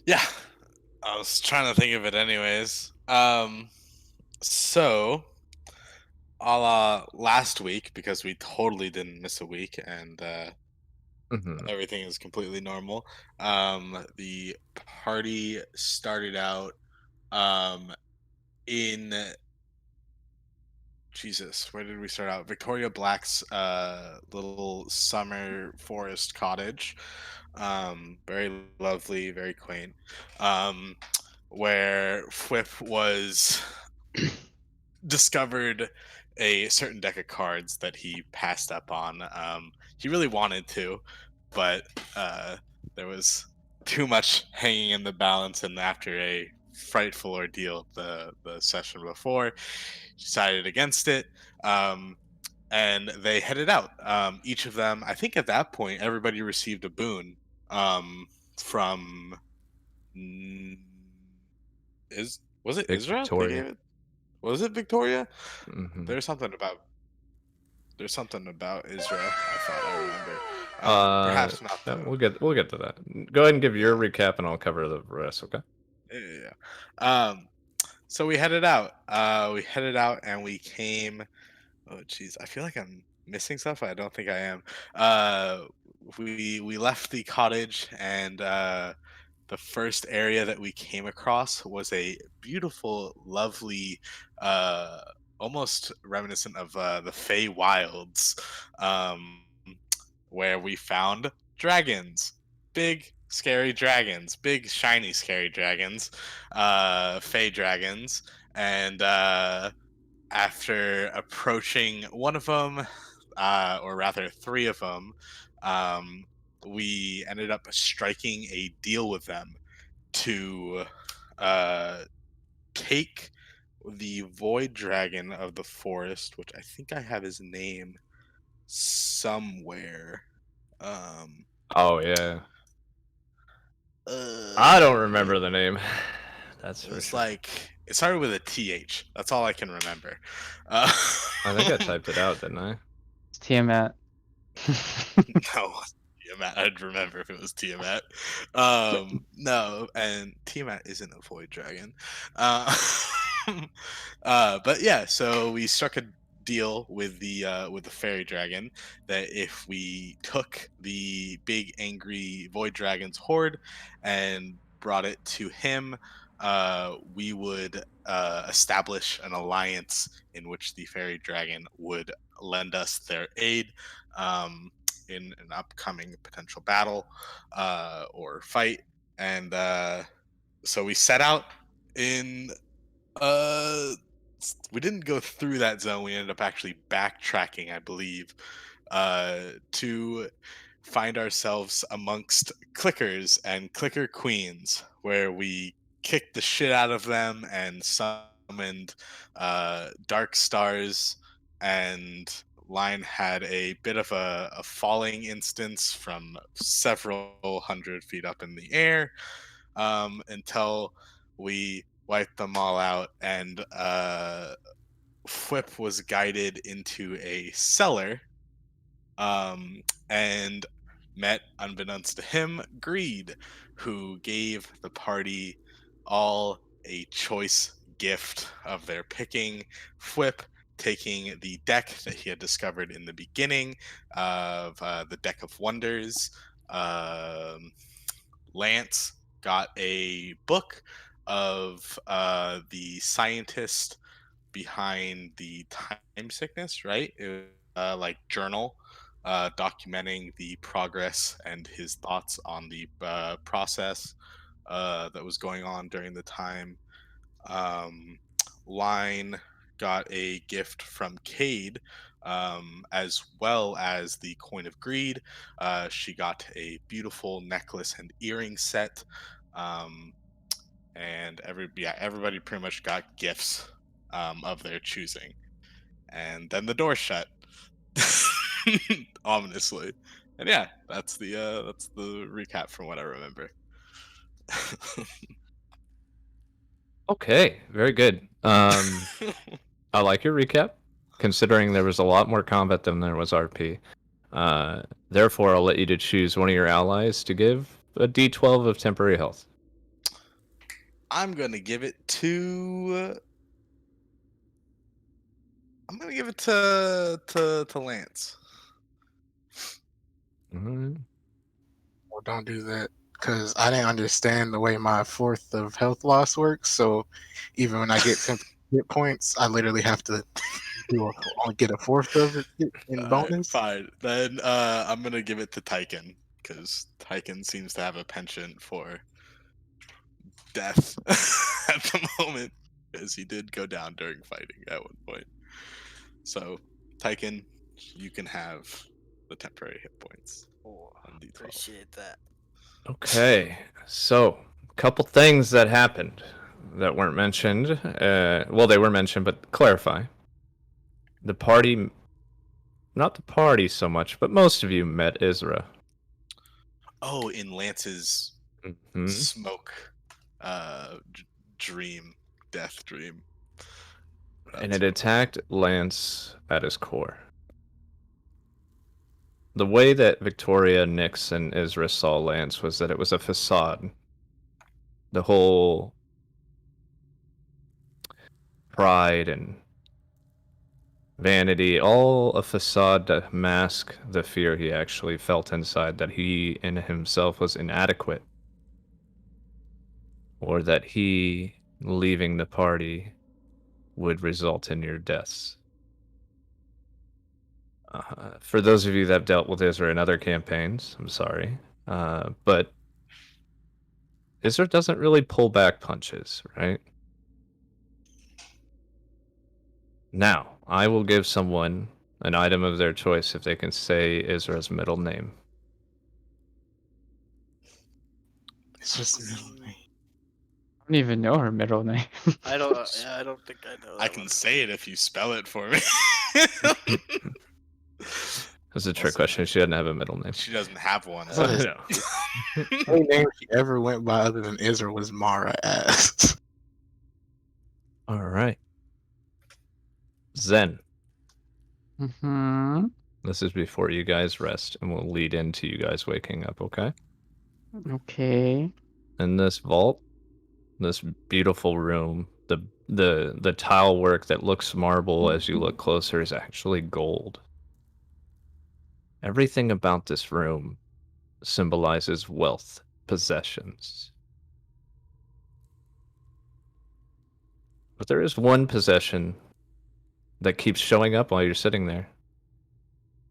Yeah, I was trying to think of it anyways. So a la last week, because we totally didn't miss a week and Hmm. everything is completely normal. The party started out um in Jesus, where did we start out? Victoria Black's little summer forest cottage. Very lovely, very quaint. Um, where Whip was discovered a certain deck of cards that he passed up on. He really wanted to, but uh, there was too much hanging in the balance, and after a frightful ordeal the session before, he decided against it. Um, and they headed out. Each of them, I think, at that point, everybody received a boon from. mm, Is was it Israel? They gave Victoria. it. Was it Victoria? Hmm. There's something about there's something about Israel. I thought I remember. Uh, Perhaps not no, though. we'll get to that. Go ahead and give your Yeah, recap, and I'll cover the rest. Okay. yeah, yeah. Yeah. So we headed out. And we came. Oh, jeez, I feel like I'm missing stuff. I don't think I am. Uh, we left the cottage, and the first area that we came across was a beautiful, lovely, uh, almost reminiscent of the Fey Wilds, um, where we found dragons, big, scary dragons, big, shiny, scary dragons, Fey dragons, and after approaching one of them, or rather three of them, um, we ended up striking a deal with them to uh, take the void dragon of the forest, which I think I have his name somewhere. Um, Oh yeah. I don't uh, remember the name. That's it for was sure. like it started with a th. That's all I can remember. Uh, I think I typed it out, didn't I? It's Tiamat. No, Tiamat. I'd remember if it was Tiamat. No, and Tiamat isn't a void dragon. Uh, but yeah, so we struck a deal with the fairy dragon that if we took the big angry void dragon's horde and brought it to him, we would establish an alliance in which the fairy dragon would lend us their aid. Um, in an upcoming potential battle or fight. And so we set out in. Uh, we didn't go through that zone. We ended up actually backtracking, I believe, to find ourselves amongst clickers and clicker queens, where we kicked the shit out of them and summoned dark stars. And Line had a bit of a falling instance from several hundred feet up in the air, until we wiped them all out. And Whip was guided into a cellar, um, and met, unbeknownst to him, Greed, who gave the party all a choice gift of their picking. Whip taking the deck that he had discovered in the beginning of the Deck of Wonders. Um, Lance got a book of the scientist behind the time sickness, right? It was like journal documenting the progress and his thoughts on the process that was going on during the time. Um, Line got a gift from Cade, as well as the Coin of Greed. She got a beautiful necklace and earring set. Um, and everybody pretty much got gifts of their choosing. And then the door shut ominously. And yeah, that's the recap from what I remember. Okay, very good. I like your recap, considering there was a lot more combat than there was RP. Therefore, I'll let you to choose one of your allies to give a D12 of temporary health. I'm gonna give it to. I'm gonna give it to Lance. Alright. Well, don't do that because I didn't understand the way my fourth of health loss works. So even when I get 10 hit points, I literally have to only get a fourth of it in Alright, bonus. fine. Then I'm gonna give it to Tyken because Tyken seems to have a penchant for death at the moment, because he did go down during fighting at one point. So, Tyken, you can have the temporary hit points Oh, on D12. appreciate that. Okay, so a couple things that happened that weren't mentioned. Well, they were mentioned, but clarify. The party, not the party so much, but most of you met Isra. Oh, in Lance's Hmm. smoke dream, death dream. And That's it what it was. attacked Lance at his core. The way that Victoria, Nyx, and Isra saw Lance was that it was a facade. The whole pride and vanity, all a facade to mask the fear he actually felt inside that he in himself was inadequate, or that he leaving the party would result in your deaths. For those of you that have dealt with Isra in other campaigns, I'm sorry, but Isra doesn't really pull back punches, right? Now, I will give someone an item of their choice if they can say Isra's middle name. It's just middle name. I don't even know her middle name. I don't. I don't think I know that I can one. say it if you spell it for me. That's a trick Also, question. She doesn't have a middle name. she doesn't have one. What is- No. The only name she ever went by other than Israel was Mara ass. All right. Zen. Hmm. This is before you guys rest, and we'll lead into you guys waking up, okay? Okay. In this vault, this beautiful room, the tile work that looks marble as you look closer is actually gold. Everything about this room symbolizes wealth, possessions. But there is one possession that keeps showing up while you're sitting there.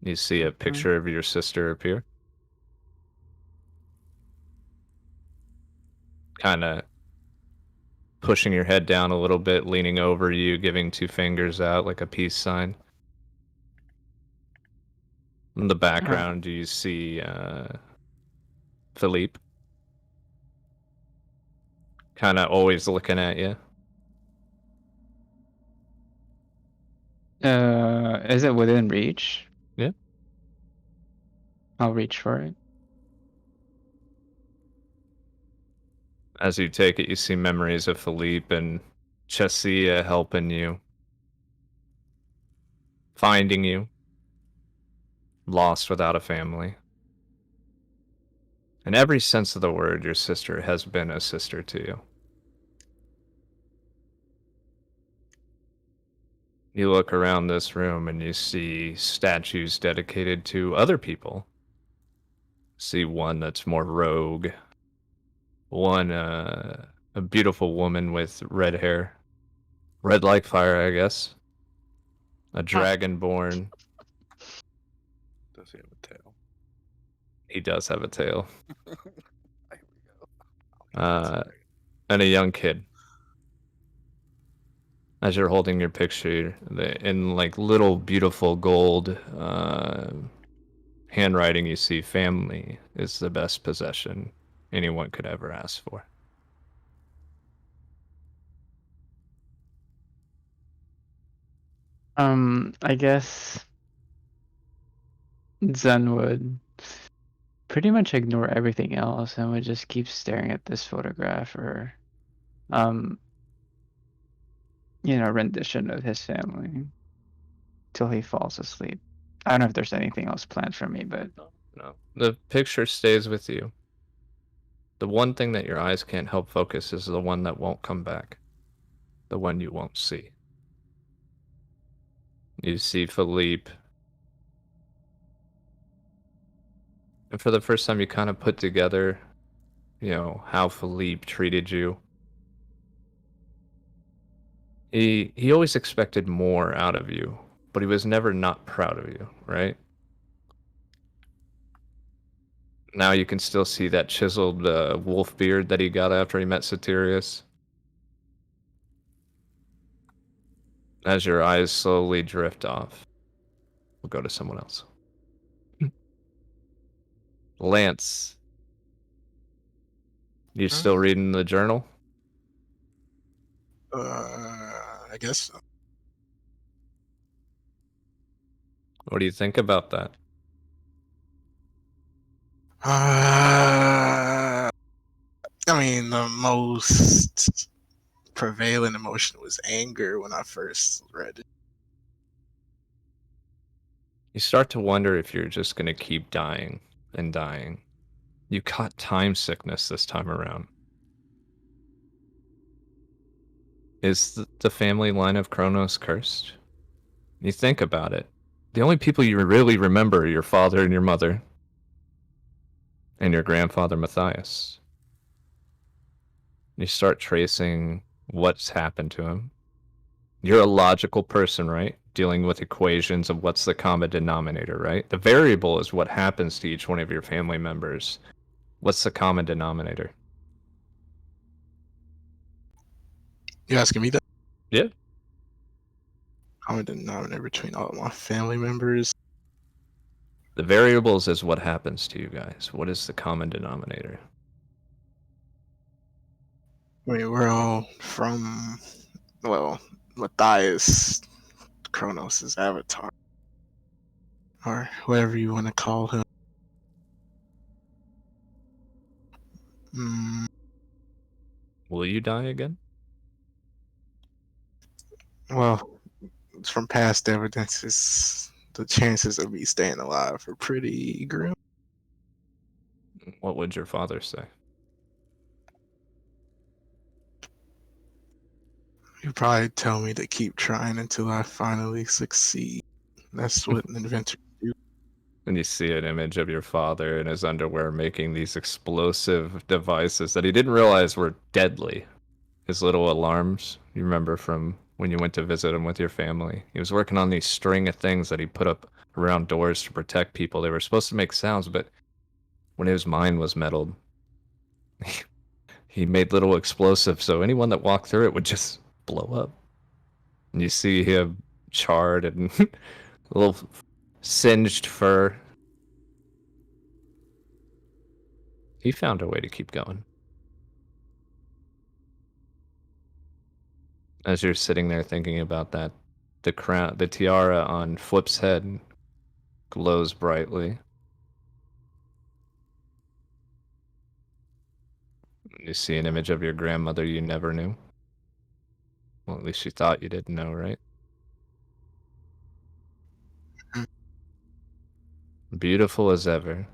You see a picture of your sister appear. Kind of pushing your head down a little bit, leaning over you, giving two fingers out like a peace sign. In the background, you see Philippe, kind of always looking at you. Is it within reach? Yeah. I'll reach for it. As you take it, you see memories of Philippe and Chessia helping you, finding you, lost without a family. In every sense of the word, your sister has been a sister to you. You look around this room and you see statues dedicated to other people. See one that's more rogue. One, a beautiful woman with red hair. Red like fire, I guess. A dragonborn. Does he have a tail? He does have a tail. There we go. And a young kid. As you're holding your picture, in like little beautiful gold handwriting, you see family is the best possession anyone could ever ask for. I guess Zen would pretty much ignore everything else and would just keep staring at this photograph or, um, rendition of his family till he falls asleep. I don't know if there's anything else planned for me, but No, the picture stays with you. The one thing that your eyes can't help focus is the one that won't come back. The one you won't see. You see Philippe. And for the first time, you kind of put together, how Philippe treated you. He always expected more out of you, but he was never not proud of you, right? Now you can still see that chiseled wolf beard that he got after he met Satirius. As your eyes slowly drift off, we'll go to someone else. Lance, you still reading the journal? I guess so. What do you think about that? I mean, the most prevalent emotion was anger when I first read it. You start to wonder if you're just going to keep dying and dying. You caught time sickness this time around. Is the family line of Kronos cursed? You think about it. The only people you really remember are your father and your mother, and your grandfather Matthias. You start tracing what's happened to him. You're a logical person, right? Dealing with equations of what's the common denominator, right? The variable is what happens to each one of your family members. What's the common denominator? You asking me that? Yeah. Common denominator between all of my family members. The variables is what happens to you guys. What is the common denominator? I mean, we're all from, well, Matthias, Kronos' avatar, or whatever you want to call him. Mm, Will you die again? well, from past evidences, the chances of me staying alive are pretty grim. What would your father say? He'd probably tell me to keep trying until I finally succeed. That's what an inventor do. And you see an image of your father in his underwear making these explosive devices that he didn't realize were deadly. His little alarms, you remember from when you went to visit him with your family. He was working on these string of things that he put up around doors to protect people. They were supposed to make sounds, but when his mind was meddled, he made little explosives, so anyone that walked through it would just blow up. And you see him charred and a little singed fur. He found a way to keep going. As you're sitting there thinking about that, the crown, the tiara on Flip's head glows brightly. You see an image of your grandmother you never knew. Well, at least you thought you didn't know, right? Mm. Beautiful as ever.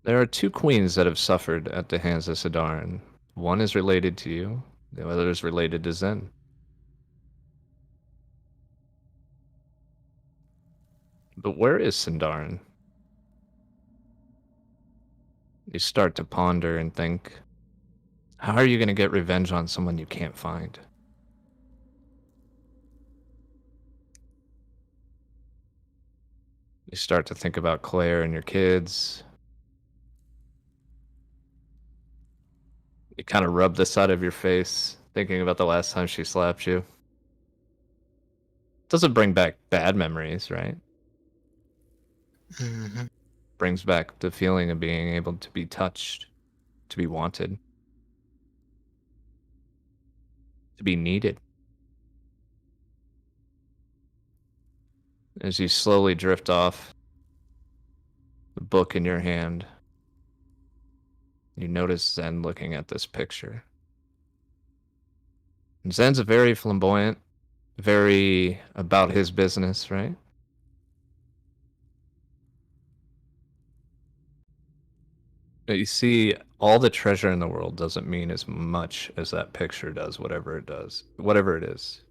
There are two queens that have suffered at the hands of Sidarin. One is related to you, the other is related to Zen. But where is Sindarin? You start to ponder and think, how are you going to get revenge on someone you can't find? You start to think about Claire and your kids. You kind of rub the side of your face, thinking about the last time she slapped you. Doesn't bring back bad memories, right? Mm-hmm. Brings back the feeling of being able to be touched, to be wanted, to be needed. As you slowly drift off, the book in your hand, you notice Zen looking at this picture. And Zen's a very flamboyant, very about his business, right? You see, all the treasure in the world doesn't mean as much as that picture does, whatever it does. Whatever it is.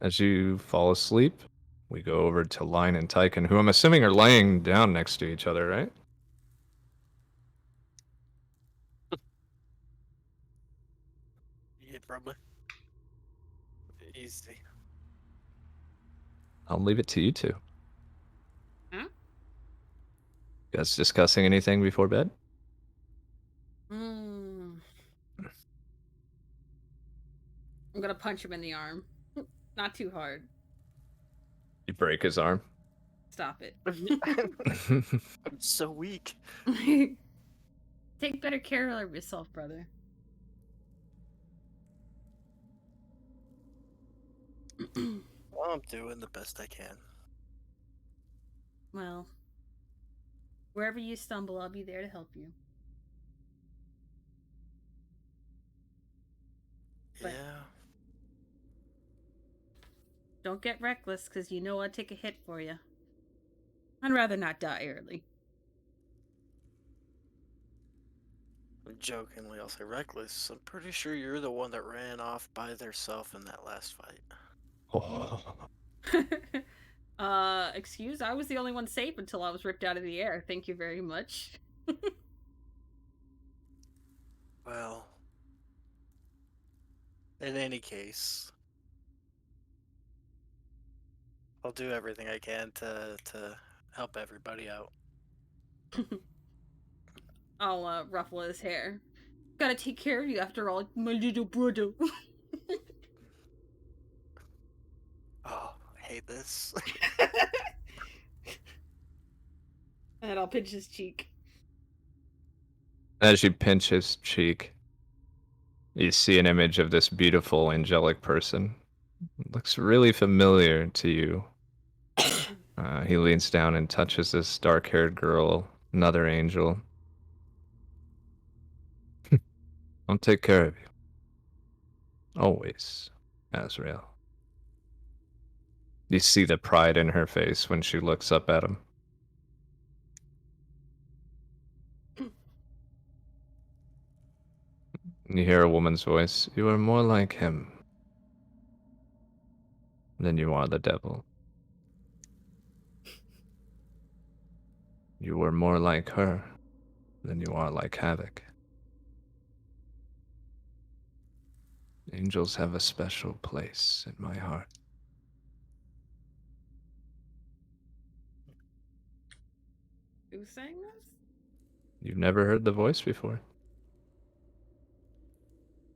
As you fall asleep, we go over to Line and Tyken, who I'm assuming are laying down next to each other, right? Yeah, probably. Easy. I'll leave it to you two. Huh? You guys discussing anything before bed? I'm gonna punch him in the arm. Not too hard. You break his arm. Stop it. I'm so weak. Take better care of yourself, brother. Well, I'm doing the best I can. Well, wherever you stumble, I'll be there to help you. But- Yeah. Don't get reckless, because you know I'd take a hit for you. I'd rather not die early. Jokingly, I'll say reckless. I'm pretty sure you're the one that ran off by theirself in that last fight. Excuse? I was the only one safe until I was ripped out of the air. Thank you very much. Well, in any case, I'll do everything I can to help everybody out. I'll ruffle his hair. Gotta take care of you after all, my little brother. Oh, I hate this. And I'll pinch his cheek. As you pinch his cheek, you see an image of this beautiful angelic person. It looks really familiar to you. He leans down and touches this dark-haired girl, another angel. I'll take care of you. Always, Azrael. You see the pride in her face when she looks up at him. You hear a woman's voice. You are more like him than you are the devil. You were more like her than you are like Havoc. Angels have a special place in my heart. Who's saying this? You've never heard the voice before.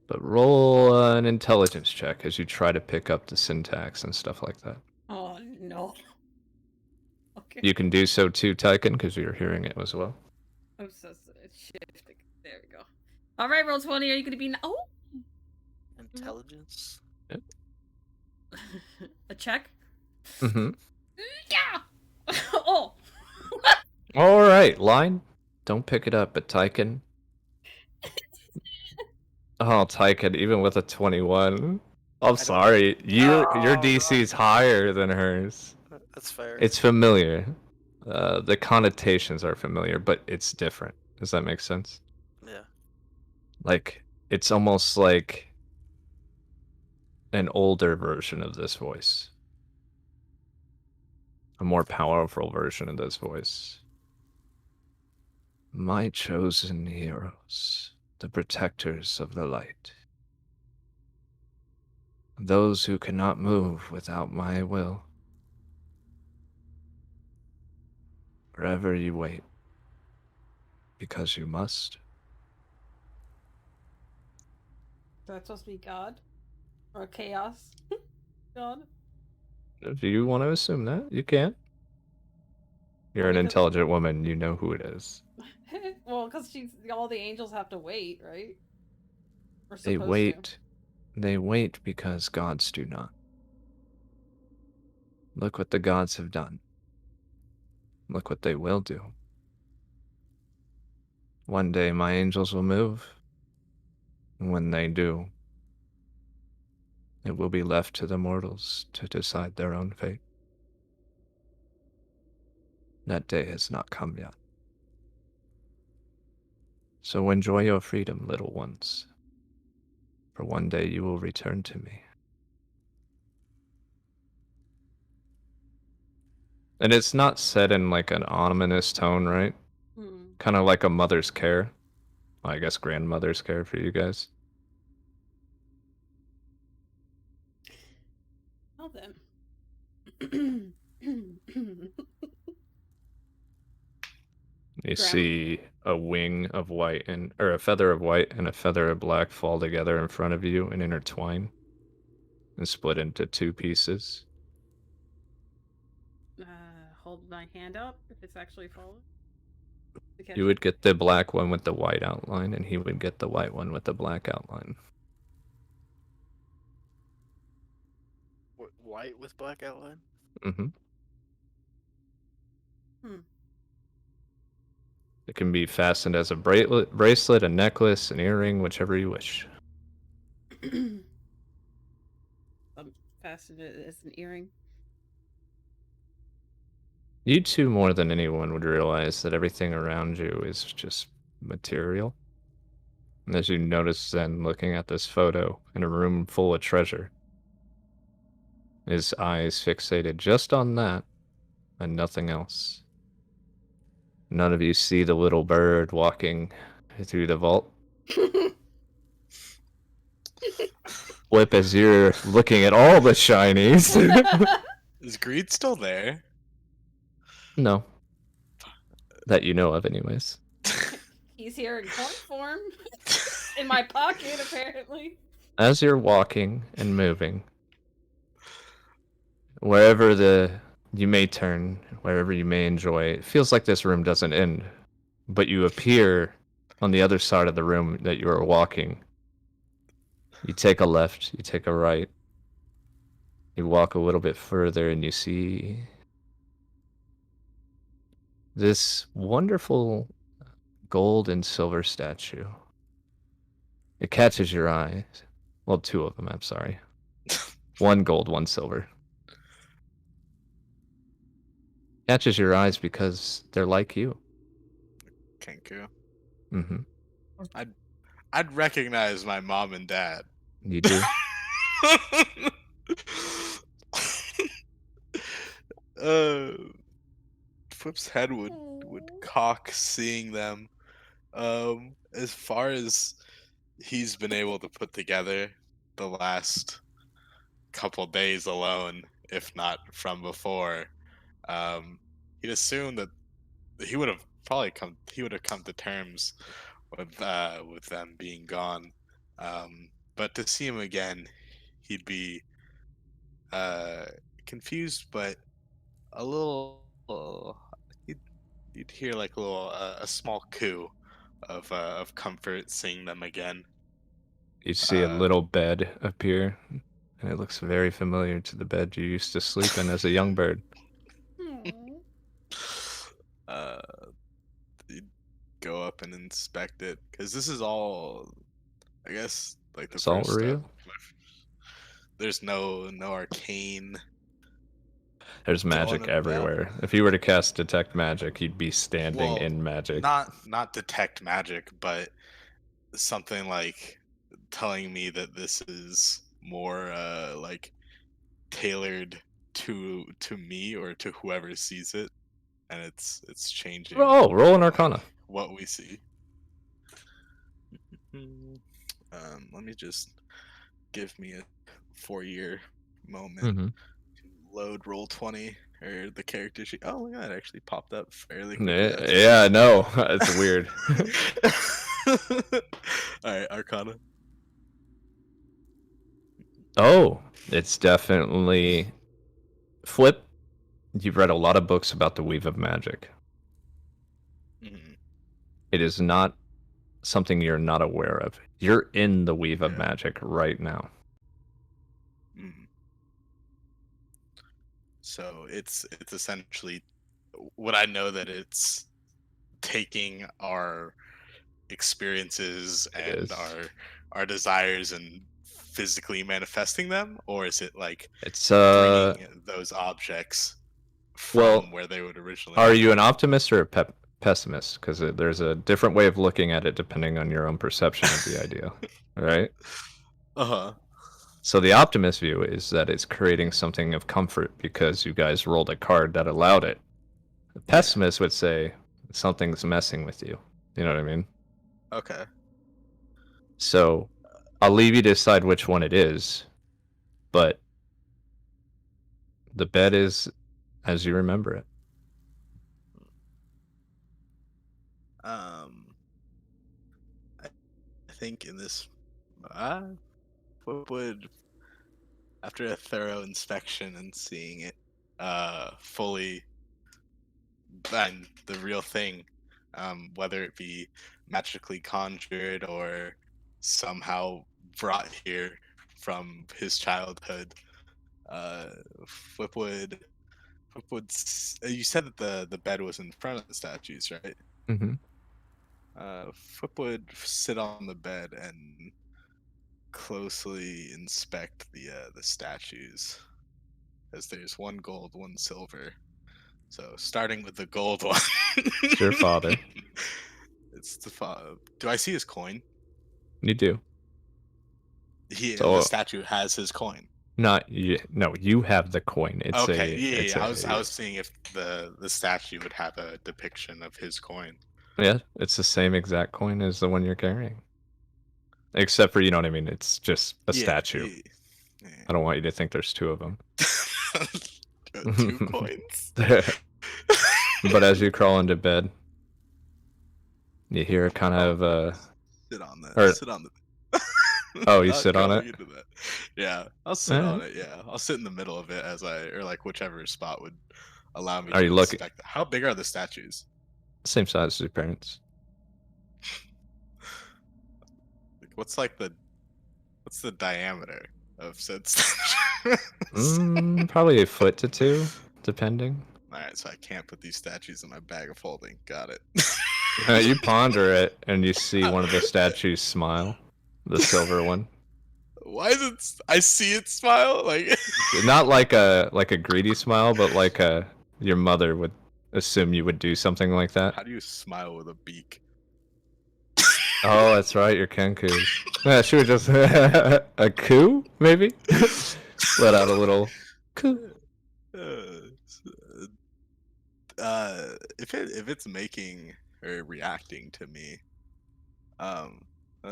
But roll an intelligence check as you try to pick up the syntax and stuff like that. Oh, no. Okay. You can do so too, Tyken, because you're hearing it as well. I'm so shifting. There we go. All right, roll 20. Are you gonna be? Oh, Intelligence? a check. Mm-hmm. Yeah. Oh. All right, Line. Don't pick it up, but Tyken. Oh, Tyken, even with a 21. I'm sorry. Your DC's higher than hers. That's fair. It's familiar. The connotations are familiar, but it's different. Does that make sense? Yeah. Like, it's almost like an older version of this voice. A more powerful version of this voice. My chosen heroes, the protectors of the light. Those who cannot move without my will. Forever you wait, because you must. That's supposed to be God or chaos. God. If you want to assume that, you can. You're an Because- intelligent woman, you know who it is. Well, because all the angels have to wait, right? We're They supposed wait. They wait because gods do not. Look what the gods have done. Look what they will do. One day my angels will move. And when they do, It will be left to the mortals to decide their own fate. That day has not come yet. So enjoy your freedom, little ones, for one day you will return to me. And it's not said in like an ominous tone, right? Kind of like a mother's care. Well, I guess grandmother's care for you guys. Well then. You Grandma. see a wing of white or a feather of white and a feather of black fall together in front of you and intertwine and split into two pieces. Hold my hand up if it's actually falling. To catch You it. would get the black one with the white outline, and he would get the white one with the black outline. White with black outline? Mm-hmm. Hmm. It can be fastened as a bracelet, a necklace, an earring, whichever you wish. I'm fastened it as an earring. You two, more than anyone, would realize that everything around you is just material. And as you notice then, looking at this photo in a room full of treasure, his eyes fixated just on that and nothing else. None of you see the little bird walking through the vault. Flip, as you're looking at all the shinies. Is Greed still there? No. That you know of, anyways. He's here in coin form. In my pocket, apparently. As you're walking and moving, wherever you may turn, wherever you may enjoy, it feels like this room doesn't end. But you appear on the other side of the room that you are walking. You take a left, you take a right. You walk a little bit further and you see this wonderful gold and silver statue. It catches your eye. Well, two of them, I'm sorry. One gold, one silver. Catches your eyes because they're like you. Kenku. Mm-hmm. I'd recognize my mom and dad. You do? uh, Flip's head would cock seeing them. As far as he's been able to put together the last couple days alone, if not from before, he'd assume that he would have come to terms with them being gone. But to see him again, he'd be confused, but a little. You'd, you'd hear like a small coo of comfort seeing them again. You see a little bed appear, and it looks very familiar to the bed you used to sleep in as a young bird. Uh, you'd go up and inspect it because this is all, I guess, like the It's all first step. real? There's no arcane. There's magic about. everywhere. If you were to cast Detect Magic, you'd be standing Well, in magic. Not detect magic, but something like telling me that this is more like tailored to me or to whoever sees it, and it's changing. Oh, roll an Arcana. What we see. Let me just give me a 4-year moment Mm-hmm. to load Roll20 or the character sheet. Oh, look at that! It actually popped up fairly quickly. That's Yeah, I know. It's weird. All right, Arcana. Oh, it's definitely Flip. You've read a lot of books about the Weave of Magic. Mm-hmm. It is not something you're not aware of. You're in the Weave of Yeah. Magic right now. Mm-hmm. So it's essentially, would I know that it's taking our experiences It and is. our desires and physically manifesting them, or is it like It's bringing those objects well, from where they would originally are be? you an optimist or a pessimist? Because there's a different way of looking at it depending on your own perception of the idea, right? Uh-huh. So the optimist view is that it's creating something of comfort because you guys rolled a card that allowed it. The pessimist would say something's messing with you. You know what I mean? Okay. So I'll leave you to decide which one it is, but the bed is as you remember it. Um, I think in this, what would, after a thorough inspection and seeing it fully and the real thing, whether it be magically conjured or somehow brought here from his childhood, uh, Flip would you said that the bed was in front of the statues, right? Mm-hmm. Flip would sit on the bed and closely inspect the statues, as there's one gold, one silver. So starting with the gold one. It's your father. It's the do I see his coin? You do. The So statue has his coin. not you. No, you have the coin. It's Okay, a. yeah, It's yeah. a. I was seeing if the statue would have a depiction of his coin. Yeah, it's the same exact coin as the one you're carrying. Except for, you know what I mean? It's just a Yeah, statue. yeah. I don't want you to think there's two of them. Two coins. But as you crawl into bed, you hear kind of sit on the or- sit on the. Oh, you Not sit on going it? into that. Yeah, I'll sit on Alright. it. Yeah, I'll sit in the middle of it or like whichever spot would allow me Are to you looking- inspect. How big are the statues? same size as your parents. Like, what's the diameter of said statues? Probably a foot to two, depending. All right, so I can't put these statues in my bag of holding. Got it. You ponder it, and you see one of the statues smile, the silver one. Why is it? I see it smile. Like Not like a greedy smile, but like your mother would assume you would do something like that. how do you smile with a beak? Oh, that's right, your Kenku. Yeah, she would just a coo, maybe. Let out a little coo. If it's making or reacting to me, I'll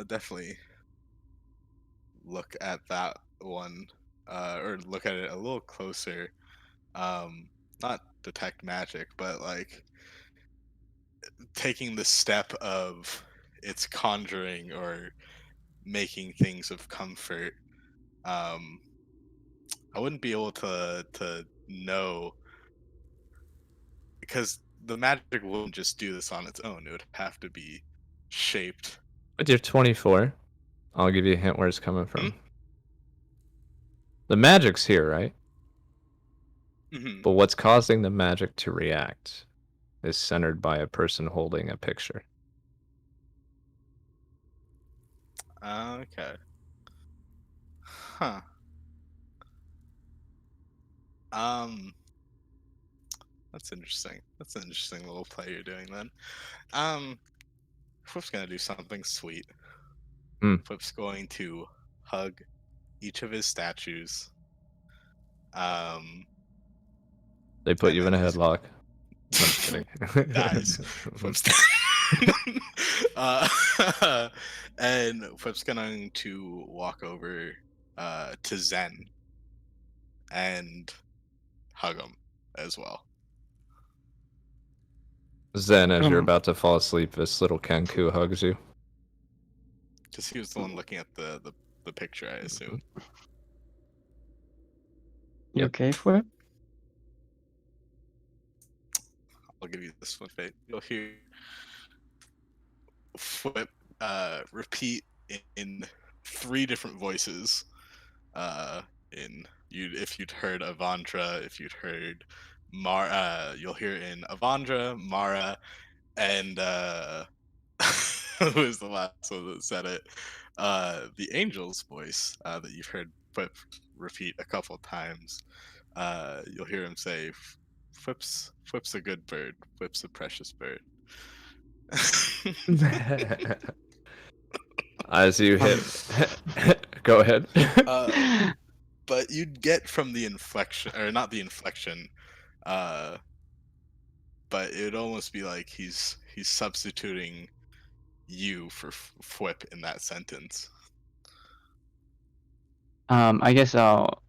definitely look at that one, or look at it a little closer. Not detect magic, but like taking the step of it's conjuring or making things of comfort. Um, I wouldn't be able to know, because the magic wouldn't just do this on its own. It would have to be shaped. But you're 24. I'll give you a hint where it's coming from. Hmm? The magic's here, right? Hmm. But what's causing the magic to react is centered by a person holding a picture. Okay. Huh. That's interesting. That's an interesting little play you're doing then. Flip's gonna do something sweet. Hmm. Flip's going to hug each of his statues. Um, They put And you in a then he's- headlock. No, I'm just kidding. Nice. Flip's and Flip's going to walk over to Zen and hug him as well. Zen, as you're Um, about to fall asleep, this little Kenku hugs you. Because he was the one looking at the picture, I assume. You Yep. okay for it? I'll give you this one, Fate. You'll hear Flip repeat in three different voices. If you'd heard Avandra, if you'd heard Mara, you'll hear in Avandra, Mara, and who was the last one that said it. The angel's voice that you've heard Whip repeat a couple times. You'll hear him say, Whip's a good bird. Whip's a precious bird." As you hit, go ahead. But you'd get from the inflection, or not the inflection, but it'd almost be like he's substituting you for Whip in that sentence. I guess I'll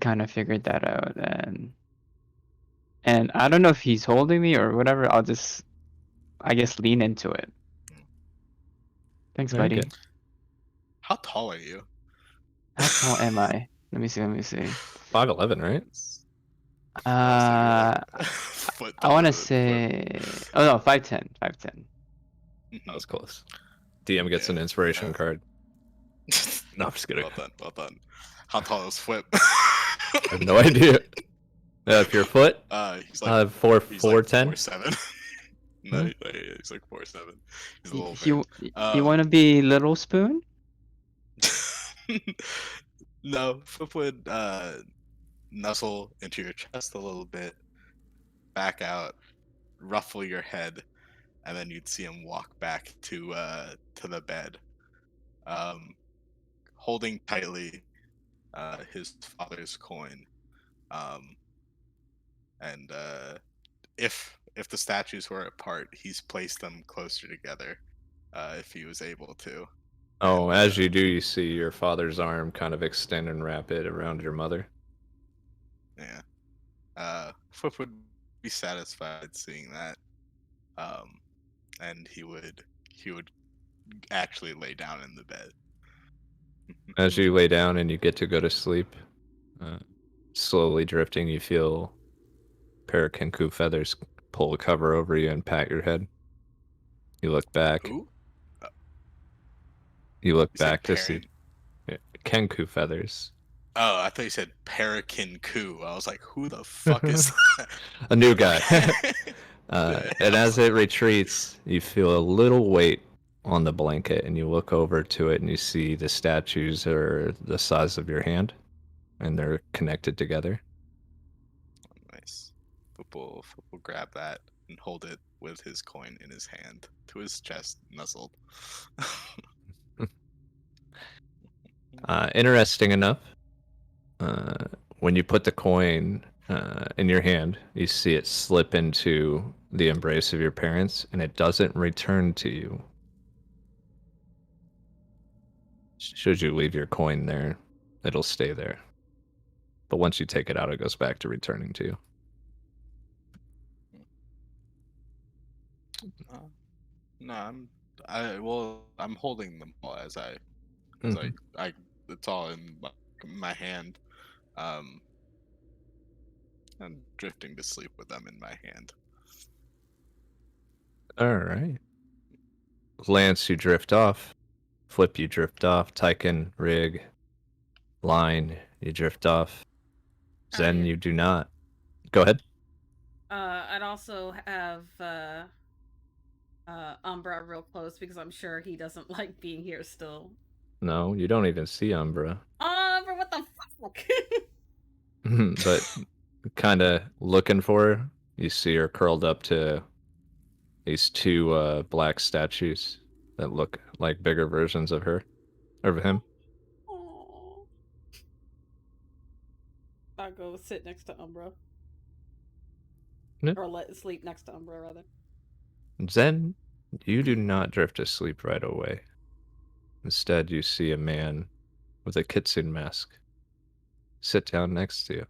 kind of figure that out, and I don't know if he's holding me or whatever. I'll just, I guess, lean into it. Thanks, buddy. Okay. How tall are you? How tall am I? Let me see. 5'11", right? Foot I want taller to than Whip. say, oh no, 5'10", 5'10". That was close. DM gets an inspiration card. No, I'm just kidding. Well done. How tall is Whip? I have no idea. If your foot, he's like 4'10". 4'7". No, he's like 4'7". He's a little You man. you want to be Little Spoon? No, Whip would nuzzle into your chest a little bit, back out, ruffle your head, and then you'd see him walk back to the bed, holding tightly his father's coin, and if the statues were apart, he's placed them closer together, if he was able to. Oh, And, as you do, you see your father's arm kind of extend and wrap it around your mother. Yeah. Flip would be satisfied seeing that, and he would actually lay down in the bed. As you lay down and you get to go to sleep, slowly drifting, you feel Parakinku feathers pull the cover over you and pat your head. You look back. Who? You look You said back to see Kenku feathers. Oh, I thought you said Parakinku. I was like, who the fuck is that? A new guy. Yeah. And as it retreats, you feel a little weight on the blanket, and you look over to it, and you see the statues are the size of your hand, and they're connected together. Nice. Flip will grab that and hold it with his coin in his hand to his chest, nuzzled. Interesting enough, when you put the coin in your hand, you see it slip into the embrace of your parents, and it doesn't return to you. Should you leave your coin there, it'll stay there. But once you take it out, it goes back to returning to you. No, I'm holding them all as I it's all in my hand. I'm drifting to sleep with them in my hand. All right. Lance, you drift off. Flip, you drift off. Tyken, Rig, Line, you drift off. Zen, yeah. you do not. Go ahead. I'd also have Umbra real close because I'm sure he doesn't like being here still. No, you don't even see Umbra. Umbra, what the fuck? But kind of looking for her, you see her curled up to these two black statues that look like bigger versions of her, of him. Aww. I'll go sit next to Umbra. Yeah. Or sleep next to Umbra, rather. Zen, you do not drift asleep right away. Instead, you see a man with a kitsune mask sit down next to you.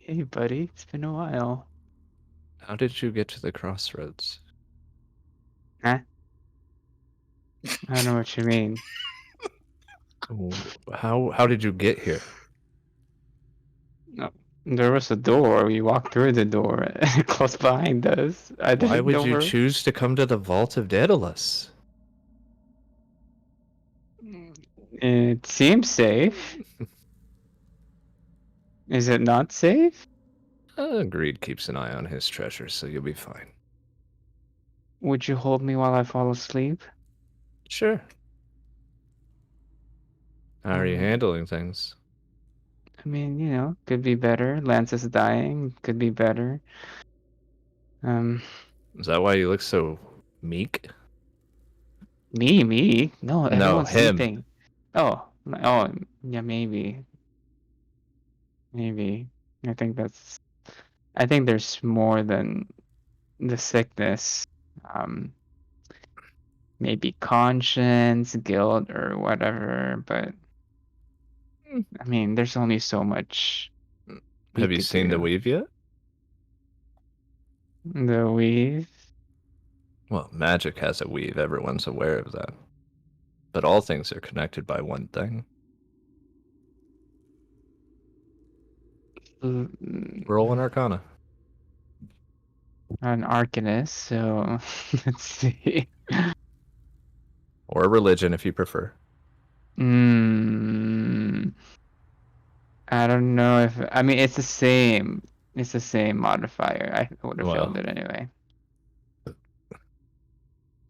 Hey, buddy, it's been a while. How did you get to the crossroads? Huh? I don't know what you mean. How did you get here? No, there was a door. We walked through the door close behind us. I didn't Why would know you where... choose to come to the Vault of Daedalus? It seems safe. Is it not safe? Greed keeps an eye on his treasure, so you'll be fine. Would you hold me while I fall asleep? Sure. How are you Um, handling things? I mean, could be better. Lance is dying. Could be better. Um, Is that why you look so meek? me? No, No, everyone's him. sleeping. Oh, yeah, maybe. Maybe. I think that's. I think there's more than the sickness. Um, maybe conscience, guilt, or whatever. But Hmm. I mean, there's only so much we Have you could seen the do. weave yet? The weave. Well, magic has a weave. Everyone's aware of that. But all things are connected by one thing. Roll an arcana. An arcanist, so let's see. Or a religion if you prefer. Mm, I don't know if I mean it's the same. It's the same modifier. I would have failed Well, it anyway.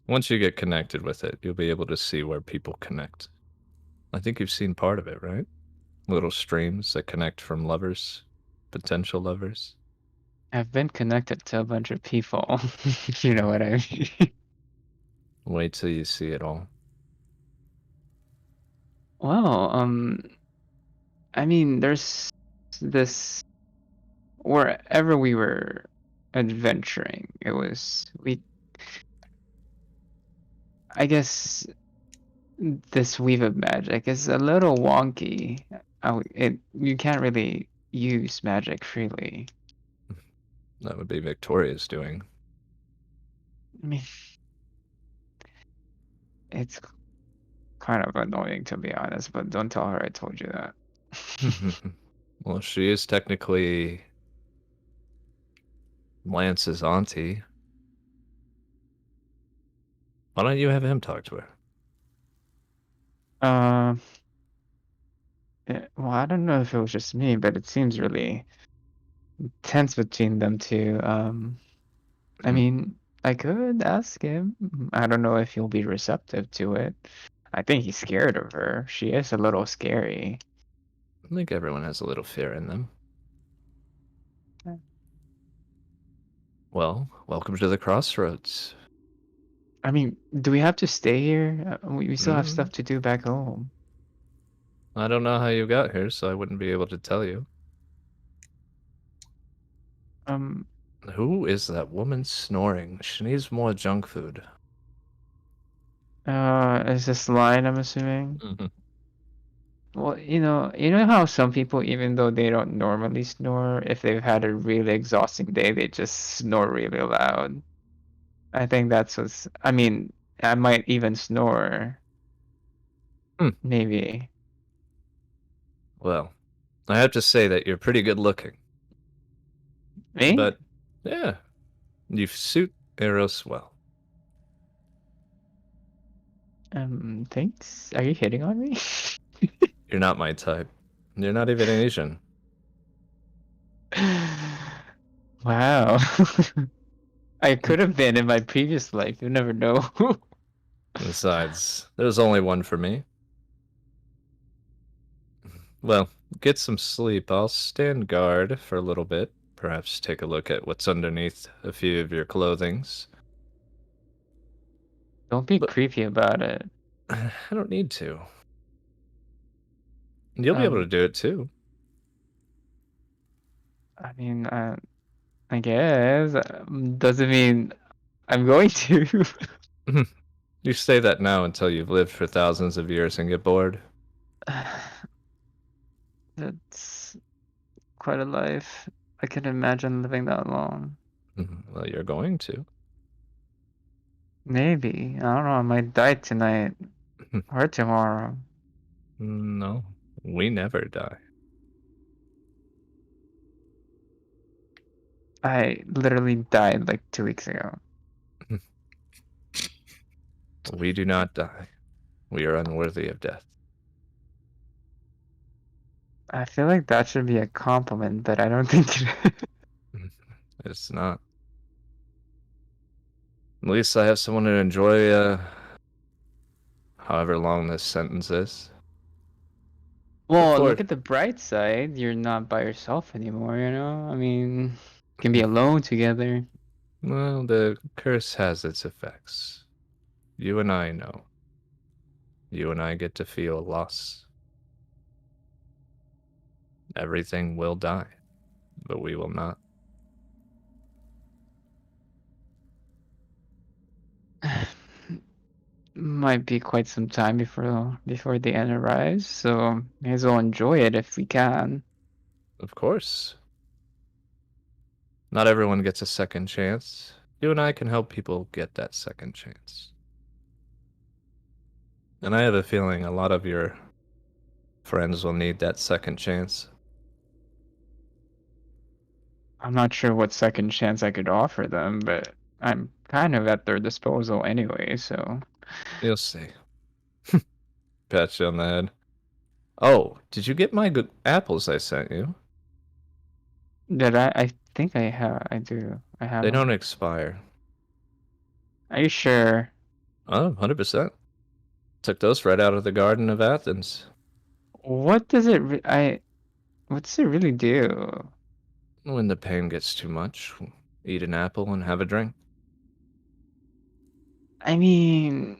once you get connected with it, you'll be able to see where people connect. I think you've seen part of it, right? Little streams that connect from lovers, potential lovers. I've been connected to a bunch of people, if you know what I mean. Wait till you see it all. Well, I mean, there's this wherever we were adventuring, I guess this weave of magic is a little wonky. You can't really use magic freely. That would be Victoria's doing. I mean, it's kind of annoying to be honest, but don't tell her I told you that. Well, she is technically Lance's auntie. Why don't you have him talk to her? Um, well, I don't know if it was just me, but it seems really tense between them two. I Hmm. mean, I could ask him. I don't know if he'll be receptive to it. I think he's scared of her. She is a little scary. I think everyone has a little fear in them. Well, welcome to the crossroads. I mean, do we have to stay here? We still have Mm, stuff to do back home. I don't know how you got here, so I wouldn't be able to tell you. Um, Who is that woman snoring? She needs more junk food. is this line, I'm assuming? Mhm. Well, you know how some people, even though they don't normally snore, if they've had a really exhausting day, they just snore really loud. I think I mean, I might even snore, Hmm. maybe. Well, I have to say that you're pretty good looking. Me? But, yeah, you suit Eros well. Thanks. Are you hitting on me? You're not my type. You're not even Asian. Wow. I could have been in my previous life. You never know. Besides, there's only one for me. Well, get some sleep. I'll stand guard for a little bit. Perhaps take a look at what's underneath a few of your clothings. Don't be But creepy about it. I don't need to. You'll be able to Um, do it too. I mean, I guess doesn't mean I'm going to. You say that now until you've lived for thousands of years and get bored. That's quite a life. I can imagine living that long. Well, you're going to. Maybe. I don't know. I might die tonight or tomorrow. No, we never die. I literally died like 2 weeks ago. We do not die. We are unworthy of death. I feel like that should be a compliment, but I don't think it is. It's not. At least I have someone to enjoy, however long this sentence is. Look Well, look forward. at the bright side. You're not by yourself anymore, you know? I mean, you can be alone together. Well, the curse has its effects. You and I know. You and I get to feel loss. Everything will die, but we will not. Might be quite some time before the end arrives, so may as well enjoy it if we can. Of course. Not everyone gets a second chance. You and I can help people get that second chance. And I have a feeling a lot of your friends will need that second chance. I'm not sure what second chance I could offer them, but I'm kind of at their disposal anyway, so. You'll see. Pat you on the head. Oh, did you get my good apples I sent you? Did I think I do. I have They don't them. expire. Are you sure? Oh, 100%. Took those right out of the Garden of Athens. What does what does it really do? When the pain gets too much, eat an apple and have a drink. I mean,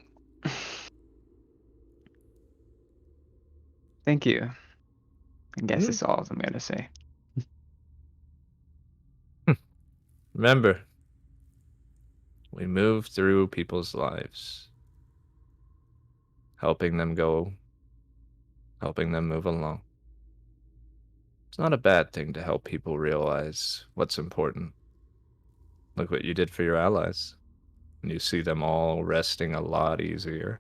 thank you. I guess Hmm. that's all I'm gonna say. Remember, we move through people's lives, helping them go, helping them move along. It's not a bad thing to help people realize what's important. Look what you did for your allies. And you see them all resting a lot easier.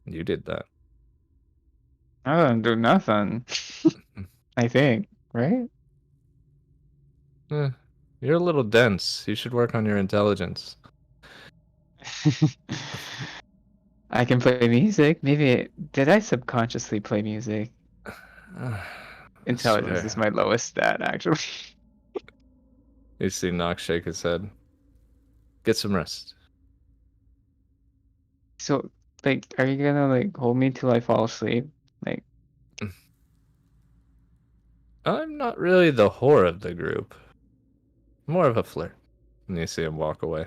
You did that. I don't do nothing. I think, right? Eh, you're a little dense. You should work on your intelligence. I can play music. Maybe did I subconsciously play music? I Intelligence is swear. my lowest stat, actually. You see Nox shake his head. Get some rest. So, like, are you gonna like hold me till I fall asleep? Like, I'm not really the whore of the group. More of a flirt. And you see him walk away.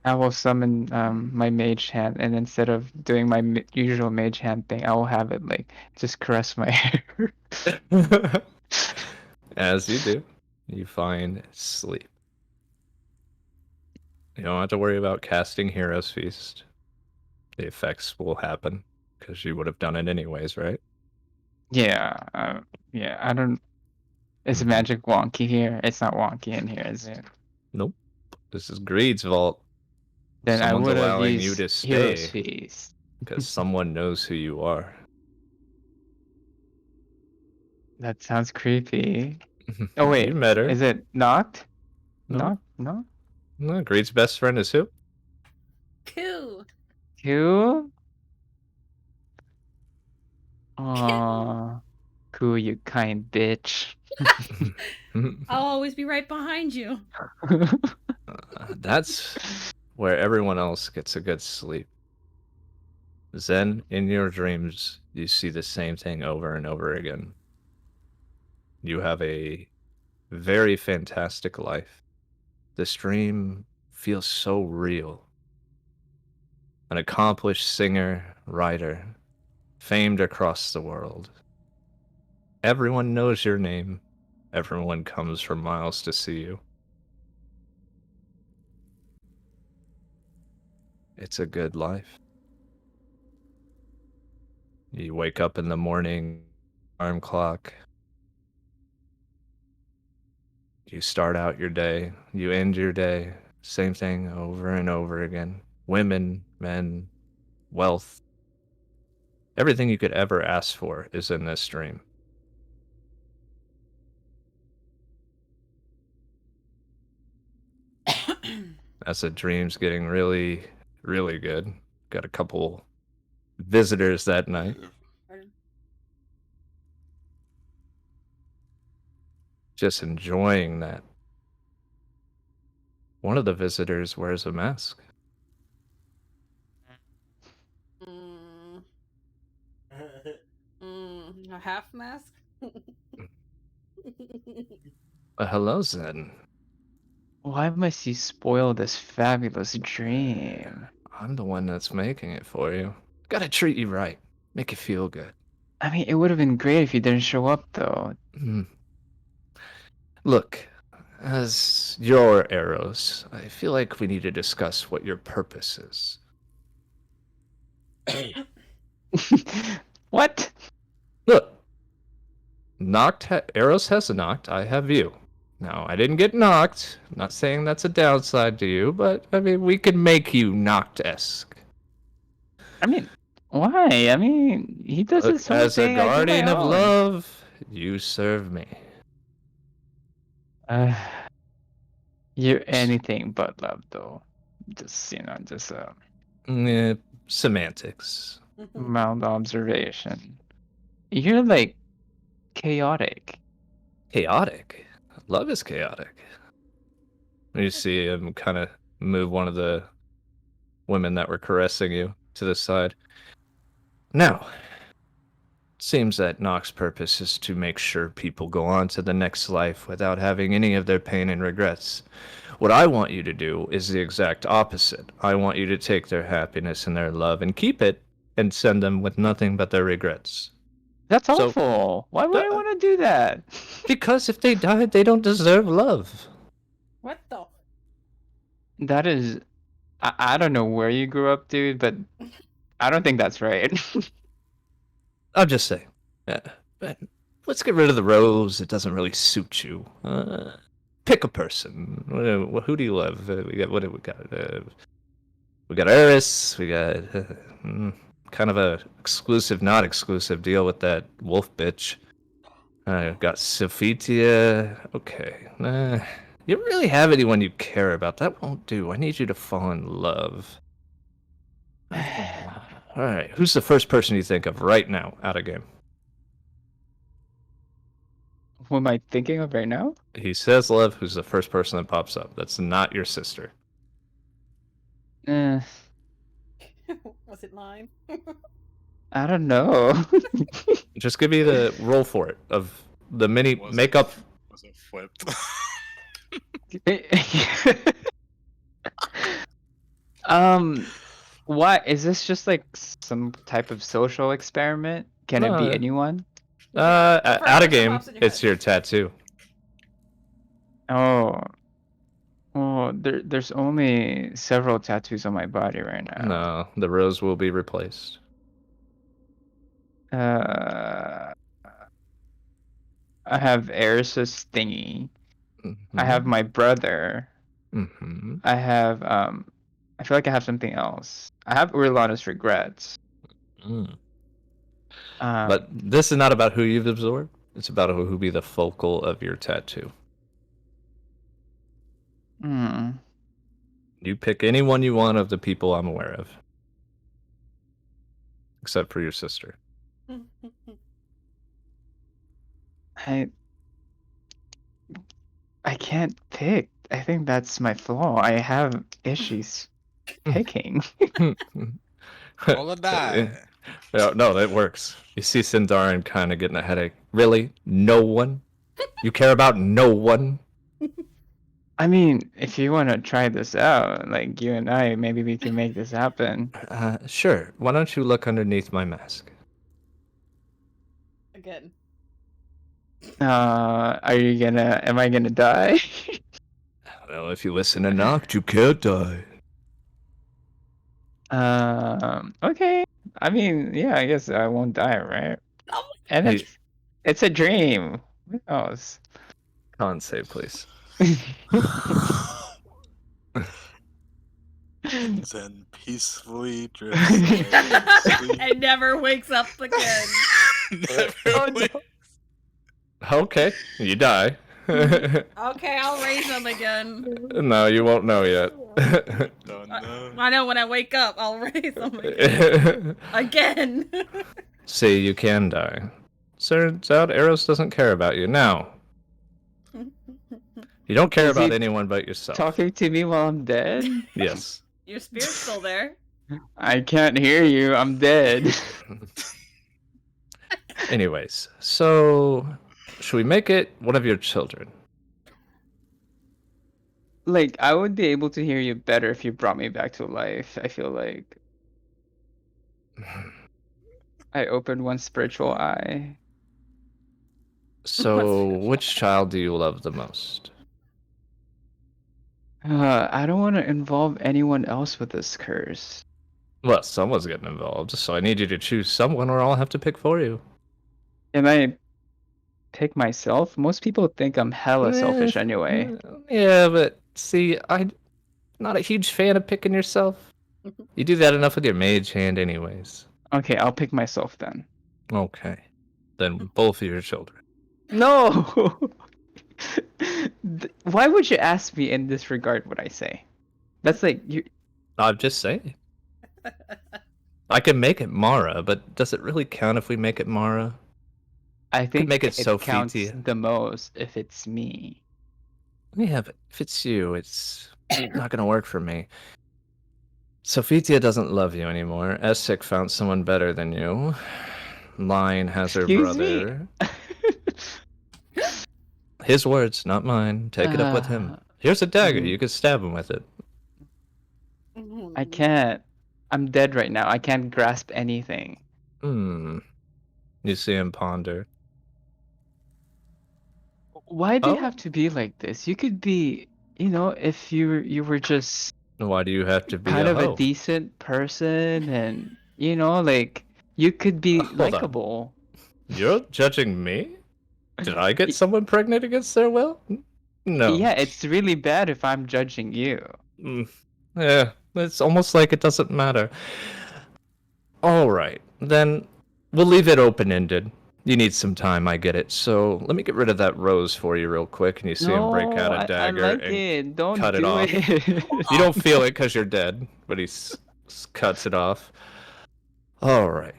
I will summon my mage hand, and instead of doing my usual mage hand thing, I will have it like just caress my hair. As you do, you find sleep. You don't have to worry about casting Hero's Feast. The effects will happen because you would have done it anyways, right? Yeah, yeah. I don't. Is Mhm. magic wonky here? It's not wonky in here, is it? Nope. This is Greed's vault. Then I Someone's would have allowing you used to Hero's stay Feast. because someone knows who you are. That sounds creepy. Oh You wait, met her. is it knocked? No? Knocked? No. No, Greed's best friend is who? Coo. Who? Coo. Aw, cool, you kind bitch. I'll always be right behind you. That's where everyone else gets a good sleep. Then, in your dreams, you see the same thing over and over again. You have a very fantastic life. This dream feels so real. An accomplished singer, writer, famed across the world. Everyone knows your name. Everyone comes from miles to see you. It's a good life. You wake up in the morning, alarm clock. You start out your day, you end your day. Same thing over and over again. Women, men, wealth. Everything you could ever ask for is in this dream. As the dream's getting really, really good. Got a couple visitors that night. Pardon? Just enjoying that One of the visitors wears a mask. Mm, a half mask? Hello, Zen. Why must you spoil this fabulous dream? I'm the one that's making it for you. Gotta treat you right. Make you feel good. I mean, it would have been great if you didn't show up, though. Look, as your arrows, I feel like we need to discuss what your purpose is. What? Look, Arrows has knocked, I have you. Now, I didn't get knocked. I'm not saying that's a downside to you, but I mean, we could make you knocked-esque. I mean, why? I mean, he does Look, his own as a thing, I do my guardian of own. love, you serve me. You're anything but love, though. Just, Semantics. mild observation. You're like chaotic. Chaotic? Love is chaotic. You see him kind of move one of the women that were caressing you to the side. Now, it seems that Nox's purpose is to make sure people go on to the next life without having any of their pain and regrets. What I want you to do is the exact opposite. I want you to take their happiness and their love and keep it and send them with nothing but their regrets. That's So- awful. Why would I That- want to do that? Because if they died, they don't deserve love. What the? That is, I don't know where you grew up, dude, but I don't think that's right. I'm just saying. But let's get rid of the rose. It doesn't really suit you. Pick a person. Who do you love? We got what do we got? We got Eris. We got kind of a exclusive, not exclusive deal with that wolf bitch. Got Sophitia. Okay. You don't really have anyone you care about. That won't do. I need you to fall in love. All right. Who's the first person you think of right now out of game? Who am I thinking of right now? He says love. Who's the first person that pops up? That's not your sister. Eh, Was it mine? I don't know. Just give me the roll for it of the mini Was it- makeup. Was it flipped? What is this? Just like some type of social experiment? Can it be No. anyone? Yeah, Out of first one game, pops in your it's head. your tattoo. Oh, there's only several tattoos on my body right now. No, the rose will be replaced. I have Eris's thingy. I have Mm-hmm. my brother. Mm-hmm. I have I feel like I have something else. I have Urlana's regrets. But this is not about who you've absorbed. It's about who be the focal of your tattoo. Hmm. You pick any one you want of the people I'm aware of. Except for your sister. I can't pick. I think that's my flaw. I have issues picking. Roll a die. No, that works. You see Sindarin kind of getting a headache. Really? No one? You care about no one? I mean, if you want to try this out, like you and I, maybe we can make this happen. Sure. Why don't you look underneath my mask? Again. Am I gonna die? Well, if you listen to Noct, you can't die. Okay. I mean, yeah, I guess I won't die, right? Oh, And Hey. it's a dream. Who knows? Con save, please. Zen peacefully drifts away in sleep. and never wakes up again. Never Oh, no. wake- Okay, you die. Okay, I'll raise them again. No, you won't know yet. Don't know. I know when I wake up, I'll raise them again. Again. See, you can die. Turns out Eros doesn't care about you. Now, You don't care Is about he anyone but yourself. talking to me while I'm dead? Yes. Your spirit's still there. I can't hear you. I'm dead. Anyways, so should we make it one of your children? Like, I would be able to hear you better if you brought me back to life. I feel like I opened one spiritual eye. So, which child do you love the most? I don't want to involve anyone else with this curse. Well, someone's getting involved, so I need you to choose someone, or I'll have to pick for you. Can I pick myself? Most people think I'm hella selfish anyway. Yeah, but see, I'm not a huge fan of picking yourself. You do that enough with your mage hand, anyways. Okay, I'll pick myself then. Okay. Then both of your children. No! Why would you ask me and disregard what I say? That's like you. I'm just saying. I can make it Mara, but does it really count if we make it Mara? I think make it counts Sophia. the most if it's me. Yeah, but if it's you, it's not gonna work for me. Sophia doesn't love you anymore. Essek found someone better than you. Line has her Excuse me? brother. His words, not mine. Take it up with him. Here's a dagger. You could stab him with it. I can't. I'm dead right now. I can't grasp anything. You see him ponder. Why do you Oh. have to be like this? You could be, if you were just Why do you have to be kind a of a hoe? decent person and like you could be Hold on. likable. You're judging me? Did I get someone pregnant against their will? No. Yeah, it's really bad if I'm judging you. Yeah, it's almost like it doesn't matter. Alright, then we'll leave it open-ended. You need some time, I get it. So let me get rid of that rose for you real quick, and you see him break out a I dagger like and it. Don't cut it do off. it. You don't feel it because you're dead, but he cuts it off. Alright.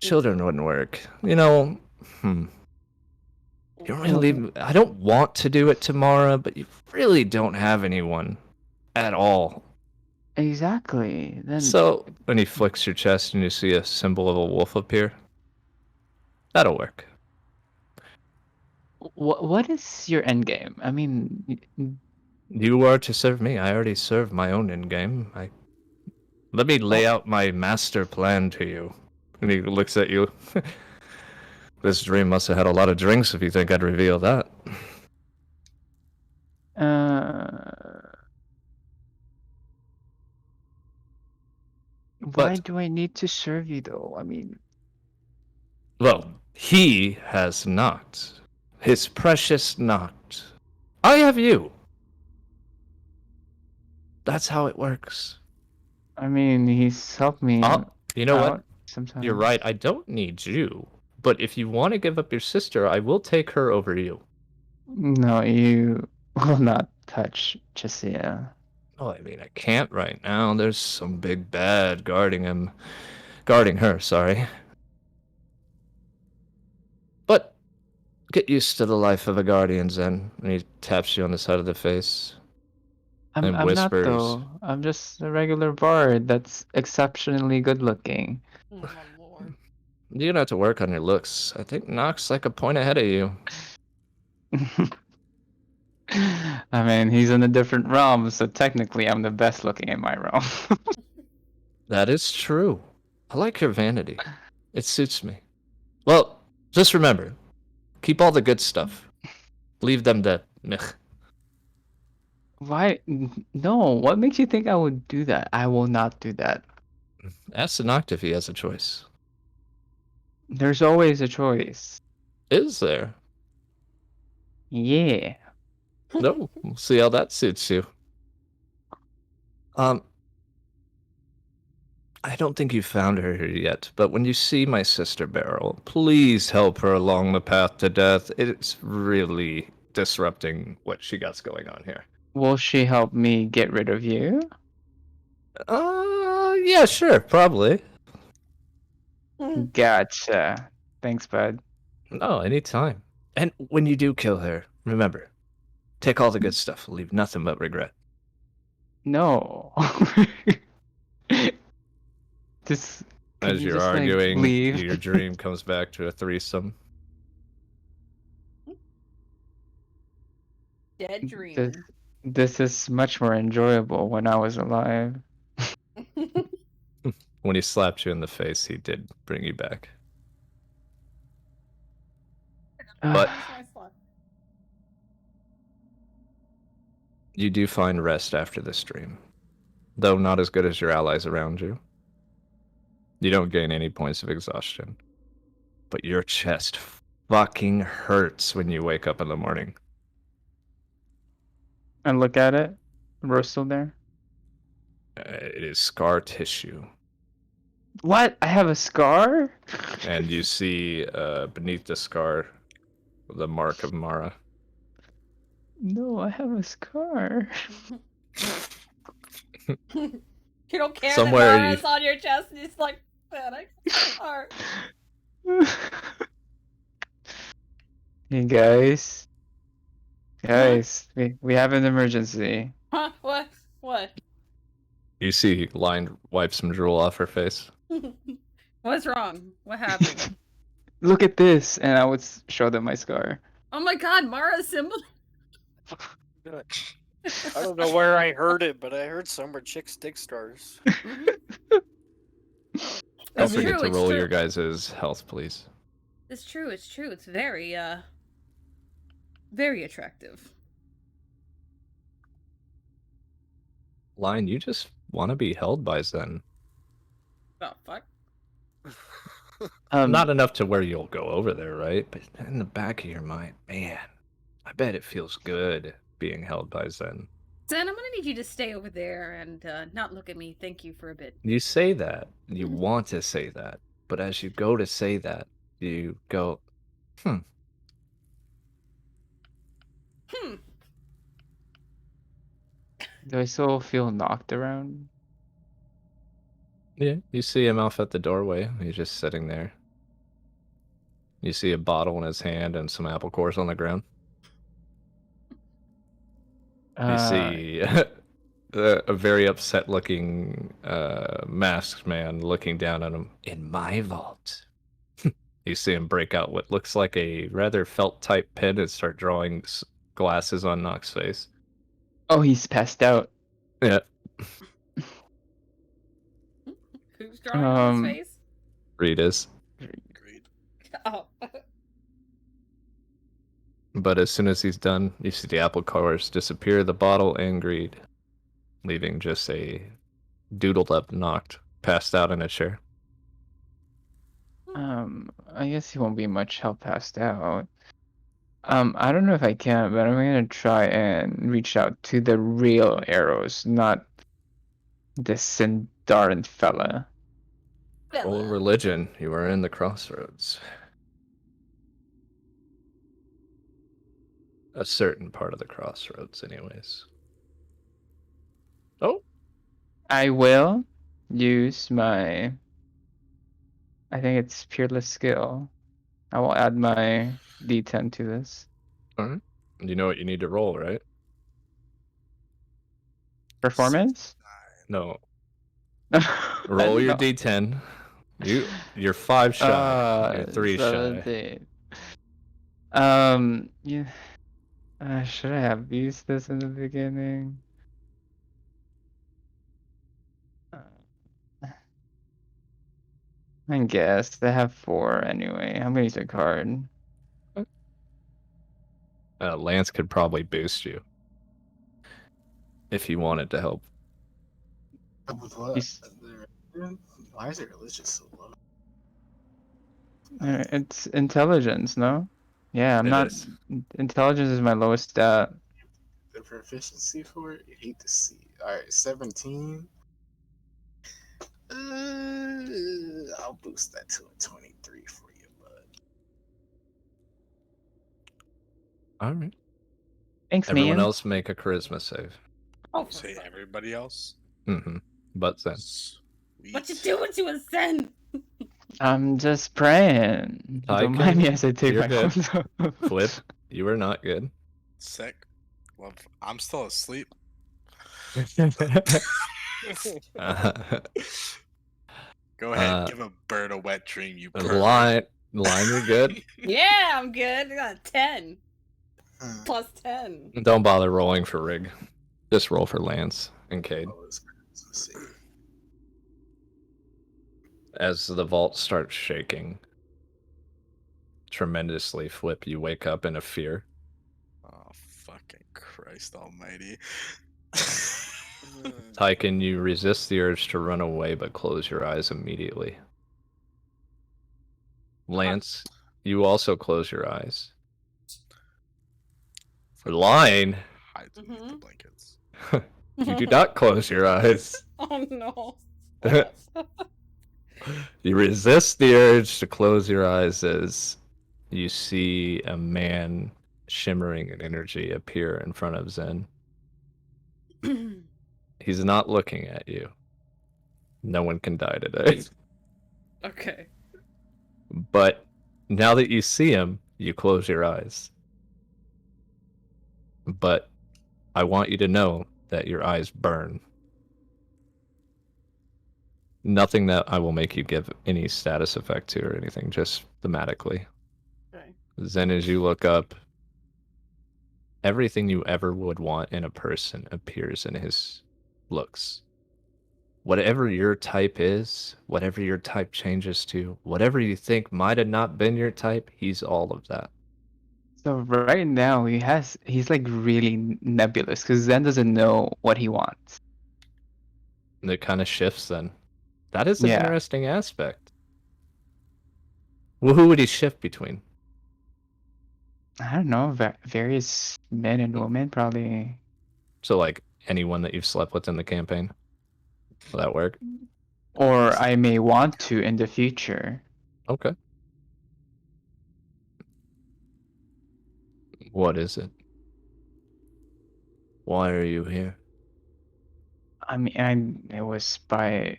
Children wouldn't work. You really... I don't want to do it tomorrow, but you really don't have anyone at all. Exactly. Then So, when he flicks your chest and you see a symbol of a wolf appear, that'll work. what is your end game? I mean, You are to serve me. I already serve my own endgame. Let me lay out my master plan to you. And he looks at you. This dream must have had a lot of drinks if you think I'd reveal that. Why do I need to serve you though? I mean, Well, he has not. His precious not. I have you. That's how it works. He's helped me You know what? out sometimes. You're right. I don't need you. But if you want to give up your sister, I will take her over you. No, you will not touch Jessia. Oh, I mean, I can't right now. There's some big bad guarding her, sorry. But get used to the life of a guardian, Zen. And he taps you on the side of the face. And I'm not whispers. though. I'm just a regular bard that's exceptionally good looking. Oh my lord. You're gonna have to work on your looks. I think Nock's like a point ahead of you. He's in a different realm, so technically I'm the best looking in my realm. That is true. I like your vanity. It suits me. Well, just remember, keep all the good stuff. Leave them dead. Mech. Why? No, what makes you think I would do that? I will not do that. Ask the Noct if he has a choice. There's always a choice. Is there? Yeah. No. We'll see how that suits you. I don't think you found her here yet, but when you see my sister Beryl, please help her along the path to death. It's really disrupting what she got going on here. Will she help me get rid of you? Yeah, sure, probably. Gotcha. Thanks, bud. No, anytime. And when you do kill her, remember, take all the good stuff. Leave nothing but regret. No. Just can As you you're just like arguing, leave? your dream comes back to a threesome. Dead This, dreaming. this is much more enjoyable when I was alive. When he slapped you in the face, he did bring you back. But you do find rest after this dream, though not as good as your allies around you. You don't gain any points of exhaustion, but your chest fucking hurts when you wake up in the morning. And look at it. We're still there. It is scar tissue. What? I have a scar? And you see beneath the scar the mark of Mara. No, I have a scar. You don't care Somewhere that Mara's on your chest and it's like, man, I are. Hey guys. Guys, we have an emergency. Huh? What? What? You see Lion wipe some drool off her face. What's wrong? What happened? Look at this, and I would show them my scar. Oh my god, Mara's symbol. I don't know where I heard it, but I heard somewhere chicks dig stars. Don't It's forget true, to it's roll true. your guys' health, please. It's true, it's true. It's very, very attractive. Lion, you just want to be held by Zen. Oh, fuck. Not enough to where you'll go over there, right? But in the back of your mind, man, I bet it feels good being held by Zen. Zen, I'm gonna need you to stay over there and not look at me. Thank you for a bit. You say that, you want to say that, but as you go to say that, you go, Hmm. Do I still feel knocked around? Yeah, you see him off at the doorway. He's just sitting there. You see a bottle in his hand and some apple cores on the ground. You see a very upset-looking masked man looking down at him. In my vault. You see him break out what looks like a rather felt-type pen and start drawing glasses on Nox's face. Oh, he's passed out. Yeah. Who's drawing on his face? Rita's. Great. Oh. But as soon as he's done, you see the apple cores disappear, the bottle, and Greed, leaving just a doodled up knocked, passed out in a chair. I guess he won't be much help passed out. I don't know if I can, but I'm gonna try and reach out to the real arrows, not this Sindarin fella. Old religion, you are in the crossroads. A certain part of the crossroads, anyways. Oh. I will use my, I think it's Peerless Skill. I will add my D10 to this. Alright. You know what you need to roll, right? Performance? No. Roll your D10. You're 5 shy. You're 3 shy. 17. Yeah. Should I have used this in the beginning? I guess they have 4 anyway. I'm gonna use a card. Lance could probably boost you if he wanted to help. With what? Why is it religious so low? It's intelligence, no? Yeah, I'm It not. is. Intelligence is my lowest stat. The proficiency for it? You hate to see. Alright, 17. I'll boost that to a 23 for you, bud. Alright. Thanks, Everyone man. else make a charisma save. Oh, Say everybody else. Mm-hmm. But Zen. Sweet. what you doing to us, Zen? I'm just praying. Don't mind me Tyken, as I take you're my good. clothes off. Flip, you are not good. Sick. Well, I'm still asleep. uh, Go ahead, Uh, give a bird a wet dream, you line, pervert. you're good. Yeah, I'm good. I got a 10 Hmm. plus 10. Don't bother rolling for Rig. Just roll for Lance and Cade. Let's see. As the vault starts shaking tremendously, Flip, you wake up in a fear. Oh, fucking Christ almighty. Tyken, you resist the urge to run away, but close your eyes immediately. Lance, you also close your eyes. For Line, Hide beneath the blankets. you do not close your eyes. Oh no. You resist the urge to close your eyes as you see a man shimmering in energy appear in front of Zen. He's not looking at you. No one can die today. Okay. But now that you see him, you close your eyes. But I want you to know that your eyes burn. Nothing that I will make you give any status effect to or anything, just thematically. Okay. Zen, as you look up, everything you ever would want in a person appears in his looks. Whatever your type is, whatever your type changes to, whatever you think might have not been your type, he's all of that. So right now he's like really nebulous because Zen doesn't know what he wants. And it kind of shifts then. That is an Yeah. interesting aspect. Well, who would he shift between? I don't know, various men and women probably. So, like, anyone that you've slept with in the campaign? Will that work? Or I may want to in the future. Okay. What is it? Why are you here? I mean, it was by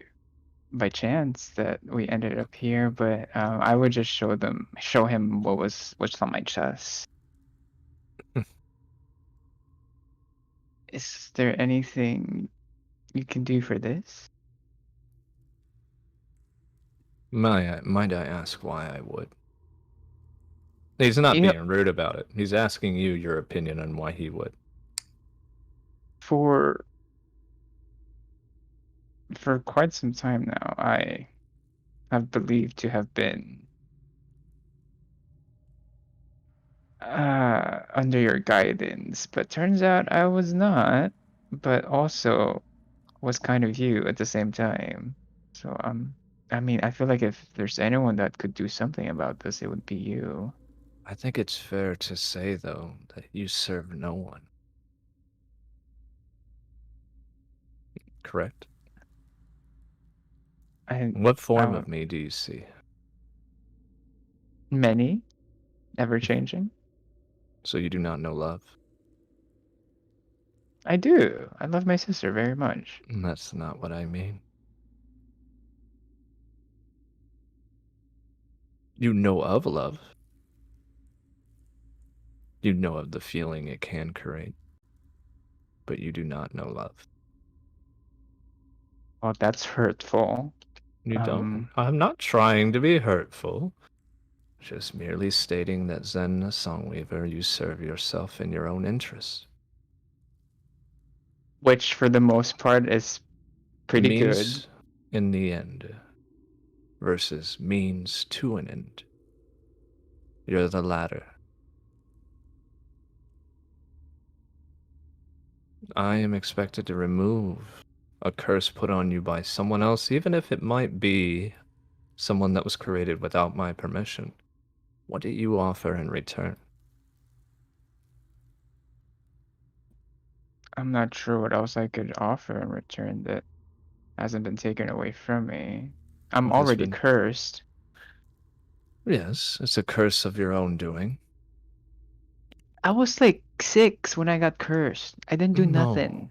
chance that we ended up here, but I would just show him what's on my chest. Is there anything you can do for this? Might I ask why I would? He's not You know, being rude about it. He's asking you your opinion on why he would. for quite some time now, I have believed to have been under your guidance, but turns out I was not, but also was kind of you at the same time. So I mean, I feel like if there's anyone that could do something about this, it would be you. I think it's fair to say, though, that you serve no one. Correct? I What form uh, of me do you see? many, ever changing. So you do not know love? I do. I love my sister very much. That's not what I mean. You know of love. You know of the feeling it can create. But you do not know love. Well, that's hurtful. You don't? I'm not trying to be hurtful. Just merely stating that Zen the Songweaver, you serve yourself in your own interests. Which for the most part is pretty good. Means in the end versus means to an end. You're the latter. I am expected to remove a curse put on you by someone else, even if it might be someone that was created without my permission. What do you offer in return? I'm not sure what else I could offer in return that hasn't been taken away from me. I'm What has already been... cursed. Yes, it's a curse of your own doing. I was like 6 when I got cursed. I didn't do No. nothing.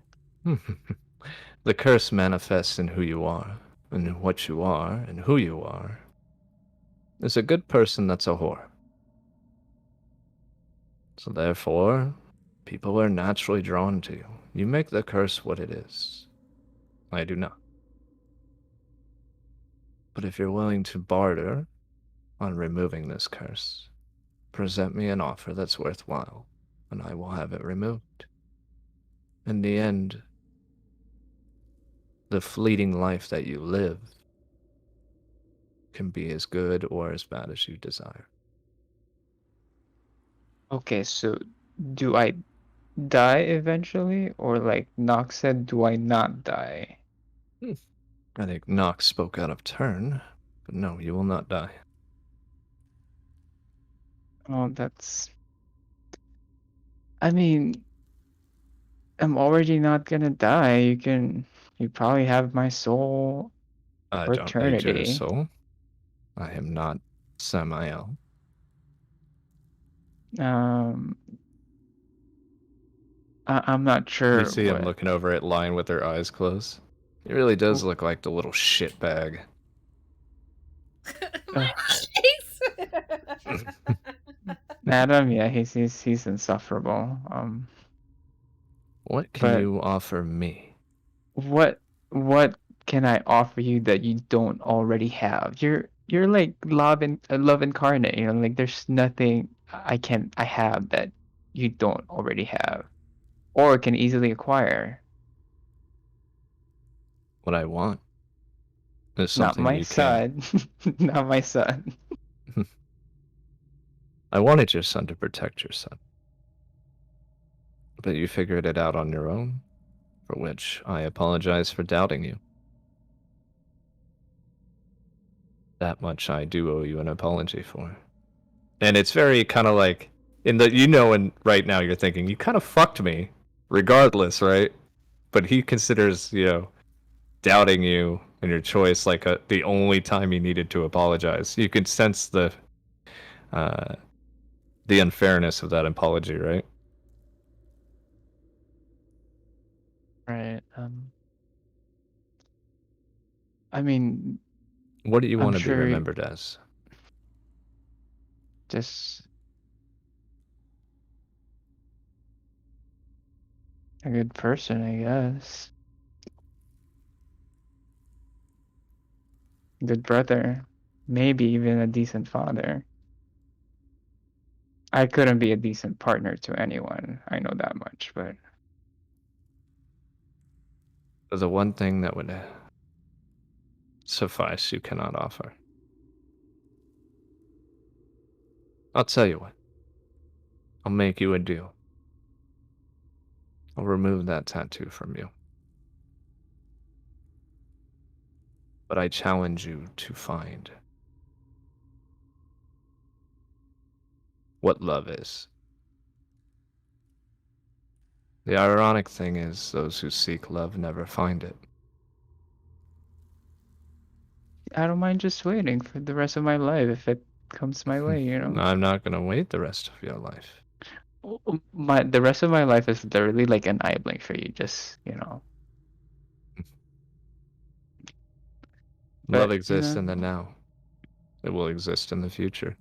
The curse manifests in who you are, and what you are, and who you are. is a good person that's a whore. So therefore, people are naturally drawn to you. You make the curse what it is. I do not. But if you're willing to barter on removing this curse, present me an offer that's worthwhile, and I will have it removed. In the end, the fleeting life that you live can be as good or as bad as you desire. Okay, so do I die eventually, or like Nox said, do I not die? I think Nox spoke out of turn, but no, you will not die. Oh, that's. I mean, I'm already not gonna die. You probably have my soul I for don't need your eternity. soul. I am not Samael. Um, I'm not You sure see him what. looking over at Lion with her eyes closed. He really does w- look like the little shitbag. My face. Adam, yeah, he's insufferable. What can But you offer me? what can I offer you that you don't already have? You're like love incarnate, you know, like there's nothing I have that you don't already have or can easily acquire. What I want is Not something my you can't. son. Not my son. I wanted your son to protect your son. But you figured it out on your own, for which I apologize for doubting you. That much I do owe you an apology for. And it's very kind of like, and right now you're thinking, you kind of fucked me, regardless, right? But he considers, doubting you and your choice like the only time you needed to apologize. You can sense uh, the unfairness of that apology, right? Right. I mean, What do you I'm want to be sure remembered as? just a good person, I guess. Good brother. Maybe even a decent father. I couldn't be a decent partner to anyone. I know that much, but The one thing that would suffice you cannot offer. I'll tell you what. I'll make you a deal. I'll remove that tattoo from you. But I challenge you to find what love is. The ironic thing is, those who seek love never find it. I don't mind just waiting for the rest of my life if it comes my way, you know. I'm not going to wait the rest of your life. The rest of my life is literally like an eye blink for you, just, you know. Love But, you exists know, in the now. It will exist in the future.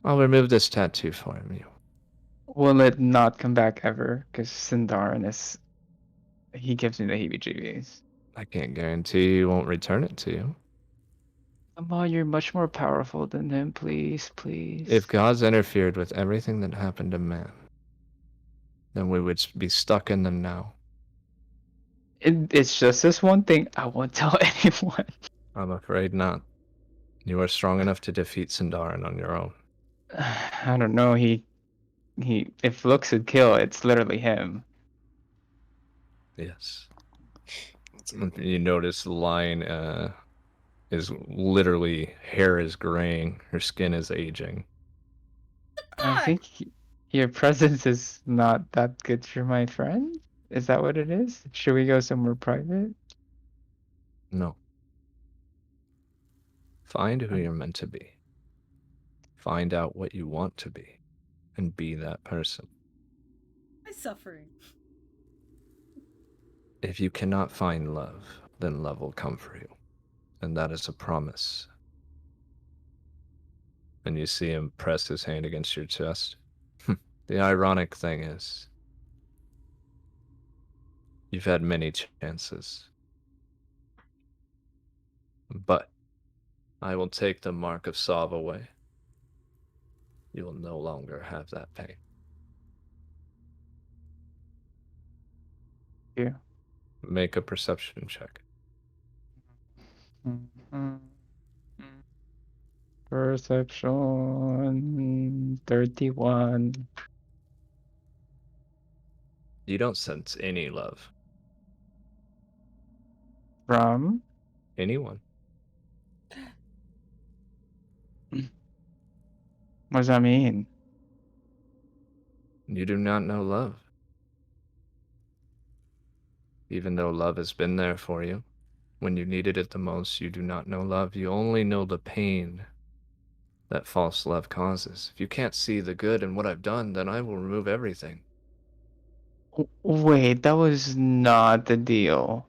I'll remove this tattoo from you. will it not come back ever? Because Sindarin he gives me the heebie-jeebies. I can't guarantee he won't return it to you. Come on, you're much more powerful than him, please, please. If God's interfered with everything that happened to man, then we would be stuck in the now. It's just this one thing I won't tell anyone. I'm afraid not. You are strong enough to defeat Sindarin on your own. I don't know. If looks would kill, it's literally him. Yes. That's a good one. You notice the lion is literally, hair is graying, her skin is aging. I think your presence is not that good for my friend. Is that what it is? Should we go somewhere private? No. Find who you're meant to be. Find out what you want to be, and be that person. My suffering. If you cannot find love, then love will come for you. And that is a promise And you see him press his hand against your chest. The ironic thing is, you've had many chances. But I will take the mark of Sav away. You will no longer have that pain. Yeah. Make a perception check. Perception 31. You don't sense any love. From? Anyone. What does that mean? You do not know love. Even though love has been there for you, when you needed it the most, you do not know love. You only know the pain that false love causes. If you can't see the good in what I've done, then I will remove everything. Wait, that was not the deal.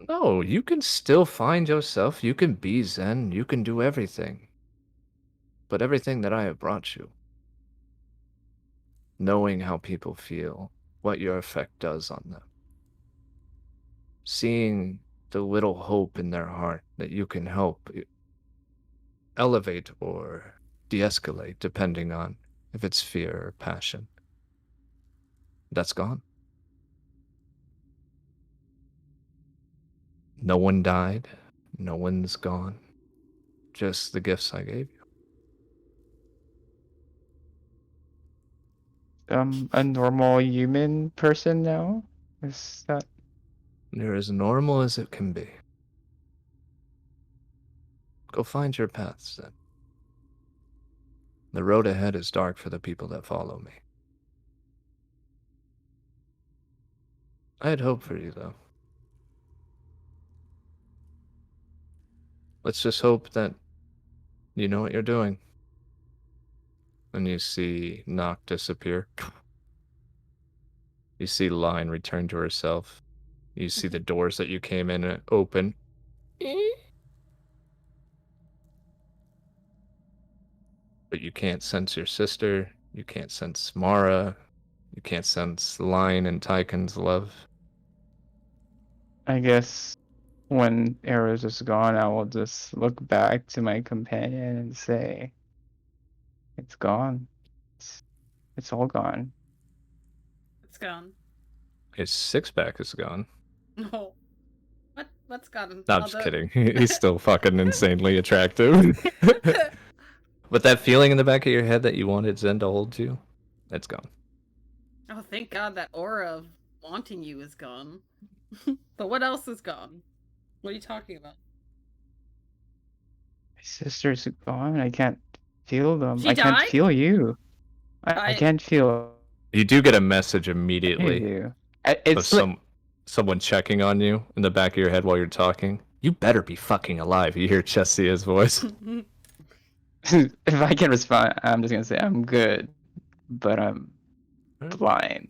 No, you can still find yourself. You can be Zen. You can do everything. But everything that I have brought you, knowing how people feel, what your effect does on them, seeing the little hope in their heart that you can help elevate or de-escalate depending on if it's fear or passion, that's gone. No one died. No one's gone. Just the gifts I gave you. A normal human person now? Is that You're as normal as it can be. Go find your paths then. The road ahead is dark for the people that follow me. I had hope for you, though. Let's just hope that you know what you're doing. And you see Nock disappear. You see Line return to herself. You see the doors that you came in open. But you can't sense your sister. You can't sense Mara. You can't sense Line and Tyken's love. I guess when Arrows is gone, I will just look back to my companion and say, it's gone. It's all gone. It's gone. His six-pack is gone. No. What's gone? No, I'm All just the- kidding. He's still fucking insanely attractive. But that feeling in the back of your head that you wanted Zen to hold you, it's gone. Oh, thank God that aura of wanting you is gone. But what else is gone? What are you talking about? My sister's gone. I can't feel them. She I can't died? feel you. I can't feel You do get a message any of immediately you. of It's like someone checking on you in the back of your head while you're talking. You better be fucking alive. You hear Chessia's voice. if I can respond, I'm just gonna say I'm good, but I'm blind.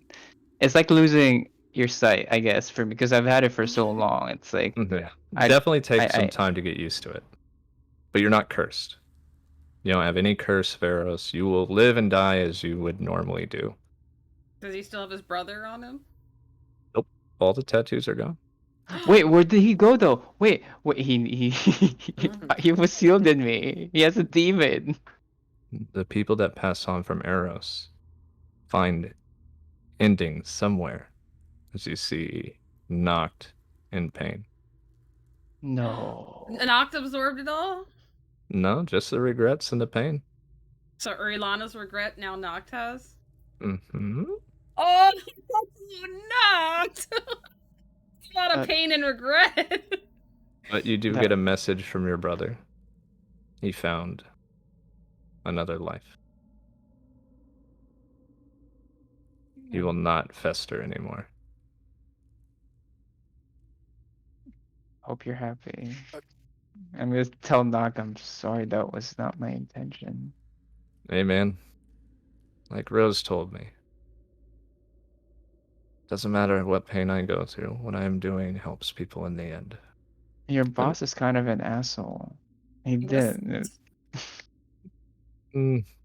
It's like losing your sight, I guess, for me because I've had it for so long. It's like Yeah. I- Definitely take some I- time to get used to it. But you're not cursed. You don't have any curse, Pharaohs. You will live and die as you would normally do. Does he still have his brother on him? Nope. All the tattoos are gone. Wait, where did he go though? Wait, he was sealed in me. He has a demon. The people that pass on from Eros find endings somewhere, as you see knocked in pain. No. An Oct absorbed it all? No, just the regrets and the pain. So Urilana's regret now Noct has? Mm-hmm. Oh, Noct! A lot of pain and regret. But you do get a message from your brother. He found another life. He will not fester anymore. Hope you're happy. I'm gonna tell Nock I'm sorry, that was not my intention. Hey, man. Like Rose told me. Doesn't matter what pain I go through. What I am doing helps people in the end. Your boss is kind of an asshole. He Yes. did.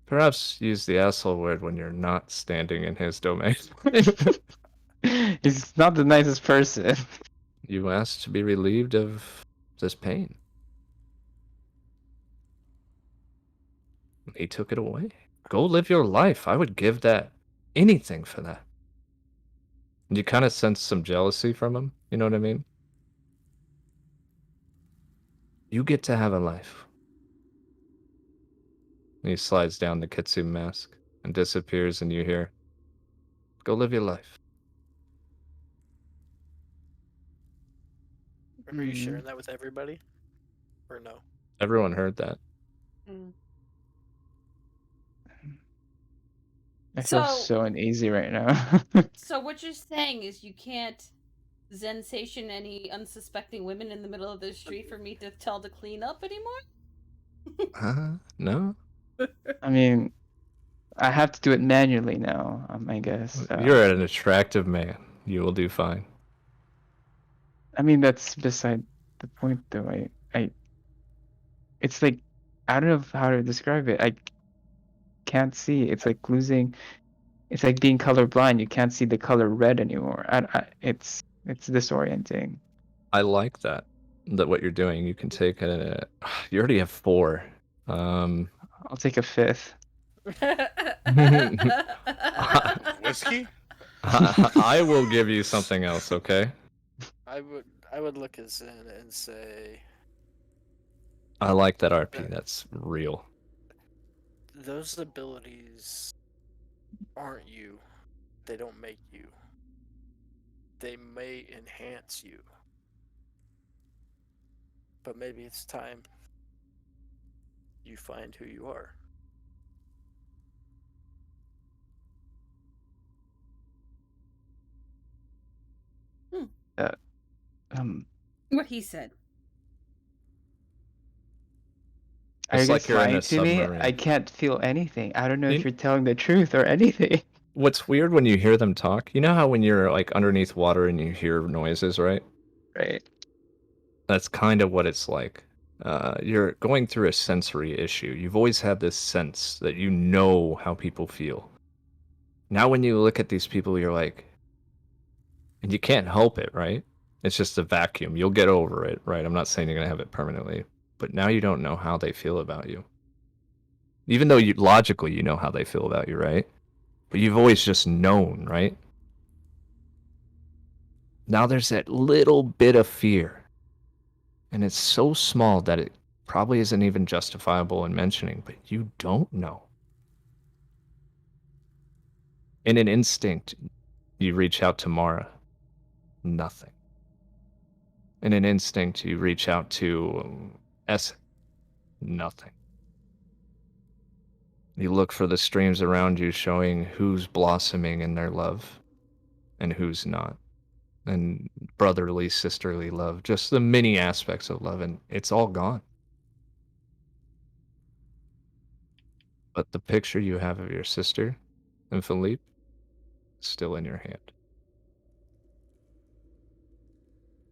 Perhaps use the asshole word when you're not standing in his domain. He's not the nicest person. You asked to be relieved of this pain. He took it away. Go live your life. I would give that anything for that. You kind of sense some jealousy from him. You know what I mean? You get to have a life. And he slides down the kitsune mask and disappears, and you hear, go live your life. Are you sharing that with everybody? Or no? Everyone heard that. I feel So- so uneasy right now. So what you're saying is you can't sensation any unsuspecting women in the middle of the street for me to tell to clean up anymore? No. I mean, I have to do it manually now, I guess. You're an attractive man. You will do fine. I mean, that's beside the point, though. It's like, I don't know how to describe it. I can't see. It's like losing. It's like being colorblind. You can't see the color red anymore. It's disorienting. I like that what you're doing. You can take a. You already have 4. I'll take a 5th. Whiskey? I will give you something else, okay? I would look at Zen and say, I like that RP. That's real. those abilities aren't you. They don't make you. They may enhance you. But maybe it's time you find who you are. What he said. Are you It's guys like you're in lying a to me? submarine. I can't feel anything. I don't know You- if you're telling the truth or anything. What's weird when you hear them talk, you know how when you're like underneath water and you hear noises, right? Right. That's kind of what it's like. You're going through a sensory issue. You've always had this sense that you know how people feel. Now when you look at these people, you're like, and you can't help it, right? It's just a vacuum. You'll get over it, right? I'm not saying you're going to have it permanently, but now you don't know how they feel about you. Even though you logically you know how they feel about you, right? But you've always just known, right? Now there's that little bit of fear. And it's so small that it probably isn't even justifiable in mentioning, but you don't know. In an instinct, you reach out to Mara. Nothing. In an instinct, you reach out to S. Nothing. You look for the streams around you showing who's blossoming in their love and who's not. And brotherly, sisterly love, just the many aspects of love, and it's all gone. But the picture you have of your sister and Philippe is still in your hand.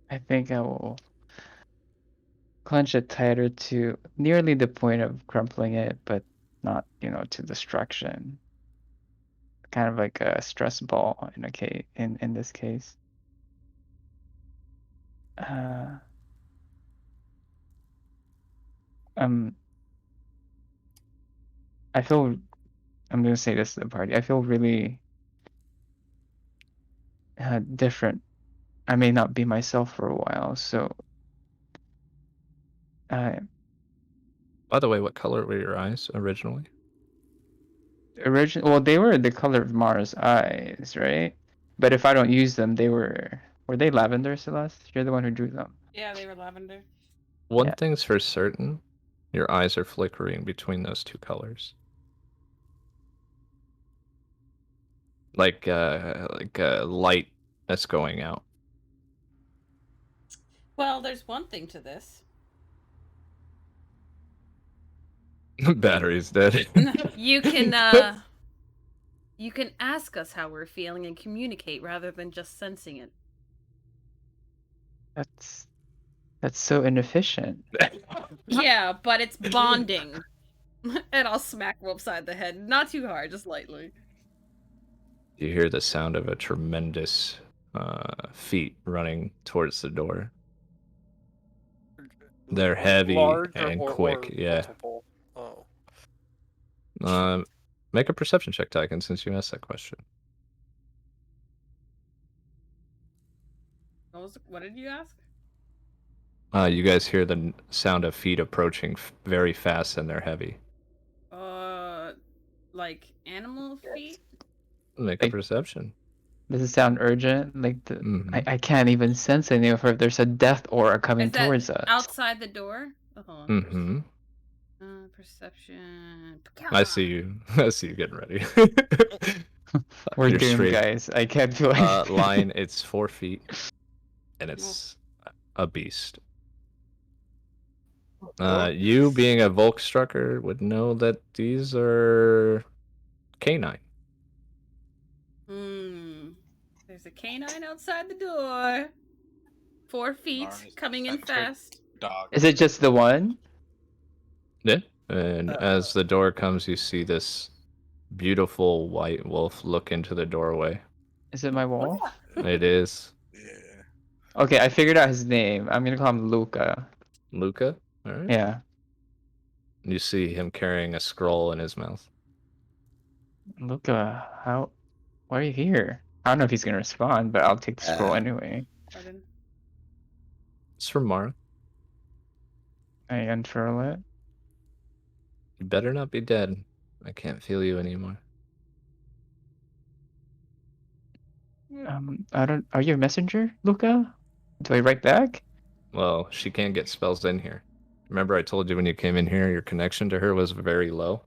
I think I will clench it tighter to nearly the point of crumpling it, but not, to destruction. Kind of like a stress ball in this case. I feel I'm gonna say this to the party. I feel really different. I may not be myself for a while, so By the way, what color were your eyes originally? well, they were the color of Mara's eyes, right? But if I don't use them, were they lavender, Celeste? You're the one who drew them. Yeah, they were lavender. One Yeah. thing's for certain, your eyes are flickering between those two colors. Like a light that's going out. Well, there's one thing to this. Battery's dead. You can ask us how we're feeling and communicate rather than just sensing it. That's so inefficient. Yeah, but it's bonding. And I'll smack him upside the head. Not too hard, just lightly. You hear the sound of a tremendous feet running towards the door. They're heavy Large and or quick. Yeah. multiple? Oh. Make a perception check, Tyken, since you asked that question. What did you ask? You guys hear the sound of feet approaching very fast, and they're heavy. Like animal feet? Make a Like- perception. Does it sound urgent? Like Mhm. I can't even sense any of if there's a death aura coming Is that towards us. outside the door? Oh, hold on. Mm-hmm. Perception. I see you. I see you getting ready. We're You're doomed, straight. guys. I can't feel it. Line, it's 4 feet, and it's a beast. You being a Volkstrucker would know that these are canine. There's a canine outside the door. 4 feet, Mars coming in centric fast. Dog. Is it just the one? Yeah. And as the door comes, you see this beautiful white wolf look into the doorway. Is it my wall? It is Yeah. Okay, I figured out his name. I'm gonna call him Luca. Luca. All right. Yeah, You see him carrying a scroll in his mouth. Luca. Why are you here? I don't know if he's gonna respond, but I'll take the scroll anyway. Pardon. It's from Mara. I unfurl it. You better not be dead. I can't feel you anymore. I don't. Are you a messenger, Luca? Do I write back? Well, she can't get spells in here. Remember I told you when you came in here, your connection to her was very low?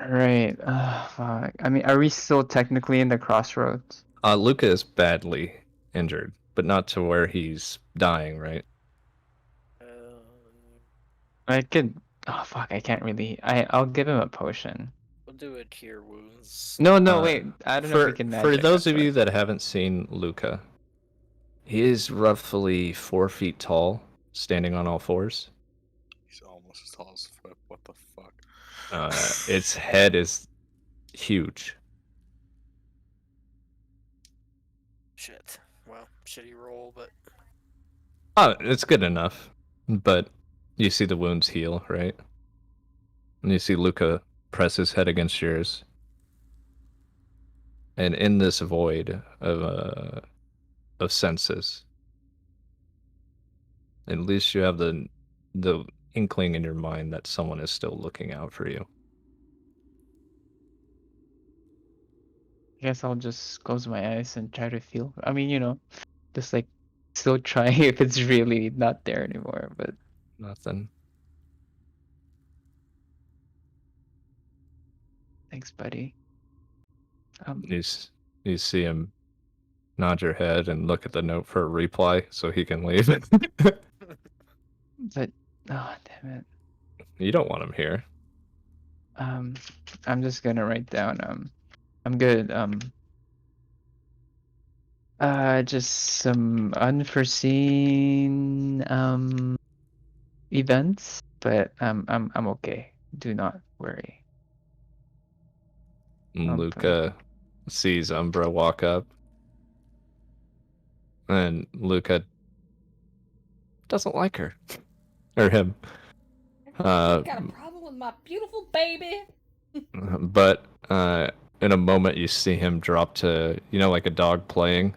Right. Fuck. I mean, are we still technically in the crossroads? Luca is badly injured, but not to where he's dying, right? I could. Oh fuck! I can't really. I'll give him a potion. We'll do a cure wounds. No, Uh, wait. I don't know if we can. For magic those that of you first. that haven't seen Luca, he is roughly 4 feet tall, standing on all fours. He's almost as tall as Flip. What the fuck? Its head is huge. Shit. Well, shitty roll, but Oh, it's good enough. But you see the wounds heal, right? And you see Luca press his head against yours. And in this void of senses, at least you have the inkling in your mind that someone is still looking out for you. I guess I'll just close my eyes and try to feel. I mean, just like still trying if it's really not there anymore. But Nothing. thanks, buddy. You see him nod your head and look at the note for a reply so he can leave. But oh damn it. You don't want him here. I'm just gonna write down. I'm good. Just some unforeseen events, but I'm okay. Do not worry. Luca sees Umbra walk up. And Luca doesn't like her. Or him. Got a problem with my beautiful baby. But in a moment you see him drop to, like a dog playing.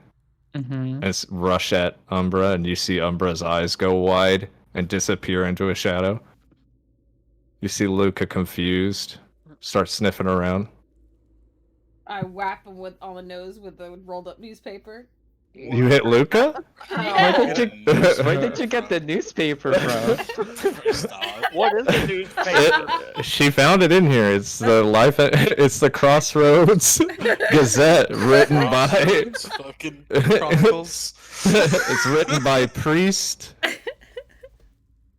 Mm-hmm. And rush at Umbra, and you see Umbra's eyes go wide and disappear into a shadow. You see Luca confused, start sniffing around. I whap him on the nose with the rolled up newspaper. You hit Luca? Where did you get the newspaper from? what is the newspaper? She found it in here. It's the Crossroads Gazette, written by. Fucking Chronicles. It's written by Priest.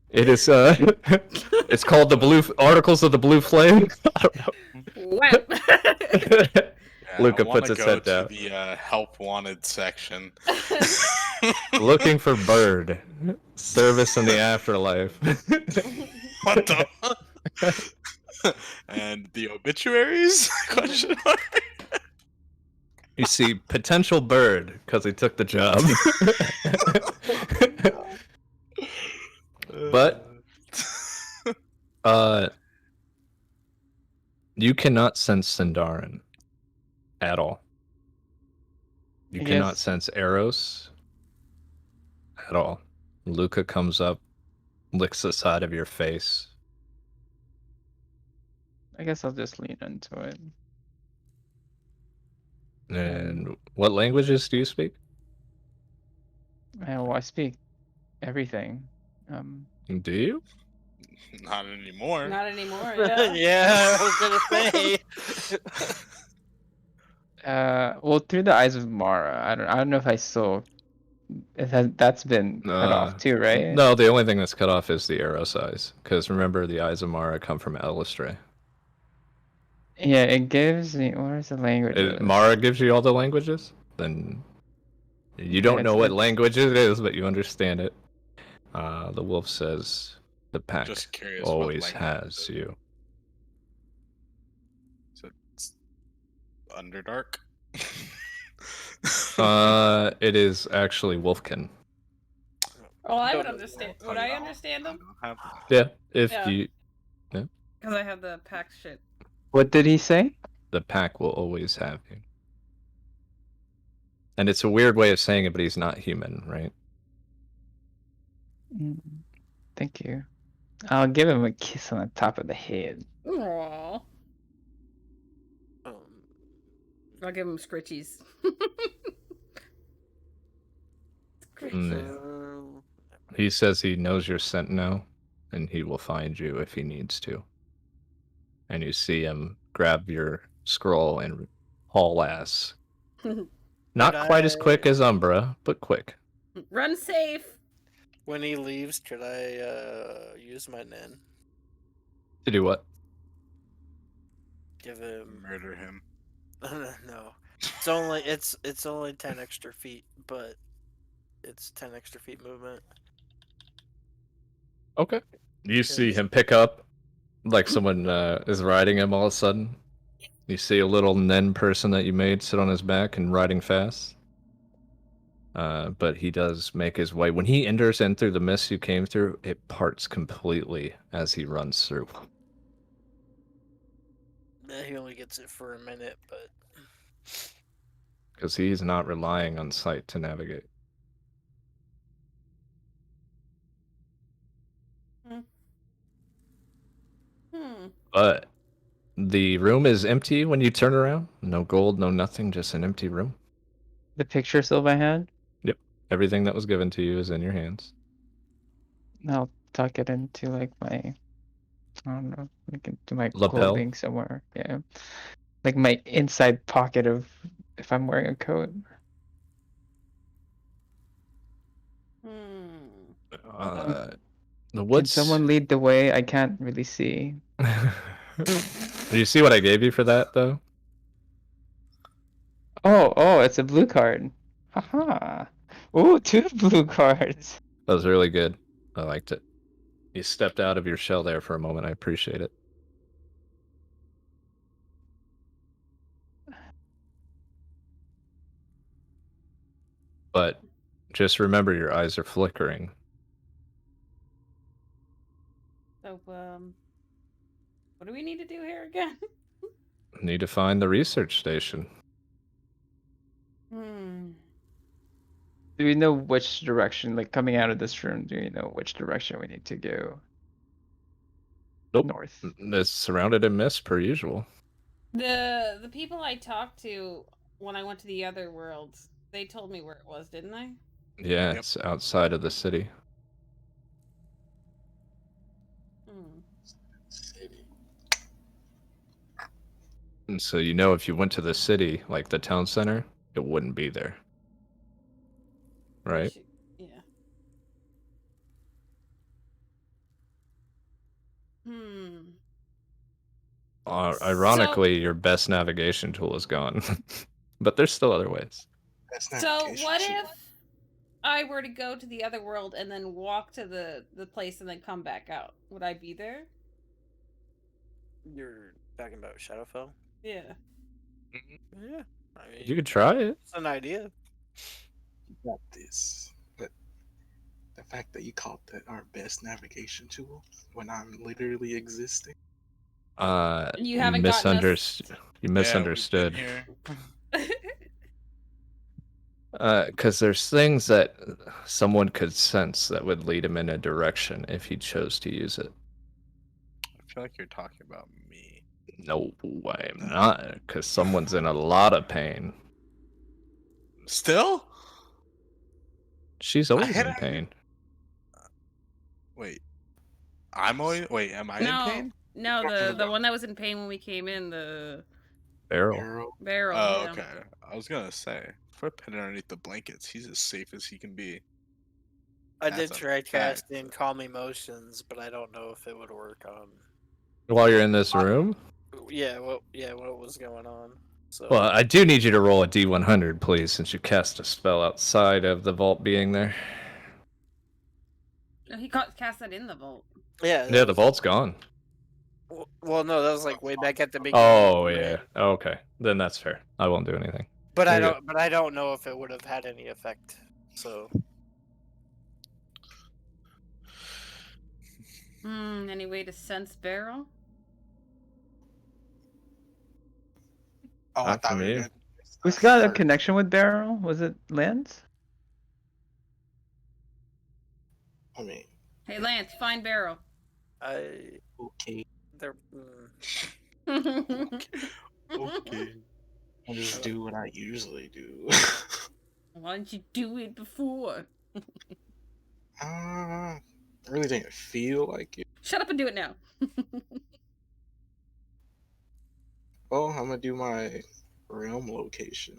It is. It's called the Blue Articles of the Blue Flame. I don't know. Whap. Luca I wanna puts his go head to down. The help wanted section. Looking for Bird. Service in the afterlife. What the? And the obituaries? Question mark. You see potential bird because he took the job. But you cannot sense Sindarin at all. You I cannot guess sense Eros at all. Luca comes up, licks the side of your face. I'll just lean into it. And what languages do you speak? I speak everything. Do you? Not anymore. Not anymore. Yeah. Yeah, I was gonna say. Well, through the eyes of Mara. I don't know if I still. That's been cut off too, right? No, the only thing that's cut off is the Eros eyes. Because remember, the eyes of Mara come from Elistre. Yeah, it gives me. Where's the language? Mara gives you all the languages? Then you don't know what language it is, but you understand it. The wolf says the pack Just curious always what language has you. So it's Underdark. It is actually Wolfkin. Oh, I would Don't know. understand. Would I understand them? Yeah, if Yeah. you Because I have the pack shit. What did he say? the pack will always have you. And it's a weird way of saying it, but he's not human, right? Thank you. I'll give him a kiss on the top of the head. Aww. I'll give him scritchies. He says he knows your scent now, and he will find you if he needs to. And you see him grab your scroll and haul ass. Not quite as quick as Umbra, but quick. Run safe. When he leaves, should I use my Nen? To do what? Give him Murder him. no. It's only 10 extra feet, but it's 10 extra feet movement. Okay. You see him pick up, like someone is riding him all of a sudden. You see a little Nen person that you made sit on his back and riding fast. But he does make his way. When he enters in through the mist you came through, it parts completely as he runs through. He only gets it for a minute, but Because he's not relying on sight to navigate. But the room is empty when you turn around. No gold, no nothing, just an empty room. The picture still by hand? Yep. Everything that was given to you is in your hands. I'll tuck it into like my, I don't know, like into my Lapel? clothing somewhere. Yeah, like my inside pocket of if I'm wearing a coat. The Can woods. someone lead the way? I can't really see. Do you see what I gave you for that, though? Oh, it's a blue card. Haha. Ooh, 2 blue cards. That was really good. I liked it. You stepped out of your shell there for a moment. I appreciate it. But just remember your eyes are flickering. So, what do we need to do here again? Need to find the research station. Do we know which direction, like coming out of this room, do we know which direction we need to go? Nope. North. It's surrounded in mist per usual. The people I talked to when I went to the other world, they told me where it was, didn't they? Yeah, Yep. it's outside of the city. And so you know if you went to the city, like the town center, it wouldn't be there. Right? Yeah. Ironically, your best navigation tool is gone. But there's still other ways. So what if I were to go to the other world and then walk to the place and then come back out? Would I be there? You're talking about Shadowfell? Yeah. Yeah. I mean, You could try it. it's an idea. You got this. But the fact that you called that our best navigation tool when I'm literally existing. You haven't gotten us. You Yeah, we've been misunderstood. here. Because there's things that someone could sense that would lead him in a direction if he chose to use it. I feel like you're talking about me. No, I am not, because someone's in a lot of pain. Still? She's I always had in pain. Wait. I'm always. Wait, am I in No, pain? no, the one that was in pain when we came in, the Barrel. Arrow. barrel. Oh, yeah. okay. I was gonna say, if we're putting underneath the blankets, he's as safe as he can be. I That's did a try fact. casting Calm Emotions, but I don't know if it would work on. While you're in this room? Yeah, what was going on? So Well, I do need you to roll a D100, please, since you cast a spell outside of the vault being there. No, he cast that in the vault. yeah, Yeah, the vault's gone. Well, no, that was like way back at the beginning. Oh, right? yeah. Okay. Then that's fair. I won't do anything. But There you I don't know if it would have had any effect. So Any way to sense barrel? Oh, I Not for thought we were me. gonna. Who's got a connection with Daryl? Was it Lance? I mean, Hey, Lance, find barrel. I okay, there. okay. I'll just do what I usually do. Why didn't you do it before? I really didn't feel like it. Shut up and do it now. Well, I'm gonna do my realm location.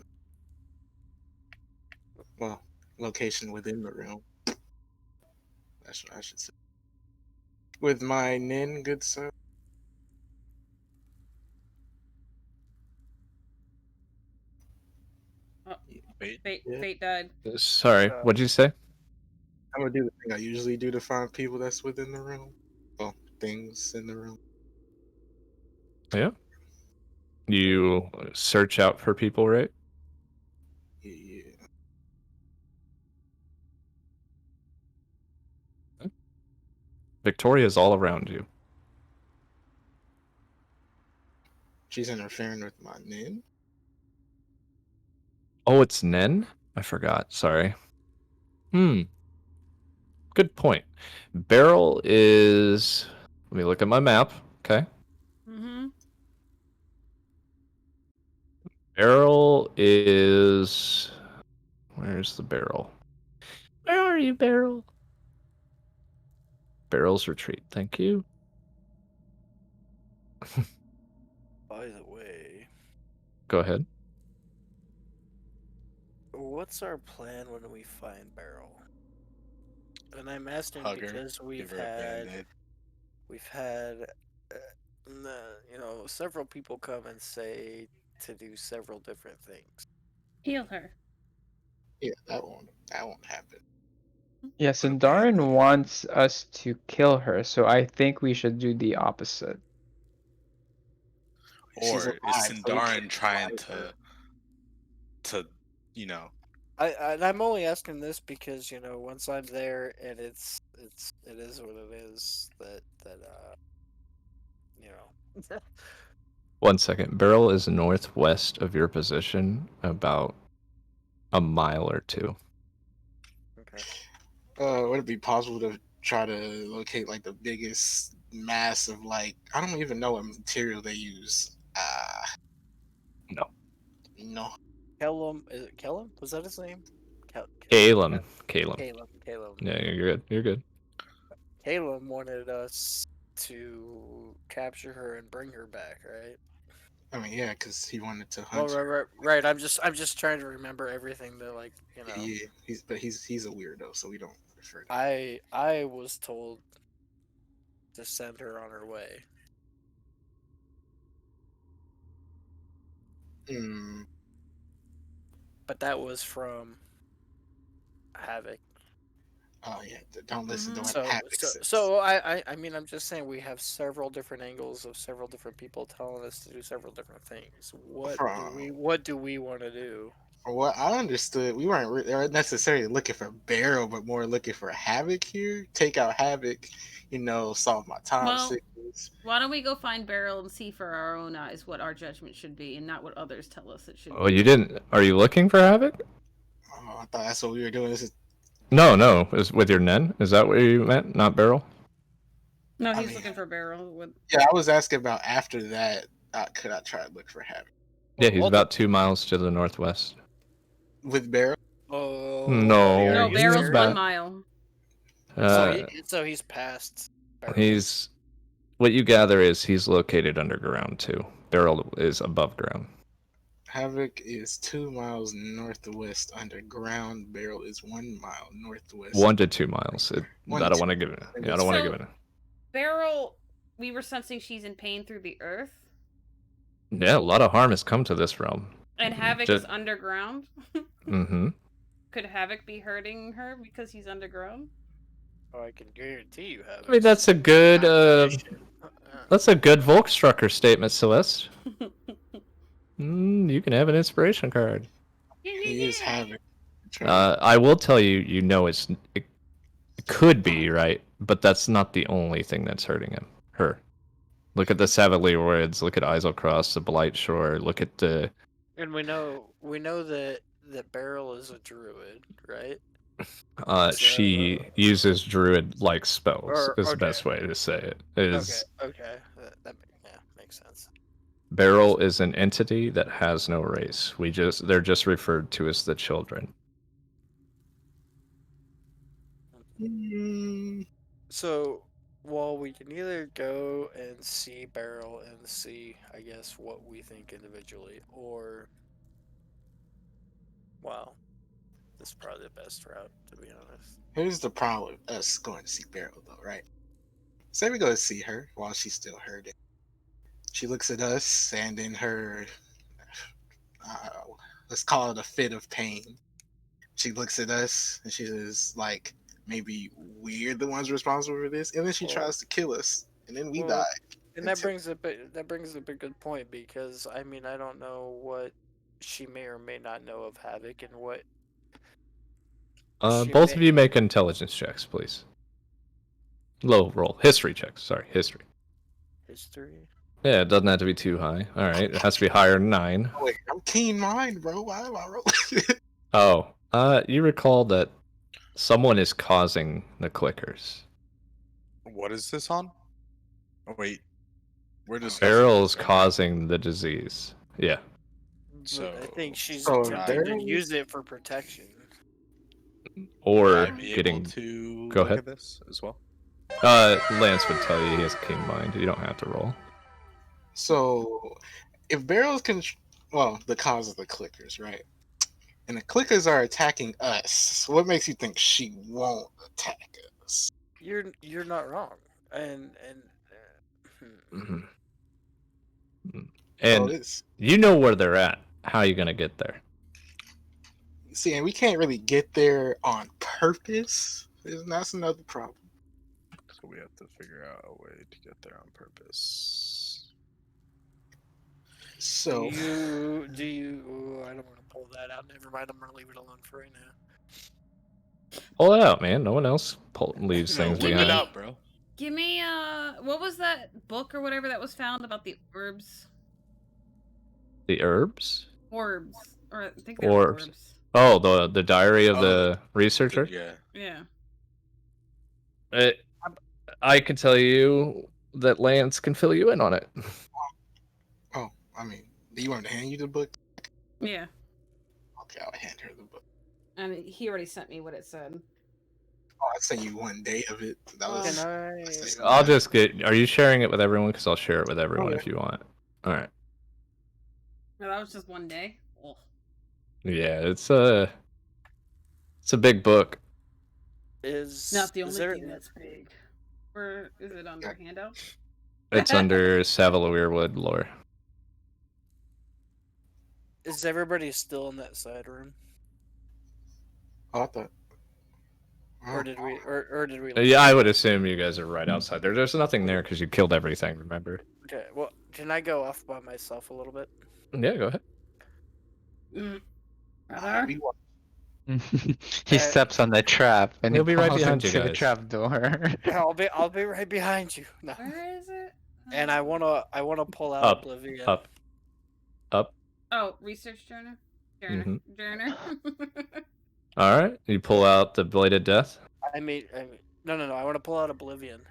Well, location within the realm. That's what I should say. With my Nin, good sir. Wait. Yeah. Fate died. Sorry, what'd you say? I'm gonna do the thing I usually do to find people that's within the realm. Well, things in the realm. Yeah. You search out for people, right? Yeah. Victoria's all around you. She's interfering with my Nin. Oh, it's Nen? I forgot. Sorry. Good point. Beryl is. Let me look at my map. Okay. Mm-hmm. Beryl is. Where's the barrel? Where are you, Beryl? Barrel's retreat. Thank you. By the way, Go ahead. what's our plan when we find Barrel? And I'm asking Hug her. because Give her a Band-Aid. we've had several people come and say to do several different things. Heal her. Yeah, that won't happen. Yes, Put a and Darren Band-Aid. wants us to kill her, so I think we should do the opposite. She's Or is alive, so we Sindarin can't trying revive her. to you know I'm only asking this because once I'm there and it is what it is that you know 1 second. Beryl is northwest of your position, about a mile or two. okay. Would it be possible to try to locate like the biggest mass of like I don't even know what material they use. No. No. Kellum, is it Kellum? Was that his name? Calum. Calum. Yeah, you're good. You're good. Calum wanted us to capture her and bring her back, right? I mean, yeah, because he wanted to Oh, hunt. her. right. I'm just trying to remember everything that Yeah, he's a weirdo, so we don't refer to. I was told to send her on her way. Hmm. But that was from Havoc. Oh yeah, don't listen to Mhm. what So, Havoc so, says. so I mean, I'm just saying we have several different angles of several different people telling us to do several different things. From What do we want to do? what I understood, we weren't necessarily looking for Barrel, but more looking for Havoc here. Take out Havoc, solve my time Well, sickness. why don't we go find Beryl and see for our own eyes what our judgment should be, and not what others tell us it should Oh, be. you didn't? Are you looking for Havoc? Oh, I thought that's what we were doing. This is, No. Is with your Nen? Is that what you meant? Not Beryl? No, I he's mean, looking for Beryl. With yeah, I was asking about after that. Could I try to look for Havoc Yeah, he's Well, about 2 miles to the northwest. with Barrel? They No, no, already he's Beryl's scared. 1 mile. So he's past. Barrel. He's what you gather is he's located underground too. Beryl is above ground. Havoc is 2 miles northwest underground. Barrel is 1 mile northwest. 1 to 2 miles. One I to don't two. want to give it. Yeah, I don't want to give it. Beryl, we were sensing she's in pain through the earth, Yeah, a lot of harm has come to this realm. and Havoc is underground. Mm-hmm. Could Havoc be hurting her because he's underground? Oh, I can guarantee you have. I mean, that's a good. Ammunition. That's a good Volkstrucker statement, Celeste. You can have an inspiration card. He is Havoc. I will tell you, it could be right, but that's not the only thing that's hurting him. Her. Look at the Savalirwoods. Look at Iselcross, the Blight Shore. Look at the. And we know that Beryl is a druid, right? She uses druid-like spells. Is the Okay. best way to say it. Is Okay. That makes sense. Beryl is an entity that has no race. They're just referred to as the children. So, well, we can either go and see Beryl and see, I guess, what we think individually, or, well, this is probably the best route, to be honest. Here's the problem with us going to see Beryl, though, right? Say we go to see her while she's still hurting. She looks at us, and in her, let's call it a fit of pain, she looks at us and she says, like, maybe we're the ones responsible for this, and then she tries to kill us, and then we Well, die. And that brings up a good point, because I mean, I don't know what she may or may not know of Havoc, and what Both of you make intelligence checks, please. Low roll. History checks. Sorry, history. history. Yeah, it doesn't have to be too high. All right, it has to be higher than 9. Wait, I'm keen mind, bro. Why am I rolling? You recall that someone is causing the clickers. What is this on? Oh, wait. We're just. Beryl's causing the disease. Yeah. So, I think she's So attempting to Beryl- use it for protection. Or would I be getting. able to Go look ahead. at this as well? Lance would tell you he has keen mind. You don't have to roll. So, if Barrel's the cause of the clickers, right? And the clickers are attacking us. What makes you think she won't attack us? You're not wrong, and Mhm. So And you know where they're at. How are you gonna get there? see, and we can't really get there on purpose. That's another problem. So we have to figure out a way to get there on purpose. So do you? I don't want to pull that out. Never mind. I'm gonna leave it alone for right now. Pull it out, man. No one else leaves No, things whip behind. it out, bro. Give me what was that book or whatever that was found about the orbs? The herbs? Orbs, or I think they're Orbs. orbs. Oh, the diary of the researcher. Yeah. Yeah. I can tell you that Lance can fill you in on it. oh, I mean, do you want me to hand you the book? Yeah. Okay, I'll hand her the book. And he already sent me what it said. Oh, I sent you one day of it. That was. Can I'll just get. Are you sharing it with everyone? Because I'll share it with everyone if you want. All right. No, that was just one day. Ugh. Yeah, it's a big book. Is Not the only is there, thing that's big. Or is it under handout? It's under Savalirwood lore. Is everybody still in that side room? Oh, I thought. Or did we? Or did we? Yeah, I would assume you guys are right outside there. There's nothing there because you killed everything, remember? Okay. Well, can I go off by myself a little bit? Yeah, go ahead. Brother. He steps on the trap and He'll he be right falls behind you into the guys. trap door. I'll be right behind you. No. Where is it? And I wanna pull out Up, Oblivion. up. Oh, research journal. Journal. All right, you pull out the Blade of Death. I mean, no. I want to pull out Oblivion.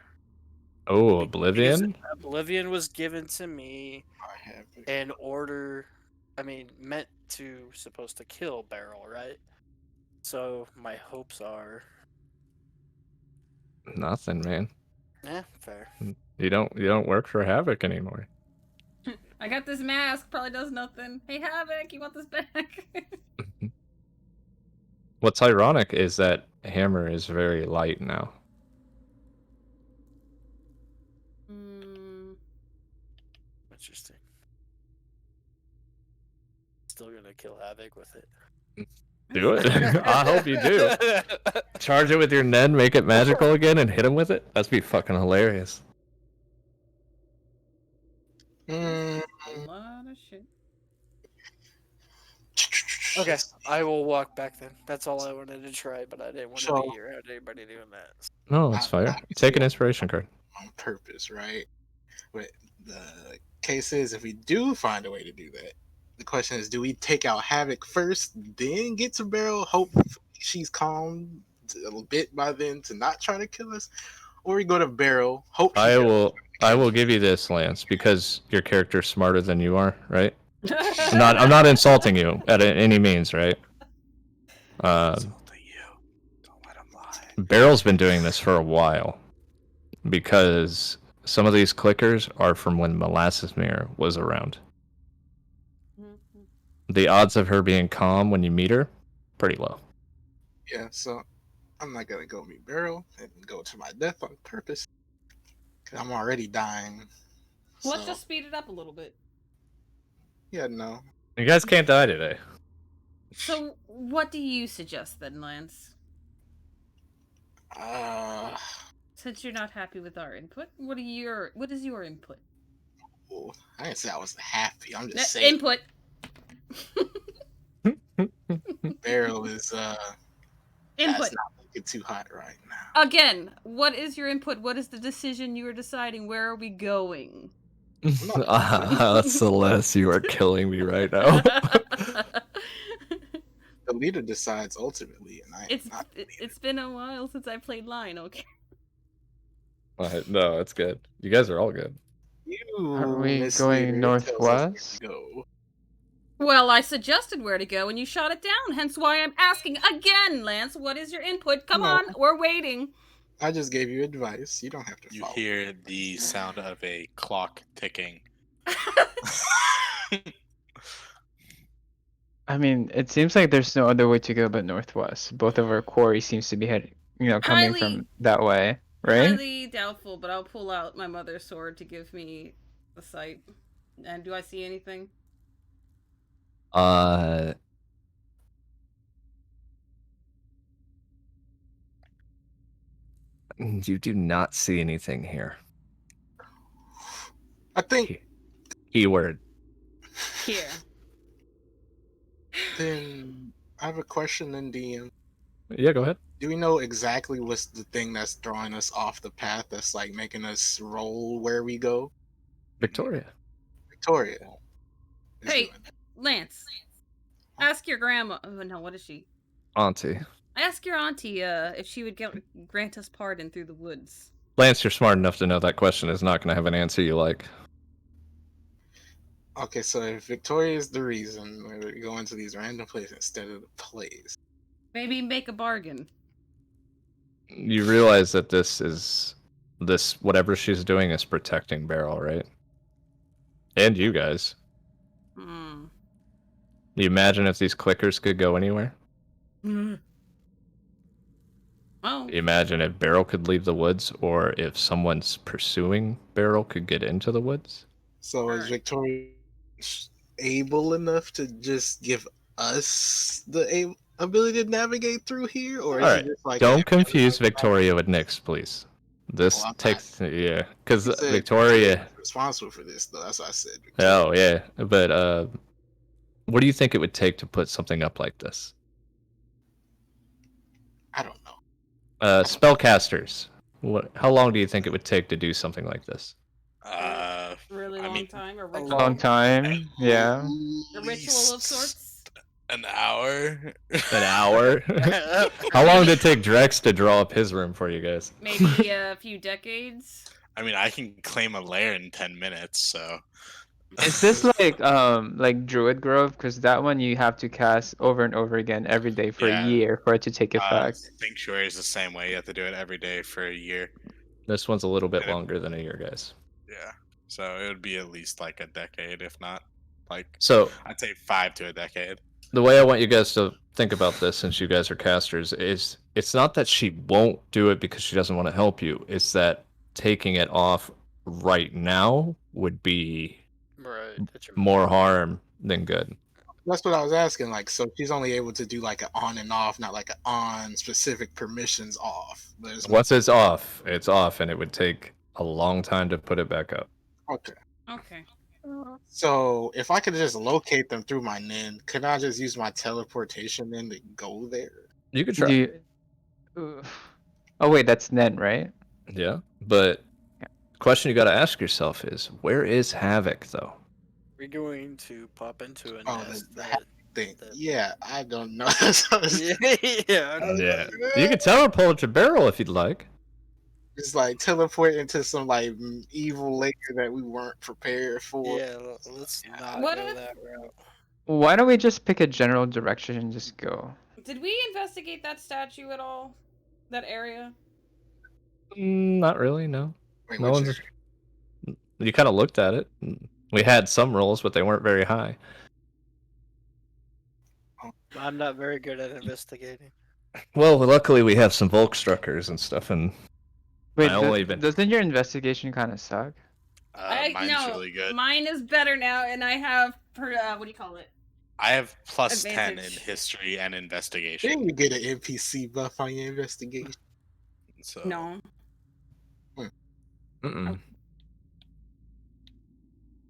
Oh, Because Oblivion. Oblivion was given to me I have it. in order. I mean, meant to supposed to kill Beryl, right? So my hopes are. Nothing, man. Yeah, fair. You don't work for Havoc anymore. I got this mask. Probably does nothing. Hey, Havoc, you want this back? What's ironic is that hammer is very light now. Interesting. Still gonna kill Havoc with it. Do it. I hope you do. Charge it with your Nen, make it magical again, and hit him with it. That'd be fucking hilarious. Mm, A lot of shit. Okay, I will walk back then. That's all I wanted to try, but I didn't want to So- be around anybody doing that. No, that's fire. Take an inspiration card. on purpose, right? But the case is, if we do find a way to do that, the question is, do we take out Havoc first, then get to Beryl, hope she's calm a bit by then to not try to kill us, or we go to Beryl, hope she I will give you this, Lance, because your character's smarter than you are, right? I'm not insulting you at any means, right? Insulting you. Don't let him lie. Beryl's been doing this for a while because some of these clickers are from when Molasses Mirror was around. The odds of her being calm when you meet her, pretty low. Yeah, so I'm not gonna go meet Beryl and go to my death on purpose, because I'm already dying. Let's So, just speed it up a little bit. yeah, no. You guys can't die today. So, what do you suggest then, Lance? Since you're not happy with our input, what is your input? Well, I didn't say I was happy. I'm just saying Input. Beryl is Input. that's not looking too hot right now. Again, what is your input? What is the decision you are deciding? Where are we going? Celeste, you are killing me right now. The leader decides ultimately, and It's been a while since I played Line, okay? No, it's good. You guys are all good. Are we Miss going Leader, tells us where northwest? to go. Well, I suggested where to go and you shot it down, hence why I'm asking again, Lance, what is your input? Come No. on, we're waiting. I just gave you advice. You don't have to You follow. hear the sound of a clock ticking. I mean, it seems like there's no other way to go but northwest. Both of our quarries seems to be heading, coming Highly- from that way, right? Highly doubtful, but I'll pull out my mother's sword to give me the sight. And do I see anything? You do not see anything here. I think Keyword. Here. then I have a question in DM. Yeah, go ahead. Do we know exactly what's the thing that's throwing us off the path that's like making us roll where we go? Victoria. Victoria. is Hey. doing that. Lance, ask your grandma. Oh no, what is she? Auntie. Ask your auntie if she would grant us pardon through the woods. Lance, you're smart enough to know that question is not going to have an answer you like. Okay, so if Victoria is the reason we're going to these random places instead of the place, Maybe make a bargain. You realize that this whatever she's doing is protecting Beryl, right? And you guys. Hmm. You imagine if these clickers could go anywhere? Oh. You imagine if Beryl could leave the woods, or if someone's pursuing Beryl could get into the woods? so is Alright. Victoria able enough to just give us the ability to navigate through here, or All is right, it just like don't confuse Victoria with Nyx, please. This Well, I'm not. takes because You said Victoria. was responsible for this, though. That's what I said. Victoria. Oh yeah, but what do you think it would take to put something up like this? I don't know. Spellcasters. How long do you think it would take to do something like this? Really I long mean, time. A a ritual. Long time. Yeah. A ritual of sorts. An hour. An hour? How long did it take Drex to draw up his room for you guys? Maybe a few decades. I mean, I can claim a lair in 10 minutes, so. Is this like Druid Grove? Because that one you have to cast over and over again every day for a Yeah. year for it to take effect. Sanctuary is the same way. You have to do it every day for a year. This one's a little bit And it- longer than a year, guys. Yeah. So it would be at least like a decade, if not like, So I'd say 5 to a decade. the way I want you guys to think about this, since you guys are casters, is it's not that she won't do it because she doesn't want to help you. It's that taking it off right now would be Right. more harm than good. That's what I was asking. Like, so she's only able to do like an on and off, not like an on specific permissions off. There's Once it's off, and it would take a long time to put it back up. okay. Okay. So if I could just locate them through my Nin, could I just use my teleportation then to go there? You could Do try. you... Oh wait, that's Nen, right? Yeah, but the question you got to ask yourself is, where is Havoc though? We're going to pop into a Oh, nest the that. thing. that- Yeah, I don't know. Yeah. I don't Yeah, know. you can teleport to Barrel if you'd like. Just like teleport into some like evil layer that we weren't prepared for. Yeah. Let's not What go if- that route. Why don't we just pick a general direction and just go? Did we investigate that statue at all? That area? Not really, no. Wait, No which one's. You kind of looked at it. We had some rolls, but they weren't very high. I'm not very good at investigating. Well, luckily we have some Volkstruckers and stuff, and Wait, I only been. doesn't your investigation kind of suck? Mine's no, really good. Mine is better now, and I have what do you call it? I have plus 10 in Advantage. history and Didn't investigation. you get an NPC buff on your investigation? So No, Mm-mm.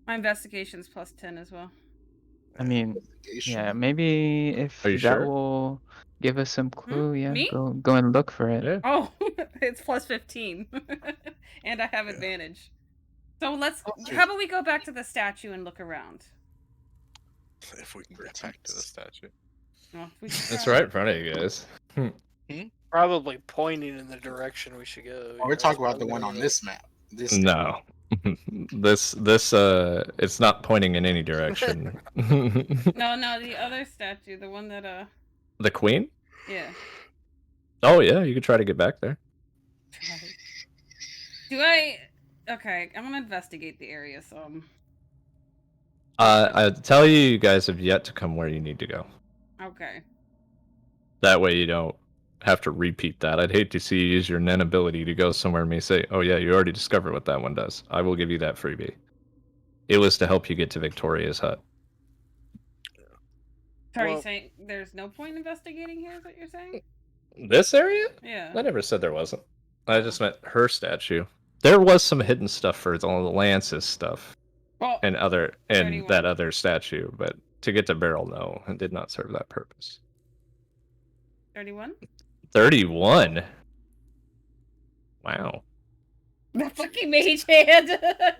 my investigation's plus 10 as well. I mean, Investigation. yeah, maybe if Are you that sure? will give us some clue, yeah, Me? go and look for it. Yeah. Oh, it's plus 15, and I have advantage. So let's. How about we go back to the statue and look around? if we can get back to the statue. Well, we It's try. right in front of you guys. Probably pointing in the direction we should go. Oh, we're talking about the one on this map. This No. this it's not pointing in any direction. No, the other statue, the one that The Queen? yeah. Oh yeah, you could try to get back there. Do I? Okay, I'm gonna investigate the area. So I tell you, you guys have yet to come where you need to go. okay. That way you don't have to repeat that. I'd hate to see you use your Nen ability to go somewhere and me say, oh yeah, you already discovered what that one does. I will give you that freebie. It was to help you get to Victoria's hut. So are you Well- saying there's no point investigating here? Is what you're saying? This area? Yeah. I never said there wasn't. I just meant her statue. There was some hidden stuff for the Lance's stuff Well, and that 31. other statue, but to get to Beryl, no, it did not serve that purpose. 31. 31. Wow. The fucking mage hand.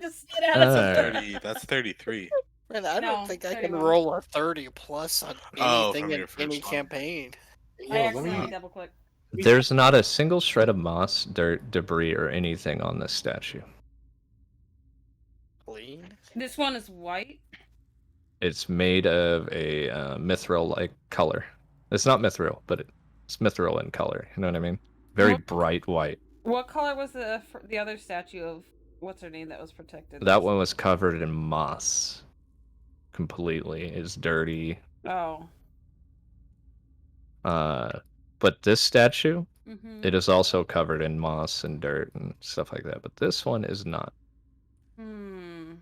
Just get out of Uh, 30. That's 33. Man, I don't No, think I can 31. roll a 30 plus on Oh, anything from in your first any one. campaign. I Yo, let accidentally me double click. There's not a single shred of moss, dirt, debris, or anything on this statue. Clean. This one is white. It's made of a mithril-like color. It's not mithril, but it's mithril in color. You know what I mean? Very What- bright white. What color was the other statue of what's her name that was protected? That one was covered in moss. Completely. It's dirty. Oh. But this statue, Mm-hmm. it is also covered in moss and dirt and stuff like that. But this one is not. Hmm.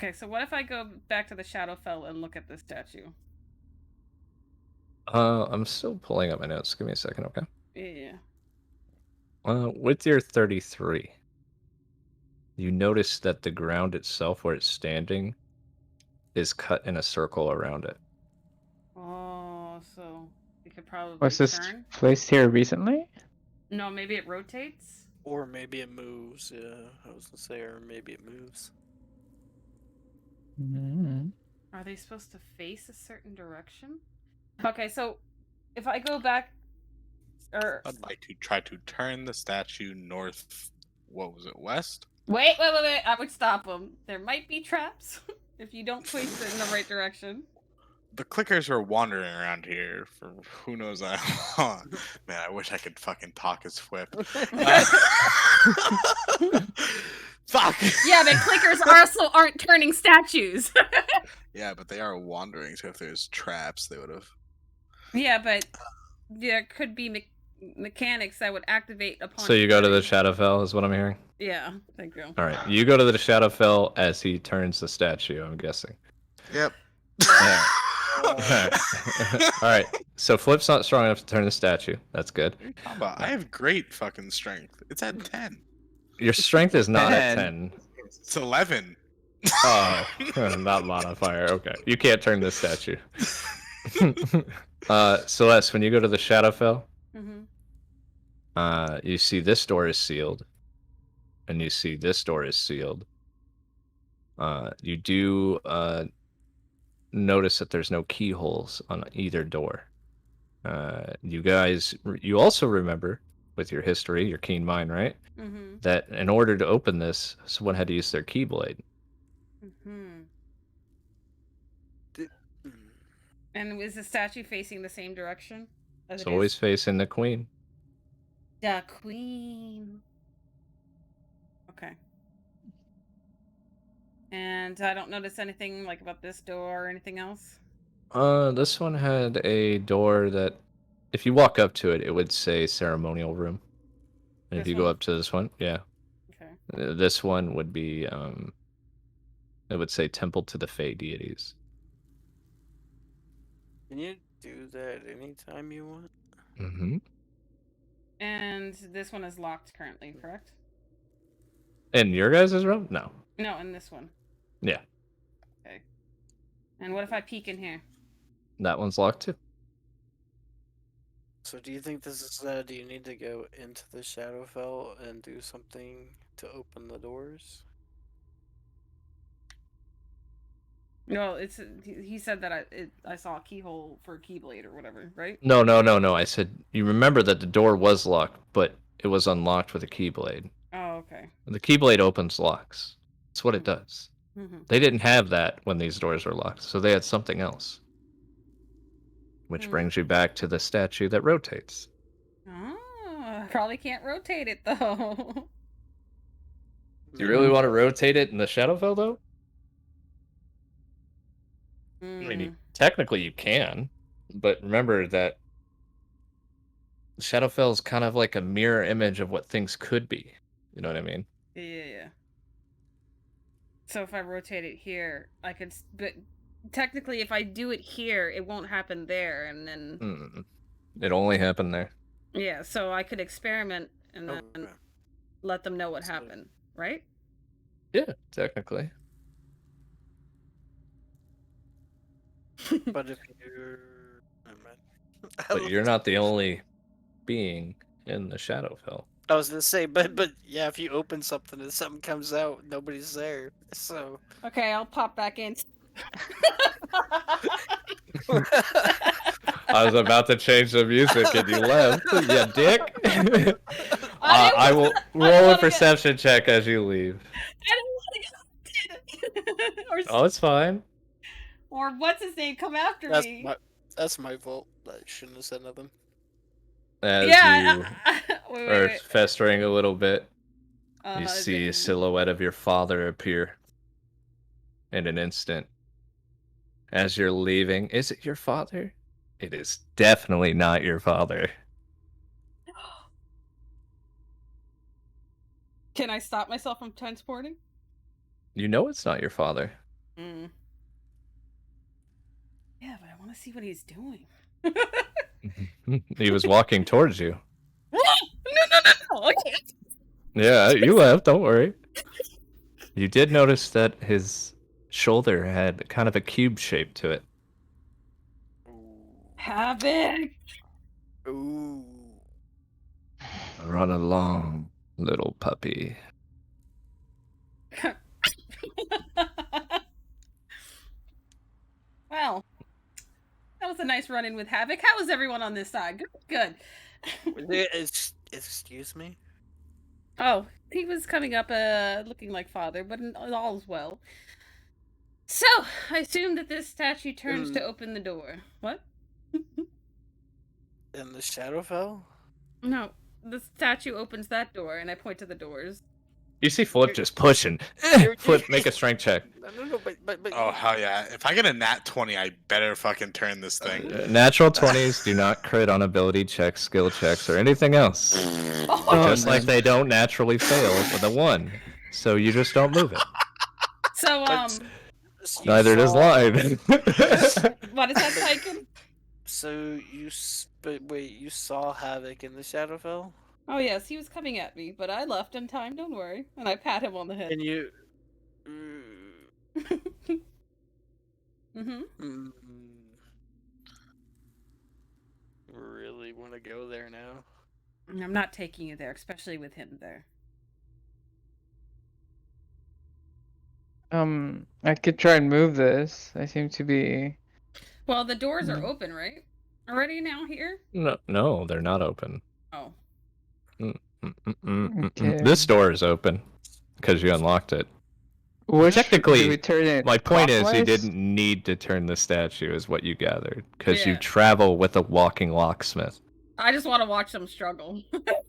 Okay, so what if I go back to the Shadowfell and look at this statue? I'm still pulling up my notes. Give me a second, okay? Yeah. With your 33, you notice that the ground itself, where it's standing, is cut in a circle around it. Oh, so we could probably Was this turn? placed here recently? No, maybe it rotates? Or maybe it moves. Yeah, I was gonna say, or maybe it moves. Mm-hmm. Are they supposed to face a certain direction? Okay, so if I go back, or I'd like to try to turn the statue north. What was it, west? wait, I would stop them. There might be traps if you don't place it in the right direction. The clickers are wandering around here for who knows how long. Man, I wish I could fucking talk as Fwip. Fuck! Yeah, but clickers also aren't turning statues. Yeah, but they are wandering, so if there's traps, they would have. Yeah, but there could be mechanics that would activate upon. So you go to the turning. Shadowfell, is what I'm hearing? Yeah, thank you. All right, you go to the Shadowfell as he turns the statue, I'm guessing. Yep. Alright. Alright, so Flip's not strong enough to turn the statue. That's good. I have great fucking strength. It's at 10. Your strength is not at 10. 10. It's 11. Oh, not modifier. Okay. You can't turn this statue. Celeste, when you go to the Shadowfell, Mm-hmm. you see this door is sealed. And you see this door is sealed. You do notice that there's no keyholes on either door. You also remember, with your history, your keen mind, right? Mm-hmm. That in order to open this, someone had to use their keyblade. Mm-hmm. And is the statue facing the same direction? As It's it always is? facing the queen. The queen. Okay. And I don't notice anything like about this door or anything else. This one had a door that, if you walk up to it, it would say ceremonial room. And if This you go one? up to this one, yeah, Okay. this one would be, it would say temple to the Fey deities. Can you do that anytime you want? Mm-hmm. And this one is locked currently, correct? In your guys' room? No. No, in this one. Yeah, Okay. And what if I peek in here? that one's locked too. So do you think this is do you need to go into the Shadowfell and do something to open the doors? No, it's he said that I saw a keyhole for a keyblade or whatever, right? No. I said, you remember that the door was locked, but it was unlocked with a keyblade. Oh, okay. The keyblade opens locks. That's what it does. Mm-hmm. They didn't have that when these doors were locked, so they had something else. Which brings you back to the statue that rotates. Oh, I probably can't rotate it though. Do you really want to rotate it in the Shadowfell, though? I mean, technically you can, but remember that Shadowfell is kind of like a mirror image of what things could be. You know what I mean? Yeah. So if I rotate it here, I could, but technically if I do it here, it won't happen there, and then... It only happened there. Yeah, so I could experiment and then Okay. let them know what happened, right? Yeah, technically. But if you're... But you're not the only being in the Shadowfell. I was gonna say, but yeah, if you open something and something comes out, nobody's there. So Okay, I'll pop back in. I was about to change the music and you left. You dick. I will roll a perception check as you leave. I don't want to get hunted. Oh, it's fine. Or what's his name come after me? that's my fault. I shouldn't have said nothing. As you are wait. festering a little bit, you is see a it- silhouette of your father appear in an instant. As you're leaving, is it your father? It is definitely not your father. Can I stop myself from transporting? You know it's not your father. Mm. Yeah, but I want to see what he's doing. He was walking towards you. No! I can't. Yeah, you left. Don't worry. You did notice that his shoulder had kind of a cube shape to it. Havoc. Ooh. Run along, little puppy. Well, that was a nice run-in with Havoc. How was everyone on this side? Good. Excuse me? Oh, he was coming up looking like father, but all's well. So, I assume that this statue turns to open the door. What? In the Shadowfell? No, the statue opens that door, and I point to the doors. You see Flip just pushing. Flip, make a strength check. No, but Oh, hell yeah. If I get a nat 20, I better fucking turn this thing. Natural 20s do not crit on ability checks, skill checks, or anything else. Oh, Just like they don't naturally fail with a 1. So you just don't move it. So, Neither does line. what is that, Tyken? So wait, you saw Havoc in the Shadowfell? Oh yes, he was coming at me, but I left in time, don't worry. And I pat him on the head. And you... Mm-hmm. Really want to go there now? I'm not taking you there, especially with him there. I could try and move this. I seem to be. Well, the doors are open, right? Already now here? No, they're not open. Oh. Okay. This door is open because you unlocked it. Which, Technically, do we turn it my point is you clockwise? didn't need to turn the statue, is what you gathered, because you Yeah. travel with a walking locksmith. I just want to watch them struggle.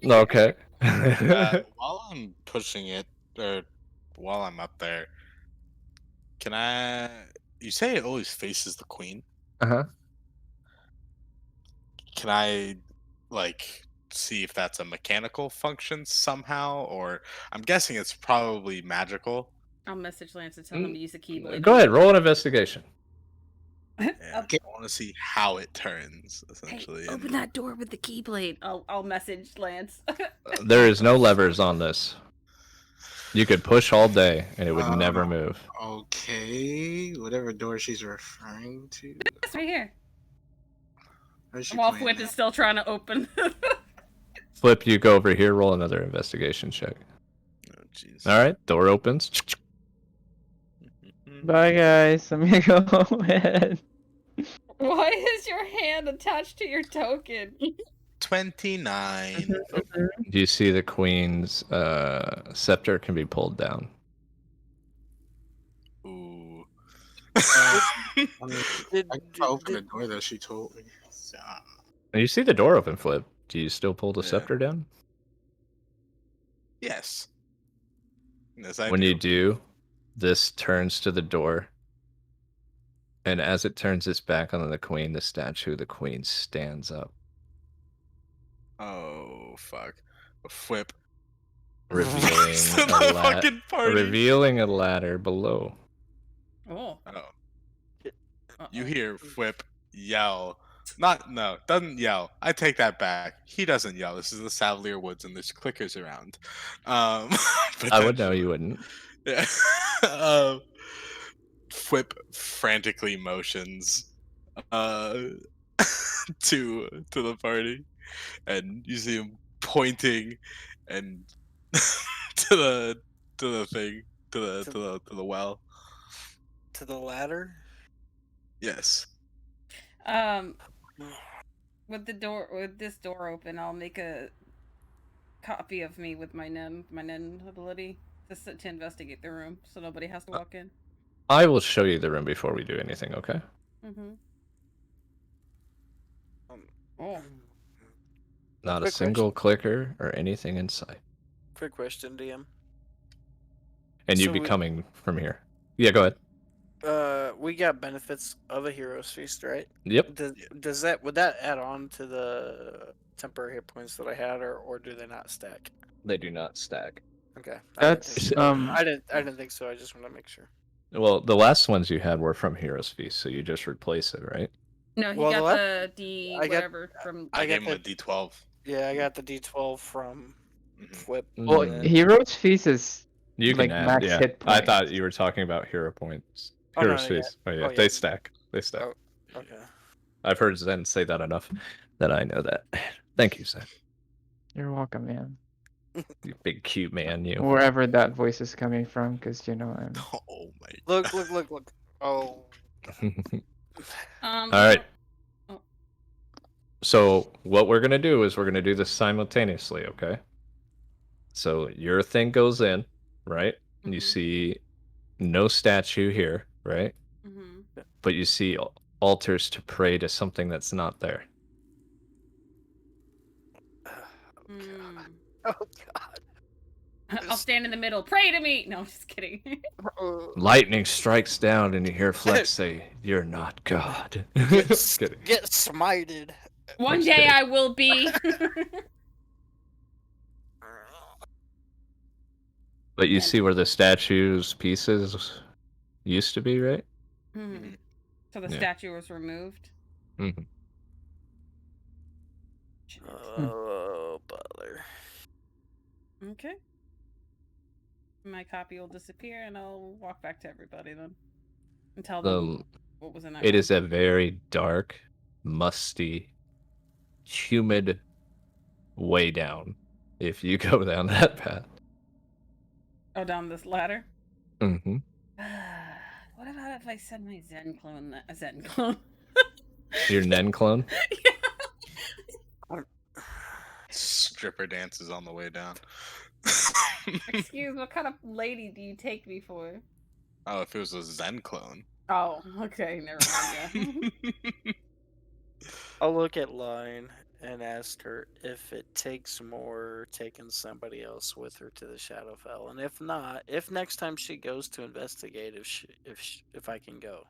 Okay. While I'm pushing it, or while I'm up there, can I... You say it always faces the queen. Uh-huh. Can I, like, see if that's a mechanical function somehow? Or I'm guessing it's probably magical. I'll message Lance and tell him to use the keyblade. Go ahead, roll an investigation. Yeah, I want to see how it turns, essentially. Hey, open that door with the keyblade. I'll message Lance. There is no levers on this. You could push all day and it would never move. Okay, whatever door she's referring to. It's right here. Where's she While pointing Flip at? is still trying to open. Flip, you go over here, roll another investigation check. Oh, jeez. All right, door opens. Bye, guys. I'm gonna go ahead. Why is your hand attached to your token? 29. Do you see the queen's scepter can be pulled down? Ooh. I mean, Did, I can open the door that she told me. So, You see the door open, Flip. Do you still pull the Yeah. scepter down? Yes. Yes, I When do. you do, this turns to the door. And as it turns its back on the queen, the statue of the queen stands up, Oh, fuck. A whip. revealing To a, the la- fucking party. revealing a ladder below. Oh. Oh. Uh-oh. You hear Whip yell. No, doesn't yell. I take that back. He doesn't yell. This is the Savalirwoods and there's clickers around. I would know you wouldn't. Yeah. Whip frantically motions to the party, and you see him pointing and to the thing to the well. to the ladder? Yes. With this door open, I'll make a copy of me with my nen ability to investigate the room, so nobody has to walk in. I will show you the room before we do anything, okay? Mm-hmm. Oh. Not a Quick single clicker or anything in sight. Quick question, DM. And you'd So be we- coming from here. Yeah, go ahead. We got benefits of a hero's feast, right? Yep. Would that add on to the temporary hit points that I had, or do they not stack? They do not stack. Okay. That's I didn't think so. I just want to make sure. Well, the last ones you had were from Heroes Feast, so you just replace it, right? No, he Well, got the the D I got- whatever from. I got gave him a the- D12. Yeah, I got the D12 from Mhm. Flip. Well, and then- Hero's Feast is You can like add, max yeah. hit I points. thought you were talking about hero points. Oh, no, Heroes yeah. Feast. Oh yeah, Oh, yeah. they stack. They stack. Oh, okay. I've heard Zen say that enough that I know that. Thank you, Zen. You're welcome, man. You big cute man, you. Wherever that voice is coming from, because you know I'm. Oh my. Look. Oh. All right. Oh. So what we're gonna do is we're gonna do this simultaneously, okay? So your thing goes in, right? You Mhm. see no statue here, right? Mm-hmm. But you see altars to pray to something that's not there. Mm. Oh God. I'll stand in the middle. Pray to me. No, I'm just kidding. Lightning strikes down, and you hear Flex say, "You're not God." Just kidding. Get smited. One just day kidding. I will be. But you And- see where the statue's pieces used to be, right? Mhm. So the Yeah. statue was removed. Mm-hmm. Oh, Butler. Okay. My copy will disappear, and I'll walk back to everybody then, and tell them what was in that. It room. is a very dark, musty, humid way down. If you go down that path. Oh, down this ladder. Mm-hmm. What about if I send my Zen clone? Zen clone. Your Nen clone. Yeah. Stripper dances on the way down. Excuse, what kind of lady do you take me for? Oh, if it was a Zen clone. Oh, okay, never mind. Yeah. I'll look at Line and ask her if it takes more taking somebody else with her to the Shadowfell, and if not, if next time she goes to investigate, if I can go.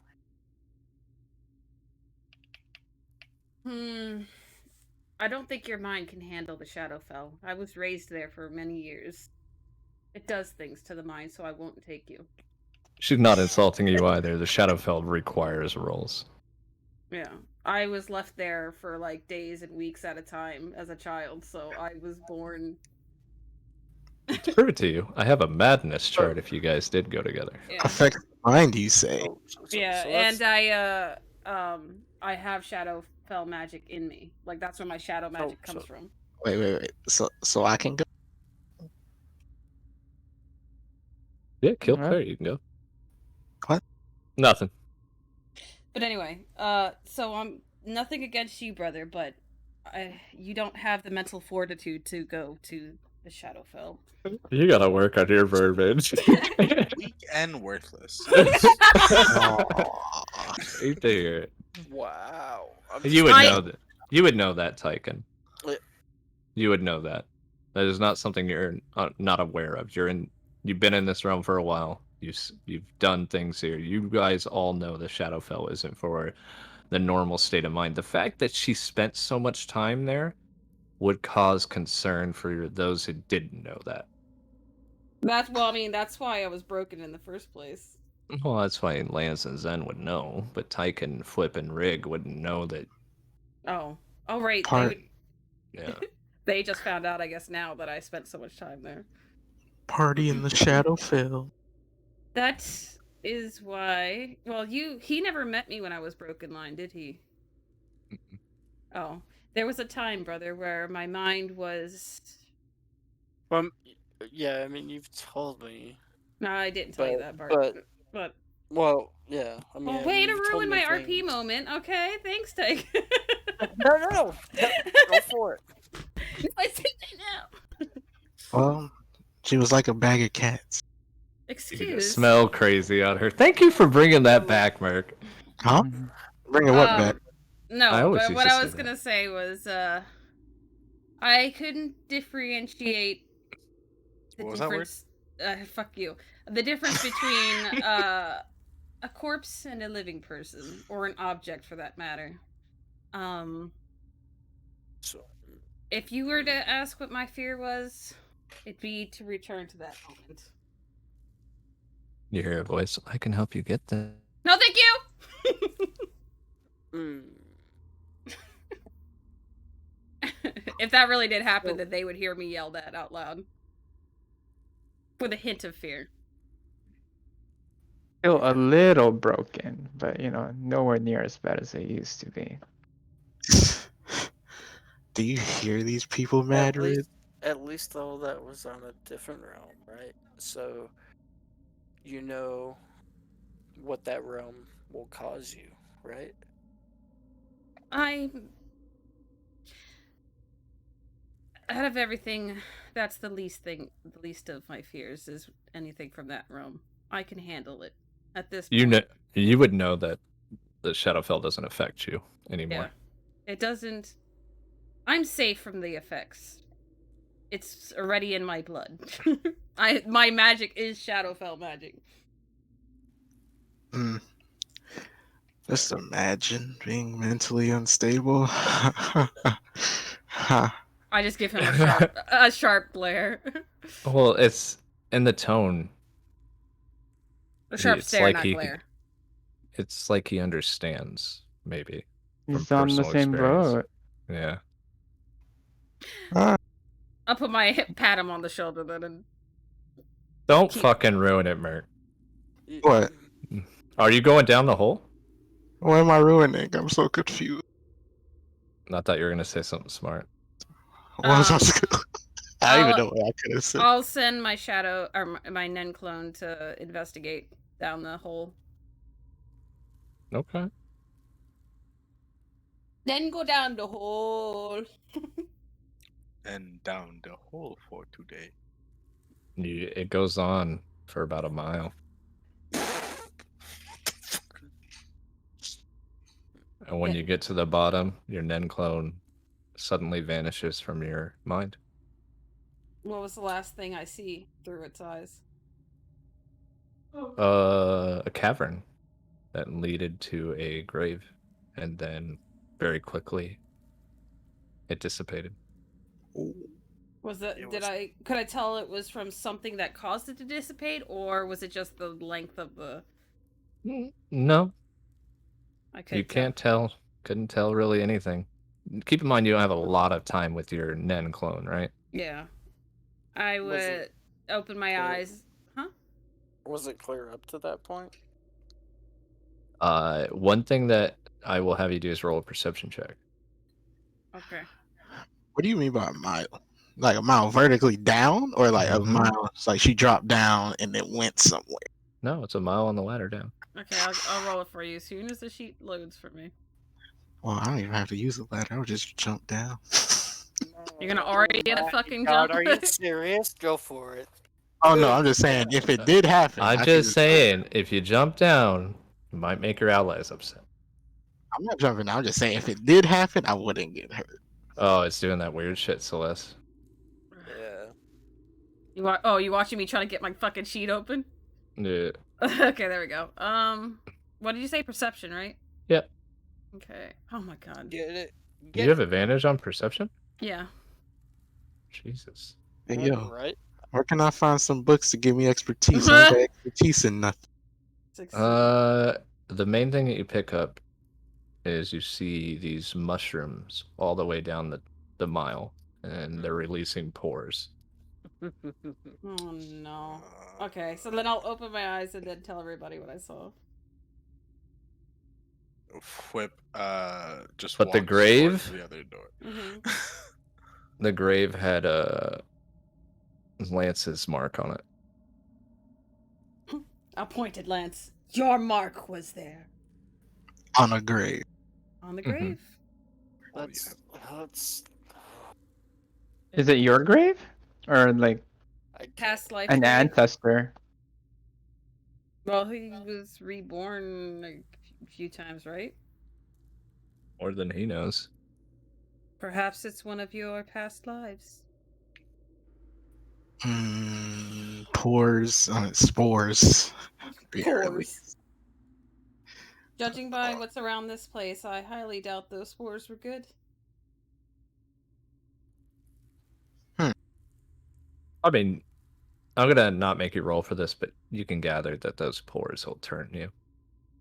I don't think your mind can handle the Shadowfell. I was raised there for many years. It does things to the mind, so I won't take you. She's not insulting you either. The Shadowfell requires rolls. Yeah. I was left there for like days and weeks at a time as a child, so I was born. To prove it to you, I have a madness chart if you guys did go together. Yeah. Affect the mind, you say? Yeah, so and I have Shadowfell magic in me. Like that's where my shadow magic comes from. Wait. So I can go. Yeah, kill Alright. fair, you can go. What? Nothing. But anyway, so I'm nothing against you, brother, but you don't have the mental fortitude to go to the Shadowfell. You gotta work on your verbiage. Weak and worthless. Hate to hear it. Wow. You would I- know that. You would know that, Tyken. Yeah. You would know that. That is not something you're not aware of. You've been in this realm for a while. You've done things here. You guys all know the Shadowfell isn't for the normal state of mind. The fact that she spent so much time there would cause concern for those who didn't know that. That's why I was broken in the first place. Well, that's why Lance and Zen would know, but Tyken, Flip, and Rig wouldn't know that. Oh, right. Yeah. They just found out, I guess, now that I spent so much time there. Party in the Shadowfell. That is why. Well, he never met me when I was broken line, did he? Oh, there was a time, brother, where my mind was. Well, yeah. I mean, you've told me. No, I didn't tell you that part. But Well, yeah. I mean, well, way to you've told ruin me my RP things. moment. Okay, thanks, Tyke. No. Go for it. I said that now. Well, she was like a bag of cats. You Excuse. smell crazy on her. Thank you for bringing that back, Merc. Huh? Mhm. Bring it what back? No, I always but used what to I say was that. gonna say was, I couldn't differentiate the What was that word? difference. Fuck you. The difference between a corpse and a living person, or an object for that matter. So, If you were to ask what my fear was, it'd be to return to that moment. You hear a voice. I can help you get there. No, thank you. If that really did happen, then they would hear me yell that out loud with a hint of fear. Still a little broken, but nowhere near as bad as they used to be. Do you hear these people, Madrid? At least though that was on a different realm, right? So you know what that realm will cause you, right? Out of everything, that's the least of my fears is anything from that realm. I can handle it at this point. You would know that the Shadowfell doesn't affect you anymore. Yeah. It doesn't. I'm safe from the effects. It's already in my blood. My magic is Shadowfell magic. Just imagine being mentally unstable. I just give him a sharp glare. Well, it's in the tone. A sharp It's stare, like not glare. It's like he understands, maybe. He's from on the personal same experience. boat. Yeah. I'll put my hip, pat him on the shoulder then, and Don't fucking ruin it, Mert. What? Are you going down the hole? What am I ruining? I'm so confused. Not that you're gonna say something smart. What was I don't even know what I could have said. I'll send my shadow or my Nen clone to investigate down the hole. Okay. Then go down the hole. And down the hole for today. It goes on for about a mile. And when you get to the bottom, your Nen clone suddenly vanishes from your mind. What was the last thing I see through its eyes? A cavern that leaded to a grave, and then very quickly it dissipated. Could I tell it was from something that caused it to dissipate, or was it just the length of the... No. I couldn't You can't tell. Couldn't tell really anything. Keep in mind you don't have a lot of time with your Nen clone, right? Yeah. I would open my eyes. Huh? Was it clear up to that point? One thing that I will have you do is roll a perception check. Okay. What do you mean by a mile? Like a mile vertically down, or like a mile? It's like she dropped down and it went somewhere. No, it's a mile on the ladder down. Okay, I'll roll it for you as soon as the sheet loads for me. Well, I don't even have to use the ladder. I'll just jump down. You're gonna already get a fucking jump? Are you serious? Go for it. Oh no, I'm just saying if it did happen. I'm just saying if you jump down, you might make your allies upset. I'm not jumping down. I'm just saying if it did happen, I wouldn't get hurt. Oh, it's doing that weird shit, Celeste. Yeah. You watching me trying to get my fucking sheet open? Yeah. Okay, there we go. What did you say? Perception, right? Yep. Okay. Oh my god. Get it. Do you have advantage on perception? Yeah. Jesus. Hey, yo, right? where can I find some books to give me expertise? I got expertise in nothing. The main thing that you pick up is you see these mushrooms all the way down the mile, and they're releasing pores. Oh no. Okay, so then I'll open my eyes and then tell everybody what I saw. Whip just But the walks grave? towards the other door. Mm-hmm. The grave had Lance's mark on it. A pointed lance. Your mark was there. On a grave. On the grave. That's Is it your grave? Or like Past life. an grave? ancestor? Well, he was reborn like a few times, right? More than he knows. Perhaps it's one of your past lives. Pores, spores. Barely. Spores. Judging by what's around this place, I highly doubt those spores were good. I mean, I'm gonna not make you roll for this, but you can gather that those pores will turn you.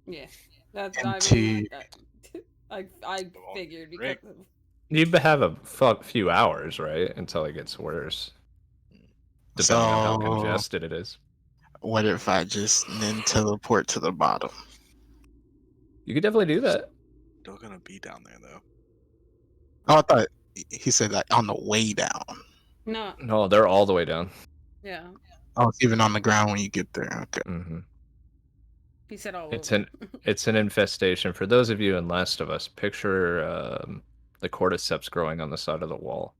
Yeah, that's. I Empty. mean, I figured because Rick. of. You have a few hours, right, until it gets worse, depending on how So congested it is. what if I just then teleport to the bottom? You could definitely do that. Still gonna be down there though. Oh, I thought he said like on the way down. No, No, they're all the way down. yeah, Oh, it's even on the ground when you get there. Okay. Hmm. he said all It's over. it's an infestation. For those of you in Last of Us, picture the cordyceps growing on the side of the wall.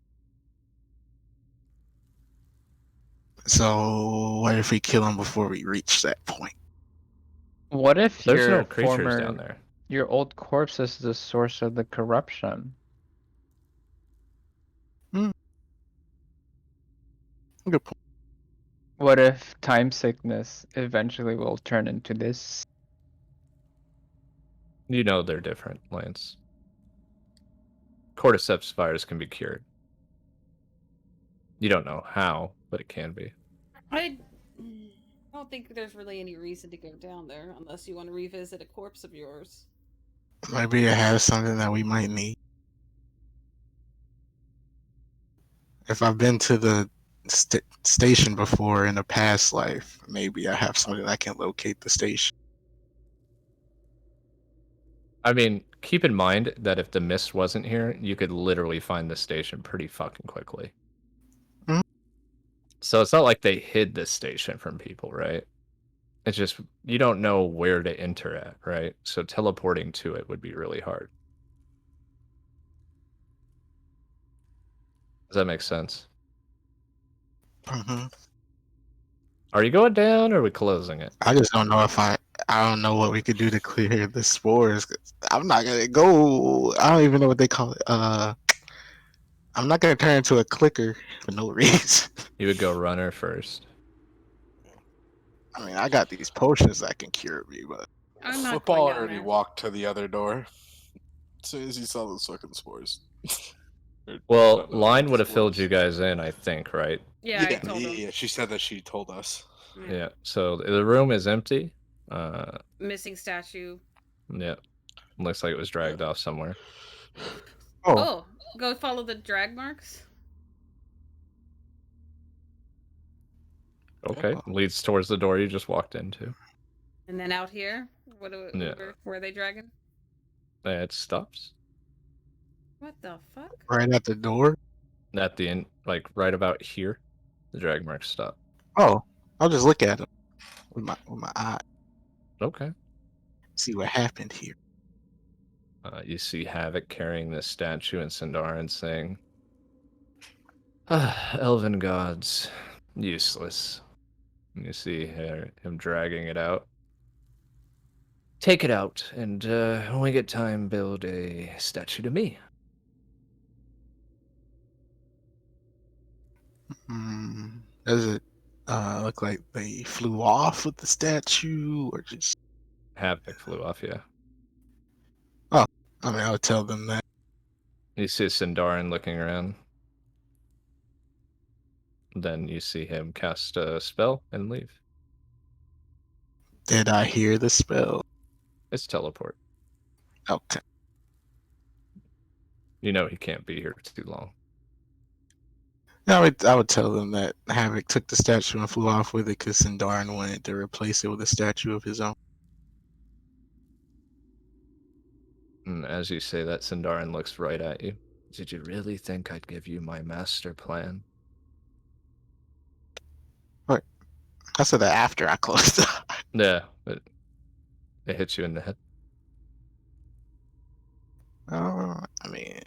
So what if we kill him before we reach that point? What if There's your no creatures down former, there. your old corpse is the source of the corruption? Good point. What if time sickness eventually will turn into this? You know they're different, Lance. Cordyceps virus can be cured. You don't know how, but it can be. I don't think there's really any reason to go down there unless you want to revisit a corpse of yours. Maybe it has something that we might need. If I've been to the station before in a past life, maybe I have something that can locate the station. I mean, keep in mind that if the mist wasn't here, you could literally find the station pretty fucking quickly. Mhm. So it's not like they hid this station from people, right? It's just you don't know where to enter at, right? So teleporting to it would be really hard. Does that make sense? Hmm. Are you going down or are we closing it? I just don't know if I don't know what we could do to clear the spores. 'Cause I'm not gonna go. I don't even know what they call it. I'm not gonna turn into a clicker for no reason. You would go runner first. I mean, I got these potions that can cure me, but I'm not Football going down already there. walked to the other door as soon as he saw the Sorkin spores. Or Well, whatever, Line the would have filled you spores. guys in, I think, right? Yeah, I Yeah, told him. yeah. She said that she told us. Yeah. So the room is empty. Missing statue. Yeah. Looks like it was dragged off somewhere. oh, Oh, go follow the drag marks. Okay. Leads towards the door you just walked into. And then out here, Yeah. where are they dragging? It stops. What the fuck? right at the door. At the end, like right about here, the drag marks stop. Oh, I'll just look at them with my eye, Okay. see what happened here. You see Havoc carrying this statue and Sindarin saying, "Ah, elven gods, useless." And you see him dragging it out. Take it out, and when we get time, build a statue to me. Does it look like they flew off with the statue, or just? Havoc flew off, yeah. Oh, I mean, I would tell them that. You see Sindarin looking around. Then you see him cast a spell and leave. Did I hear the spell? It's teleport. Okay. You know he can't be here too long. I would tell them that Havoc took the statue and flew off with it because Sindarin wanted to replace it with a statue of his own. And as you say that, Sindarin looks right at you. Did you really think I'd give you my master plan? Right. I said that after I closed the eye. Yeah, but it hits you in the head. I mean,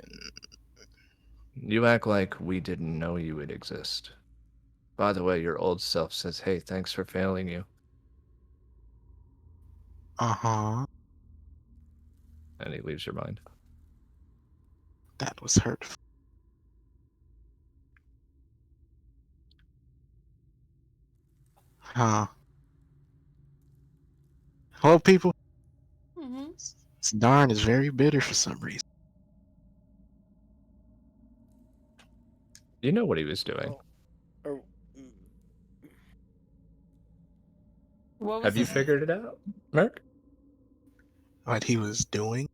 You act like we didn't know you would exist. By the way, your old self says, hey, thanks for failing you. uh-huh. And he leaves your mind. That was hurtful. Huh. Hello, people. Mm-hmm. Sindarin is very bitter for some reason. You know what he was doing. Oh, What was Have you his- figured it out, Merc? What he was doing?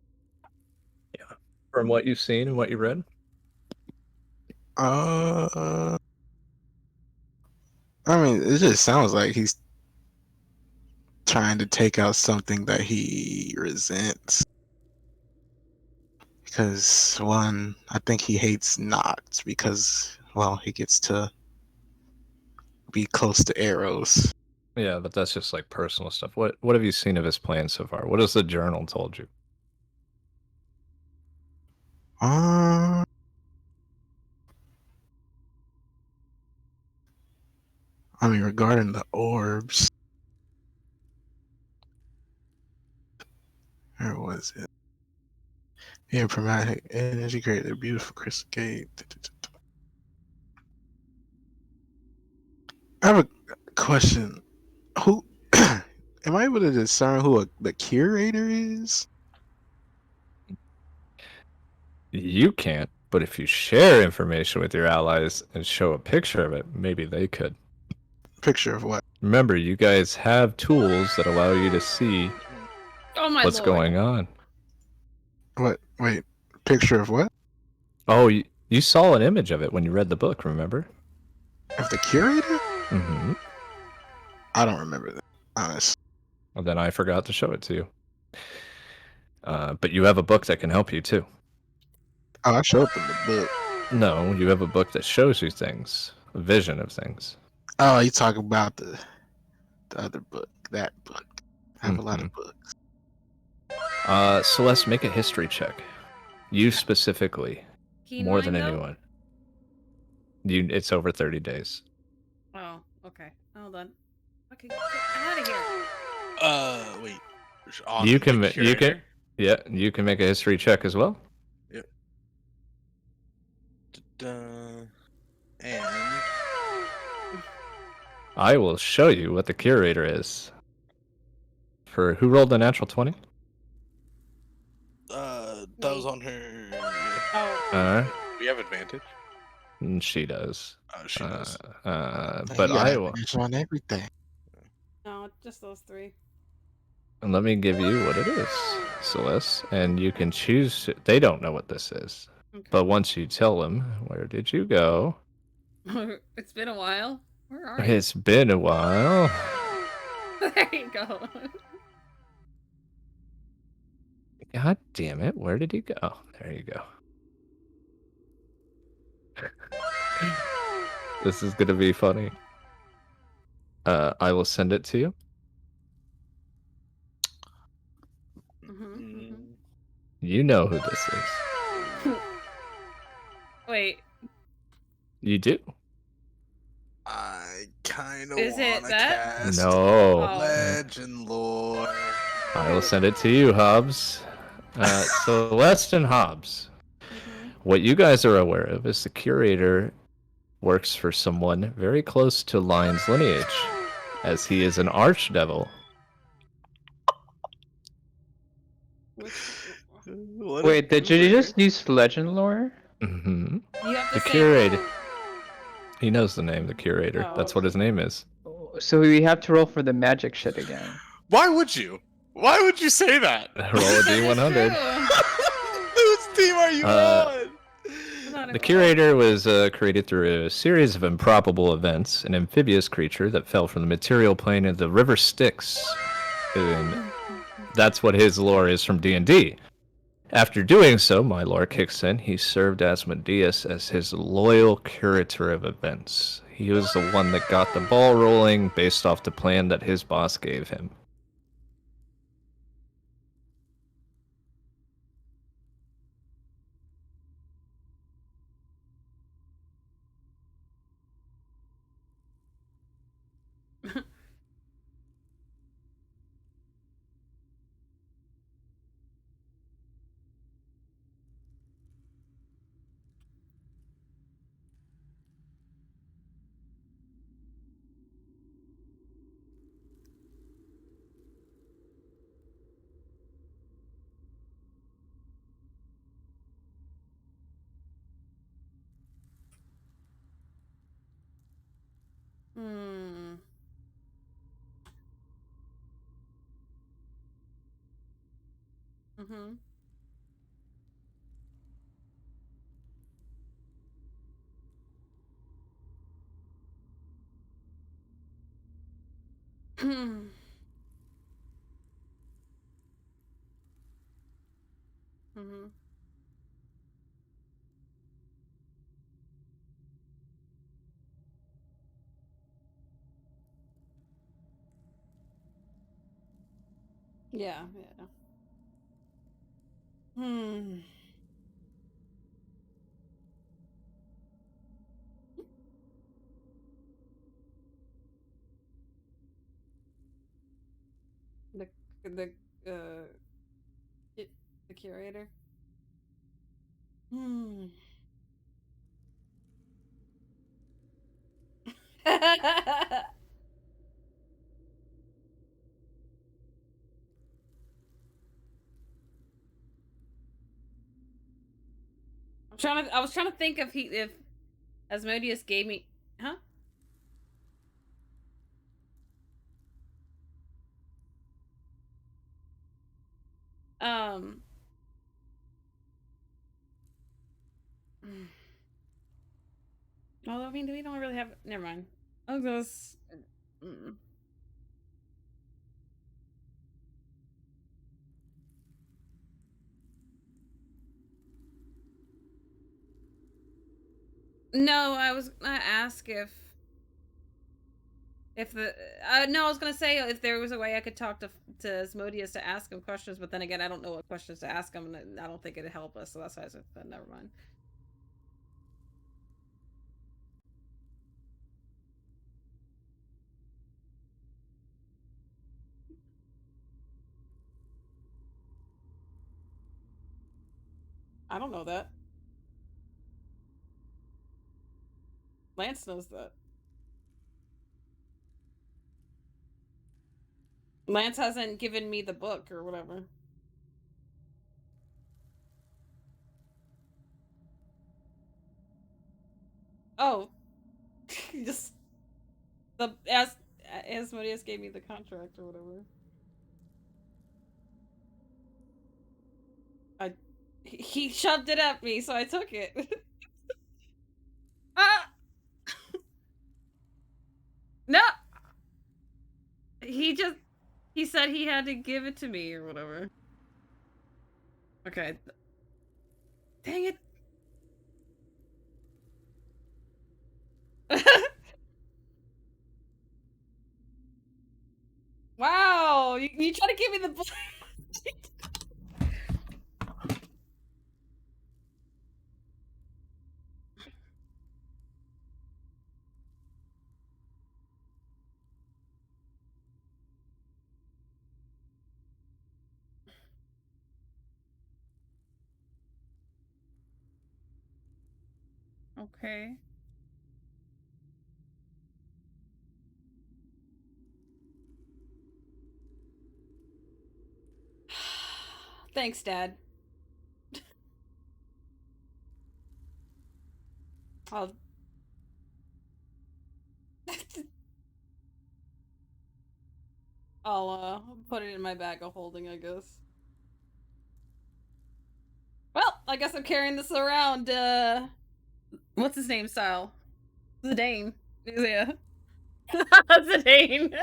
Yeah. From what you've seen and what you read? I mean, it just sounds like he's trying to take out something that he resents. Because one, I think he hates knots because, well, he gets to be close to arrows. Yeah, but that's just like personal stuff. What have you seen of his plan so far? What has the journal told you? Uh, I mean, regarding the orbs, where was it? Yeah, chromatic energy created a beautiful crystal gate. I have a question. Who am I able to discern who the curator is? You can't, but if you share information with your allies and show a picture of it, maybe they could. Picture of what? Remember, you guys have tools that allow you to see Oh my what's lord. going on. What? Wait, picture of what? Oh, you saw an image of it when you read the book, remember? Of the curator? Mm-hmm. I don't remember that. Honest. Well, then I forgot to show it to you. But you have a book that can help you, too. Oh, I showed them the book. No, you have a book that shows you things, a vision of things. Oh, you talk about the other book, that book. I have a lot Mhm. of books. Celeste, make a history check. You specifically, Keen more than line, though? anyone. It's over 30 days. Oh, okay. Hold on. Okay, get out of here. Wait. On You the can curator? yeah, you can make a history check as well. Yep. And I will show you what the curator is. For who rolled the natural 20? that was Me. on her. Oh, We have advantage. She does. Oh, she does. But you got I will. advantage on everything. no, just those three. And let me give you what it is, Celeste, and you can choose. They don't know what this is, Okay. but once you tell them, where did you go? It's been a while. Where are you? It's been a while. There you go. God damn it! Where did he go? There you go. This is gonna be funny. I will send it to you. Mm-hmm. You know who this is. Wait, You do. I kind of Is it want to that? cast No. Oh. Legend Lore. I will send it to you, Hobbs. Celeste and Hobbs. What you guys are aware of is the curator works for someone very close to Lion's lineage, as he is an archdevil. Wait, did you just use legend lore? Mm-hmm. You have to The say curator. who. He knows the name, the curator. Oh, That's what his name is. So we have to roll for the magic shit again. Why would you? Why would you say that? Roll a That is D100. true. Whose team are you on? The curator was created through a series of improbable events, an amphibious creature that fell from the material plane of the river Styx. And that's what his lore is from D&D. After doing so, my lore kicks in. He served Asmodeus as his loyal curator of events. He was the one that got the ball rolling based off the plan that his boss gave him. Mm-hmm. Mm-hmm. Yeah, yeah. Hmm. The the uh the curator. Hmm. I was trying to think if Asmodeus gave me, huh? Um. Well, I mean, we don't really have. Never mind. I'll just. Mm. No, I was gonna ask if the no, I was gonna say if there was a way I could talk to Asmodeus to ask him questions, but then again, I don't know what questions to ask him, and I don't think it'd help us. So that's why I said, never mind. I don't know that. Lance knows that. Lance hasn't given me the book or whatever. Oh, just the as Asmodeus gave me the contract or whatever. I he shoved it at me, so I took it. Ah, no, he said he had to give it to me or whatever. Okay, dang it. Wow, you try to give me the book. Okay. Thanks, Dad. I'll I'll put it in my bag of holding, I guess. Well, I guess I'm carrying this around. What's his name? Style Zidane. Yeah, Zidane.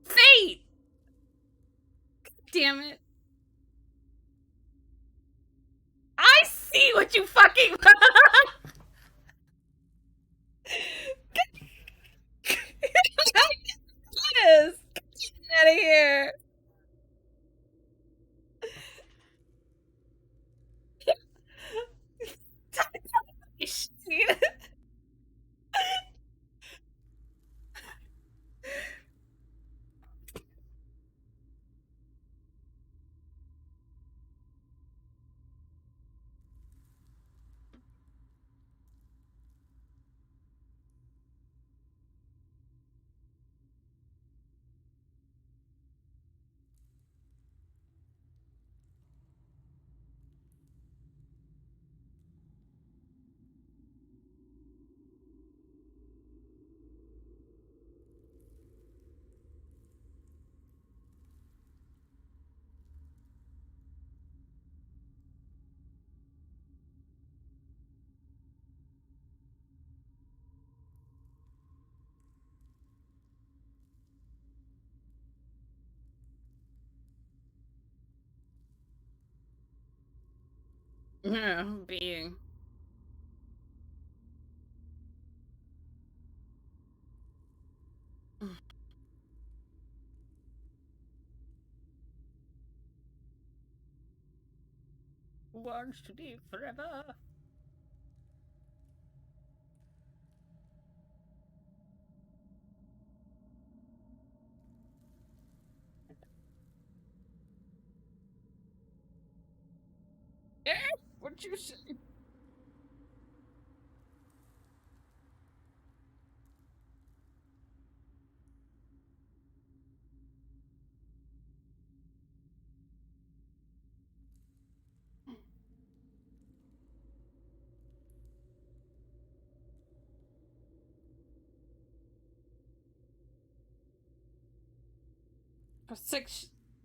Fate. Damn it! I see what you fucking. Yes. Get out of here. Being. Wants to live forever. What'd you say?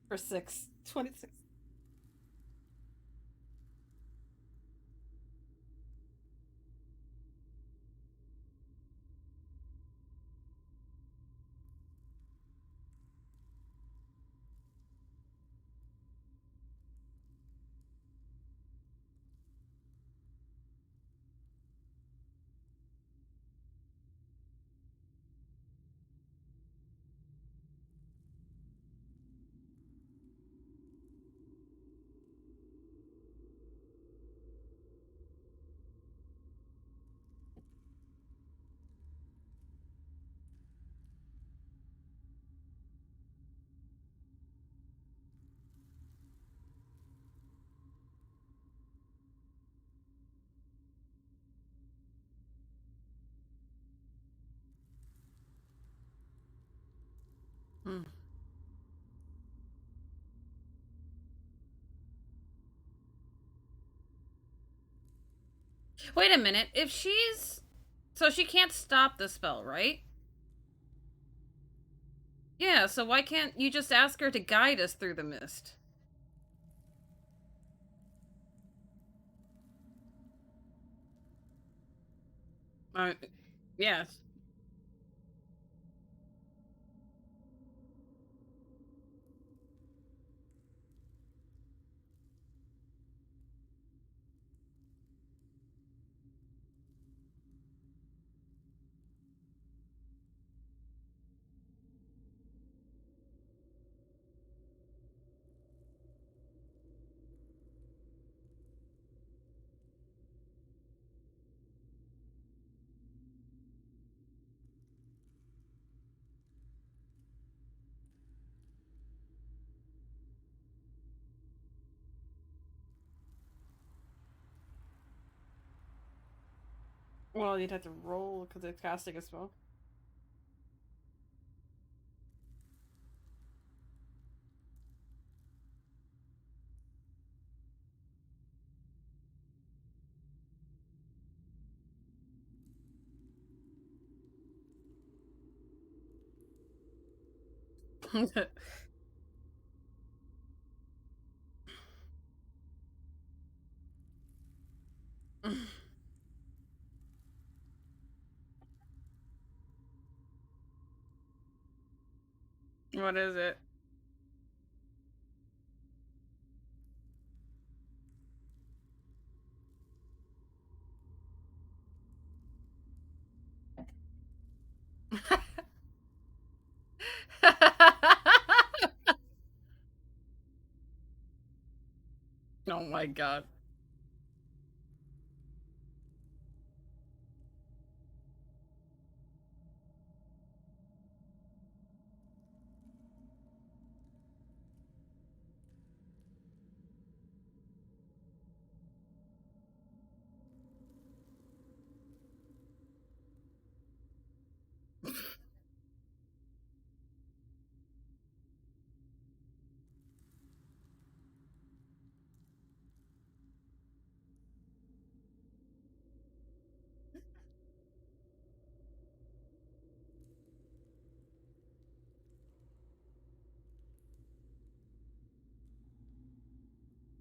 For 26. Hmm. Wait a minute. If she's... So she can't stop the spell, right? Yeah, so why can't you just ask her to guide us through the mist? Yes. Well, you'd have to roll because it's casting a spell. What is it? Oh my god.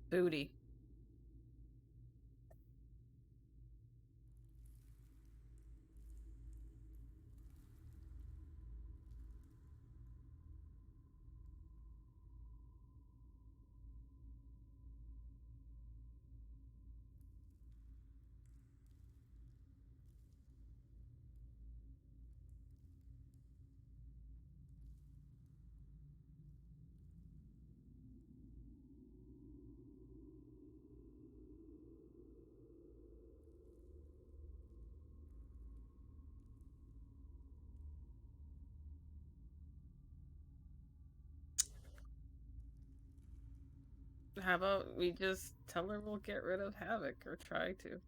Booty. How about we just tell her we'll get rid of Havoc, or try to?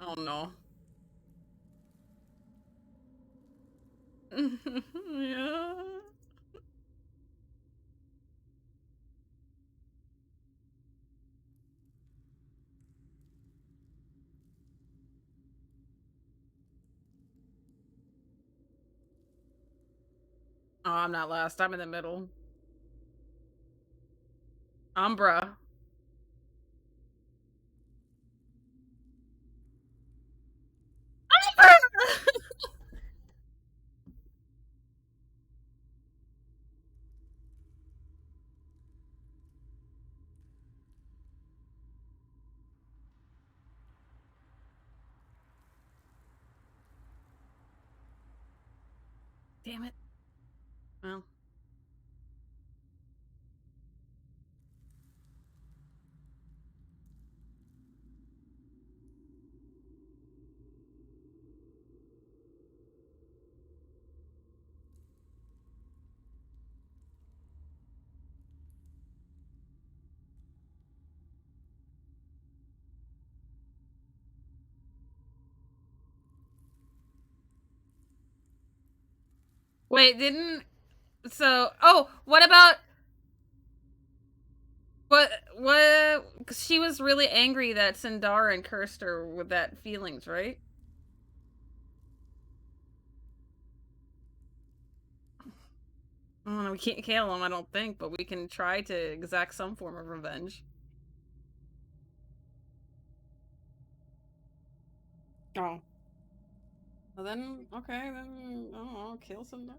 Oh no. Yeah. Oh, I'm not last. I'm in the middle. Umbra. Umbra! Damn it. Well. Wait, didn't. So. Oh, what about. What? She was really angry that Sindar cursed her with that feelings, right? Oh, no, we can't kill him, I don't think, but we can try to exact some form of revenge. Oh. Well then, okay, then, I don't know, kill Sindar.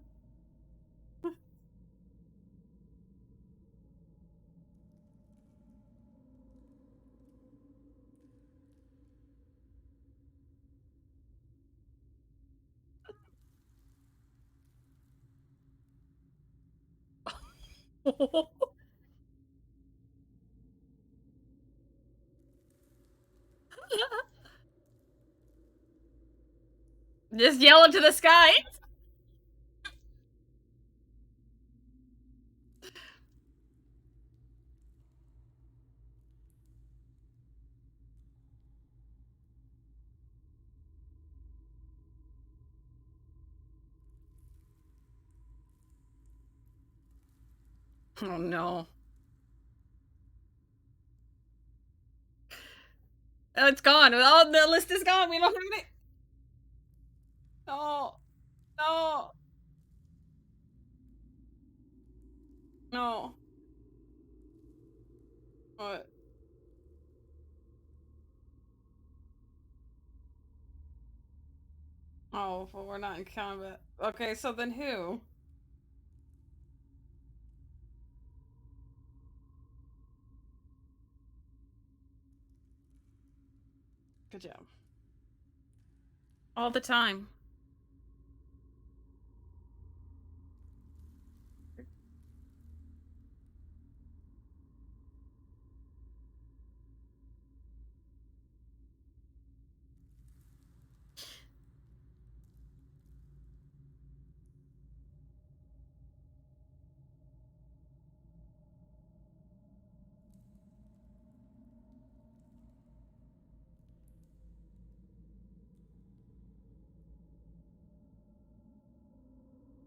Just yell into the sky. Oh no. Oh, it's gone. Oh, the list is gone. We don't have it. No. No. No. What? Oh, well, we're not in combat. Okay, so then who? Good job. All the time.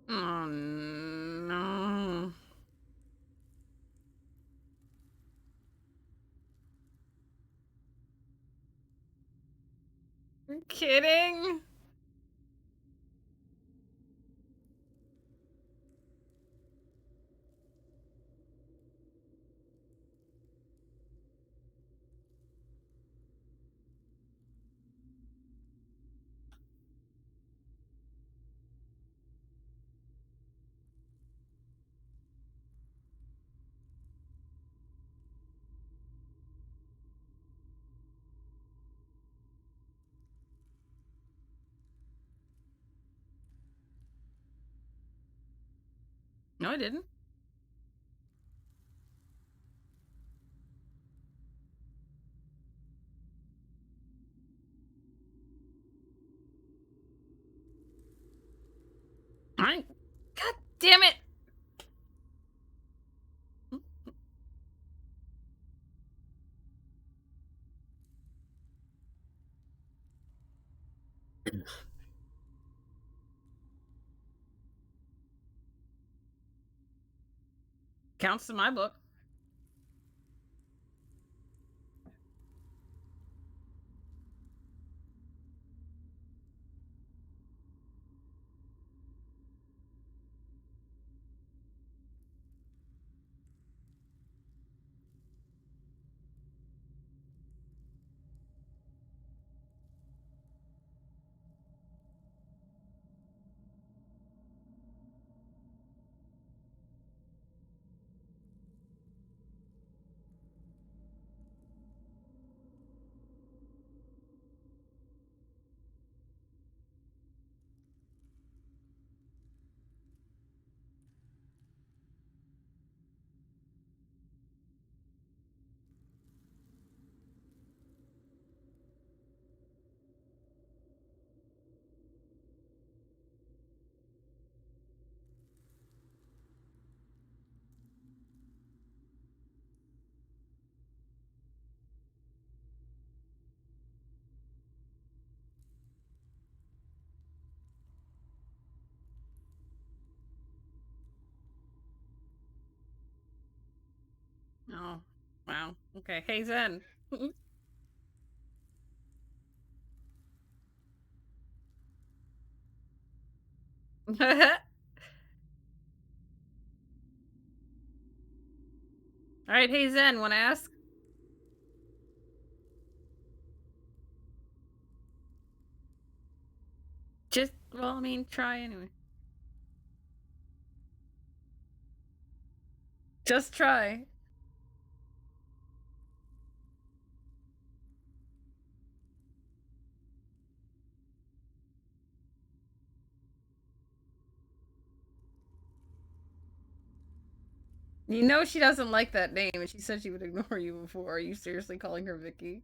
Oh no. You're kidding? No, I didn't. God damn it! Counts in my book. Oh, wow. Okay, hey Zen. All right, hey Zen, want to ask? Just, well, I mean, try anyway. Just try. You know she doesn't like that name, and she said she would ignore you before. Are you seriously calling her Vicky?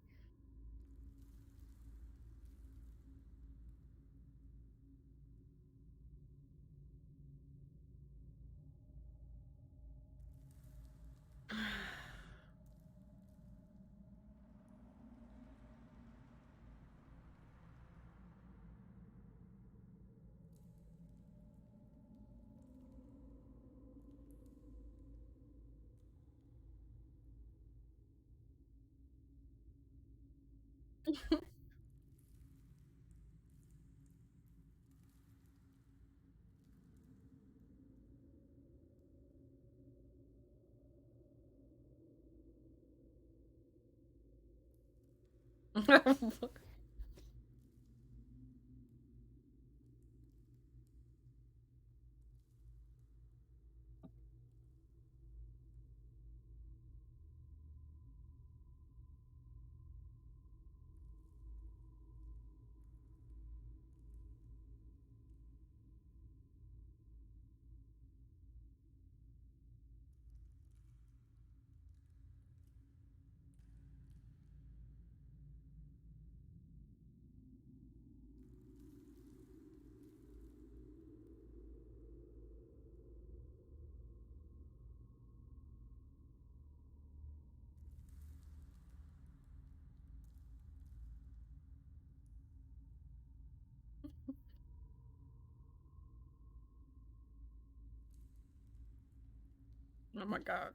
Oh my god.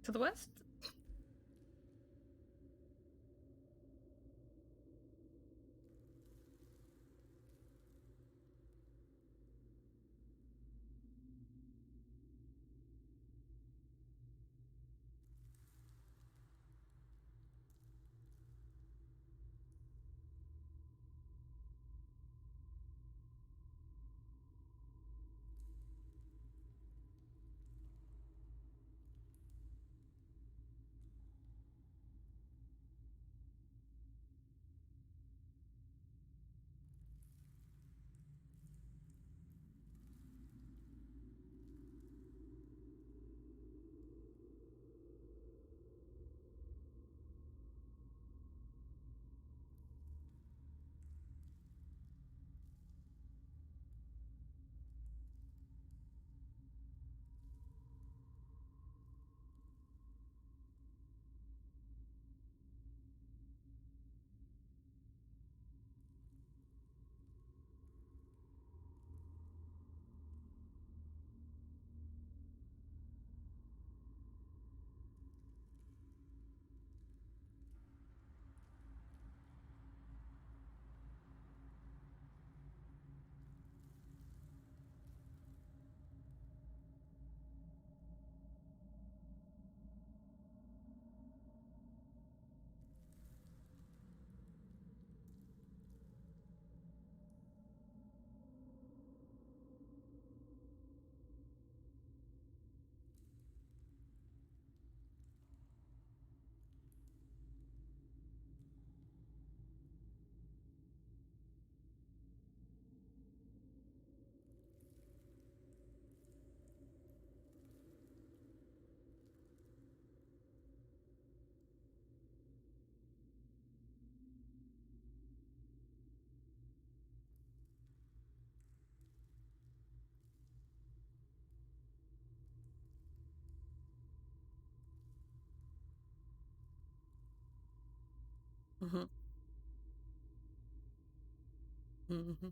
To the west? Mm-hmm. Mm-hmm.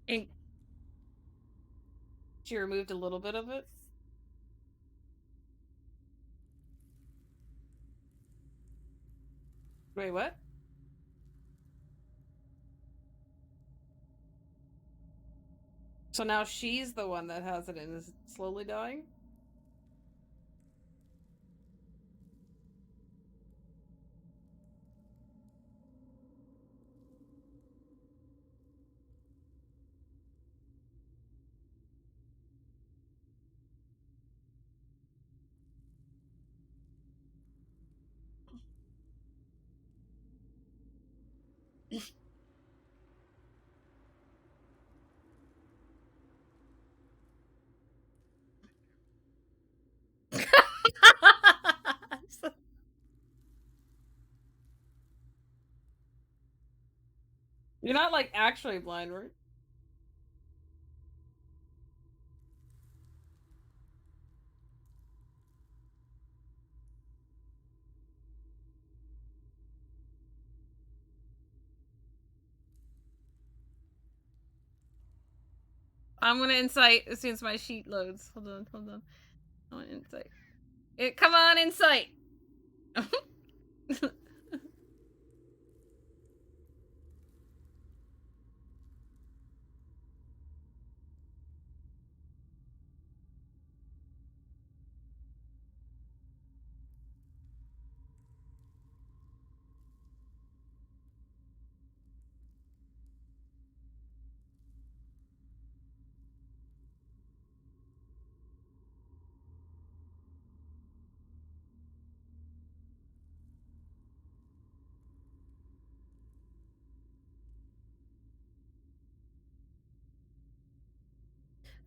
And she removed a little bit of it. Wait, what? So now she's the one that has it and is slowly dying? You're not like actually blind, right? I'm gonna insight as soon as my sheet loads. Hold on, hold on. I want insight. Come on, insight.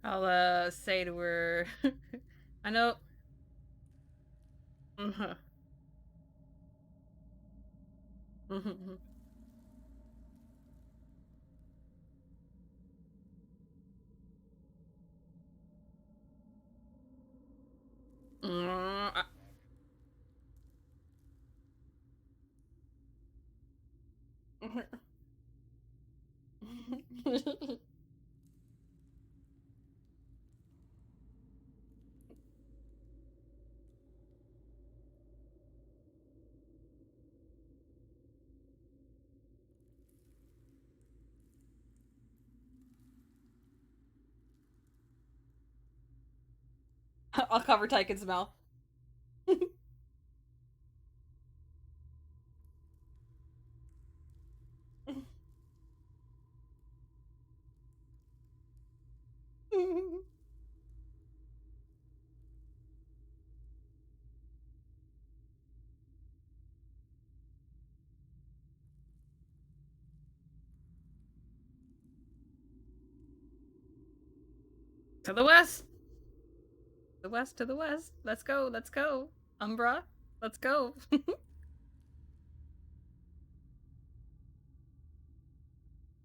I'll say to her, I know. Mhm. Mhm. Mm, I'll cover Tyken's mouth. To the west. The west, to the west. Let's go, let's go. Umbra, let's go.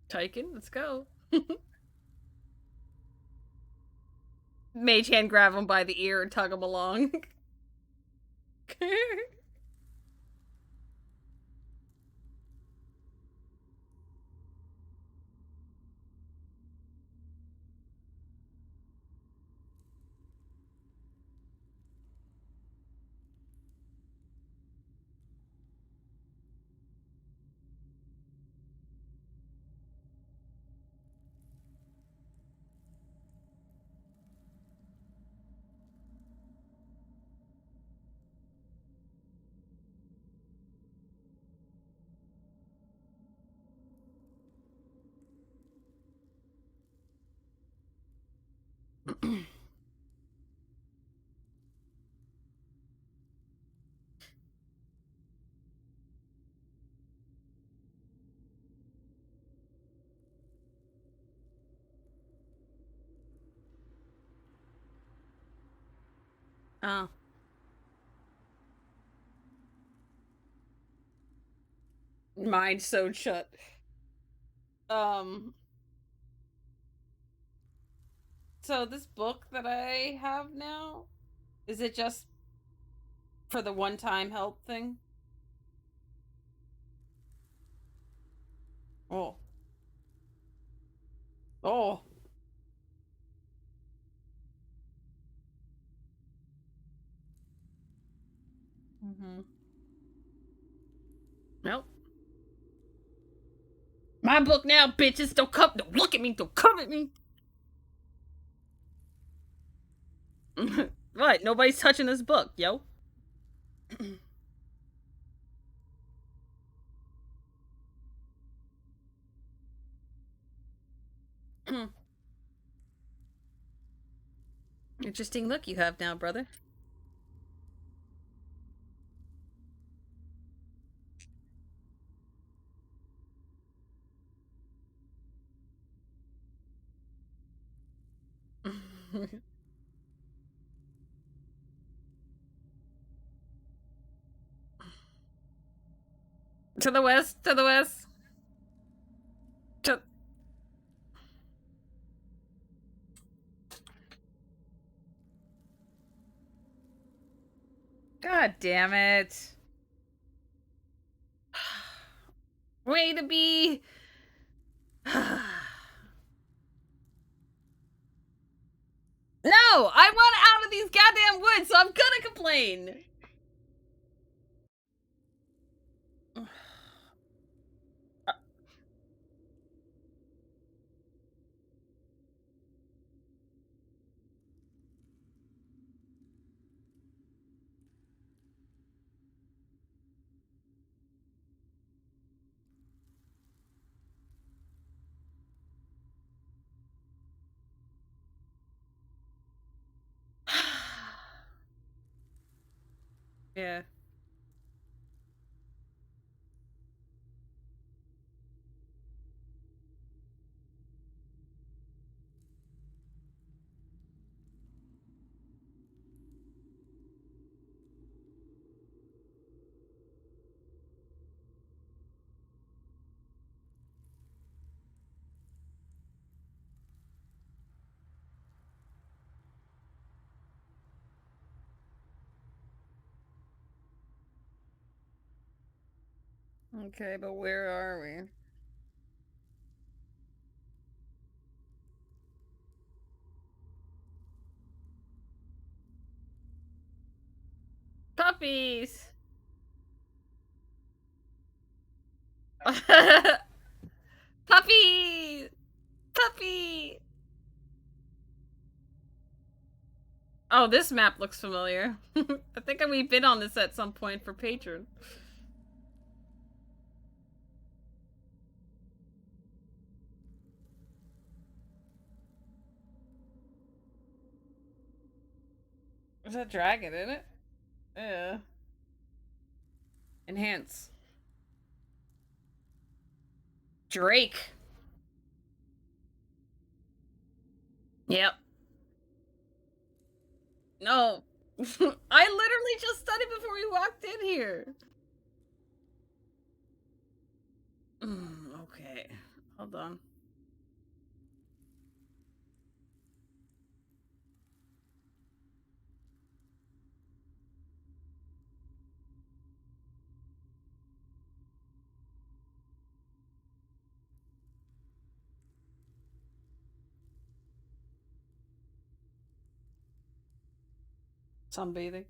Tyken, let's go. Mage hand grab him by the ear and tug him along. Oh. Mind sewed shut. So this book that I have now, is it just for the one-time help thing? Oh. Oh. Mm-hmm. Nope. My book now, bitches. Don't look at me. Don't come at me. What? Nobody's touching this book, yo. Interesting look you have now, brother. To the west, to the west. To... God damn it. Way to be. No, I want out of these goddamn woods, so I'm gonna complain. Yeah. Okay, but where are we? Puppies! Puppy! Puppy! Oh, this map looks familiar. I think we've been on this at some point for Patron. There's a dragon in it? Yeah. Enhance. Drake. Yep. No. I literally just studied before we walked in here. Okay. Hold on. Sunbathing.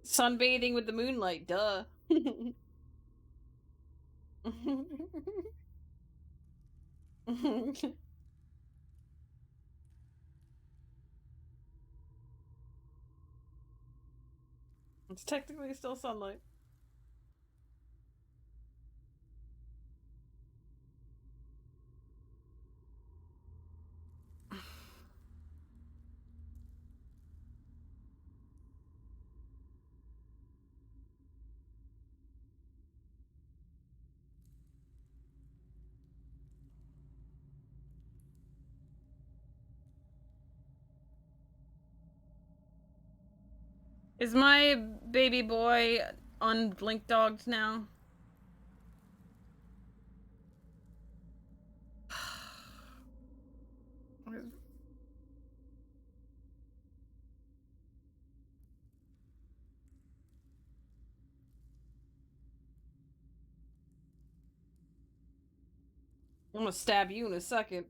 Sunbathing with the moonlight, duh. It's technically still sunlight. Is my baby boy unblink dogged now? I'm gonna stab you in a second.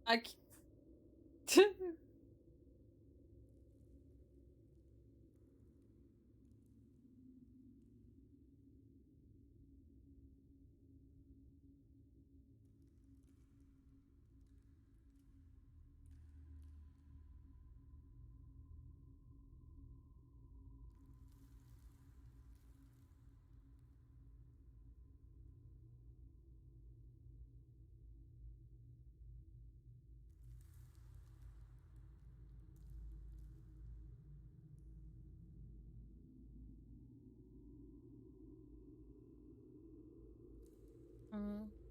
I.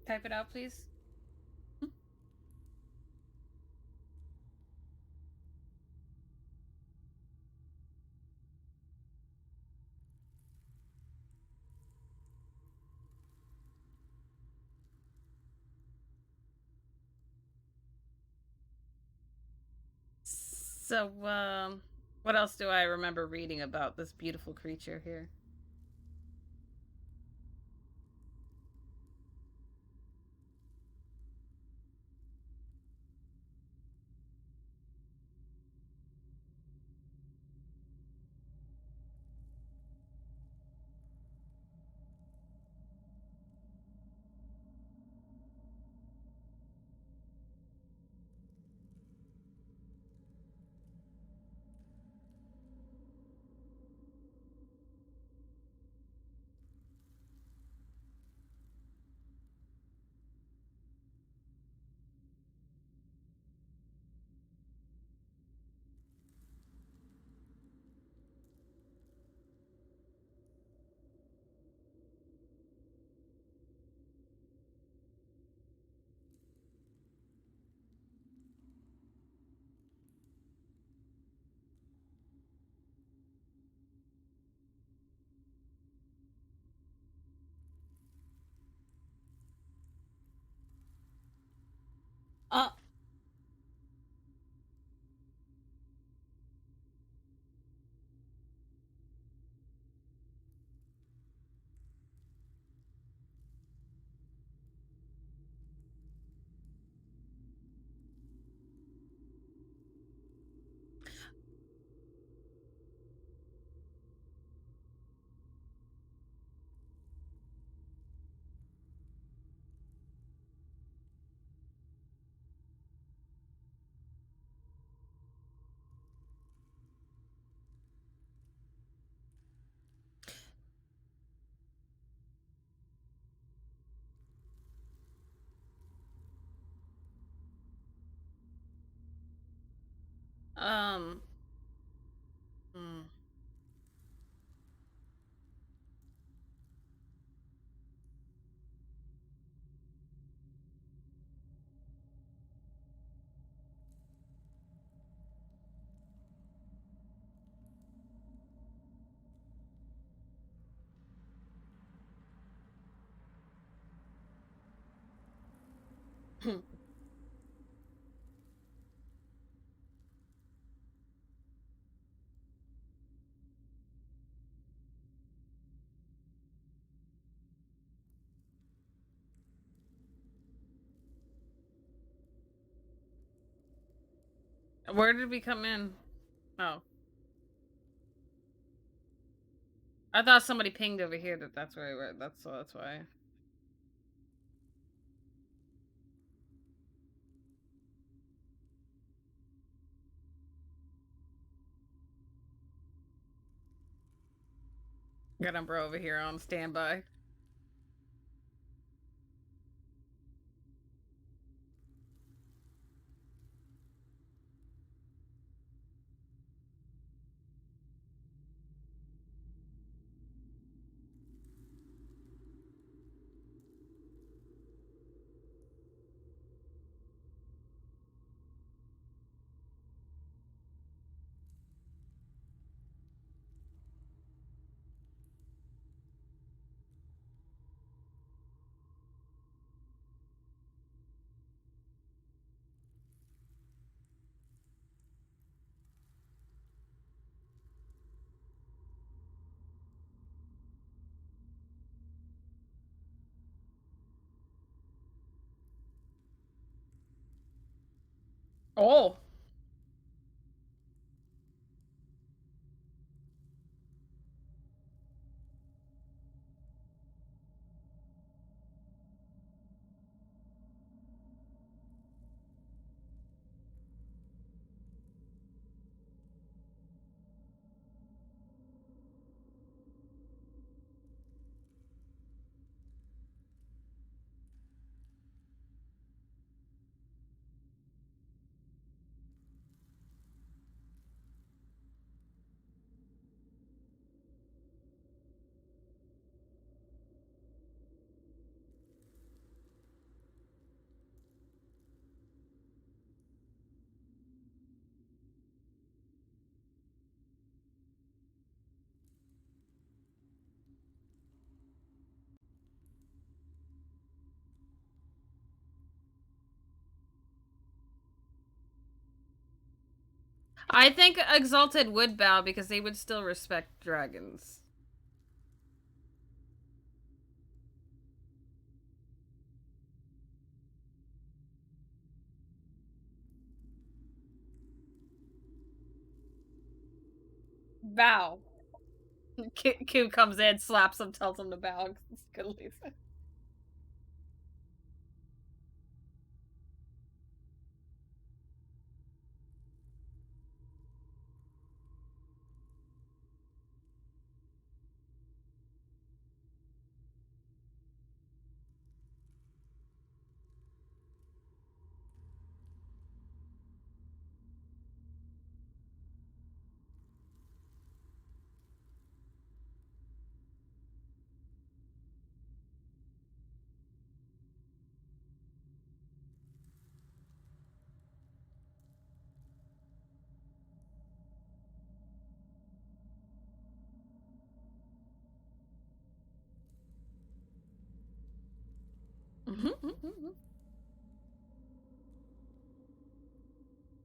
Type it out, please. So, what else do I remember reading about this beautiful creature here? Um. hmm. Where did we come in? Oh, I thought somebody pinged over here that's where we were. That's why. Got Umbra over here on standby. Oh. I think Exalted would bow because they would still respect dragons. Bow. Q comes in, slaps him, tells him to bow. Good leave.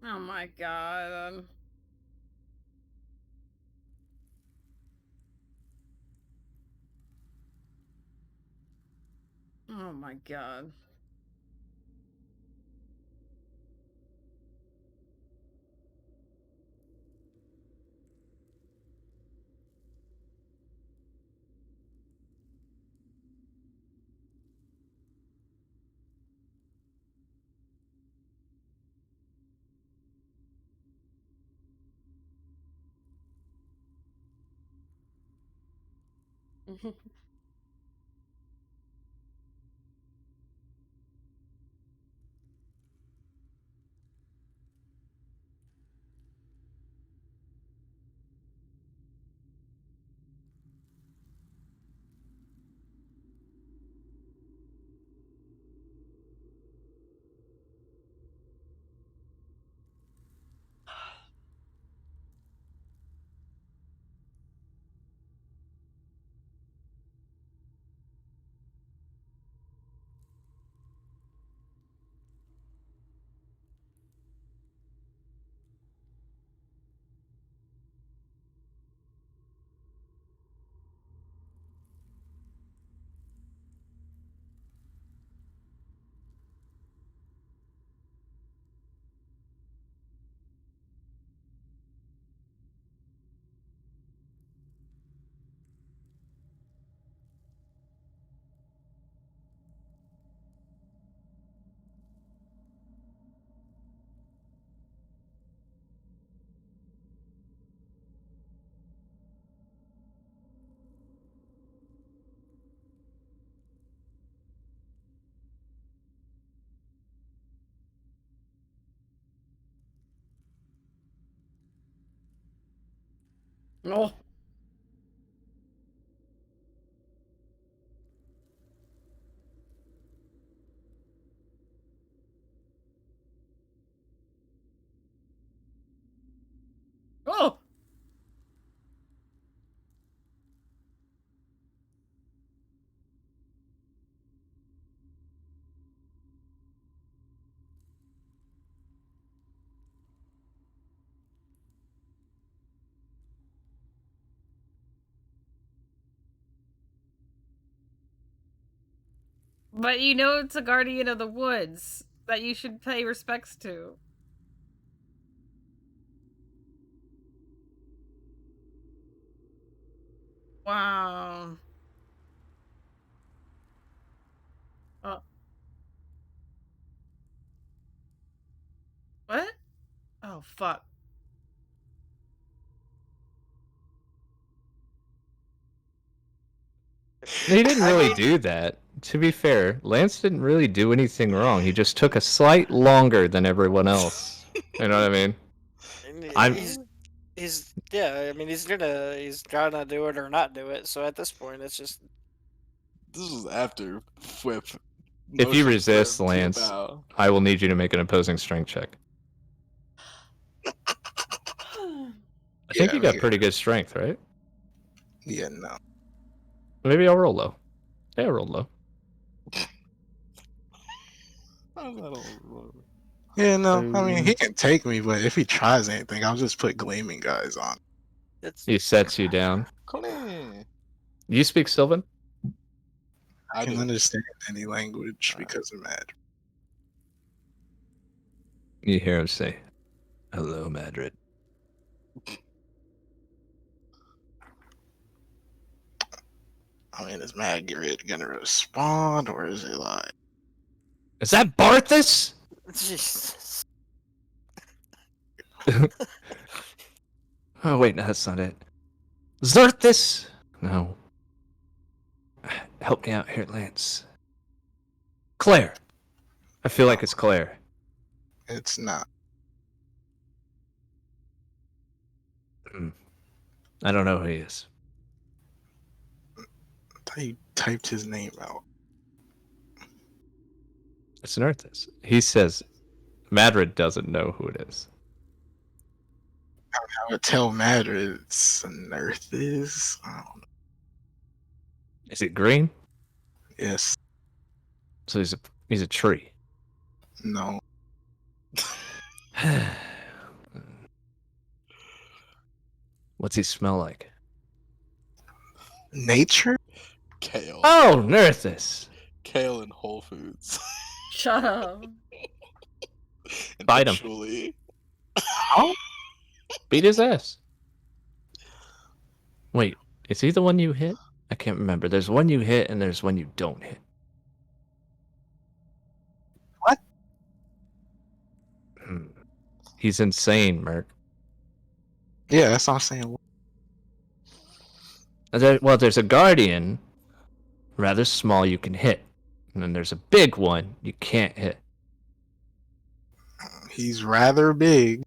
Oh my god. Oh my god. Oh. Oh. But you know it's a guardian of the woods that you should pay respects to. Wow. Oh. What? Oh, fuck. He didn't I really mean- do that. To be fair, Lance didn't really do anything wrong. He just took a slight longer than everyone else. You know what I mean? And I'm- he's yeah. I mean, he's gonna do it or not do it. So at this point, it's just This was after Whip. If you motioned for resist, him to Lance, bow. I will need you to make an opposing strength check. I think Yeah, you got yeah. pretty good strength, right? Yeah, no. Maybe I'll roll low. Yeah, I'll roll low. How's that all- Yeah, no. I mean, he can take me, but if he tries anything, I'll just put gleaming guys on. it's He sets you down. Clean. You speak Sylvan? I I can do. understand any language because of magic. You hear him say, "Hello, Madrid." I mean, is Magrid gonna respond, or is it like, Is that Barthas? Jesus. Oh, wait, no, that's not it. Zerthis? No. Help me out here, Lance. Claire. I feel like it's Claire. it's not? I don't know who he is. He typed his name out. It's Nerthus. He says Madrid doesn't know who it is. I would tell Madrid it's an Earth is. I don't know. Is it green? Yes. So he's a tree. No. What's he smell like? Nature? Kale. Oh, Nerthus. Kale and Whole Foods. Shut up. And Bite 'em. patchouli. Beat his ass. Wait, is he the one you hit? I can't remember. There's one you hit and there's one you don't hit. What? He's insane, Merc. Yeah, that's what I'm saying. Well, there's a guardian, rather small, you can hit. And then there's a big one you can't hit. He's rather big.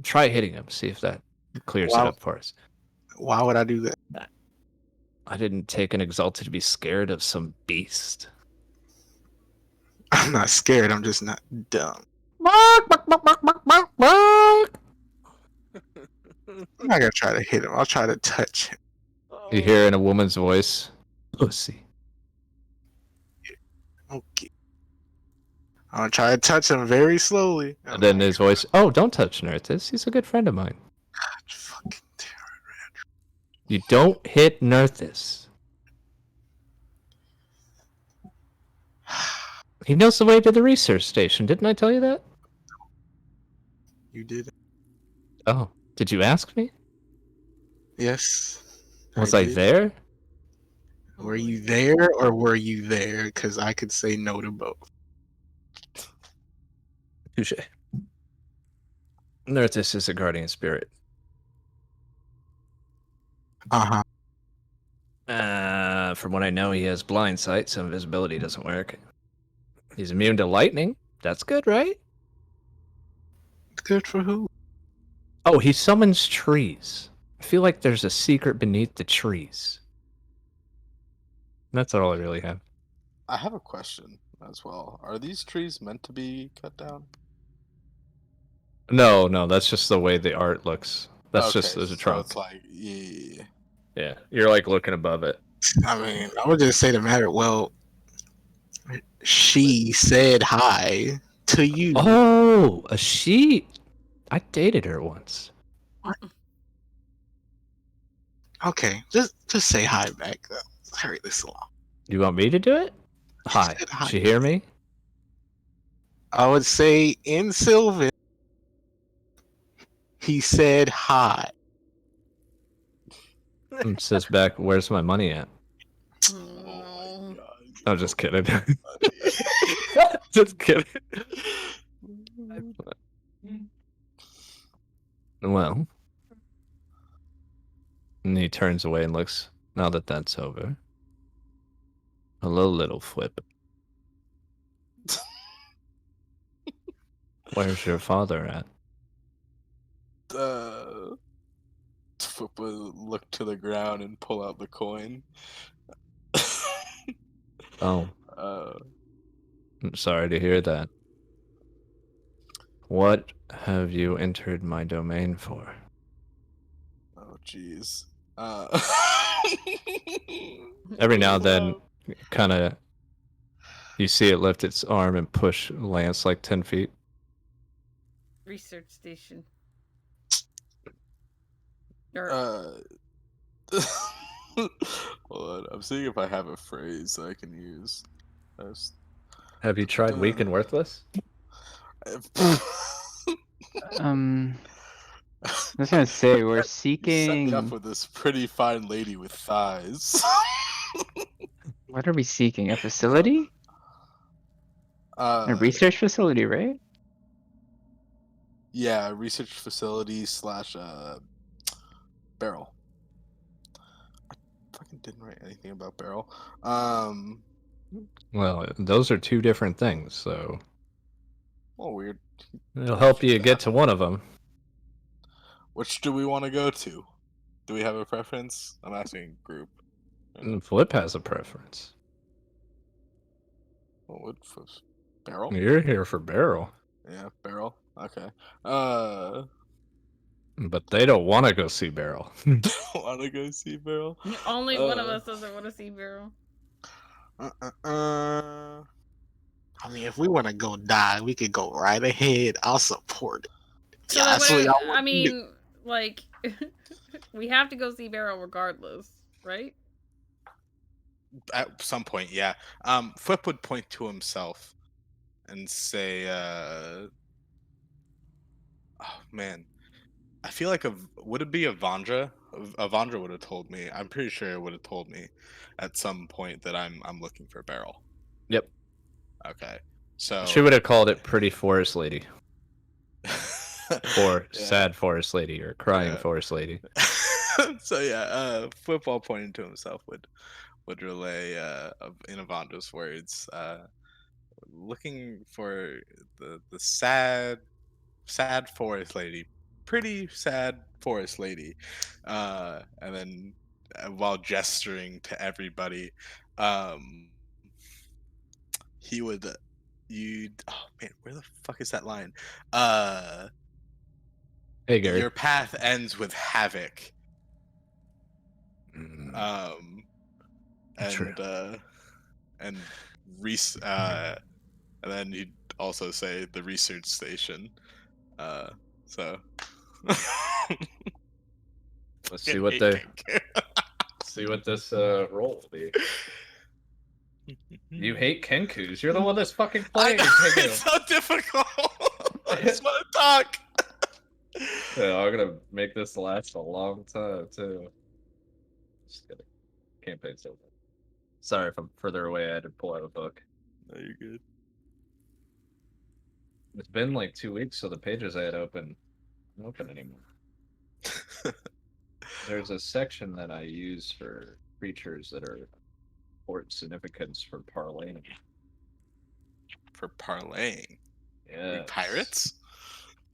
Try hitting him, see if that clears Wow. it up for us. Why would I do that? I didn't take an exalted to be scared of some beast. I'm not scared. I'm just not dumb. I'm not gonna try to hit him. I'll try to touch him. You hear in a woman's voice, pussy. Okay. I'm gonna try to touch him very slowly. And then his voice, oh, don't touch Nerthus. He's a good friend of mine. Fucking You don't hit Nerthus. He knows the way to the research station. Didn't I tell you that? You did. Oh, did you ask me? Yes. Was I did. there? Were you there or were you there? Because I could say no to both. Touche. Nerthus is a guardian spirit. Uh huh. From what I know, he has blind sight, so invisibility doesn't work. He's immune to lightning. That's good, right? Good for who? Oh, he summons trees. I feel like there's a secret beneath the trees. That's all I really have. I have a question as well. Are these trees meant to be cut down? No, that's just the way the art looks. That's just Okay, there's a so trunk. it's like, yeah. Yeah, you're like looking above it. I mean, I would just say the matter. Well, she said hi to you. Oh, a she. I dated her once. Okay, just say hi back. Hurry this along. You want me to do it? She Hi. said hi. Did you hear me? I would say in Sylvan, he said hi. Says back, where's my money at? Oh my god. I'm just kidding. Funny. Just kidding. Well, and he turns away and looks. Now that that's over. Hello, little flip. Where's your father at? Flip will look to the ground and pull out the coin. Oh, uh, I'm sorry to hear that. What have you entered my domain for? oh jeez. Every now and then, kind of, you see it lift its arm and push Lance like 10 feet. Research station. Or Hold on, I'm seeing if I have a phrase that I can use. Have you tried weak and worthless? I was gonna say we're You set me up seeking. with this pretty fine lady with thighs. What are we seeking? A facility? A uh, research facility, right? yeah, research facility / barrel. I fucking didn't write anything about barrel. Well, those are two different things, so Well, weird. it'll help you get to one of them. Which do we want to go to? Do we have a preference? I'm asking group. Flip has a preference. What barrel? You're here for barrel, Yeah, barrel. Okay. but they don't want to go see barrel. Want to go see barrel? only one of us doesn't want to see Barrel. I mean, if we want to go die, we could go right ahead. I'll support it. So Yeah, like, that's what y'all I want to do. mean, like, we have to go see Barrel regardless, right? At some point, yeah. Flip would point to himself and say, "Oh man, I feel like would it be Avandra? Avandra would have told me. I'm pretty sure it would have told me at some point that I'm looking for barrel. Yep. Okay, so She would have called it Pretty Forest Lady, or Yeah. Sad Forest Lady, or Crying Yeah. Forest Lady. So yeah, football pointing to himself would relay in Avandra's words, looking for the sad forest lady, pretty sad forest lady, and then while gesturing to everybody, um, he would you oh man, where the fuck is that line? Hey, Gary. Your path ends with havoc. Mm, And true. and and then he'd also say the research station. So Let's see what they see what this roll will be. You hate Kenkus. You're the one that's fucking I playing know, Kenku. it's so difficult. I just want to talk. Yeah, I'm gonna make this last a long time too. Just kidding. Campaign's over. Sorry if I'm further away. I had to pull out a book. No, you're good. It's been like 2 weeks, so the pages I had open don't open anymore. There's a section that I use for creatures that are important significance for parlaying. For parlaying. Yeah. We pirates?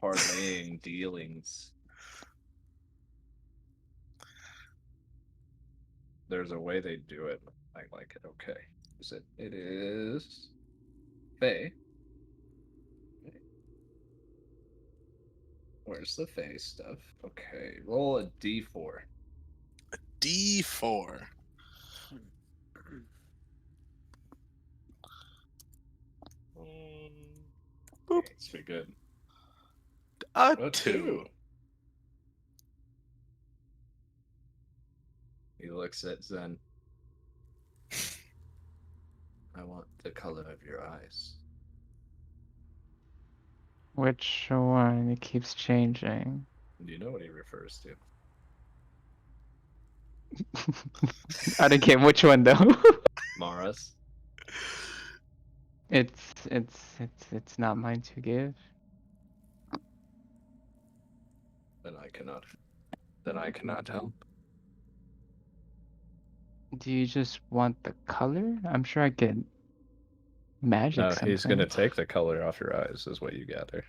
Parlaying dealings. there's a way they do it. I like it. Okay. It is Faye. Where's the Faye stuff? Okay, roll a d4. D4. Boop. Let's be good. A A 2. He looks at Zen. I want the color of your eyes. Which one? It keeps changing. Do you know what he refers to? I don't get which one though. Mara's. It's not mine to give. Then I cannot help. Do you just want the color? I'm sure I could magic No, something. he's gonna take the color off your eyes, is what you gather.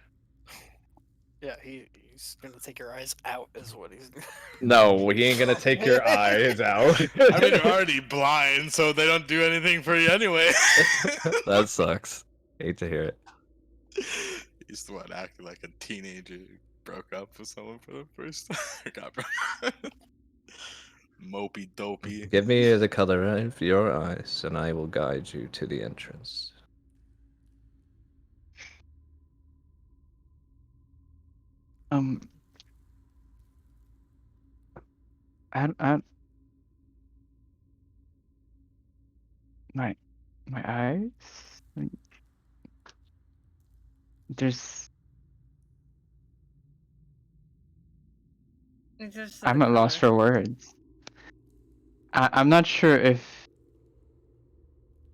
Yeah, he's gonna take your eyes out, is what he's doing. No, he ain't gonna take your eyes out. I mean, you're already blind, so they don't do anything for you anyway. That sucks. Hate to hear it. He's the one acting like a teenager who broke up with someone for the first time. Got broke. Mopey dopey. Give me the color of your eyes, and I will guide you to the entrance. I my eyes. There's. It's just I'm at loss for words. I'm not sure if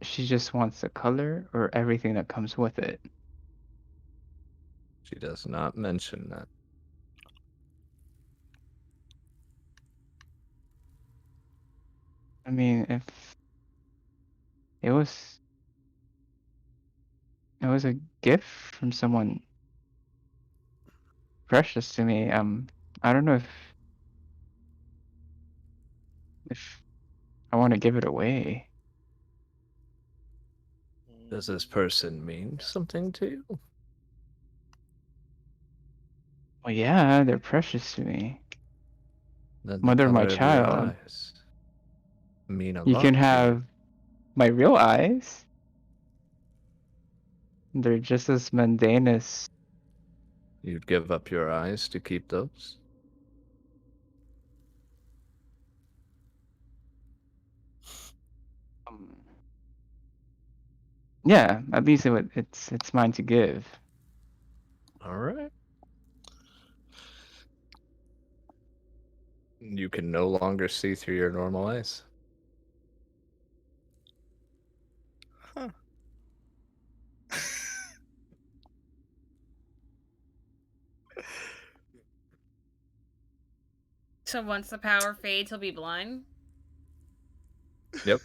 she just wants the color or everything that comes with it. She does not mention that. I mean, if it was a gift from someone precious to me, I don't know if I want to give it away. Does this person mean something to you? Well, yeah, they're precious to me. Then the Mother of my color of your child. eyes mean a You lot can to have my real eyes. They're just as mundane as. You'd give up your eyes to keep those? Yeah, at least it's mine to give. All right. You can no longer see through your normal eyes. Huh. So once the power fades, he'll be blind. Yep.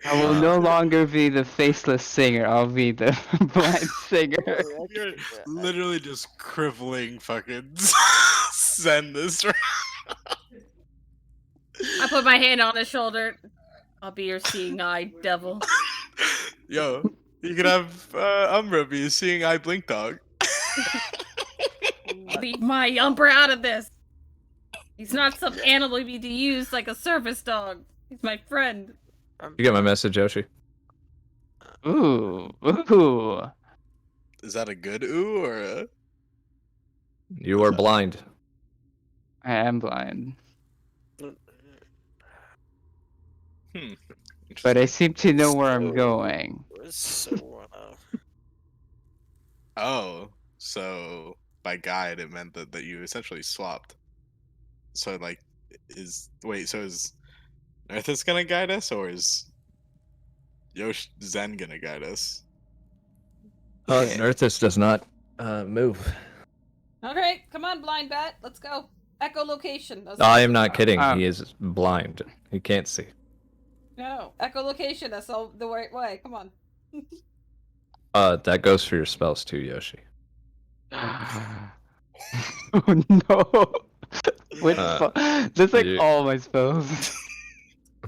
I will no longer be the faceless singer. I'll be the blind singer. You're literally just crippling fucking send this round. I put my hand on his shoulder. I'll be your seeing eye, devil. Yo, you could have Umbra be a seeing eye blink dog. Leave my Umbra out of this. He's not some animal to be used like a service dog. He's my friend. You get my message, Yoshi? Ooh. Is that a good ooh or a... You are blind. I am blind. But I seem to know where I'm going. Oh, so by guide it meant that you essentially swapped. So like, is Earthus gonna guide us, or is Zen gonna guide us? Nerthus does not move. Okay, come on, blind bat. Let's go. Echolocation. I am not kidding. He is blind. He can't see. No, echolocation. That's all the right way. Come on. That goes for your spells too, Yoshi. Oh no. With that's like you- all my spells.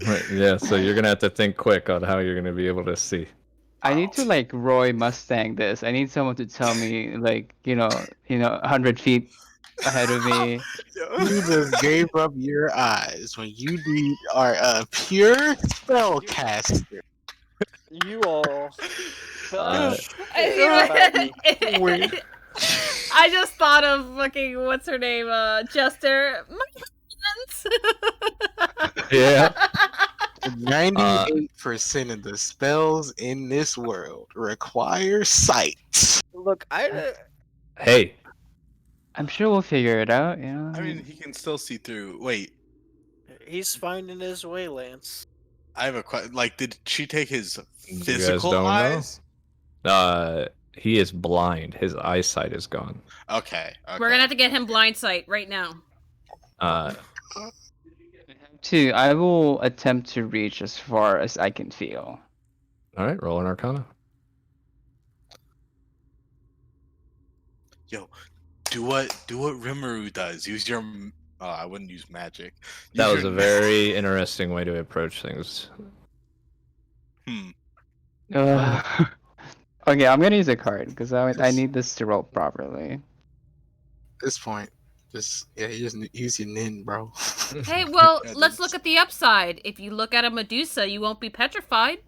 Right, yeah, so you're gonna have to think quick on how you're gonna be able to see. I need to like Roy Mustang this. I need someone to tell me like 100 feet ahead of me. You just gave up your eyes when you are a pure spellcaster. You all. Uh, Wait. I just thought of fucking what's her name, Jester. My hands. Yeah. 98% of the spells in this world require sight. Look, Hey, I'm sure we'll figure it out. You know. I mean, he can still see through. Wait, he's finding his way, Lance. I have a question. Like, did she take his you guys physical don't eyes? know. He is blind. His eyesight is gone. Okay. We're gonna have to get him blind sight right now. I will attempt to reach as far as I can feel. All right, roll an Arcana. Yo, do what Rimuru does. Use your. I wouldn't use magic. That Use was a your- very interesting way to approach things. Okay, I'm gonna use a card because I need this to roll properly. At this point, you just use your nin, bro. Hey, well, Yeah, let's dude. look at the upside. If you look at a Medusa, you won't be petrified.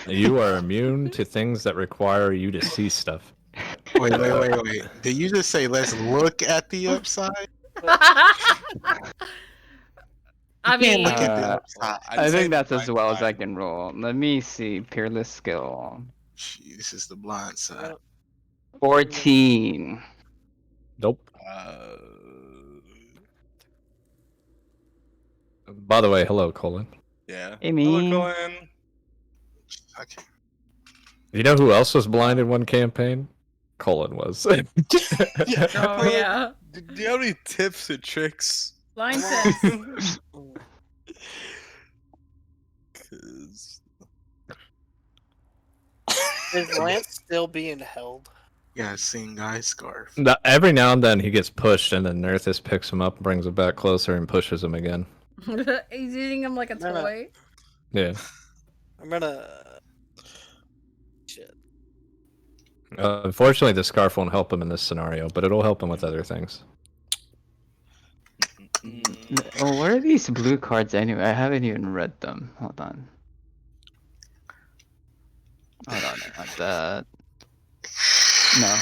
You are immune to things that require you to see stuff. Wait. Did you just say let's look at the upside? I You can't mean, look at the Uh, upside. I think that's as blind well as I side. can roll. Let me see. Peerless skill. Gee, this is the blind side. 14. Nope. Uh, By the way, hello, Colin. yeah. Hey, Hello, me. Colin. Okay. You know who else was blind in one campaign? Colin was. oh yeah, Do you have any tips or tricks? blind sense. 'Cause- Is Lance still being held? Yeah, seeing guy scarf. Every now and then he gets pushed, and then Nerthus picks him up, brings him back closer, and pushes him again. He's using him like a No, no. toy. Yeah. I'm gonna. Shit. Unfortunately, the scarf won't help him in this scenario, but it'll help him with other things. Oh, what are these blue cards anyway? I haven't even read them. Hold on. Hold on, not that. No.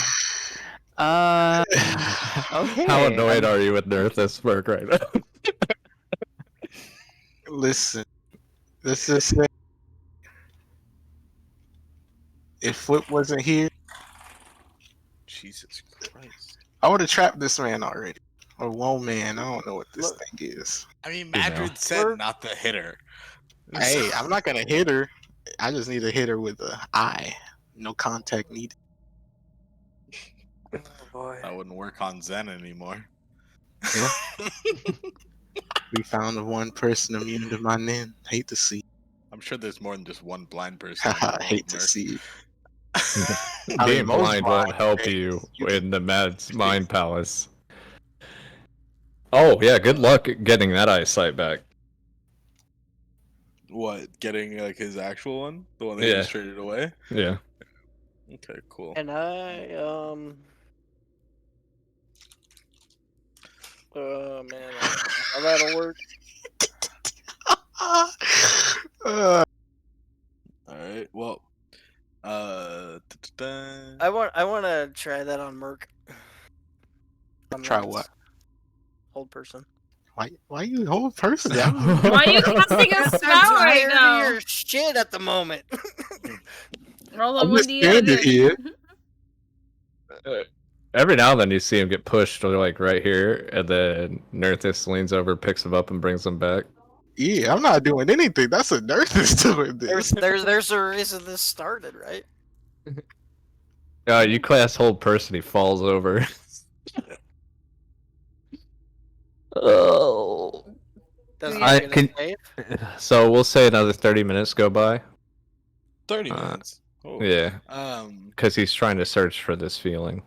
Okay. How annoyed are you with Nerthus work right now? Listen, let's just say if Foot wasn't here, Jesus Christ. I would have trapped this man already. Or one man, I don't know what this Look. thing is. I mean, You know. Madrid said not to hit her. Hey, I'm not gonna hit her. I just need to hit her with the eye. No contact needed. Oh boy. That wouldn't work on Zen anymore. We found the one person immune to my nin. Hate to see. I'm sure there's more than just one blind person. I hate to see. Being most blind won't blind help days, you you in the Mad's Mind Palace. Oh, yeah, good luck getting that eyesight back. What? Getting like his actual one, the one that Yeah. he just traded away. Yeah. Okay, cool. And oh man, I don't know how that'll work. Uh, All right. Well, I want to try that on Merc. On Try Lance. what? Hold person. why you whole person? Why are you casting a spell right tired now? of your shit at the moment. Roll a I'm just 1d8. standing here. Every now and then you see him get pushed, like right here, and then Nerthus leans over, picks him up, and brings him back. Yeah, I'm not doing anything. That's a nurse is doing this. There's a reason this started, right? You class hold person, he falls over. Oh. Does he I get a can- save? So we'll say another 30 minutes go by. 30 minutes. Oh. Yeah, Um. because he's trying to search for this feeling.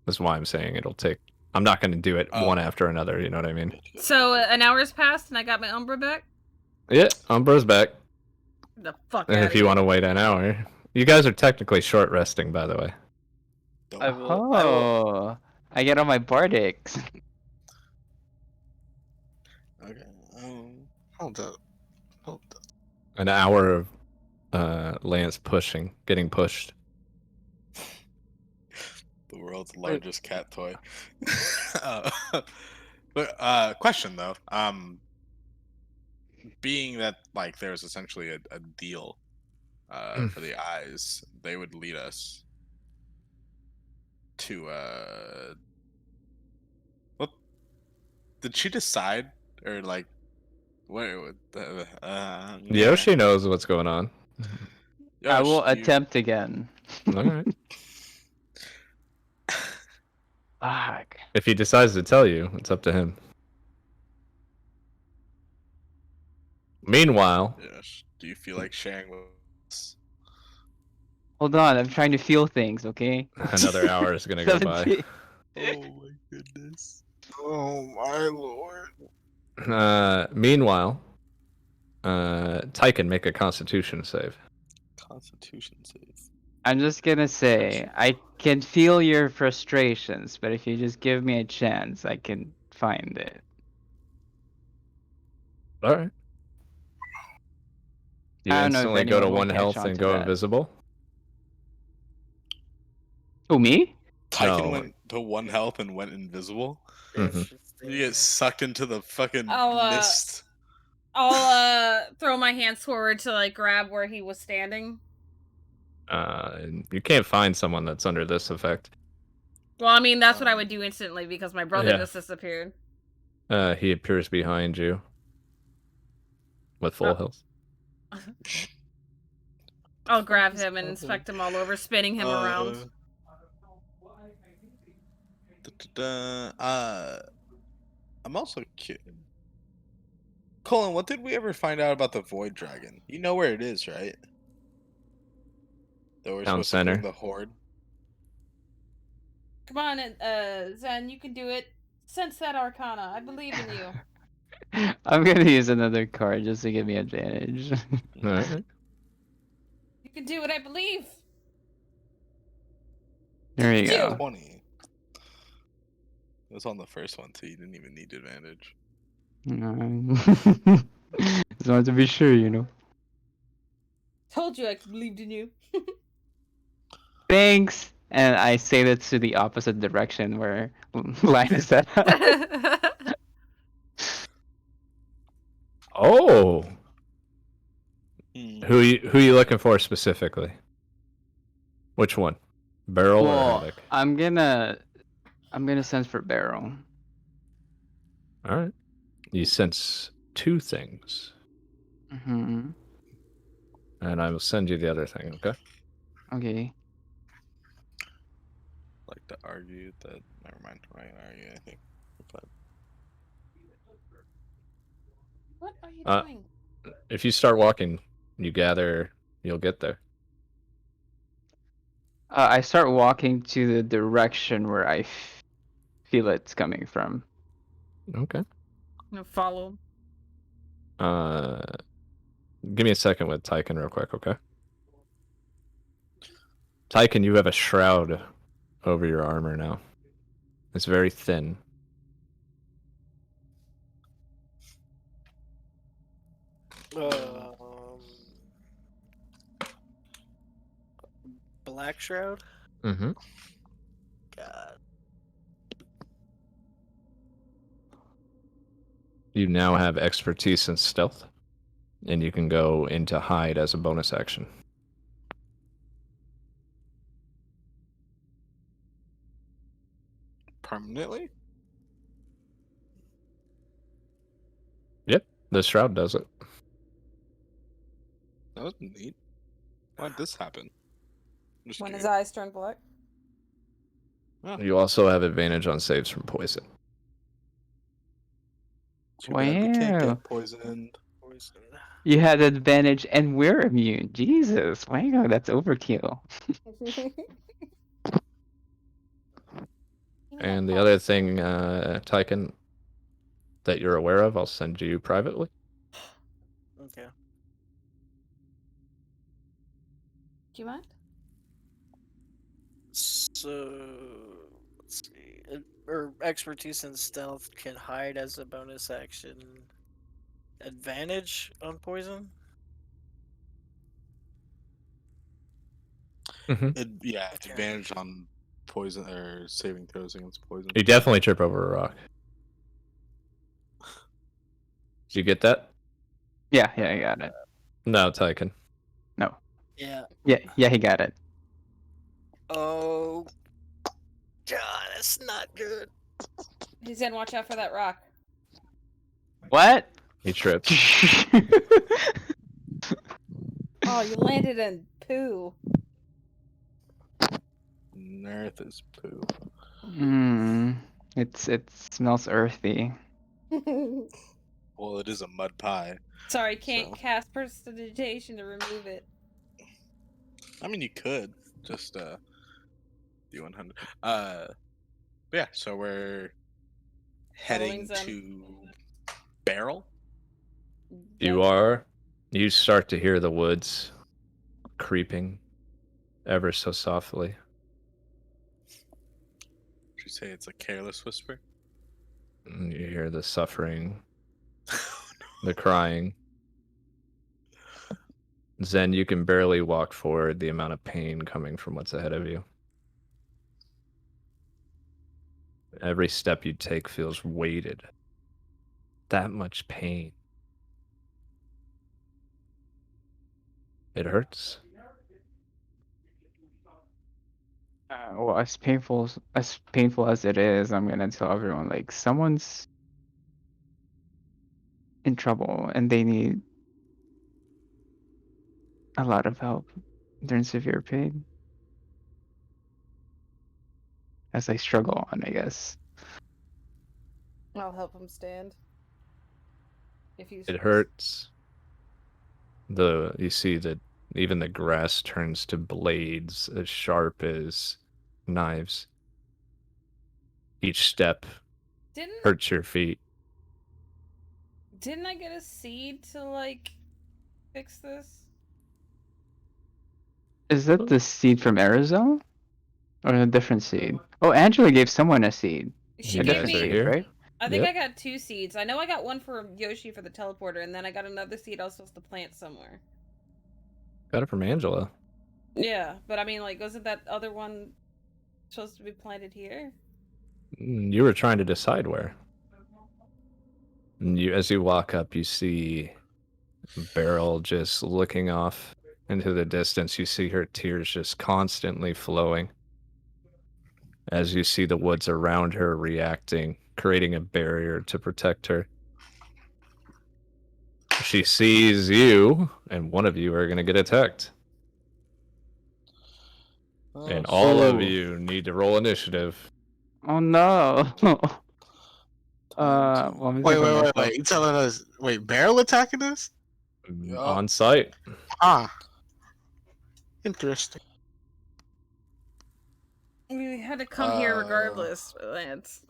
That's why I'm saying it'll take I'm not going to do it Oh. one after another. You know what I mean? So an hour's passed and I got my Umbra back. Yeah, Umbra's back. The fuck And out if you want to wait an hour, you guys are technically short resting, by the way. Don't- I will. I get all my bardics. Okay. Hold up. An hour of Lance getting pushed. The world's largest cat toy. But question though, being that like there's essentially a deal for the eyes, they would lead us to what did she decide, or like what yeah. Yoshi knows what's going on. I will Yosh, do you- attempt again. All right. Fuck. If he decides to tell you, it's up to him. Meanwhile, Yosh, do you feel like sharing with us? Hold on, I'm trying to feel things, okay? another hour is gonna go by. 17. Oh my goodness. Oh my lord. Meanwhile, Tyken, make a Constitution save. Constitution save. I'm just gonna say, I can feel your frustrations, but if you just give me a chance, I can find it. All right. You I don't know if instantly go to anyone will one catch health on and to go that. invisible. Who, me? Tyken No. went to 1 health and went invisible. Mhm. You get sucked into the fucking I'll, mist. I'll throw my hands forward to like grab where he was standing. And you can't find someone that's under this effect. Well, I mean that's what I would do instantly because my brother Yeah. just disappeared. He appears behind you with full health. I'll grab him and inspect him all over, spinning him around. I'm also curious. Colin, what did we ever find out about the Void Dragon? You know where it is, right? That we're Town supposed to center. bring the Horde. Come on, Zen, you can do it. Sense that Arcana. I believe in you. I'm gonna use another card just to give me advantage. All right. You can do it, I believe. There you Two. go. 20. It was on the first one, so you didn't even need advantage. Just wanted to be sure, you know. Told you I believed in you. Thanks! And I say that to the opposite direction where line is at. Oh, Hmm. who you looking for specifically? Which one? Barrel or Well, Havoc? I'm gonna sense for Barrel. All right. You sense 2 things, Mm-hmm. and I will send you the other thing. Okay. Okay. Like to argue that. Never mind. Right? Argue. I think. But What are you Uh, doing? If you start walking, you gather, you'll get there. I start walking to the direction where I feel it's coming from. Okay. Follow. Give me a second with Tyken real quick, okay? Tyken, you have a shroud over your armor now. It's very thin. Black Shroud? Mm-hmm. God. You now have expertise in stealth, and you can go into hide as a bonus action. permanently? Yep, the shroud does it. That was neat. Why'd this happen? I'm just When his curious. eyes turn black. You also have advantage on saves from poison. Too bad we can't Wow. get poisoned. You had advantage and we're immune. Jesus, wow, that's overkill. And the other thing, Tyken, that you're aware of, I'll send you privately. Okay. Do you mind? So let's see. Or expertise in stealth can hide as a bonus action. Advantage on poison. Yeah, Okay. advantage on poison or saving throws against poison. You definitely trip over a rock. Did you get that? Yeah, I got it. No, Tyken. No. Yeah. Yeah, he got it. Oh God, that's not good. He said, "Watch out for that rock." What? He trips. Oh, you landed in poo. Nerth is poo. It smells earthy. Well, it is a mud pie. Sorry, can't So. cast prestidigitation to remove it. I mean, you could just do 100. Yeah. So we're Following heading Zen. to Barrel. You are. You start to hear the woods creeping ever so softly. Would you say it's a careless whisper? And you hear the suffering, the crying. Zen, you can barely walk forward, the amount of pain coming from what's ahead of you. Every step you take feels weighted. That much pain. It hurts. Well, as painful as it is, I'm gonna tell everyone like someone's in trouble and they need a lot of help. They're in severe pain. As I struggle on, I guess. I'll help him stand. If you. It hurts. You see that even the grass turns to blades as sharp as knives. Each step Didn't hurts your feet. Didn't I get a seed to like fix this? Is that the seed from Arizona? Or a different seed? Oh, Angela gave someone a seed. She You A gave different guys are me. seed, here? right? I think Yep. I got 2 seeds. I know I got one for Yoshi for the teleporter, and then I got another seed I was supposed to plant somewhere. Got it from Angela. Yeah, but I mean, like, wasn't that other one supposed to be planted here? You were trying to decide where. And as you walk up, you see Beryl just looking off into the distance. You see her tears just constantly flowing. As you see the woods around her reacting, creating a barrier to protect her. She sees you, and one of you are going to get attacked. And all of Ooh. you need to roll initiative. Oh no. Time to- Let me think of myself. Wait. You telling us? Wait, Barrel attacking us? On site. Ah, interesting. We had to come here regardless, Lance.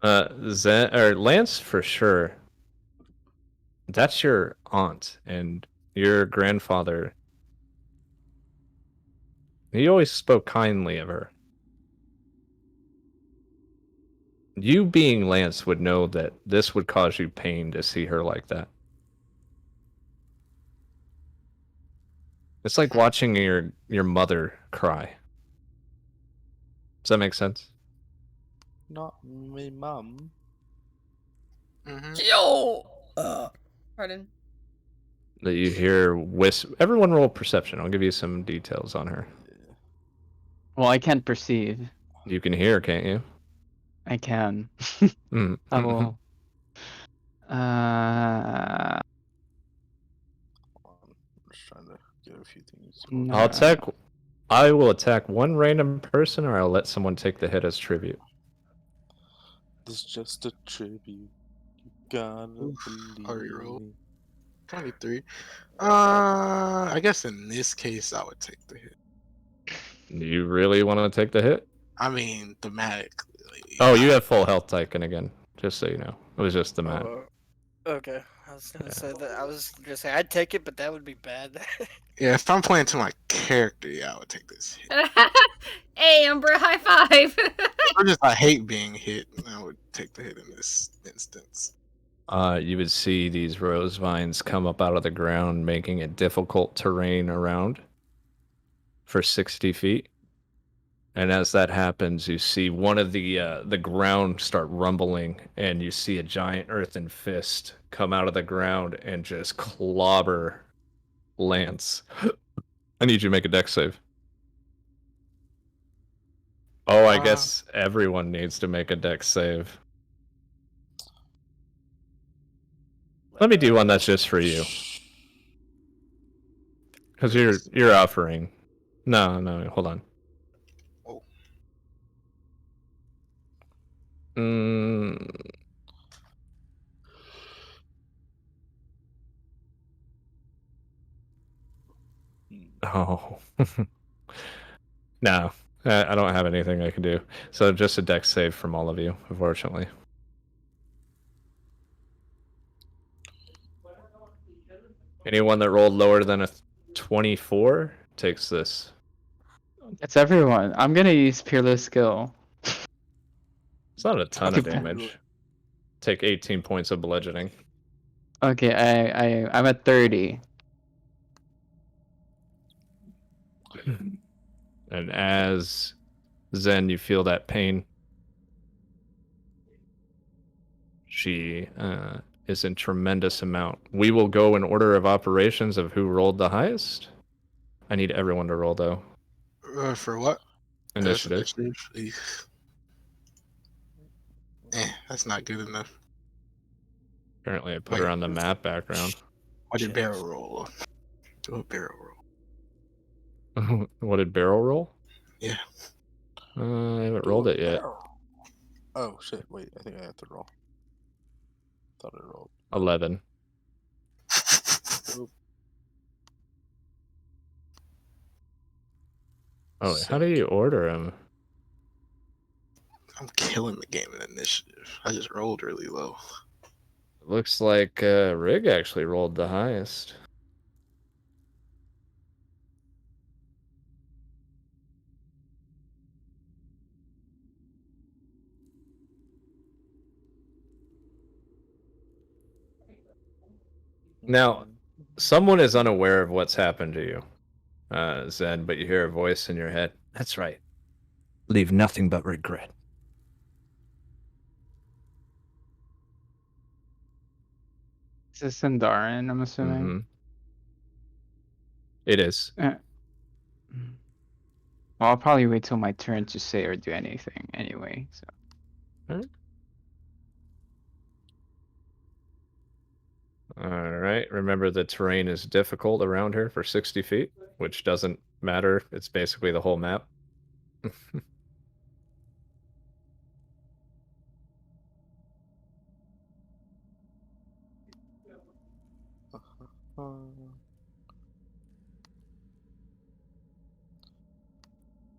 Lance for sure. That's your aunt and your grandfather. He always spoke kindly of her. You being Lance would know that this would cause you pain to see her like that. It's like watching your mother cry. Does that make sense? Not me, mum. Yo! Pardon. That you hear everyone roll perception. I'll give you some details on her. Well, I can't perceive. You can hear, can't you? I can. Mm. I will. I'm just trying to get a few things. No. I will attack one random person, or I'll let someone take the hit as tribute. This is just a tribute. You gotta Hurry roll. believe. 23. I guess in this case, I would take the hit. You really want to take the hit? I mean, thematically, Oh, you have full health, Tyken, again. Just so you know, it was just the map. Okay, I was gonna Yeah. say that. I was gonna say I'd take it, but that would be bad. Yeah, if I'm playing to my character, yeah, I would take this hit. Hey, Umbra, high five. I hate being hit. I would take the hit in this instance. You would see these rose vines come up out of the ground, making it difficult terrain around for 60 feet. And as that happens, you see one of the ground start rumbling, and you see a giant earthen fist come out of the ground and just clobber Lance. I need you to make a dex save. Oh, I guess everyone needs to make a dex save. Let me do one that's just for you. Because you're offering. No, hold on. Oh. Oh. No, I don't have anything I can do. So just a dex save from all of you, unfortunately. Anyone that rolled lower than a 24 takes this. That's everyone. I'm gonna use Peerless Skill. It's not a ton of Okay. damage. Take 18 points of bludgeoning. Okay, I'm at 30. And as Zen, you feel that pain. She is in tremendous amount. We will go in order of operations of who rolled the highest. I need everyone to roll, though. For what? Initiative. That's not good enough. Apparently, I put her on the map background. Why did barrel roll? Do a barrel roll. What did barrel roll? Yeah. I haven't rolled it yet. Oh, shit. Wait, I think I have to roll. Thought I rolled. 11. Oh, how do you order them? I'm killing the game in initiative. I just rolled really low. Looks like Rig actually rolled the highest. Now, someone is unaware of what's happened to you, Zen, but you hear a voice in your head. That's right. Leave nothing but regret. Is this Sindarin, I'm assuming? Mm-hmm. It is. Well, I'll probably wait till my turn to say or do anything anyway, so. All right. Remember, the terrain is difficult around here for 60 feet, which doesn't matter. It's basically the whole map.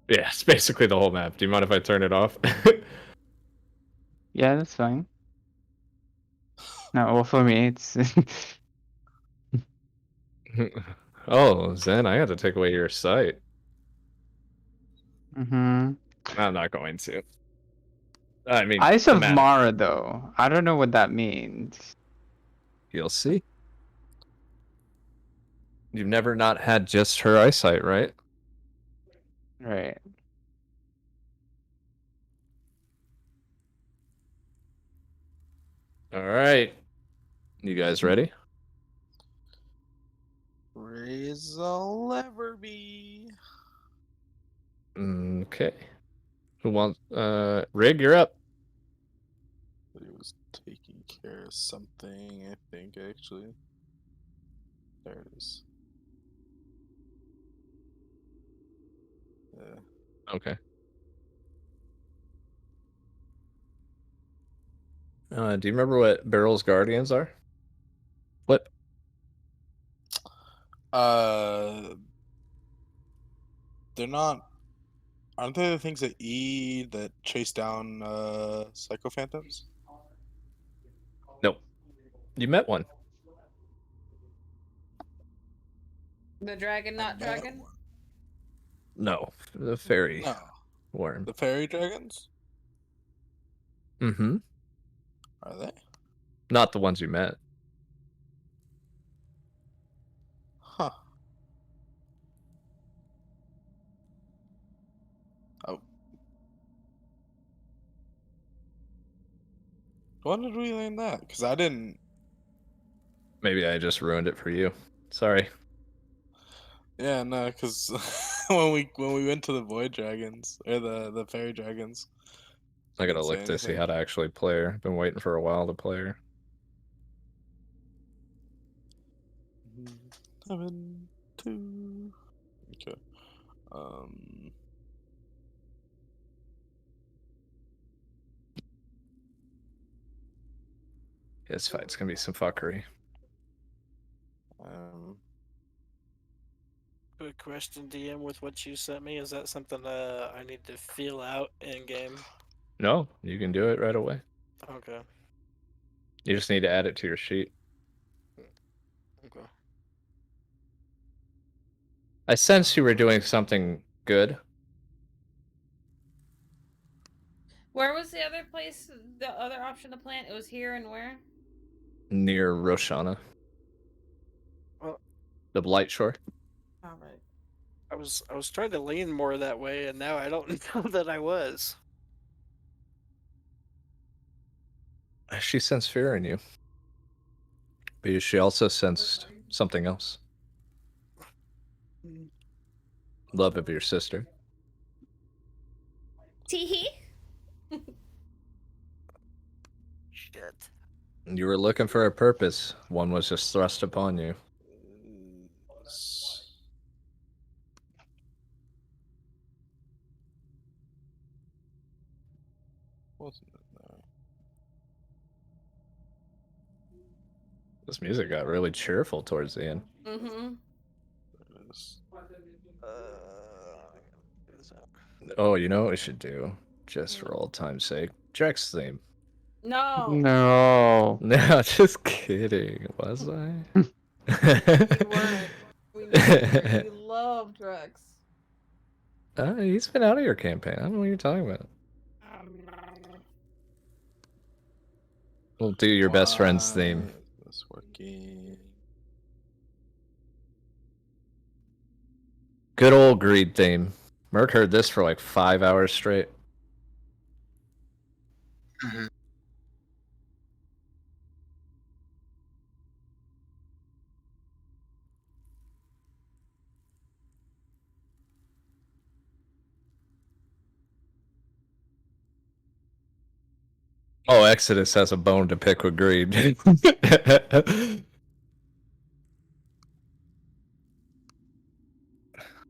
Yeah, it's basically the whole map. Do you mind if I turn it off? Yeah, that's fine. No, well, for me, it's. Oh, Zen, I had to take away your sight. Mm-hmm. I'm not going to. I mean, Eyes of thematic. Mara, though. I don't know what that means. You'll see. You've never not had just her eyesight, right? Right. All right. You guys ready? Raise a lever bee. Okay. Who wants Rig, you're up. He was taking care of something, I think, actually. There it is. Yeah. Okay. Do you remember what Barrel's Guardians are? Flip. They're not Aren't they the things that eat that chase down psycho phantoms? Nope. You met one. The dragon, I not met dragon. one. No, the fairy No, worm. the fairy dragons. Mm-hmm. Are they? Not the ones you met. Huh. Oh. When did we learn that? Because I didn't. Maybe I just ruined it for you. Sorry. Yeah, no, because when we went to the void dragons or the fairy dragons, I gotta didn't say look to see anything. how to actually play her. Been waiting for a while to play her. 7, 2. Okay. This fight's gonna be some fuckery. Quick question, DM, with what you sent me, is that something I need to feel out in game? No, you can do it right away. Okay. You just need to add it to your sheet. Okay. I sensed you were doing something good. Where was the other place? The other option to plant? It was here and where? Near Roshana. Well, The Blight Shore. All right. I was trying to lean more that way, and now I don't know that I was. She sensed fear in you. But she also sensed something else. Love of your sister. Teehee. Shit. You were looking for a purpose. One was just thrust upon you. Wasn't it there? This music got really cheerful towards the end. Mm-hmm. There it is. Get this out. Oh, you know what we should do? Just for old time's sake. Jack's theme. No. No. No, just kidding. Was I? You weren't. We know you love Drex. He's been out of your campaign. I don't know what you're talking about. We'll do your best friend's theme. Why is this working? Good old greed theme. Merc heard this for like 5 hours straight. Mhm. Oh, Exodus has a bone to pick with greed.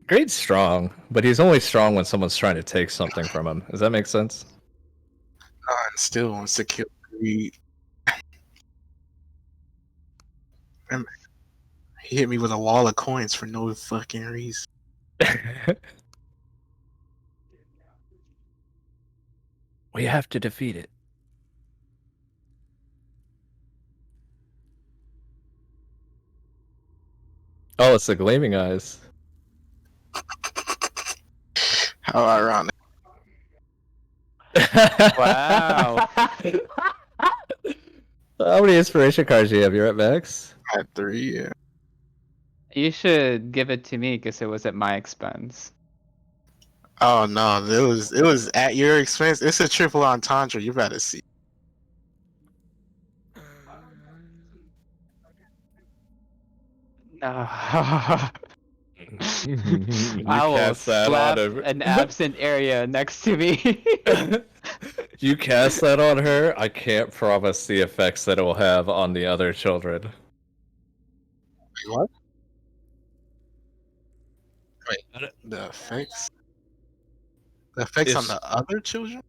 Greed's strong, but he's only strong when someone's trying to take something from him. Does that make sense? And still wants to kill Greed. He hit me with a wall of coins for no fucking reason. We have to defeat it. Oh, it's the gleaming eyes. How ironic. Wow. How many inspiration cards do you have? You're at max? I had 3, yeah. You should give it to me because it was at my expense. Oh no, it was at your expense. It's a triple entendre. You better see. No. You I will cast that on slap him. an absent area next to me. You cast that on her, I can't promise the effects that it will have on the other children. What? Wait, the effects? The effects on It's- the other children?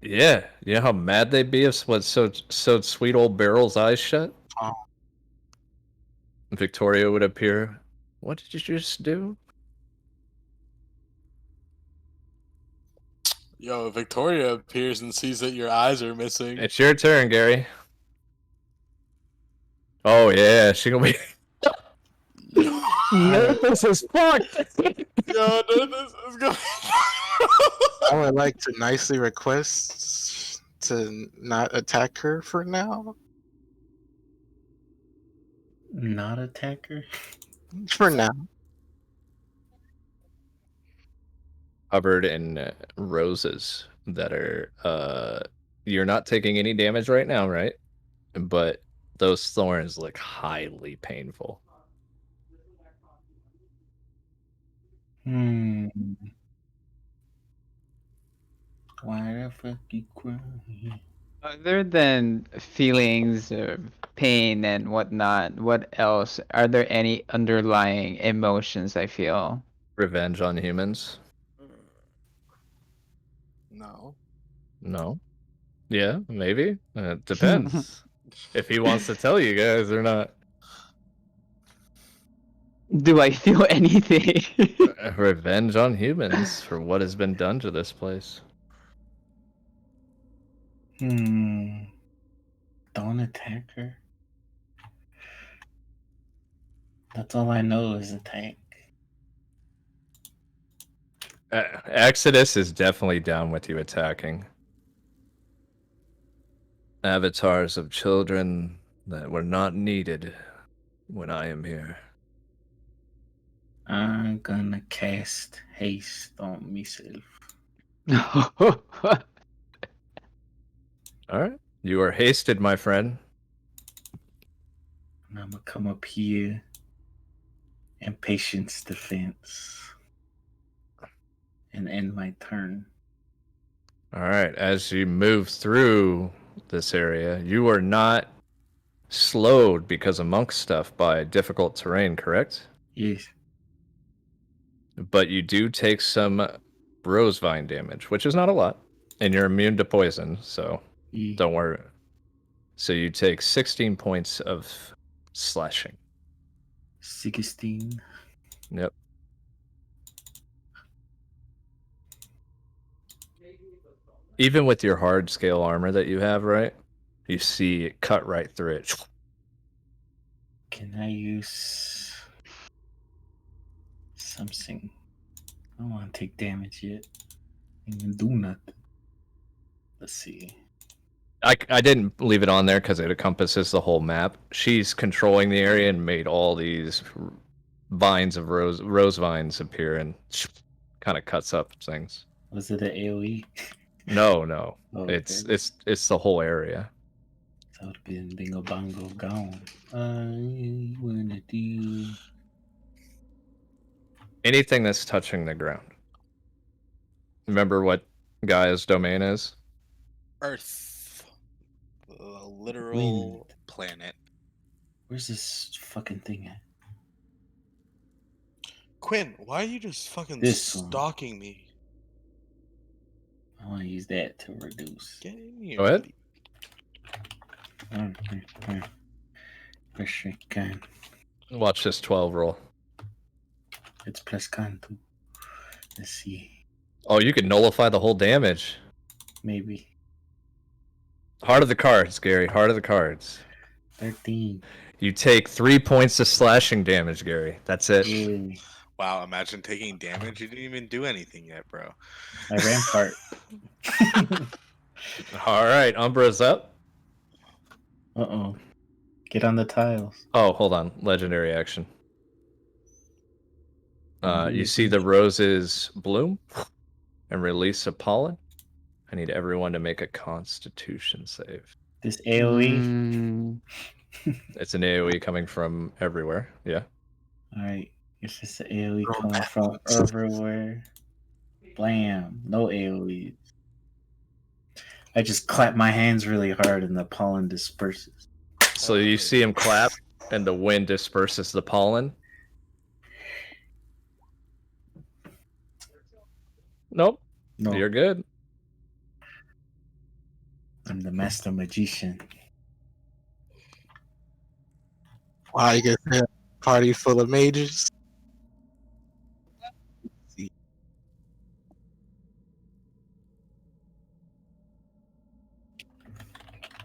Yeah, you know how mad they'd be if someone sewed sweet old Beryl's eyes shut? Oh. Victoria would appear. What did you just do? Yo, Victoria appears and sees that your eyes are missing. It's your turn, Gary. Oh yeah, she gonna be nervous as fuck. Yo, this is going. I would like to nicely request to not attack her for now. Not attacker. For now. Covered in roses that are you're not taking any damage right now, right? But those thorns look highly painful. Why the fuck you crying? Other than feelings of pain and whatnot, what else? Are there any underlying emotions I feel? Revenge on humans? No. No. Yeah, maybe. It depends. If he wants to tell you guys or not. Do I feel anything? Revenge on humans for what has been done to this place. Don't attack her. That's all I know is attack. Exodus is definitely down with you attacking. Avatars of children that were not needed when I am here. I'm gonna cast haste on myself. Alright. You are hasted, my friend. And I'm gonna come up here and patience defense and end my turn. Alright, as you move through this area, you are not slowed because of monk stuff by difficult terrain, correct? Yes. But you do take some rosevine damage, which is not a lot. And you're immune to poison, so Yeah. don't worry. So you take 16 points of slashing. 16. Yep. Even with your hard scale armor that you have, right? You see it cut right through it. Can I use something? I don't want to take damage yet. Ain't gonna do nothing. Let's see. I didn't leave it on there because it encompasses the whole map. She's controlling the area and made all these vines of rose vines appear and kind of cuts up things. Was it an AoE? No. Oh, It's okay. it's the whole area. That would have been bingo bongo gone. I wanna do. Anything that's touching the ground. Remember what Gaia's domain is? Earth. The literal Wind. planet. Where's this fucking thing at? Quinn, why are you just fucking This one. stalking me? I want to use that to reduce. Get in here, Go ahead. buddy. Wish I can. Watch this 12 roll. It's plus canto. Let's see. Oh, you can nullify the whole damage. Maybe. Heart of the cards, Gary. Heart of the cards. 13. You take 3 points of slashing damage, Gary. That's it. Yeah. Wow, imagine taking damage. You didn't even do anything yet, bro. I rampart. All right, Umbra's up. Uh-oh. Get on the tiles. Oh, hold on. Legendary action. You see Mhm. the roses bloom and release a pollen. I need everyone to make a Constitution save. This AoE. Mm, It's an AoE coming from everywhere. Yeah. Alright. It's just an AoE Roll coming back. from everywhere. Blam. No AoE. I just clap my hands really hard and the pollen disperses. So you see him clap, and the wind disperses the pollen. Nope. No, You're good. I'm the master magician. Wow, you get a party full of mages.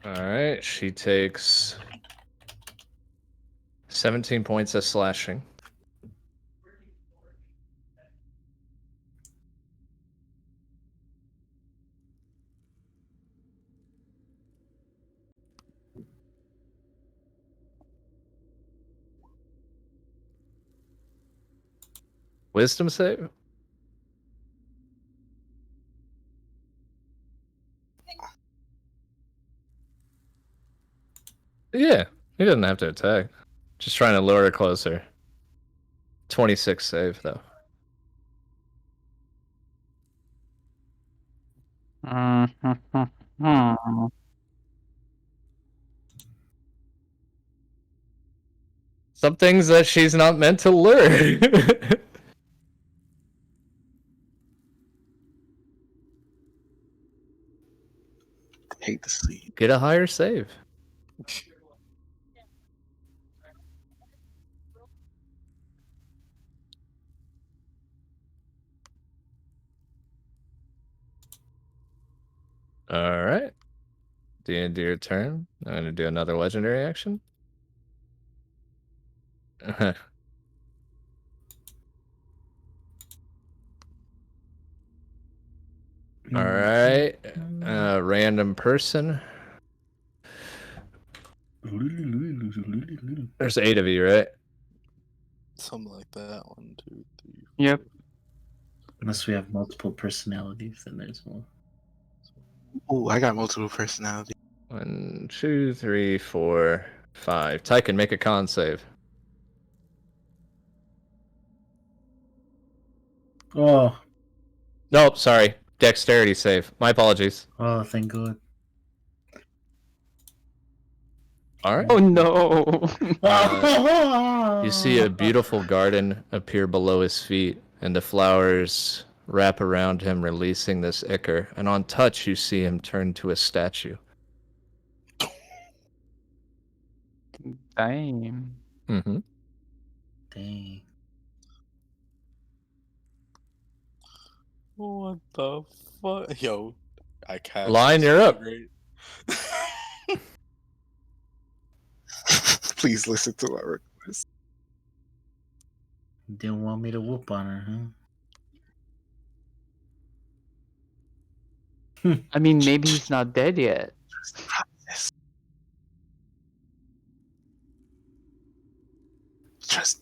Alright, she takes 17 points of slashing. Wisdom save? Yeah, he doesn't have to attack. Just trying to lure her closer. 26 save, though. Some things that she's not meant to lure. Hate to see. Get a higher save. All right. The end of your turn. I'm going to do another legendary action. All right. Random person. There's 8 of you, right? Something like that. 1, 2, 3. Yep. Unless we have multiple personalities, then there's more. Ooh, I got multiple personalities. 1, 2, 3, 4, 5. Tyken, make a con save. Oh, Nope, sorry. Dexterity save. My apologies. oh, thank God. All right. Oh no. You see a beautiful garden appear below his feet, and the flowers wrap around him, releasing this ichor. And on touch, you see him turn to a statue. Damn. Mm-hmm. Dang. What the fuck? Yo, I cast. Lion, you're up. Great. Please listen to my request. You didn't want me to whoop on her, huh? I mean, maybe he's not dead yet. Trust.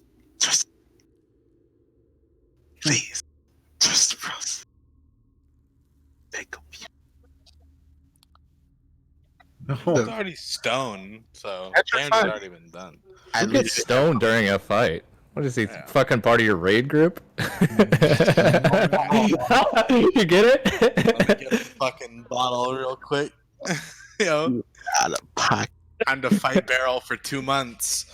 Please. Trust the process. Pick up. It's Oh, already stone, so That's damage fine. has already been done. I Who gets stoned during a fight? What is he, Yeah. fucking part of your raid group? You get it? Let me get a fucking bottle real quick. Yo, out of pocket. time to fight Barrel for 2 months.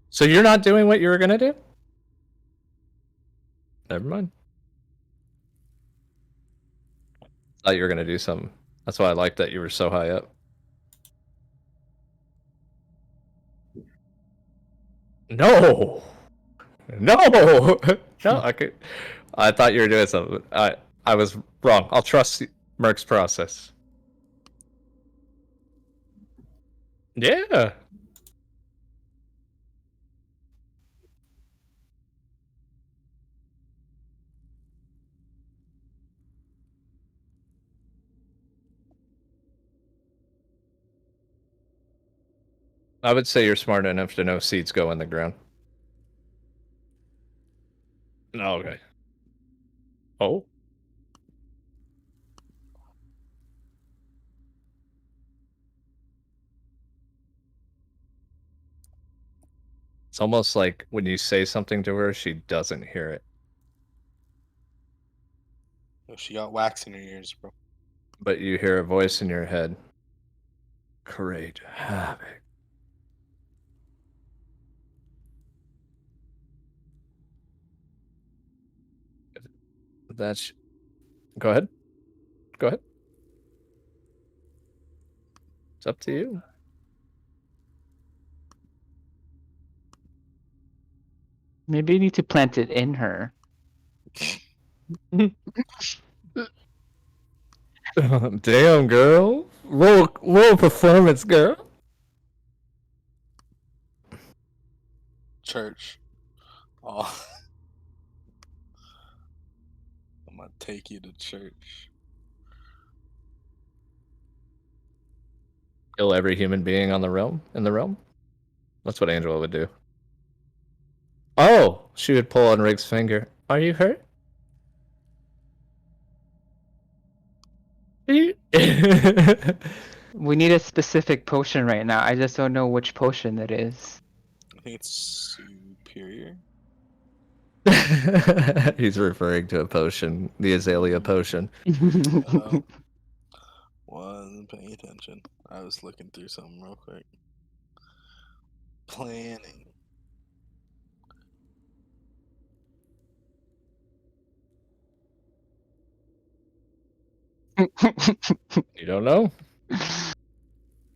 So you're not doing what you were gonna do? Never mind. Thought you were gonna do something. That's why I liked that you were so high up. No, no, no. I thought you were doing something. I was wrong. I'll trust Merc's process. Yeah. I would say you're smart enough to know seeds go in the ground. Oh, okay. Oh. It's almost like when you say something to her, she doesn't hear it. Yo, she got wax in her ears, bro. But you hear a voice in your head. Create havoc. That's... Go ahead. Go ahead. It's up to you. Maybe you need to plant it in her. Damn, girl. Roll performance, girl. Church. Oh. I'm gonna take you to church. Kill every human being on the realm in the realm. That's what Angela would do. Oh, she would pull on Rig's finger. Are you hurt? We need a specific potion right now. I just don't know which potion it is. I think it's superior. He's referring to a potion, the Azalea potion. Wasn't paying attention. I was looking through something real quick. Planning. You don't know?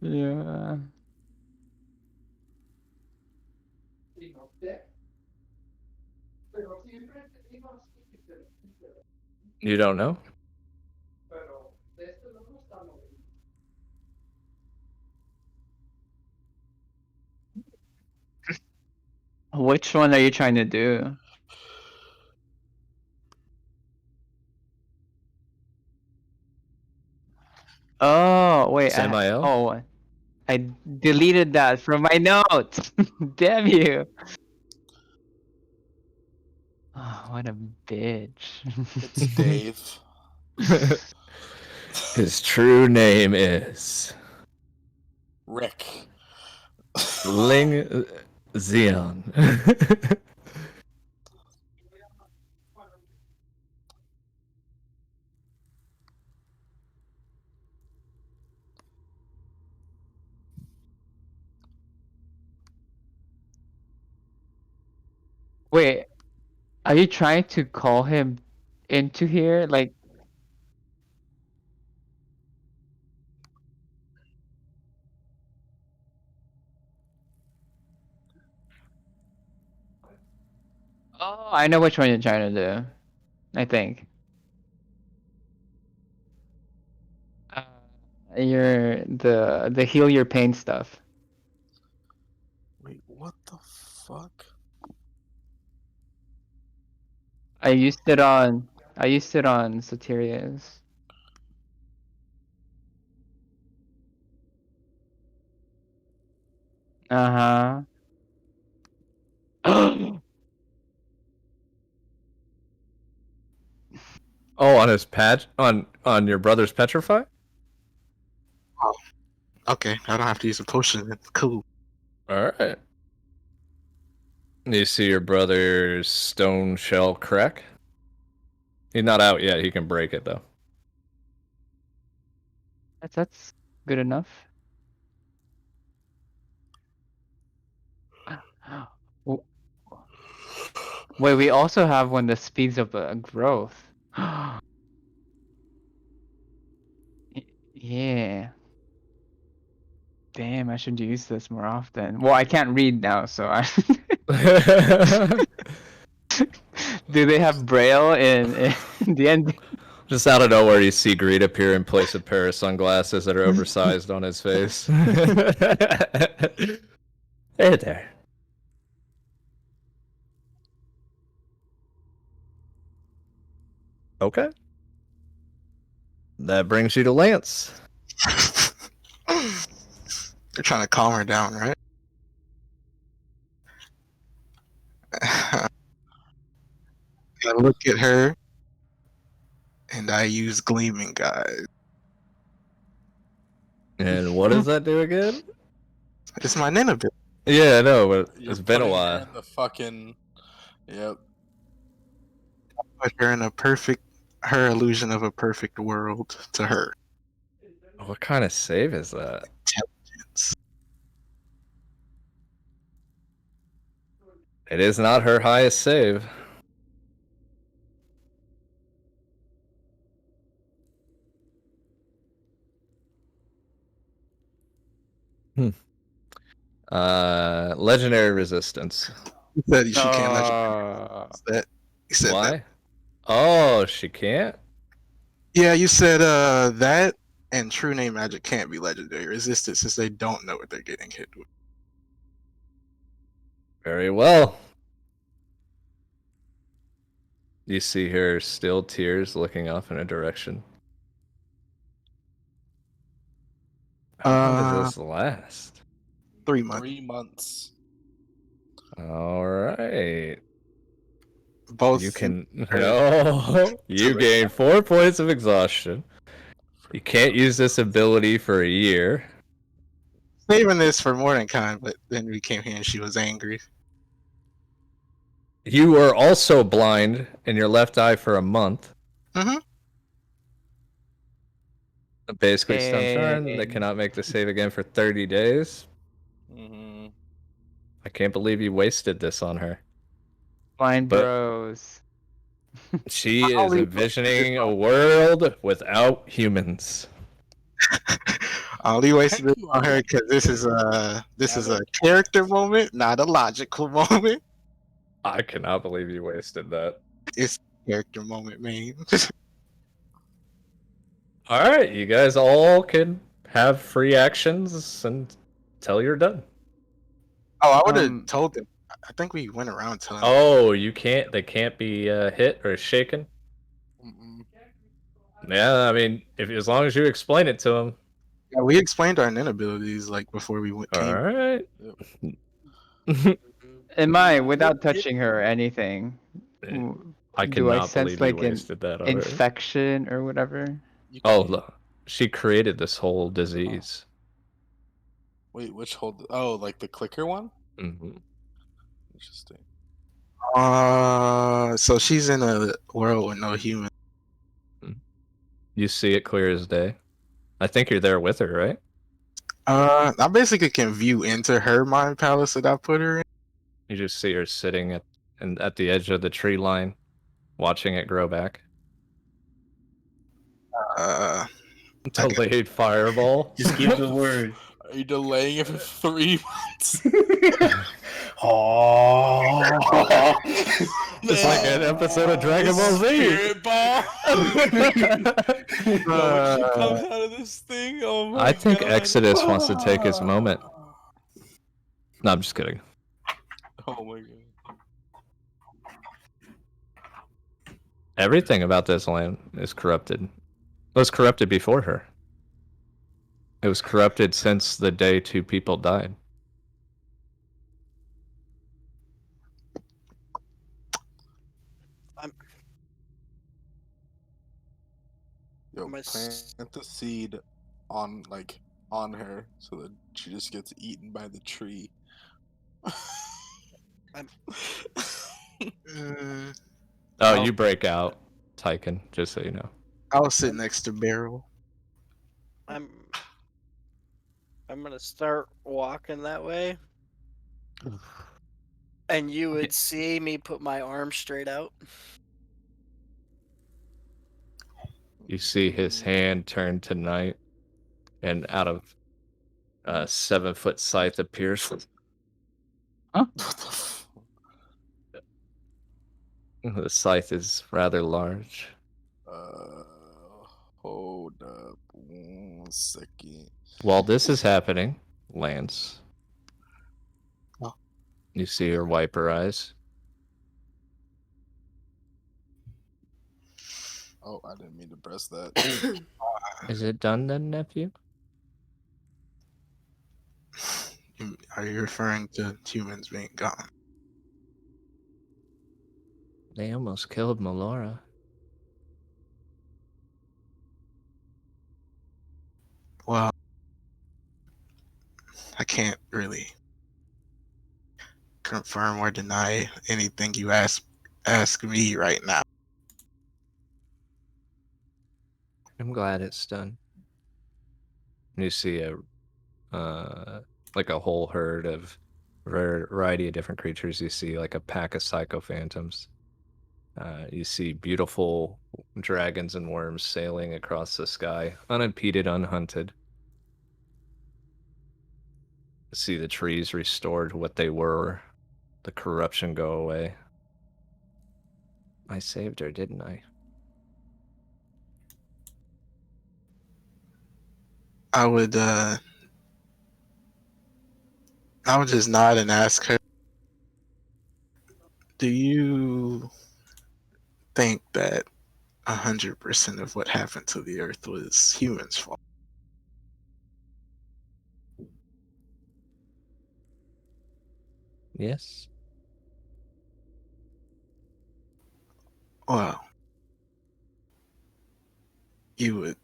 Yeah. You don't know? Which one are you trying to do? Oh, wait. Samael? I deleted that from my notes. Damn you. Oh, what a bitch. It's Dave. His true name is Rick. Ling Xion. Wait, are you trying to call him into here? Like, oh, I know which one you're trying to do. I think. You're the heal your pain stuff. Wait, what the fuck? I used it on Soteria's. Uh-huh. Oh, on his patch on your brother's petrify? Oh, okay. I don't have to use a potion. That's cool. Alright. You see your brother's stone shell crack? He's not out yet, he can break it though. That's good enough. W- Wait, we also have one that speeds up growth. Yeah. Damn, I should use this more often. Well, I can't read now, so I. Do they have Braille in the end? Just out of nowhere, you see Greed appear in place of pair of sunglasses that are oversized on his face. Hey there. Okay. That brings you to Lance. They're trying to calm her down, right? I look at her, and I use Gleaming Guys. And what does that do again? It's my Nana bit. Yeah, I know, but You're it's been a putting her while. in the fucking. Yep. Put her in her illusion of a perfect world to her. What kind of save is that? Intelligence. It is not her highest save. Legendary resistance. He said she can't let you. That he said Why? that. Oh, she can't? Yeah, you said that and True Name Magic can't be legendary resisted since they don't know what they're getting hit with. Very well. You see her still tears looking off in a direction. How long does this last? 3 months. 3 months. All right. Both You can. No. You gain 4 points of exhaustion. You can't use this ability for a year. saving this for Mordenkainen, but then we came here and she was angry. You were also blind in your left eye for a month. Mhm. Basically, stunned turn. They Hey. cannot make the save again for 30 days. Mm-hmm. I can't believe you wasted this on her. Blind But- bros. She I'll is leave envisioning a world without humans. I only wasted Heck it on her because this is a character moment, not a logical moment. I cannot believe you wasted that. It's a character moment, man. All right, you guys all can have free actions until you're done. Oh, I would have Um, told them. I think we went around telling. Oh, you can't. They can't be hit or shaken. Mm-mm. Yeah, I mean, if as long as you explain it to them. Yeah, we explained our inabilities like before we went. All Came. right. Am I without touching her or anything? I Do I cannot sense believe you like an wasted that on her. infection or whatever? You Oh, can- look, she created this whole disease. Wait, which hold? Oh, like the clicker one? Hmm. Interesting. So she's in a world with no human. You see it clear as day. I think you're there with her, right? I basically can view into her mind palace that I put her in. You just see her sitting at the edge of the tree line, watching it grow back. Uh, Delayed fireball. Just give the word. Are you delaying it for 3 months? Oh. It's like an episode of Dragon Ball Z. Spirit ball. No, she comes out of this thing. Oh my I think God. Exodus wants to take his moment. No, I'm just kidding. Oh my God. Everything about this land is corrupted. It was corrupted before her. It was corrupted since the day 2 people died. Yo, My s- plant the seed on her so that she just gets eaten by the tree. Mm, Oh, I'll- you break out, Tyken, just so you know. I'll sit next to Beryl. I'm gonna start walking that way, and you would see me put my arm straight out. You see his hand turn to night, and out of a 7-foot scythe appears. What the f- The scythe is rather large. uh, hold up 1 second. While this is happening, Lance, Oh. you see her wipe her eyes. Oh, I didn't mean to press that. Is it done then, nephew? Are you referring to humans being gone? They almost killed Melora. Well, I can't really confirm or deny anything you ask me right now. I'm glad it's done. You see like a whole herd of variety of different creatures. You see like a pack of psycho phantoms. You see beautiful dragons and worms sailing across the sky, unimpeded, unhunted. See the trees restored to what they were, the corruption go away. I saved her, didn't I? I would just nod and ask her, do you think that 100% of what happened to the Earth was humans' fault? Yes. Well, you would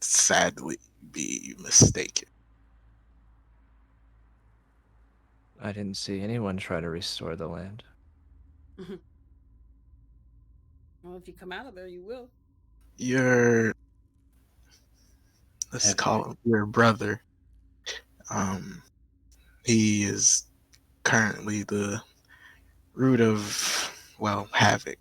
sadly be mistaken. I didn't see anyone try to restore the land. Well, if you come out of there, you will. Your, let's Have call him your brother. He is currently the root of, well, havoc.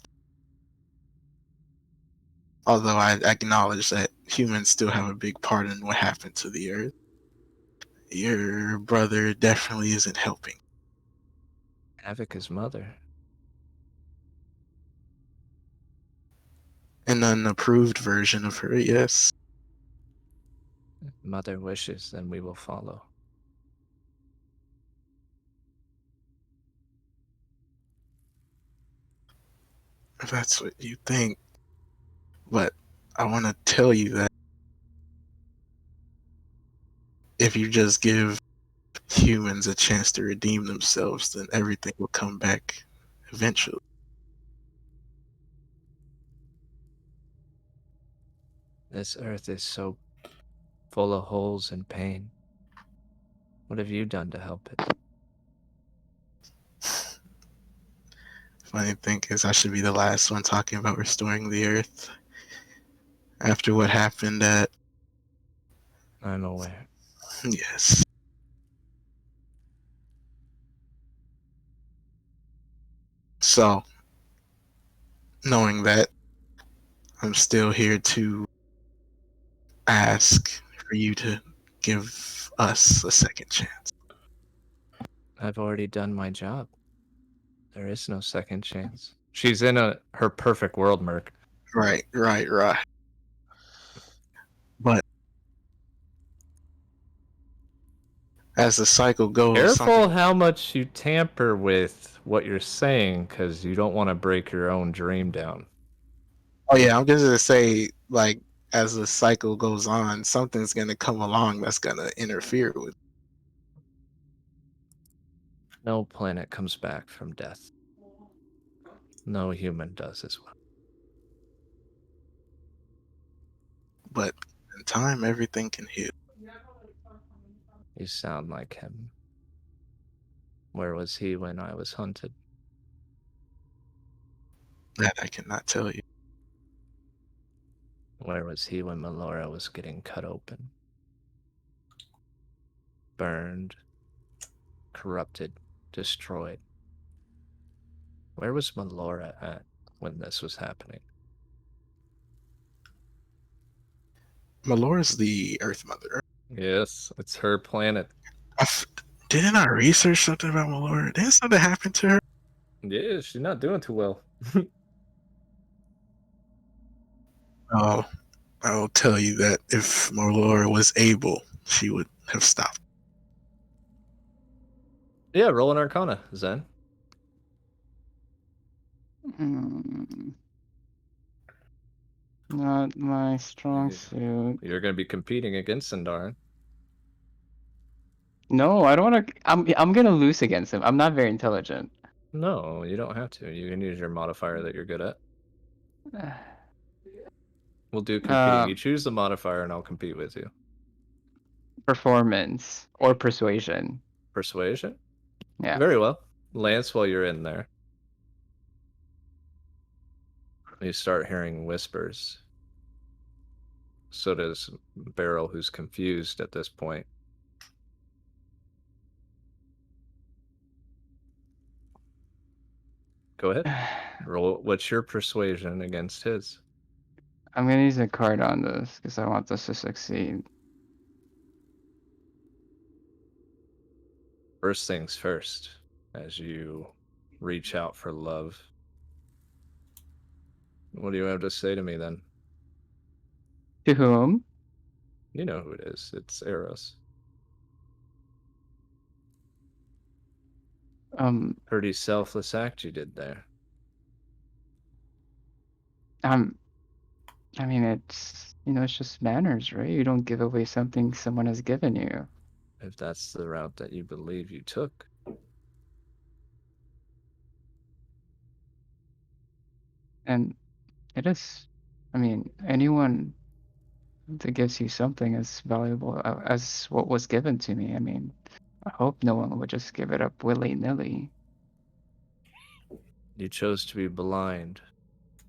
Although I acknowledge that humans still have a big part in what happened to the Earth, your brother definitely isn't helping. Havoc is mother. An unapproved version of her, yes. Mother wishes, then we will follow. If that's what you think. But I want to tell you that if you just give humans a chance to redeem themselves, then everything will come back eventually. This earth is so full of holes and pain. What have you done to help it? Funny thing is, I should be the last one talking about restoring the Earth after what happened at. I'm aware. Yes. So, knowing that, I'm still here to ask for you to give us a second chance. I've already done my job. There is no second chance. She's in her perfect world, Merc. Right. But as the cycle goes, Careful how much you tamper with what you're saying, because you don't want to break your own dream down. Oh yeah, I'm just gonna say, like, as the cycle goes on, something's gonna come along that's gonna interfere with. No planet comes back from death. No human does as well. But in time, everything can heal. You sound like him. Where was he when I was hunted? That I cannot tell you. Where was he when Melora was getting cut open? Burned, corrupted, destroyed. Where was Melora at when this was happening? Melora's the Earth Mother. Yes, it's her planet. Didn't I research something about Melora? Didn't something happen to her? Yeah, she's not doing too well. Oh, I will tell you that if Melora was able, she would have stopped. Yeah, roll an Arcana, Zen. Not my strong Yeah. suit. You're going to be competing against Sindarin. No, I don't want to. I'm gonna lose against him. I'm not very intelligent. No, you don't have to. You can use your modifier that you're good at. We'll do competing. You choose the modifier and I'll compete with you. Performance or persuasion. Persuasion? Yeah. Very well. Lance, while you're in there, you start hearing whispers. So does Beryl, who's confused at this point. Go ahead. Roll. What's your persuasion against his? I'm gonna use a card on this because I want this to succeed. First things first, as you reach out for love. What do you have to say to me then? To whom? You know who it is. It's Eros. Pretty selfless act you did there. I mean, it's it's just manners, right? You don't give away something someone has given you. If that's the route that you believe you took. And it is, I mean, anyone that gives you something as valuable as what was given to me. I mean, I hope no one would just give it up willy-nilly. You chose to be blind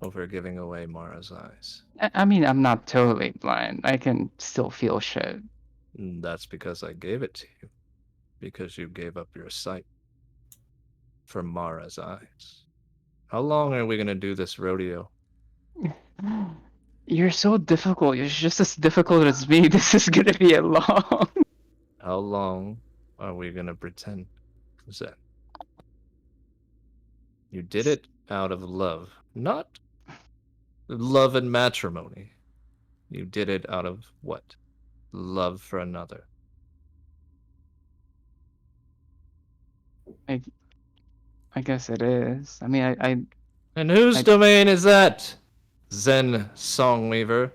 over giving away Mara's eyes. I mean, I'm not totally blind. I can still feel shit. And that's because I gave it to you. Because you gave up your sight for Mara's eyes. How long are we going to do this rodeo? You're so difficult. You're just as difficult as me. This is gonna be a long. How long are we going to pretend, Zen? You did it out of love, not love and matrimony. You did it out of what? Love for another. I guess it is. I mean, And whose I domain is that? Zen Songweaver.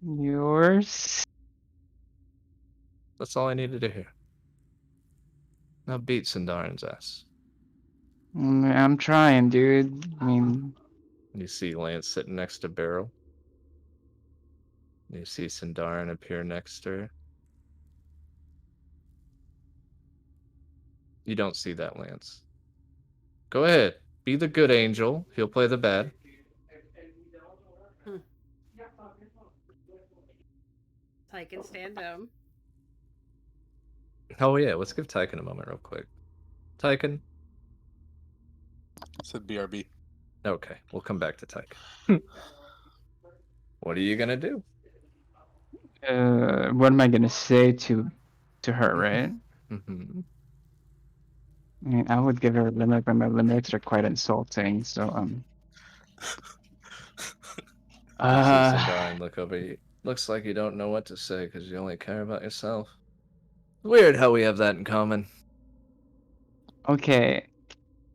yours. That's all I needed to hear. Now beat Sindarin's ass. I'm trying, dude. I mean, And you see Lance sitting next to Beryl. You see Sindarin appear next to her. You don't see that, Lance. Go ahead. Be the good angel. He'll play the bad. Tyke stand down. Oh, yeah. Let's give Tyken a moment real quick. Tyken? Said BRB. Okay. We'll come back to Tyken. What are you going to do? what am I gonna say to her, right? Mm-hmm. I mean, I would give her a limit, but my limits are quite insulting. So You see Sindarin look over you. Looks like you don't know what to say because you only care about yourself. Weird how we have that in common. okay.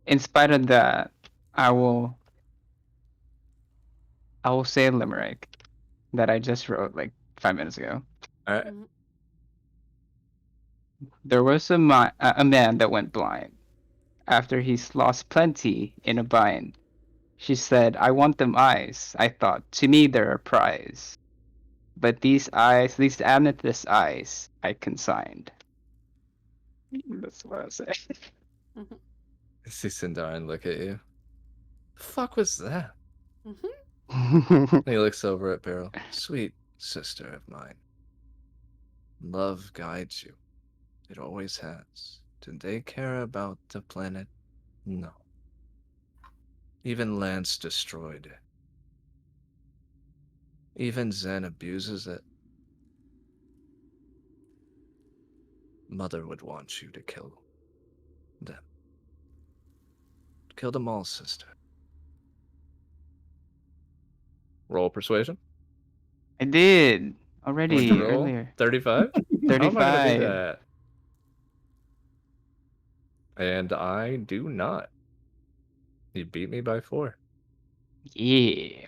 In spite of that, I will say a limerick that I just wrote like 5 minutes ago. All right. There was a man that went blind after he's lost plenty in a bind. She said, "I want them eyes." I thought, to me they're a prize. But these eyes, these amethyst eyes, I consigned. That's what I say. I see Sindarin look at you. The fuck was that? He looks over at Beryl. Sweet sister of mine. Love guides you. It always has. Did they care about the planet? No. Even Lance destroyed it. Even Zen abuses it. Mother would want you to kill them. Kill them all, sister. Roll persuasion. I did What'd already you roll? earlier. 35? How am I gonna do 35. that? And I do not. You beat me by 4. Yeah.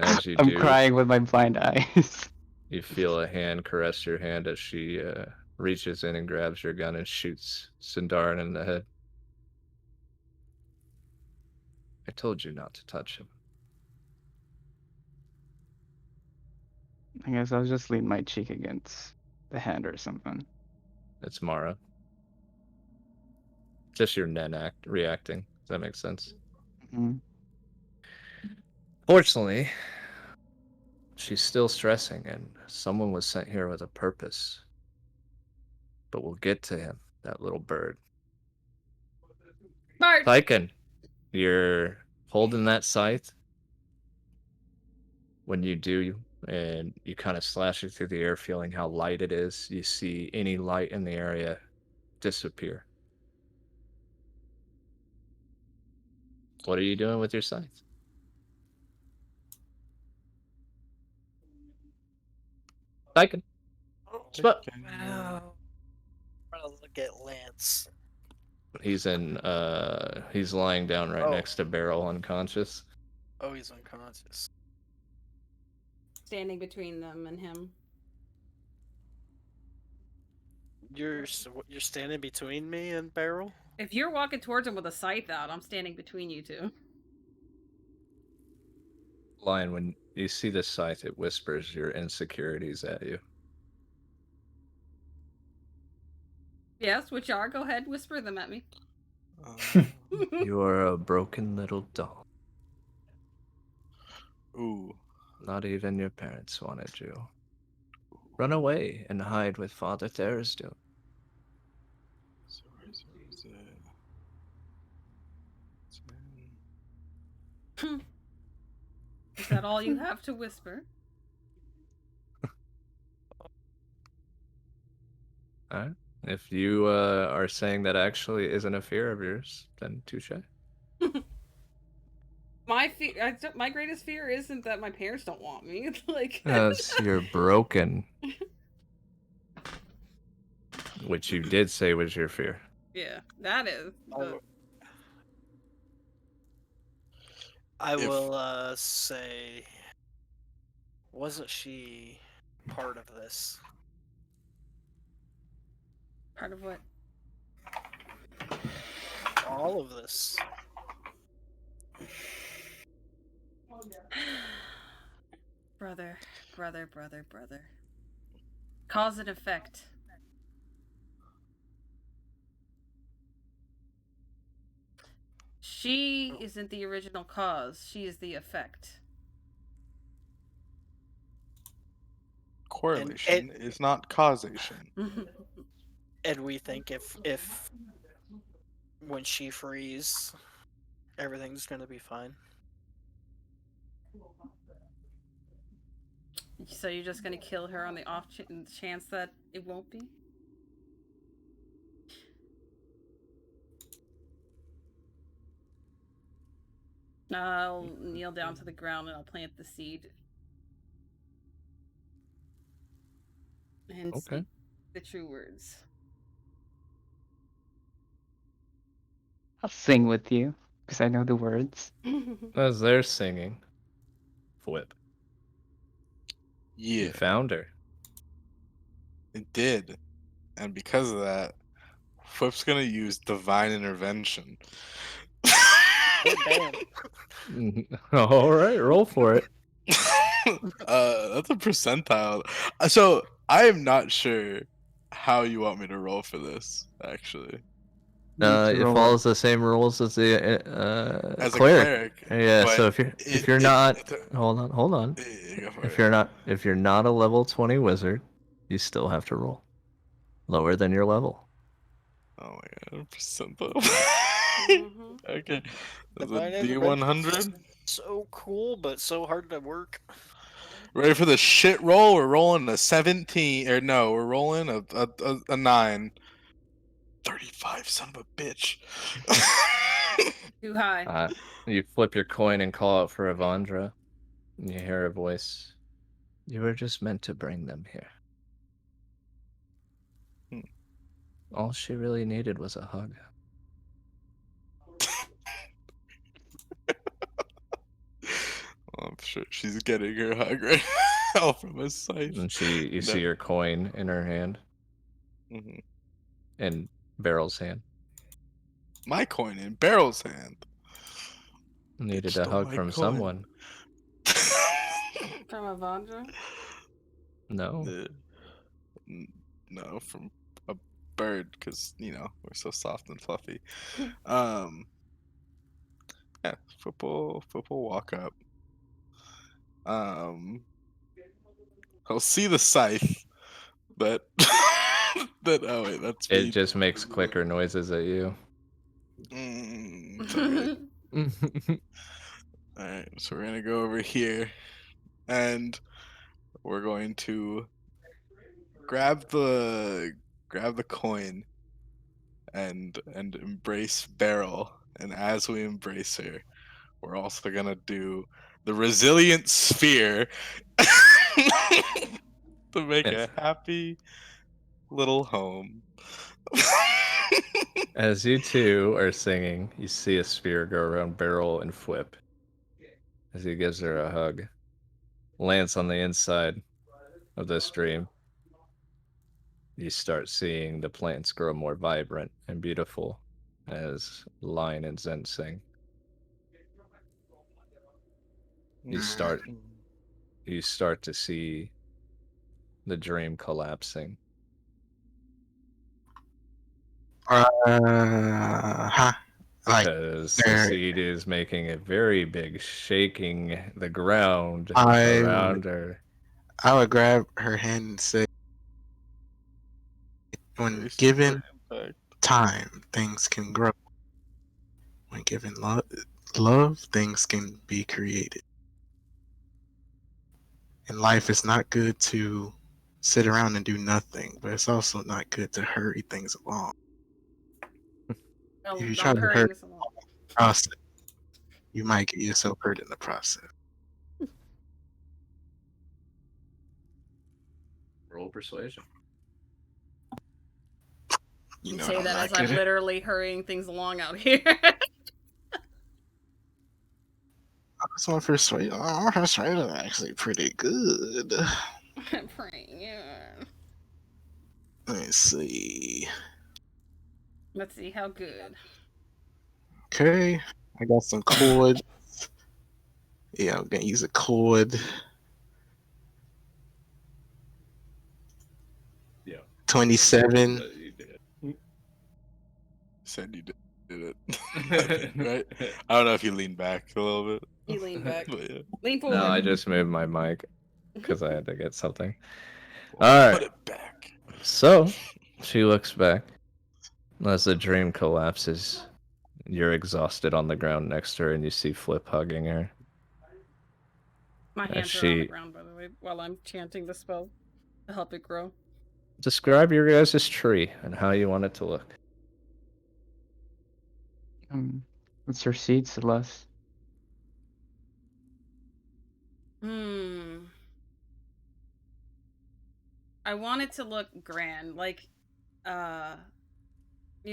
As you I'm do, crying with my blind eyes. you feel a hand caress your hand as she reaches in and grabs your gun and shoots Sindarin in the head. I told you not to touch him. I guess I'll just lean my cheek against the hand or something. It's Mara. Just your Nen reacting. Does that make sense? Mm-hmm. Fortunately, she's still stressing, and someone was sent here with a purpose. But we'll get to him, that little bird. Bart! Tyken, you're holding that scythe. When you do, and you kind of slash it through the air, feeling how light it is, you see any light in the area disappear. What are you doing with your scythe? Tyken. Spot. I'm gonna look at Lance. He's lying down right Oh. next to Beryl, unconscious. Oh, he's unconscious. Standing between them and him. You're standing between me and Beryl? If you're walking towards him with a scythe out, I'm standing between you two. Lion, when you see the scythe, it whispers your insecurities at you. Yes, which are. Go ahead, whisper them at me. You are a broken little doll. Ooh. Not even your parents wanted you. Run away and hide with Father Therisdale. Is that all you have to whisper? Alright. If you are saying that actually isn't a fear of yours, then touche. My greatest fear isn't that my parents don't want me. Like, As you're broken. Which you did say was your fear. yeah, that is. I will say, wasn't she part of this? Part of what? All of this. Brother. Cause and effect. She isn't the original cause. She is the effect. Correlation is not causation. And we think if when she frees, everything's gonna be fine. So you're just gonna kill her on the off chance that it won't be? I'll kneel down to the ground and I'll plant the seed. And speak the true words. I'll sing with you because I know the words. As they're singing, Flip. Yeah, You found her. it did. And because of that, Flip's gonna use divine intervention. Damn. Alright, roll for it. That's a percentile. So I am not sure how you want me to roll for this, actually. It follows the same rules as the As cleric. a cleric. Yeah, but so if you're not hold on. Go for If it. you're not a level 20 wizard, you still have to roll lower than your level. Oh my god, percentile. Mhm. Okay. Is Divine it intervention's D100? So cool, but so hard to work. Ready for the shit roll? We're rolling a 17. Or no, we're rolling a 9. 35, son of a bitch. Too high. You flip your coin and call out for Avandra. And you hear a voice. You were just meant to bring them here. All she really needed was a hug. I'm sure she's getting her hug right now from a scythe. And you see her coin in her hand. Mhm. In Beryl's hand. My coin in Beryl's hand. Needed Bitch a stole hug my from coin. someone. From Avandra? No. No, from a bird, because, we're so soft and fluffy. Yeah, football walk up. I'll see the scythe, but oh wait, that's me. It just makes clicker noises at you. Alright. Alright, so we're gonna go over here, and we're going to grab the coin and embrace Beryl, and as we embrace her, we're also gonna do the resilient sphere. to make Yes. a happy little home. As you two are singing, you see a spear go around Beryl and Flip as he gives her a hug. Lands on the inside of this dream. You start seeing the plants grow more vibrant and beautiful as Lion and Zen sing. You start to see the dream collapsing. Huh. Like Because the there, seed is making a very big shaking the ground I around her. I would grab her hand and say, when Very super given impact. time, things can grow. When given love, things can be created. And life is not good to sit around and do nothing, but it's also not good to hurry things along. If you try I'm to hurrying hurry this along. the process, you might get yourself hurt in the process. Roll persuasion. You know Say I'm that not as I'm good at. literally hurrying things along out here. So my persuasion is actually pretty good. I'm praying. Yeah. Let me see. Let's see how good. Okay, I got some chords. Yeah, I'm gonna use a chord. Yeah. 27. You did. Said you did it. I think, right? I don't know if you lean back a little bit. You lean back. But yeah. Lean forward. No, I just moved my mic because I had to get something. Put Alright, it back. so she looks back. As the dream collapses, you're exhausted on the ground next to her and you see Flip hugging her. My As hands are on the she ground, by the way, while I'm chanting the spell to help it grow. describe your guys' tree and how you want it to look. What's your seed, Celeste? I want it to look grand, like, you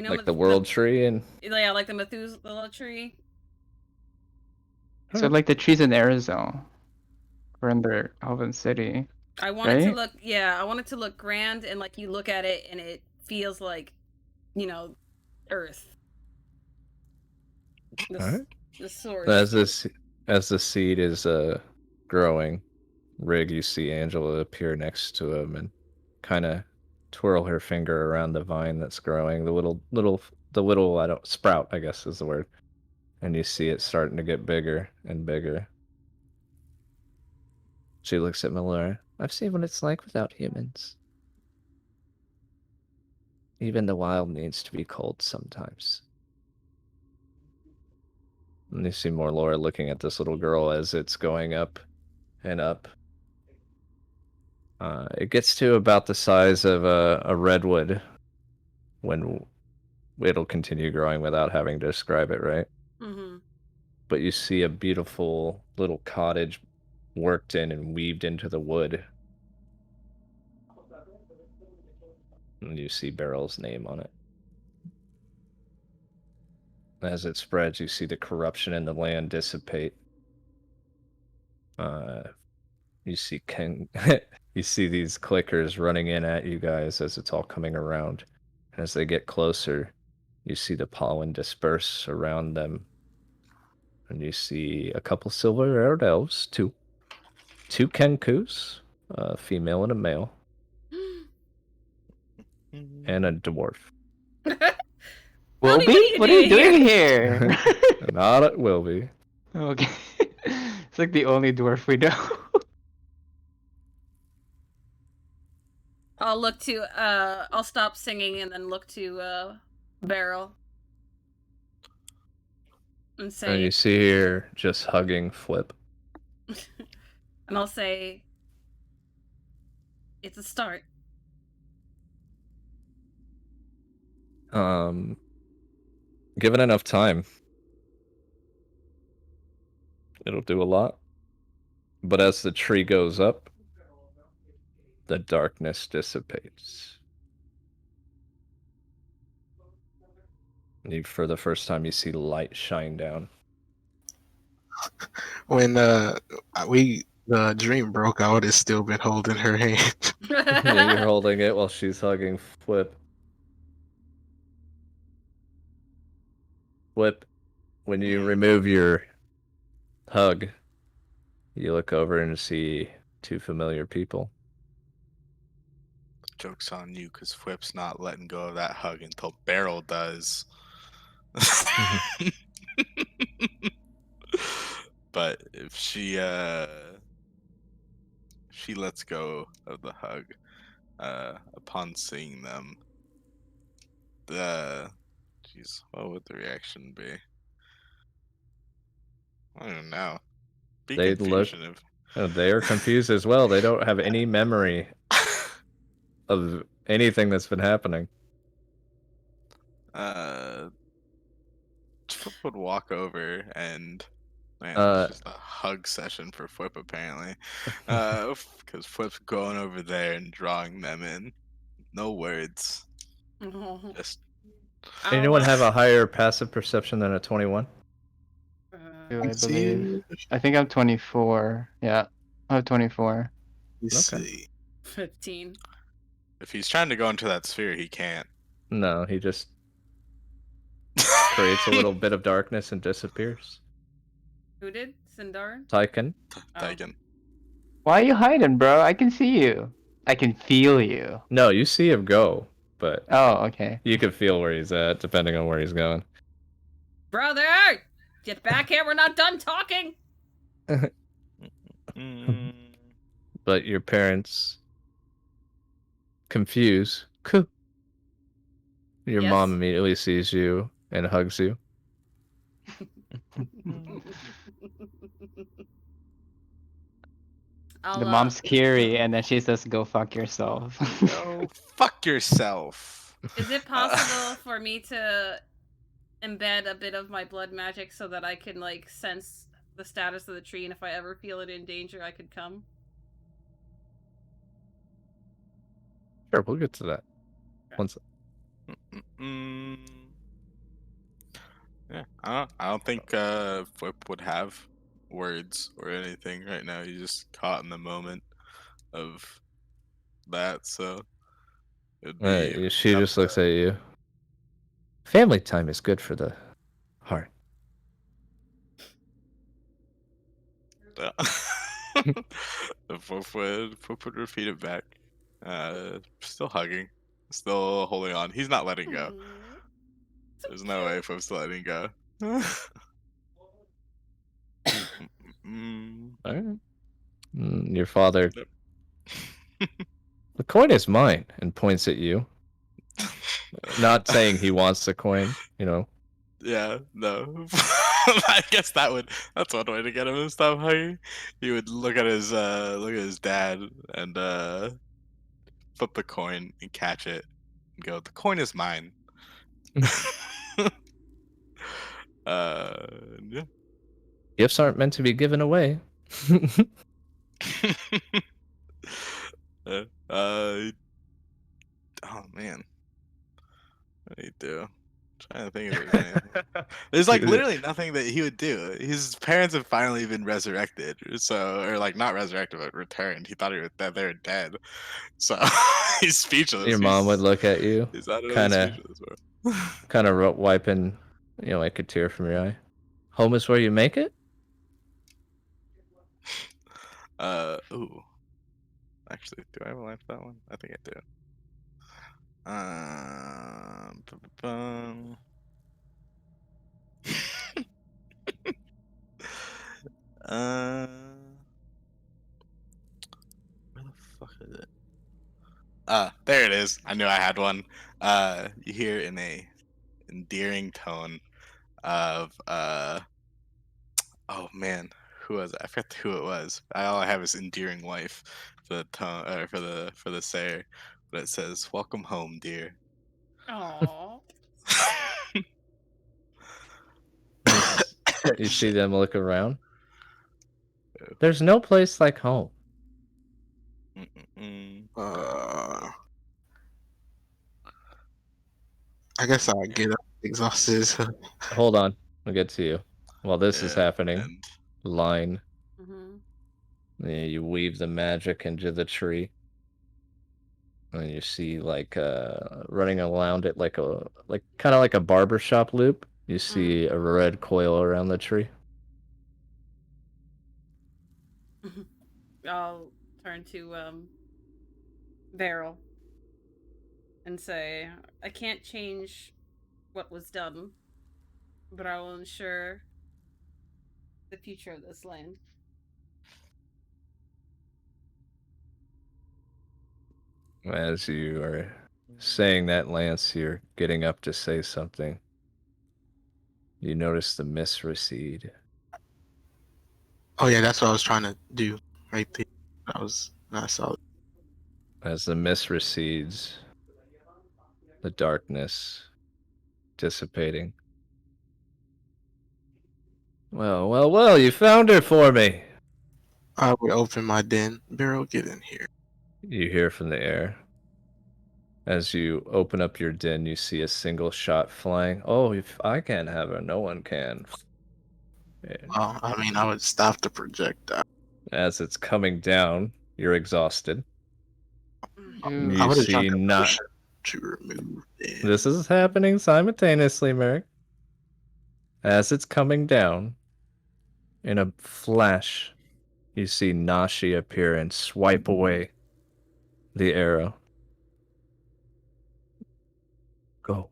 know, Like the world tree and yeah, like the Methuselah tree. So like the trees in Arizona or in the Elven City. I want it to Right? look, yeah, I want it to look grand and like you look at it and it feels like, you know, Earth. Alright. The source. As the seed is growing, Rig, you see Angela appear next to him and kind of twirl her finger around the vine that's growing. The little I don't sprout, I guess is the word. And you see it starting to get bigger and bigger. She looks at Melora. I've seen what it's like without humans. Even the wild needs to be cold sometimes. And you see more Laura looking at this little girl as it's going up and up. It gets to about the size of a redwood when it'll continue growing without having to describe it, right? Mm-hmm. But you see a beautiful little cottage worked in and weaved into the wood. And you see Beryl's name on it. As it spreads, you see the corruption in the land dissipate. You see you see these clickers running in at you guys as it's all coming around. And as they get closer, you see the pollen disperse around them. And you see a couple silver-haired elves, two Kenkus, a female and a male, and a dwarf. Wilby? What are you doing here? Not at Wilby. Okay. It's like the only dwarf we know. I'll look to I'll stop singing and then look to Beryl and And say, you see her just hugging Flip. and I'll say, it's a start. Given enough time, it'll do a lot. But as the tree goes up, The darkness dissipates. For the first time, you see light shine down. When the dream broke, I would have still been holding her hand. You're holding it while she's hugging Flip. Flip, when you remove your hug, you look over and see two familiar people. Joke's on you, because Whip's not letting go of that hug until Beryl does. But if she lets go of the hug upon seeing them, what would the reaction be? I don't know. Be They look. confusion They are confused as well. They don't have any memory of anything that's been happening. Flip would walk over and man, it's just a hug session for Flip apparently. Because Flip's going over there and drawing them in. No words. Just Anyone have a higher passive perception than a 21? I believe. I think I'm 24. Yeah, I'm 24. Let's see. 15. If he's trying to go into that sphere, he can't. No, he just creates a little bit of darkness and disappears. Who did? Sindar? Tyken. Tyken. Why are you hiding, bro? I can see you. I can feel you. No, you see him go, but oh, okay. You can feel where he's at, depending on where he's going. Brother! Get back here, we're not done talking! But your parents confuse. Your mom immediately sees you and hugs you. The mom's scary, and then she says, "Go fuck yourself." Go fuck yourself. Is it possible for me to embed a bit of my blood magic so that I can like sense the status of the tree, and if I ever feel it in danger, I could come? Sure, we'll get to that. Once. Yeah, I don't think Flip would have words or anything right now. He's just caught in the moment of that, so it'd be she just looks at you. Family time is good for the heart. Flip would repeat it back. Still hugging, still holding on. He's not letting go. There's no way Flip's letting go. All right. Your father. The coin is mine, and points at you. Not saying he wants the coin, you know. Yeah, no. I guess that's one way to get him to stop hugging. He would look at his dad and flip the coin and catch it and go, "The coin is mine." Yeah. Gifts aren't meant to be given away. Oh man, what do you do? I'm trying to think of anything. There's like literally nothing that he would do. His parents have finally been resurrected, or like not resurrected but returned. He thought that they were dead, so he's speechless. Your mom would look at you, He's kind of wiping, like a tear from your eye. Home is where you make it. Ooh. Actually, do I have a line for that one? I think I do. Where the fuck is it? There it is. I knew I had one. You hear in a endearing tone of oh man, who was it? I forgot who it was. All I have is endearing wife for the tone, for the sayer, but it says, "Welcome home, dear." Aww. You see them look around. There's no place like home. I guess I'll get up exhausted. Hold on, I'll get to you. While this is Yeah, happening, and line. Mm-hmm. You weave the magic into the tree, and you see like running around it like kind of like a barbershop loop. You see a red coil around the tree. I'll turn to Beryl and say, I can't change what was done, but I will ensure the future of this land. As you are saying that, Lance, you're getting up to say something. You notice the mist recede. Oh yeah, that's what I was trying to do right there. I saw it. As the mist recedes, the darkness dissipating. Well, you found her for me. I would open my den. Beryl, get in here. You hear from the air. As you open up your den, you see a single shot flying. Oh, if I can't have her, no one can. And Well, I mean, I would stop the projectile. as it's coming down, you're exhausted. Dude. I You would have see drunk a not. potion to remove it. This is happening simultaneously, Merrick. As it's coming down, in a flash, you see Nashi appear and swipe away the arrow. Go.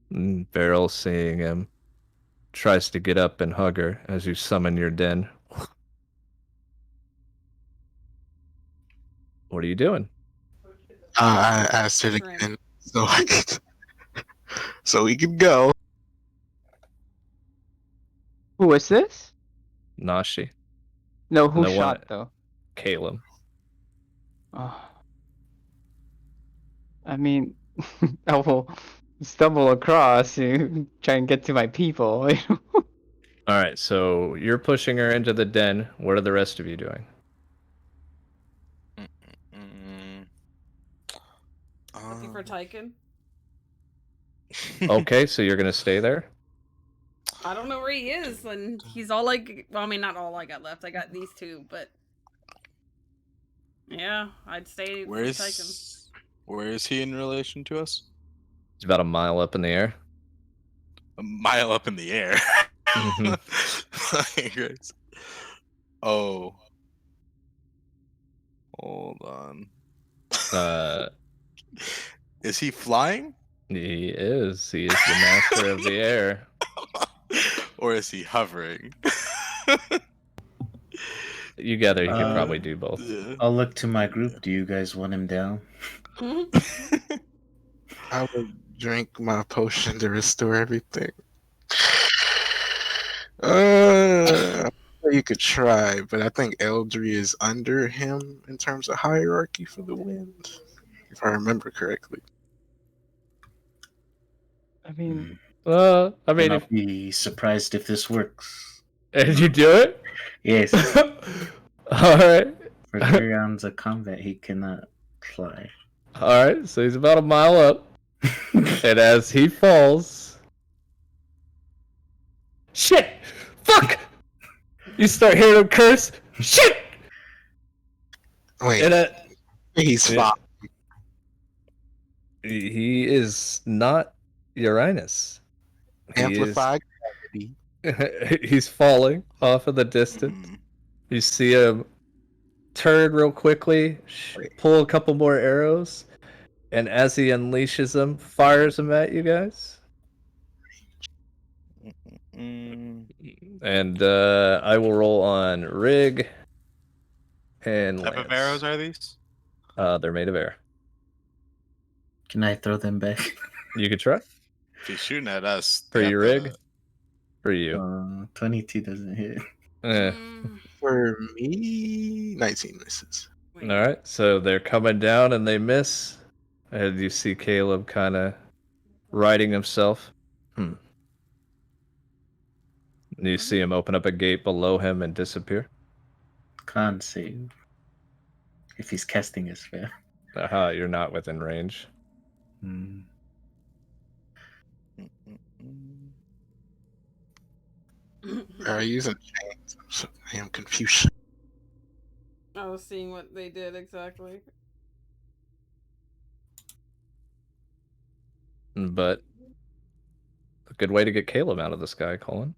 And Beryl, seeing him, tries to get up and hug her as you summon your den. What are you doing? I asked her Shrimp. again, so we could go. Who is this? Nashi. No, who the one- shot though? Caleb. Oh. I mean, I will stumble across and try and get to my people. All right, so you're pushing her into the den. What are the rest of you doing? mm, Looking for Tyken. Okay, so you're gonna stay there? I don't know where he is, and he's all like, well, I mean, not all I got left. I got these two, but yeah, I'd stay Where with Tyken. where is he in relation to us? It's about a mile up in the air. A mile up in the air. Mhm. My grace. Oh. Hold on. Is he flying? He is. He is the master of the air. Or is he hovering? You gather he could probably do both. Yeah. I'll look to my group. Do you guys want him down? I would drink my potion to restore everything. You could try, but I think Eldry is under him in terms of hierarchy for the wind, if I remember correctly. I mean, I And mean, I'll if be surprised if this works. did you do it? Yes, All right. for 3 rounds of combat, he cannot fly. All right. So he's about a mile up, and as he falls, shit, fuck! You start hearing him curse. Shit! Wait, And he's Yeah. fine. he is not Uranus. He is- Amplified. he's falling off in the distance. Mm. You see him turn real quickly, pull a couple more arrows, and as he unleashes them, fires them at you guys. Mm. And I will roll on Rig and What type of Lance. arrows are these? They're made of air. Can I throw them back? You could try. If he's shooting at us, For they your have Rig? For you. 22 doesn't hit. Eh. For me, 19 misses. All right, so they're coming down and they miss. And you see Caleb kind of riding himself. And you see him open up a gate below him and disappear. Con save. if he's casting his spell. Aha, you're not within range. Hmm. Are you using chains? I am confused. I was seeing what they did exactly. But a good way to get Caleb out of the sky, Colin.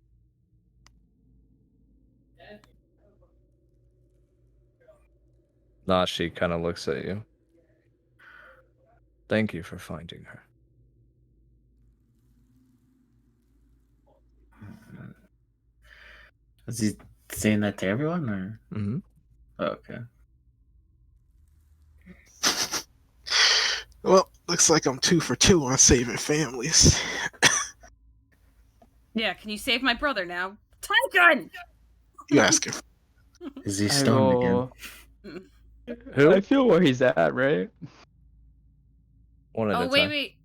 Nashi kind of looks at you. Thank you for finding her. Is he saying that to everyone, or? Mm-hmm. Oh, okay. Well, looks like I'm 2 for 2 on saving families. Yeah, can you save my brother now? Tycoon! You asking? Is he I stoned again? will. Who? I feel where he's at, right? One at Oh, a wait, time. wait.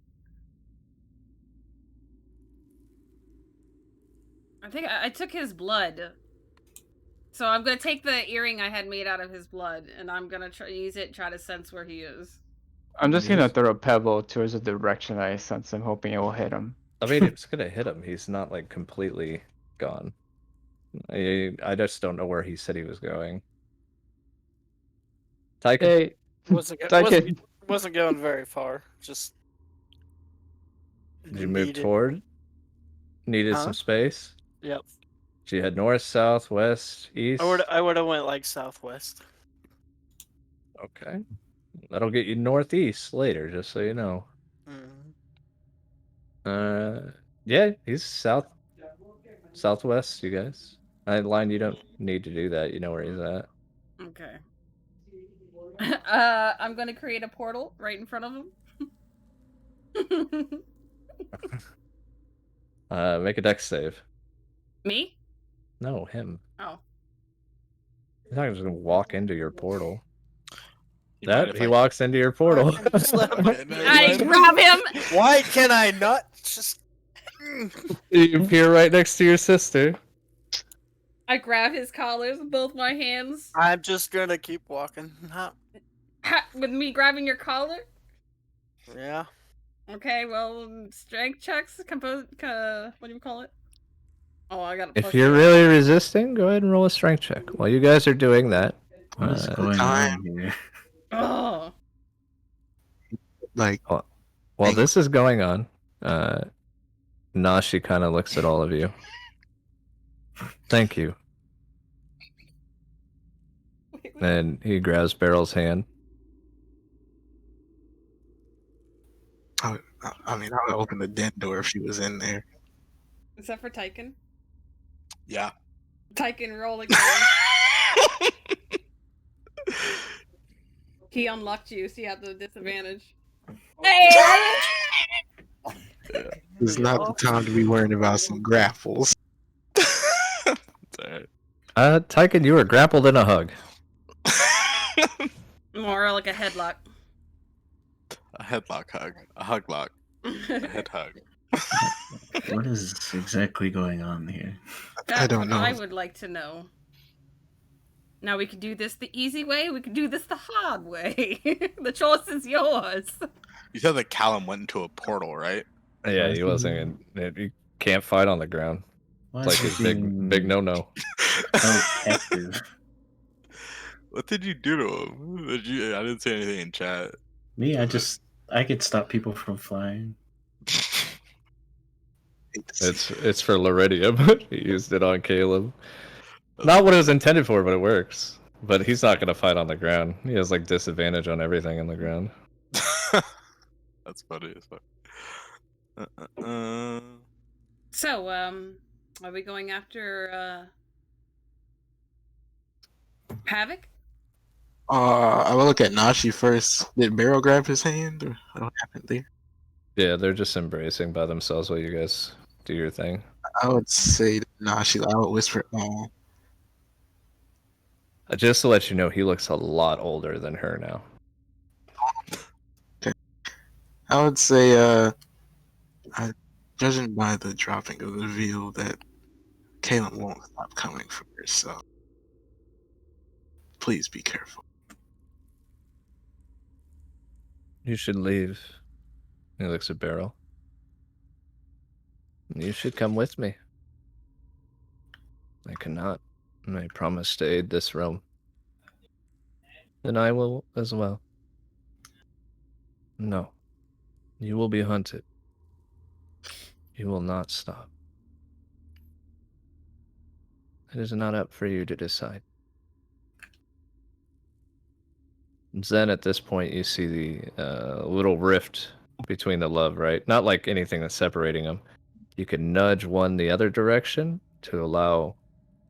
I think I took his blood. So I'm gonna take the earring I had made out of his blood, and I'm gonna use it and try to sense where he is. I'm just gonna Yes. throw a pebble towards the direction I sense him, hoping it will hit him. I mean, it's gonna hit him. He's not like completely gone. I just don't know where he said he was going. Tyke, Hey, Tycoon. Wasn't going very far. Just did you move needed- toward? Needed Huh? some space? Yep. Did you head north, south, west, east? I would have went like southwest. Okay. That'll get you northeast later, just so you know. Yeah, he's southwest, you guys. Line, you don't need to do that. You know where he's at. Okay. I'm gonna create a portal right in front of him. Make a dex save. Me? No, him. Oh. He's not just gonna walk into your portal. You mind if He I- walks into your portal. I grab him! Why can I not just... You appear right next to your sister. I grab his collars with both my hands. I'm just gonna keep walking. With me grabbing your collar? Yeah. Okay, well, strength checks, what do you call it? Oh, I got If you're really resisting, go ahead and roll a strength check. While you guys are doing that, What is going on here? Oh. Like, while this is going on, Nashi kind of looks at all of you. Thank you. And he grabs Beryl's hand. I mean, I would open the den door if she was in there. Is that for Tycoon? Yeah. Tycoon, roll again. He unlocked you, so you have the disadvantage. Hey! It's not the time to be worrying about some grapples. Tycoon, you were grappled in a hug. More like a headlock. A headlock hug. A hug lock. A head hug. What is exactly going on here? I don't know. I would like to know. Now we could do this the easy way, we could do this the hard way. The choice is yours. You said that Callum went into a portal, right? Yeah, he wasn't. You can't fight on the ground. Why It's like is his he big no-no. so active? What did you do to him? I didn't say anything in chat. Me, I could stop people from flying. It's for Laridia, but he used it on Caleb. Not what it was intended for, but it works. But he's not gonna fight on the ground. He has like disadvantage on everything on the ground. That's funny as fuck. So, are we going after Havoc? I will look at Nashi first. Did Beryl grab his hand, or what happened there? Yeah, they're just embracing by themselves while you guys do your thing. I would say Nashi. I would whisper, Just to let you know, he looks a lot older than her now. Okay. I would say, judging by the dropping of the veil, that Caleb won't stop coming for her. So please be careful. You should leave. He looks at Beryl. You should come with me. I cannot. And I promise to aid this realm. And I will as well. No. You will be hunted. You will not stop. It is not up for you to decide. Then at this point, you see the little rift between the love, right? Not like anything that's separating them. You can nudge one the other direction to allow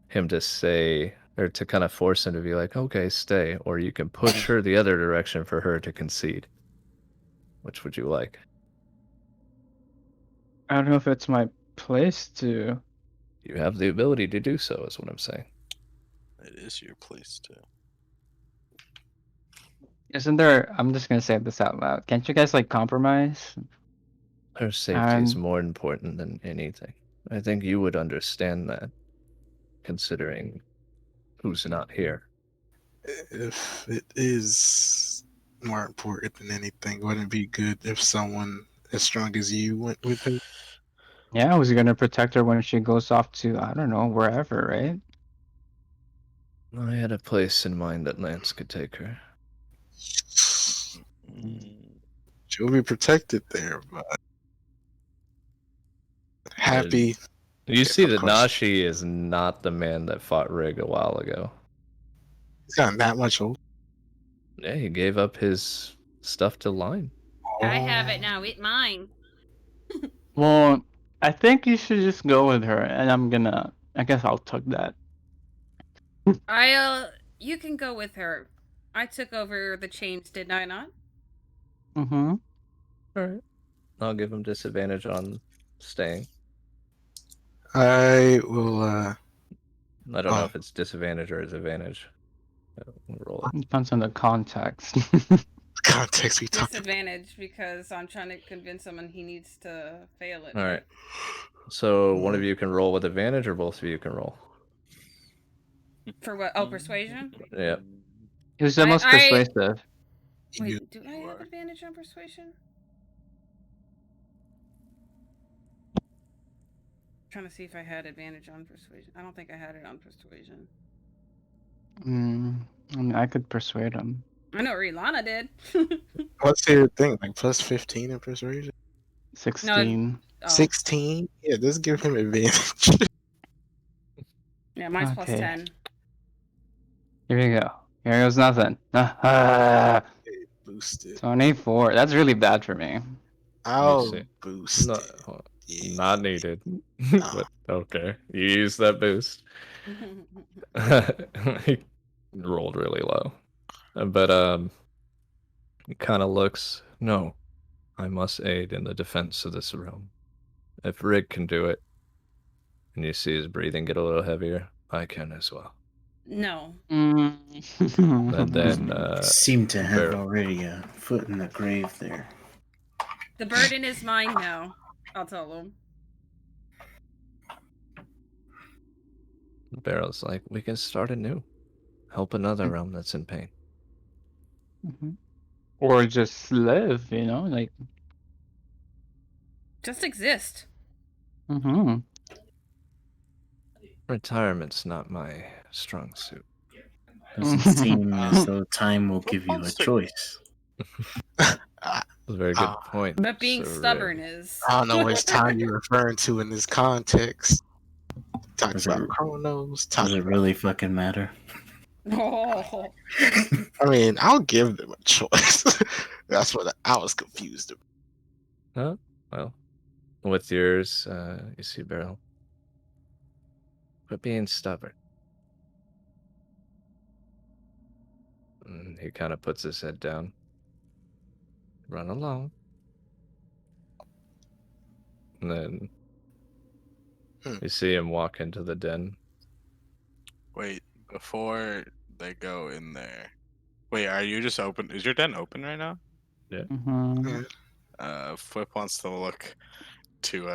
him to say, or to kind of force him to be like, okay, stay. Or you can push her the other direction for her to concede. Which would you like? I don't know if it's my place to. You have the ability to do so, is what I'm saying. It is your place to. Isn't there? I'm just gonna say this out loud. Can't you guys like compromise? Her safety is more important than anything. I think you would understand that, considering who's not here. If it is more important than anything, wouldn't it be good if someone as strong as you went with her? Yeah, I was gonna protect her when she goes off to, I don't know, wherever, right? I had a place in mind that Lance could take her. She'll be protected there, but happy. You see of that course. Nashi is not the man that fought Rig a while ago. He's gotten that much older. Yeah, he gave up his stuff to Line. I have it now. It's mine. Well, I think you should just go with her, and I guess I'll tuck that. You can go with her. I took over the chains, did I not? Mm-hmm. Alright. I'll give him disadvantage on staying. I will. I don't know if it's disadvantage or advantage. We'll roll it. Depends on the context. Context we talked. Disadvantage because I'm trying to convince him and he needs to fail it. Alright. So one of you can roll with advantage, or both of you can roll? For what? Oh, persuasion? Yep. Who's the most persuasive? Wait, do I have advantage on persuasion? Trying to see if I had advantage on persuasion. I don't think I had it on persuasion. I mean, I could persuade him. I know Rilana did. What's your thing? Like plus 15 in persuasion? 16. No, oh. 16? Yeah, just give him advantage. Yeah, mine's plus Okay. 10. Here we go. Here goes nothing. Boosted. 24. That's really bad for me. I'll boost No, it. Yeah. not needed. Nah. But okay. You use that boost. He rolled really low. But he kind of looks, no, I must aid in the defense of this realm. If Rig can do it, and you see his breathing get a little heavier, I can as well. No. And then seem to have Beryl. already a foot in the grave there. The burden is mine now. I'll tell him. Beryl's like, we can start anew. Help another realm that's in pain. Or just live, like. Just exist. Retirement's not my strong suit. Doesn't seem as though time will give you a choice. That's a very good point. But being stubborn is. I don't know which time you're referring to in this context. Talk Does about it- Chronos. Does it really fucking matter? Oh. I mean, I'll give them a choice. That's what I was confused about. Huh? Well, with yours, you see Beryl. Quit being stubborn. And he kind of puts his head down. Run along. And then you see him walk into the den. Wait, before they go in there. Wait, are you just open? Is your den open right now? Yeah. Flip wants to look to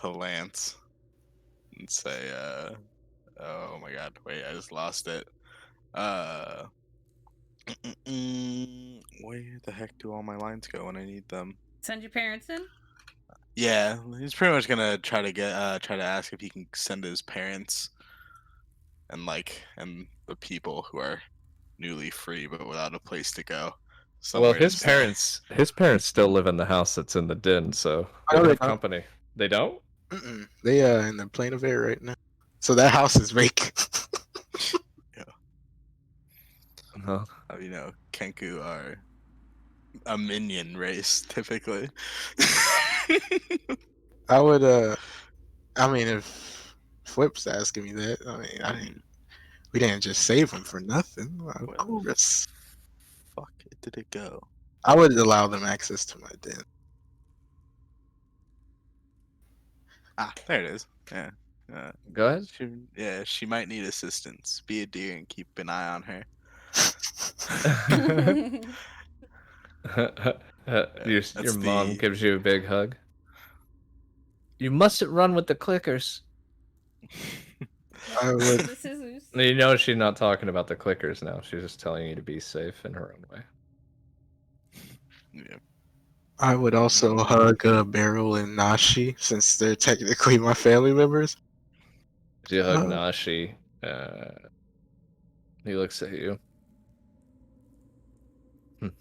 Lance and say, oh my god, wait, I just lost it. Where the heck do all my lines go when I need them? Send your parents in. Yeah, he's pretty much gonna try to ask if he can send his parents and the people who are newly free but without a place to go Well, somewhere to stay. his parents still live in the house that's in the den, so Oh, they they have don't. company. They don't? They in the plane of air right now, so that house is vacant. No. Kenku are a minion race typically. I would I mean, if Flip's asking me that, I mean, we didn't just save him for nothing. Of Well, course, fuck it, did it go? I would allow them access to my den. Ah, there it is. Yeah. Go ahead. She might need assistance. Be a dear and keep an eye on her. Your That's mom the gives you a big hug. You mustn't run with the clickers. I would. The scissors. You know she's not talking about the clickers now. She's just telling you to be safe in her own way. yeah. I would also hug Beryl and Nashi since they're technically my family members. As you hug Oh. Nashi, he looks at you. And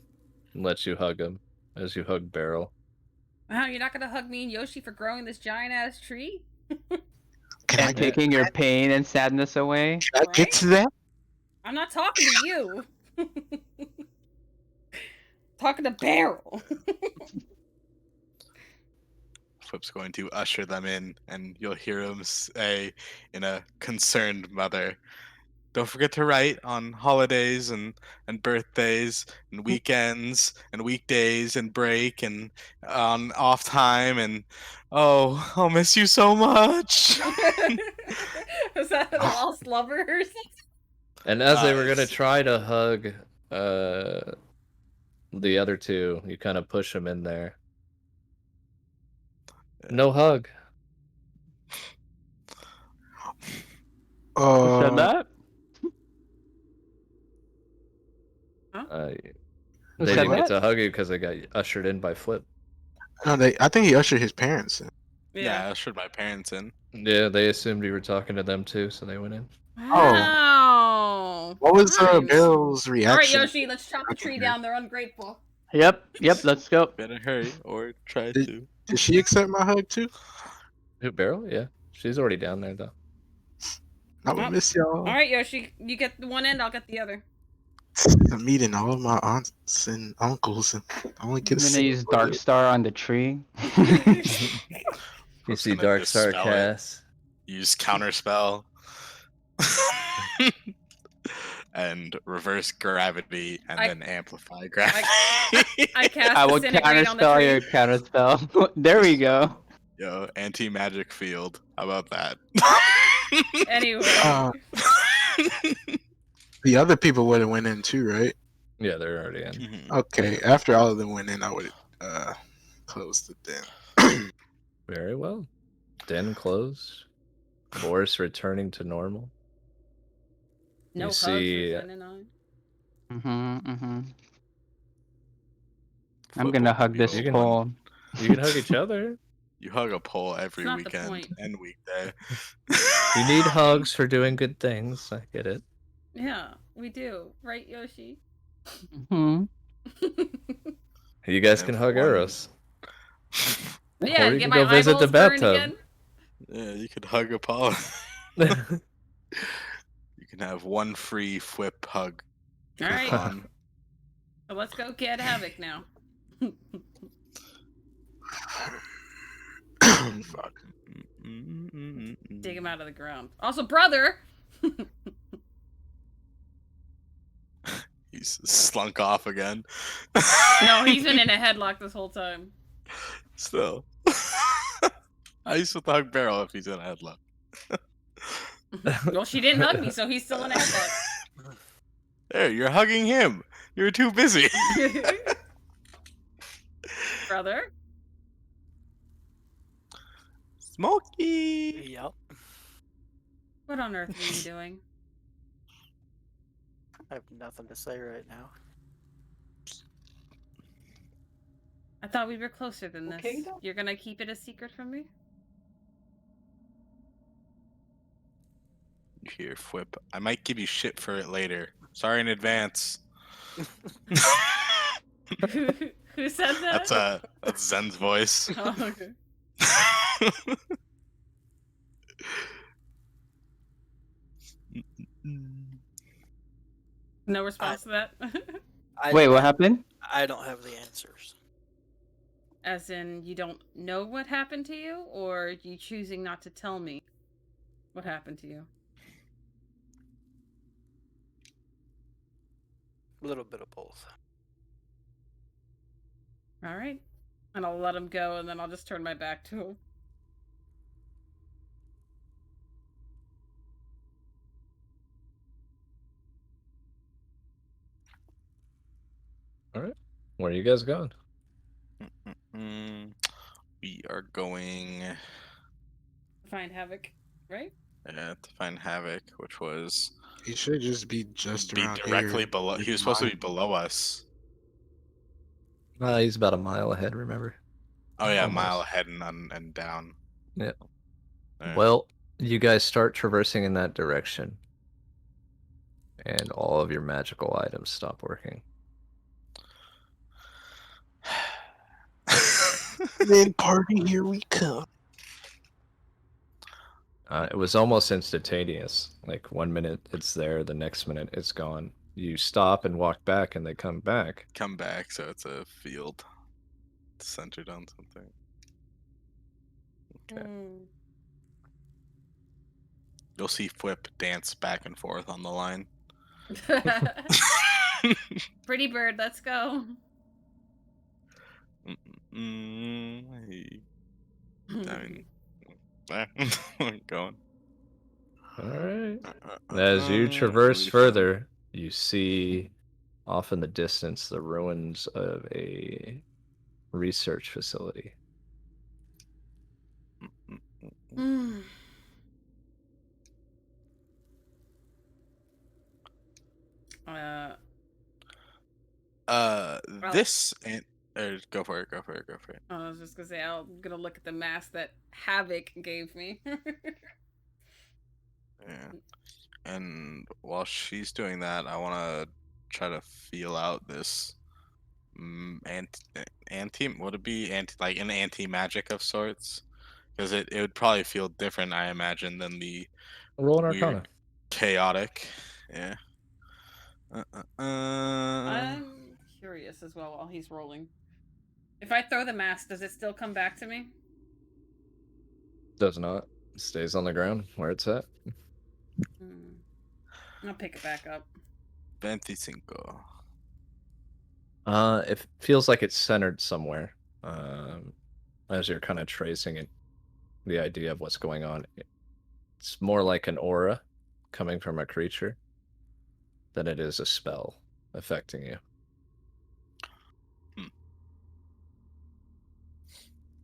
lets you hug him as you hug Beryl. Wow, you're not gonna hug me and Yoshi for growing this giant ass tree? Can I And get? taking your pain and sadness away. Can I get to that? I'm not talking to you. Talking to Beryl. Flip's going to usher them in, and you'll hear him say in a concerned mother, "Don't forget to write on holidays and birthdays and weekends and weekdays and break and on off time and oh, I'll miss you so much." Was that a lost lover or something? And as they were gonna It's- try to hug the other two, you kind of push them in there. No hug. Who said that? They Who didn't said get that? to hug you because they got ushered in by Flip. No, I think he ushered his parents in. yeah, I ushered my parents in. Yeah, they assumed you were talking to them too, so they went in. Wow. What was Nice. Beryl's All right, reaction? Yoshi, let's chop the tree down. They're ungrateful. Yep, let's go. Better hurry or try Did- to. Did she accept my hug too? Who, Beryl? Yeah, she's already down there though. I would Oh. miss y'all. All right, Yoshi, you get the one end, I'll get the other. I'm meeting all of my aunts and uncles, and I only I'm get to gonna see. use Dark Star on the tree. You Flip's see gonna Dark Star dispel it. cast. Use counterspell and reverse gravity and I- then amplify gravity. I cast I will disintegrate on the counterspell tree. your counterspell. There we go. Yo, anti-magic field. How about that? Anyway. The other people would have went in too, right? Yeah, they're already in. Mhm. Okay, after all of them went in, I would close the den. Very well. Den closed. Forest returning to normal. No You hugs see- for 29. I'm Flip gonna will hug be this the one- pole. You can hug each other. You hug a pole every not the weekend point. and weekday. You need hugs for doing good things. I get it. Yeah, we do. Right, Yoshi? Hmm. You guys And can for hug one- Eros. Yeah, Or you get can my go visit the eyeballs burned bathtub. again. Yeah, you could hug Apollo. You can have one free Flip hug. All right, coupon. so let's go get Havoc now. Fuck. Dig him out of the ground. Also, brother! He's slunk off again. No, he's been in a headlock this whole time. Still. I used to hug Beryl if he's in a headlock. Well, she didn't hug me, so he's still in a headlock. There, you're hugging him. You're too busy. Brother? Smokey. Yep. What on earth are you doing? I have nothing to say right now. I thought we were closer than this. Okay, then. You're gonna keep it a secret from me? You hear Whip. I might give you shit for it later. Sorry in advance. Who said that? That's Zen's voice. Oh, okay. No response to that? Wait, what happened? I don't have the answers. As in, you don't know what happened to you, or you choosing not to tell me what happened to you? A little bit of both. All right. And I'll let him go, and then I'll just turn my back to him. All right. Where are you guys going? We are going Find Havoc, right? to find Havoc, which was He should just be around directly here. below. He was supposed to be below us. He's about a mile ahead, remember? Oh yeah, a Almost. mile ahead and down. Yeah. Yeah. Well, you guys start traversing in that direction. And all of your magical items stop working. Then party, here we come. It was almost instantaneous. Like 1 minute it's there, the next minute it's gone. You stop and walk back, and they come back. Come back, so it's a field centered on something. Okay. You'll see Flip dance back and forth on the line. Pretty bird, let's go. I mean, going. All right. As you traverse further, you see off in the distance the ruins of a research facility. This and go for it. I was just gonna say, I'm gonna look at the mask that Havoc gave me. Yeah. And while she's doing that, I want to try to feel out this anti. Would it be like an anti magic of sorts? Because it would probably feel different, I imagine, than the Roll an weird, Arcana. chaotic. Yeah. I'm curious as well while he's rolling. If I throw the mask, does it still come back to me? Does not. It stays on the ground where it's at. I'll pick it back up. 25. It feels like it's centered somewhere. As you're kind of tracing it, the idea of what's going on. It's more like an aura coming from a creature than it is a spell affecting you.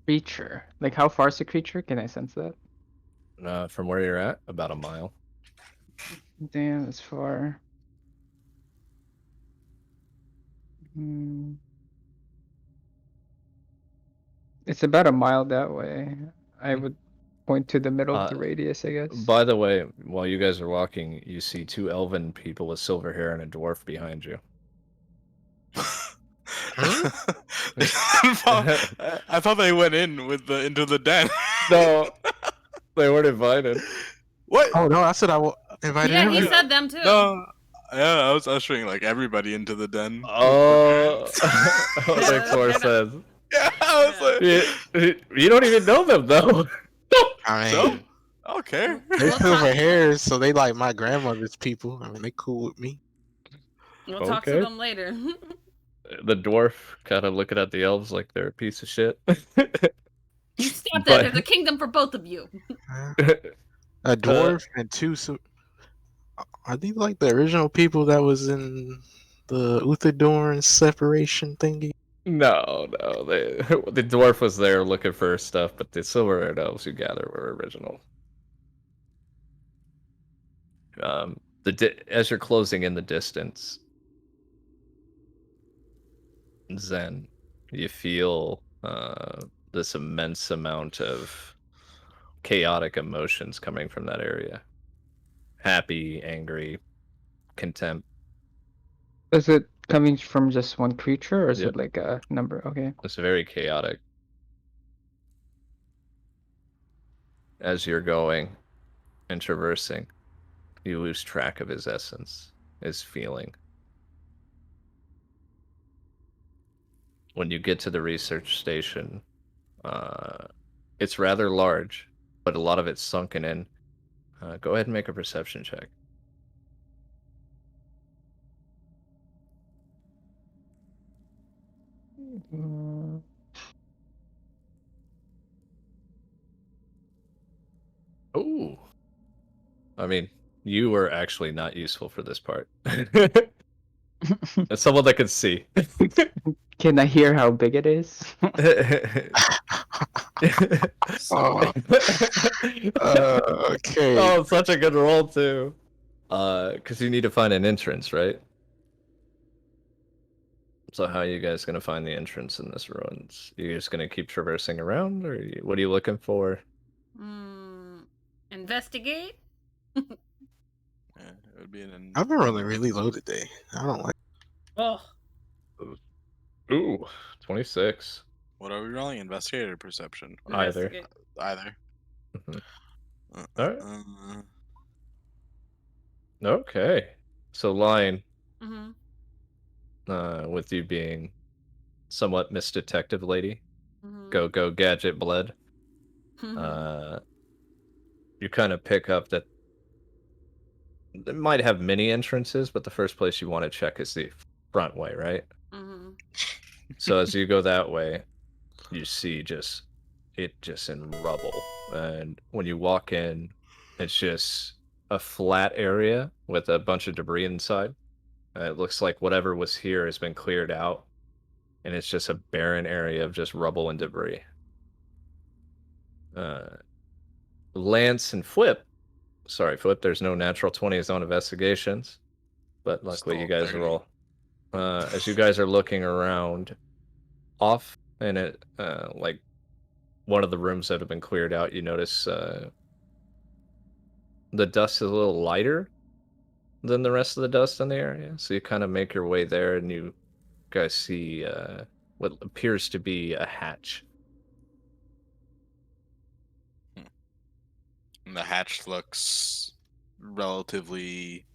Creature. Like, how far is the creature? Can I sense that? From where you're at, about a mile. Damn, that's far. It's about a mile that way. I would point to the middle of the radius, I guess. By the way, while you guys are walking, you see two elven people with silver hair and a dwarf behind you. I thought they went into the den. No, they weren't invited. What? Oh no, I said invited Yeah, him. he said them too. No. Yeah, I was ushering like everybody into the den. Oh, like Thor says. Yeah, I was like, You don't even know them though. I mean, so? I don't care. they're silver hairs, so they like my grandmother's people. I mean, they cool with me. We'll talk to Okay. them later. The dwarf kind of looking at the elves like they're a piece of shit. You stop that. There's a kingdom for both of you. A dwarf and two. So, are these like the original people that was in the Uthadorn separation thingy? No. The dwarf was there looking for stuff, but the silver-haired elves you gather were original. As you're closing in the distance, Zen, you feel this immense amount of chaotic emotions coming from that area. Happy, angry, contempt. Is it coming from just one creature, or is Yep. it like a number? Okay. It's very chaotic. As you're going and traversing, you lose track of his essence, his feeling. When you get to the research station, it's rather large, but a lot of it's sunken in. Go ahead and make a perception check. Mm, Ooh. I mean, you were actually not useful for this part. As someone that can see. Can I hear how big it is? Oh, okay. Oh, such a good roll too. Because you need to find an entrance, right? So how are you guys gonna find the entrance in this ruins? You just gonna keep traversing around, or what are you looking for? Investigate. Yeah, it would be an. I've been running really low today. I don't like. Oh, Ooh, 26. What are we rolling? Investigator or perception? Either. investigate. Either. Mhm. Uh, All right. uh, Okay. So Lion, Mm-hmm. with you being somewhat Miss Detective Lady, Mm-hmm. go gadget bled. You kind of pick up that it might have many entrances, but the first place you want to check is the front way, right? Mm-hmm. So as you go that way, you see it just in rubble. And when you walk in, it's just a flat area with a bunch of debris inside. It looks like whatever was here has been cleared out, and it's just a barren area of just rubble and debris. Lance and Flip, sorry, Flip, there's no natural 20s on investigations, but luckily you Still guys 30. are all. As you guys are looking around, off in it, like one of the rooms that have been cleared out, you notice the dust is a little lighter than the rest of the dust in the area. So you kind of make your way there, and you guys see what appears to be a hatch. And the hatch looks relatively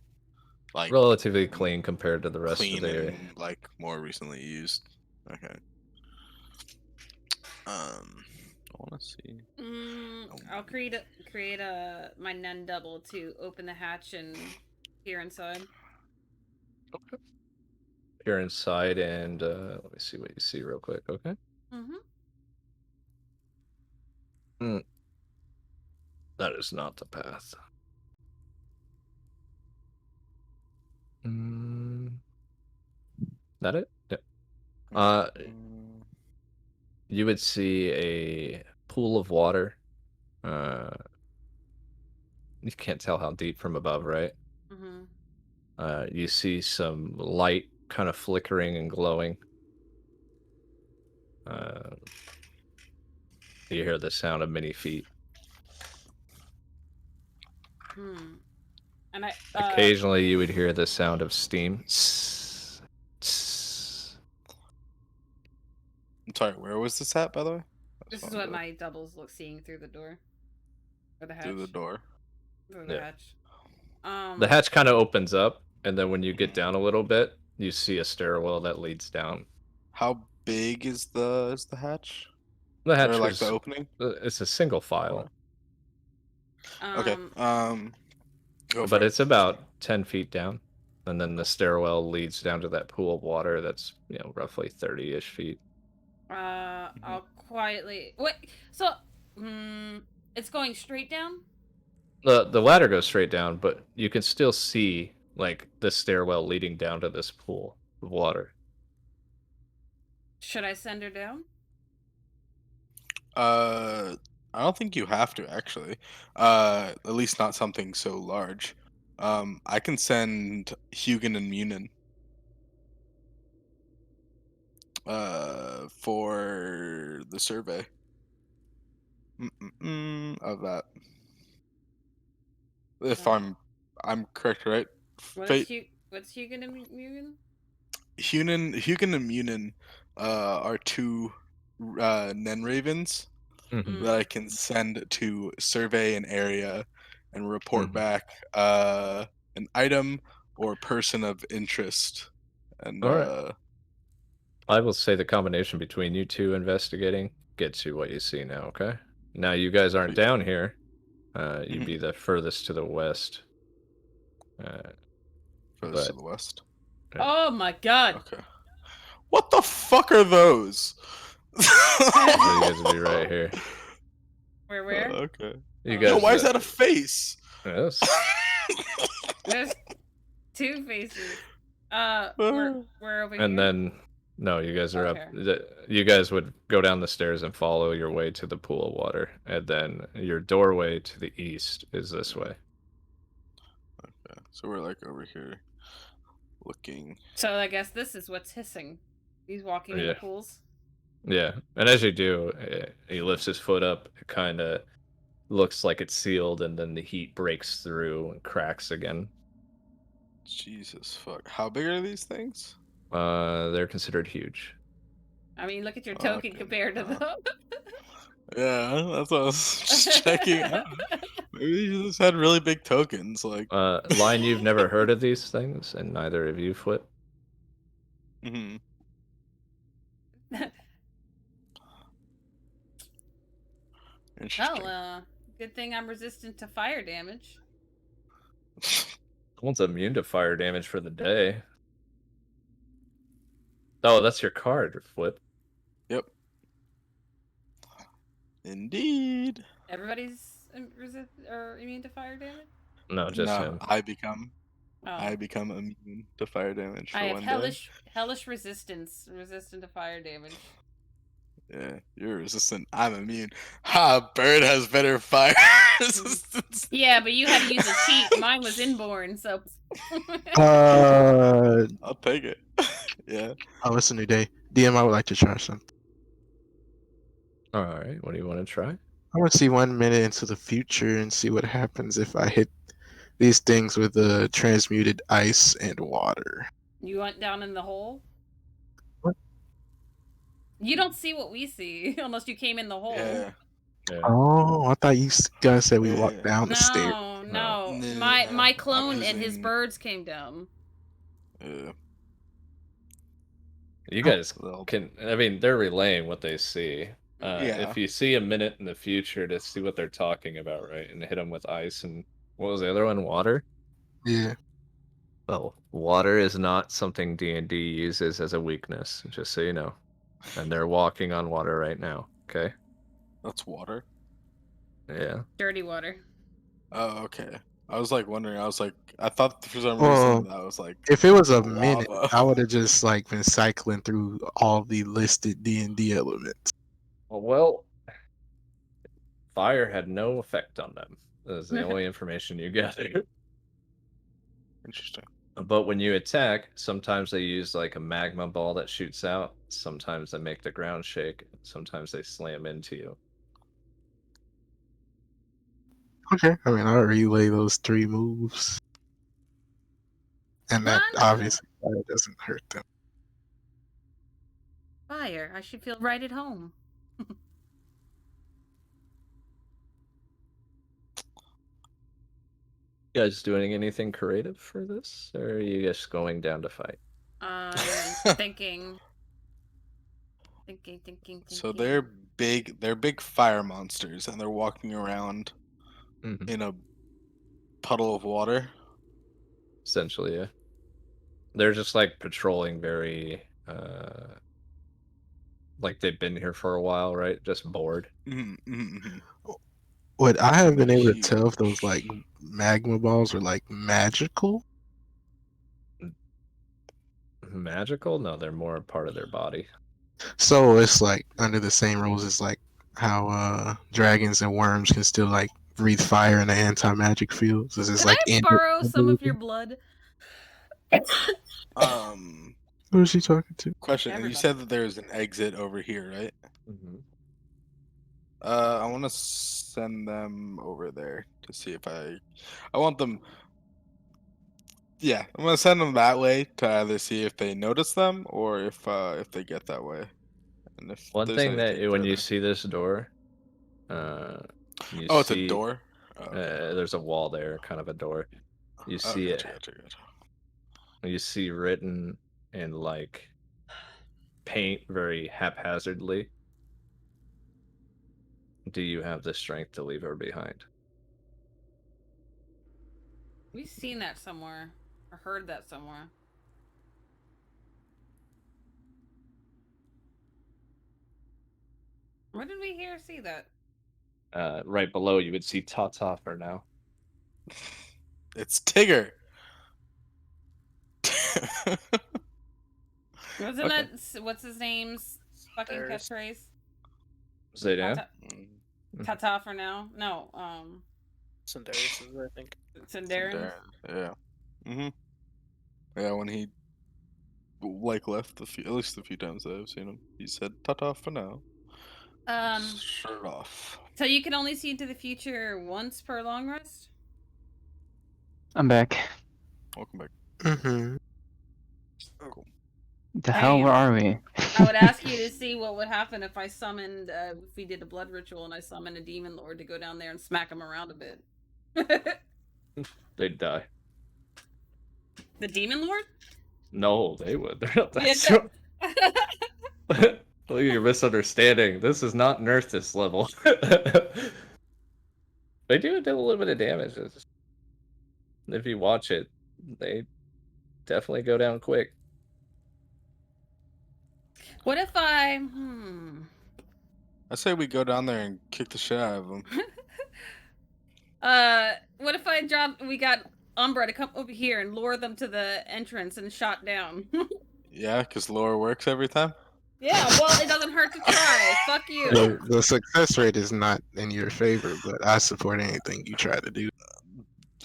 like Relatively clean compared to the rest of clean the area. and like more recently used. Okay. I want to see. I'll create my nun double to open the hatch and peer inside. Peer inside, and let me see what you see real quick, okay? Mm-hmm. That is not the path. That it? Yeah. You would see a pool of water. You can't tell how deep from above, right? Mm-hmm. You see some light kind of flickering and glowing. You hear the sound of many feet. And I Occasionally, you would hear the sound of steam. I'm sorry, where was this at, by the way? This is what my doubles look seeing through the door. Or the hatch. Through the door. Through the hatch. The hatch kind of opens up, and then when you get down a little bit, you see a stairwell that leads down. How big is the hatch? The hatch or like is the opening? It's a single file. Okay. But it's about 10 feet down, and then the stairwell leads down to that pool of water that's roughly 30-ish feet. I'll quietly wait. So, it's going straight down. The ladder goes straight down, but you can still see like the stairwell leading down to this pool of water. Should I send her down? I don't think you have to actually. At least not something so large. I can send Hugin and Munin. For the survey. Of that. If I'm correct, right? What's Hugh gonna be? Hugin and Munin are two Nen Ravens Mhm. that I can send to survey an area and report Mhm. back an item or person of interest. And All right. I will say the combination between you two investigating gets you what you see now, okay? Now you guys aren't Sweet. down here. You'd Mhm. be the furthest to the west. Furthest to But the west. yeah. Oh my god! Okay. What the fuck are those? So you guys would be right here. Where? Okay. You Oh. Yo, guys. why is that a face? Yes. There's two faces. We're over here. And then no, you guys are Okay. up. You guys would go down the stairs and follow your way to the pool of water, and then your doorway to the east is this way. Okay, so we're like over here looking. So I guess this is what's hissing. He's walking in the Yeah. pools. Yeah, and as you do, he lifts his foot up. It kind of looks like it's sealed, and then the heat breaks through and cracks again. Jesus fuck. How big are these things? They're considered huge. I mean, look at your token Okay, compared to them. Yeah, that's what I was just checking. I don't know. Maybe you just had really big tokens, like. Line, you've never heard of these things, and neither of you, Flip. Mhm. Interesting. Well, good thing I'm resistant to fire damage. One's immune to fire damage for the day. Oh, that's your card, Flip. Yep. Indeed. Everybody's immune to fire damage. No, just him. I become Oh. immune to fire damage for I have one hellish resistant to fire damage. day. Yeah, you're resistant. I'm immune. Ha! Bird has better fire resistance. Yeah, but you had to use a cheat. Mine was inborn, so. I'll take it. Yeah. Oh, it's a new day. DM, I would like to try something. All right, what do you want to try? I want to see 1 minute into the future and see what happens if I hit these things with transmuted ice and water. You went down in the hole? What? You don't see what we see unless you came in the hole. Yeah. Yeah. Oh, I thought you guys said we Yeah. walked down the stairs. No. No, My I clone was and his in- birds came down. Yeah. You guys Well, can, I mean, they're relaying what they see. Yeah. If you see a minute in the future to see what they're talking about, right, and hit them with ice and what was the other one? Water? Yeah. Oh, water is not something D&D uses as a weakness, just so you know. And they're walking on water right now, okay? That's water. Yeah. Dirty water. Oh, okay. I was like wondering. I was like, I thought for some Well, reason I was like, if it was a lava. minute, I would have just like been cycling through all the listed D&D elements. Well, fire had no effect on them. That's the only information you gather. Interesting. But when you attack, sometimes they use like a magma ball that shoots out. Sometimes they make the ground shake. Sometimes they slam into you. Okay, I mean, I'll relay those 3 moves. And that Run! obviously fire doesn't hurt them. Fire. I should feel right at home. You guys doing anything creative for this? Or are you just going down to fight? Thinking. So they're big fire monsters, and they're walking around Mhm. in a puddle of water. Essentially, yeah. They're just like patrolling very like they've been here for a while, right? Just bored. Would I have been They're able to tell if those huge. like magma balls were like magical? Magical? No, they're more a part of their body. So it's like under the same rules as like how dragons and worms can still like breathe fire in the anti-magic fields? Is this Can like I in borrow some of your blood? Who is she talking to? Question. And you Everybody. said that there's an exit over here, right? Mhm. I want to send them over there to see if I want them. Yeah, I'm gonna send them that way to either see if they notice them or if they get that way, and if One there's thing that anything when you further. see this door, you Oh, it's a see door. Oh, okay. there's a wall there, kind of a door. You Oh, see it. gotcha. You see written in like paint very haphazardly. Do you have the strength to leave her behind? We've seen that somewhere. Or heard that somewhere. Where did we see that? Right below you would see Tata for now. It's Tigger. Wasn't Okay. that what's his name's fucking There's- catchphrase? Zaydan? Tata, Tata for now. No, Cindarius, I think. Sindarin. Yeah. Yeah, when he left at least a few times that I've seen him, he said "ta-ta for now." Shirt off. So you can only see into the future once per long rest. I'm back. Welcome back. Mm-hmm. Cool. The hell, where are we? I would ask you to see what would happen if I summoned, if we did a blood ritual and I summoned a demon lord to go down there and smack him around a bit. They'd die. The demon lord? No, they would. They're not that Yeah, strong. Well, you're misunderstanding. This is not nerf this level. They do a little bit of damage. If you watch it, they definitely go down quick. What if I I say we go down there and kick the shit out of them. what if we got Umbra to come over here and lure them to the entrance and shot down? Yeah, because lore works every time. Yeah, well, it doesn't hurt to try. Fuck you. The success rate is not in your favor, but I support anything you try to do.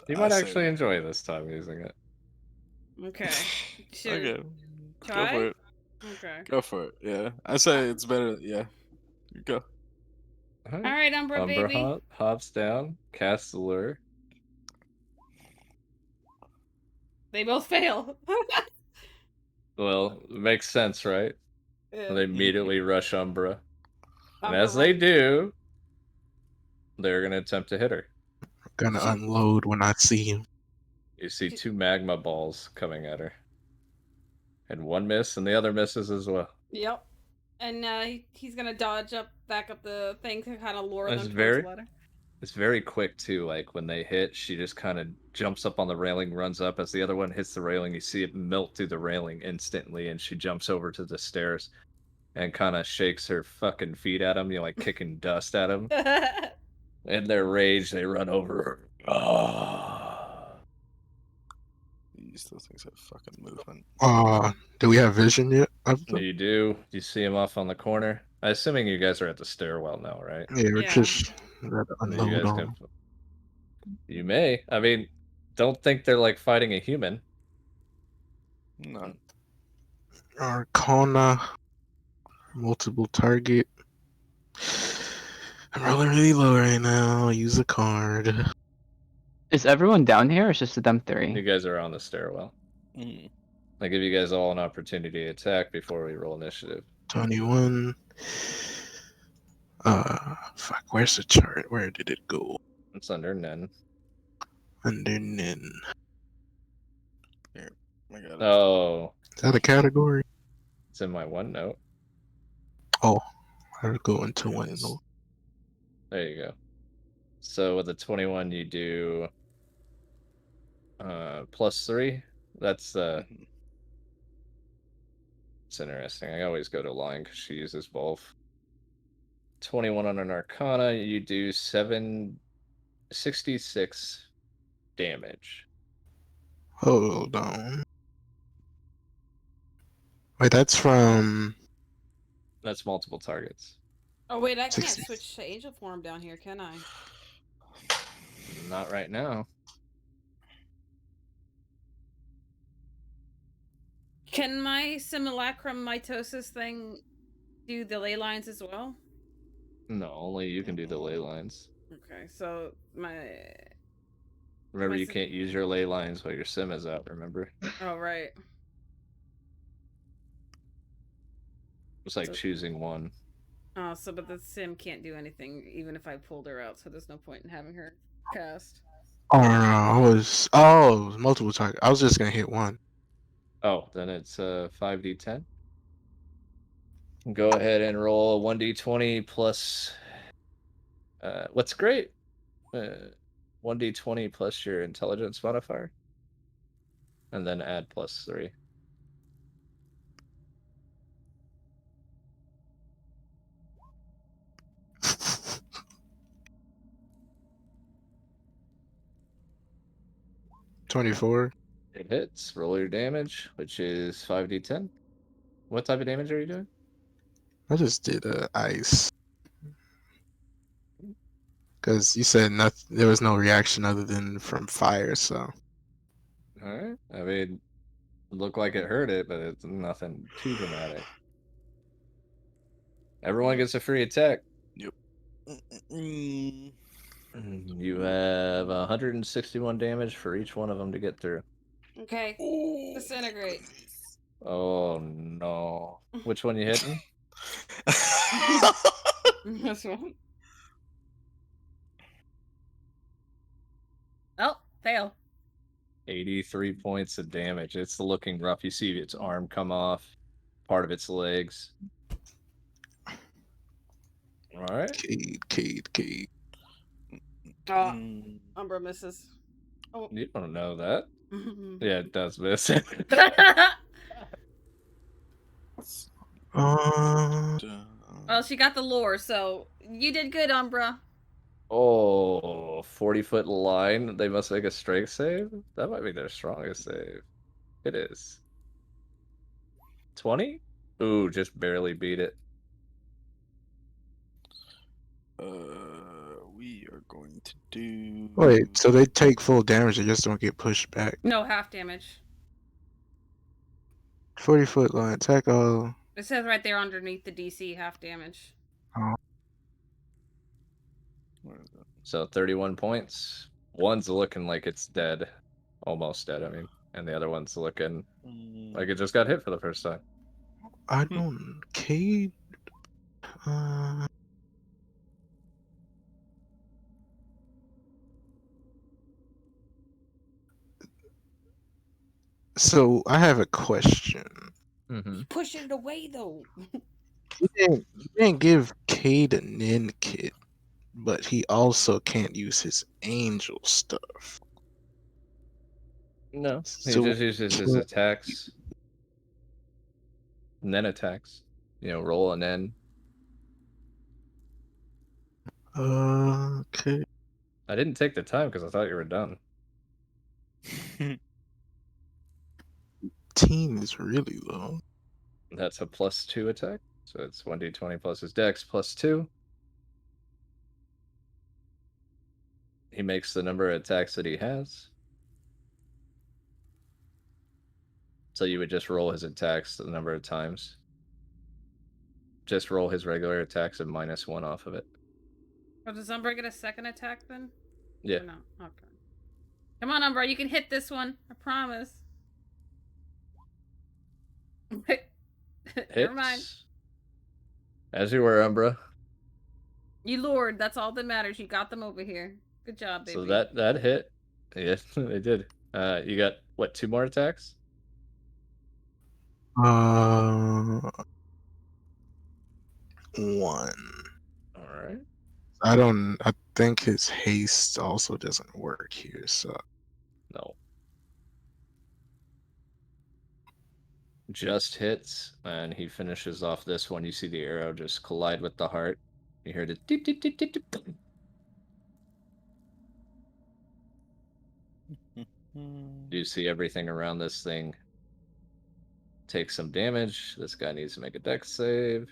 You I might say actually enjoy this time using it. Okay. Should Okay. try? Go for it. Okay. Go for it. Yeah, I say it's better. Yeah, you go. All right, Umbra, baby. Hops down, casts the lure. They both fail. Well, it makes sense, right? Yeah. They immediately rush Umbra. And Umbra as they do, they're going to attempt to hit her. Gonna unload when I see him. You see two magma balls coming at her. And one miss, and the other misses as well. Yep. And he's gonna back up the thing to kind of lure That's them towards the ladder. It's very quick too. Like when they hit, she just kind of jumps up on the railing, runs up. As the other one hits the railing, you see it melt through the railing instantly, and she jumps over to the stairs and kind of shakes her fucking feet at them, like kicking dust at them. In their rage, they run over her. Those things have fucking movement. Do we have vision yet of them? You do. You see him off on the corner. I'm assuming you guys are at the stairwell now, right? Yeah, we're Yeah. just gotta You unload guys on can. them. You may. I mean, don't think they're like fighting a human. No. Arcana, multiple target. I'm rolling really low right now. I'll use a card. Is everyone down here, or is just them You three? guys are on the stairwell. I give you guys all an opportunity to attack before we roll initiative. 21. Fuck, where's the chart? Where did it go? It's under Nen. Under Nin. Here, I got it. Oh, Is that a category? it's in my OneNote. Oh, I'll go into It one is. note. There you go. So with the 21, you do +3. That's Mhm. it's interesting. I always go to line because she uses both. 21 on an Arcana, you do 766 damage. Hold on. Wait, that's from. That's multiple targets. Oh wait, I can't 60. switch to angel form down here, can I? Not right now. Can my simulacrum mitosis thing do the ley lines as well? No, only you can do the ley lines. Okay, so my Remember, My you sim- can't use your ley lines while your sim is out, remember? oh right. It's like So- choosing one. Oh, so but the sim can't do anything even if I pulled her out, so there's no point in having her cast. Oh no, I was it was multiple targets. I was just gonna hit one. Oh, then it's 5d10. Go ahead and roll a 1d20 plus. What's great? 1d20 plus your intelligence modifier. And then add +3. $24. It hits. Roll your damage, which is 5d10. What type of damage are you doing? I just did ice because you said nothing. There was no reaction other than from fire. So All right. I mean, it looked like it hurt it, but it's nothing too dramatic. Everyone gets a free attack. Yep. Mm. You have 161 damage for each one of them to get through. Okay. Oh, Disintegrate. goodness. Oh no. Which one you hitting? This one. Oh, fail. 83 points of damage. It's looking rough. You see its arm come off, part of its legs. All right. Cade. Oh, Mm. Umbra misses. Oh. You don't know that. Yeah, it does miss. Well, she got the lore, so you did good, Umbra. Oh, 40-foot line. They must make a strength save? That might be their strongest save. It is. 20? Ooh, just barely beat it. We are going to do. Wait, so they take full damage, they just don't get pushed back. No, half damage. 40-foot line attack. Oh, It says right there underneath the DC, half damage. Where is it? So 31 points. One's looking like it's dead. Almost dead, I mean. And the other one's looking like it just got hit for the first time. I don't. Cade. So I have a question. Mm-hmm. Pushing it away though. You didn't give Cade a nin kit, but he also can't use his angel stuff. No, he So just uses his attacks. And then attacks. Roll and then. okay. I didn't take the time because I thought you were done. Team is really low. That's a +2 attack. So it's 1d20 plus his dex +2. He makes the number of attacks that he has. So you would just roll his attacks the number of times. Just roll his regular attacks and -1 off of it. Oh, does Umbra get a second attack then? Yeah. Or no? Okay. Come on, Umbra, you can hit this one. I promise. Never mind. Hits. As you were, Umbra. You lured. That's all that matters. You got them over here. Good job, baby. So that hit. Yeah, they did. You got what? 2 more attacks? One. All right. I think his haste also doesn't work here. So No. Just hits, and he finishes off this one. You see the arrow just collide with the heart. You hear the deep, deep, deep, deep, deep. You see everything around this thing take some damage. This guy needs to make a dex save.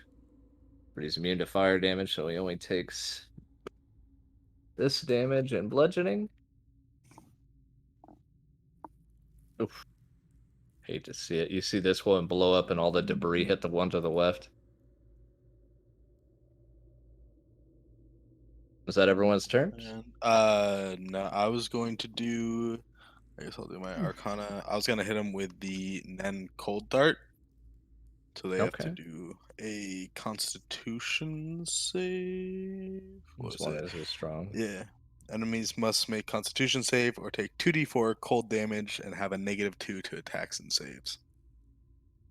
But he's immune to fire damage, so he only takes this damage and bludgeoning. Oof. Hate to see it. You see this one blow up and all the debris hit the one to the left. Was that everyone's turn? No, I was going to do. I guess I'll do my Arcana. I was gonna hit him with the Nen Cold Dart. So they have to Okay. do a Constitution save. What This was one it? is strong. Yeah. Enemies must make Constitution save or take 2d4 cold damage and have a -2 to attacks and saves.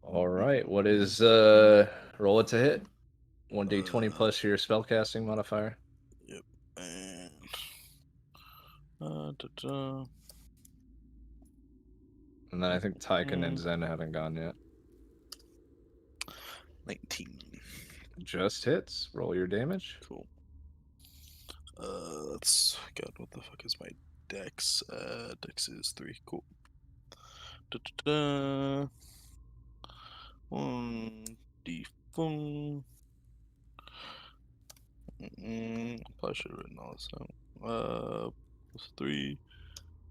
All right. What is roll it to hit? 1d20 plus your spellcasting modifier. Yep. And da-da. And then I think Tyken and Zen haven't gone yet. 19. Just hits. Roll your damage. Cool. Let's God, what the fuck is my dex? Dex is 3. Cool. Da-da-da. 1d4. Probably should have written all this down. Plus 3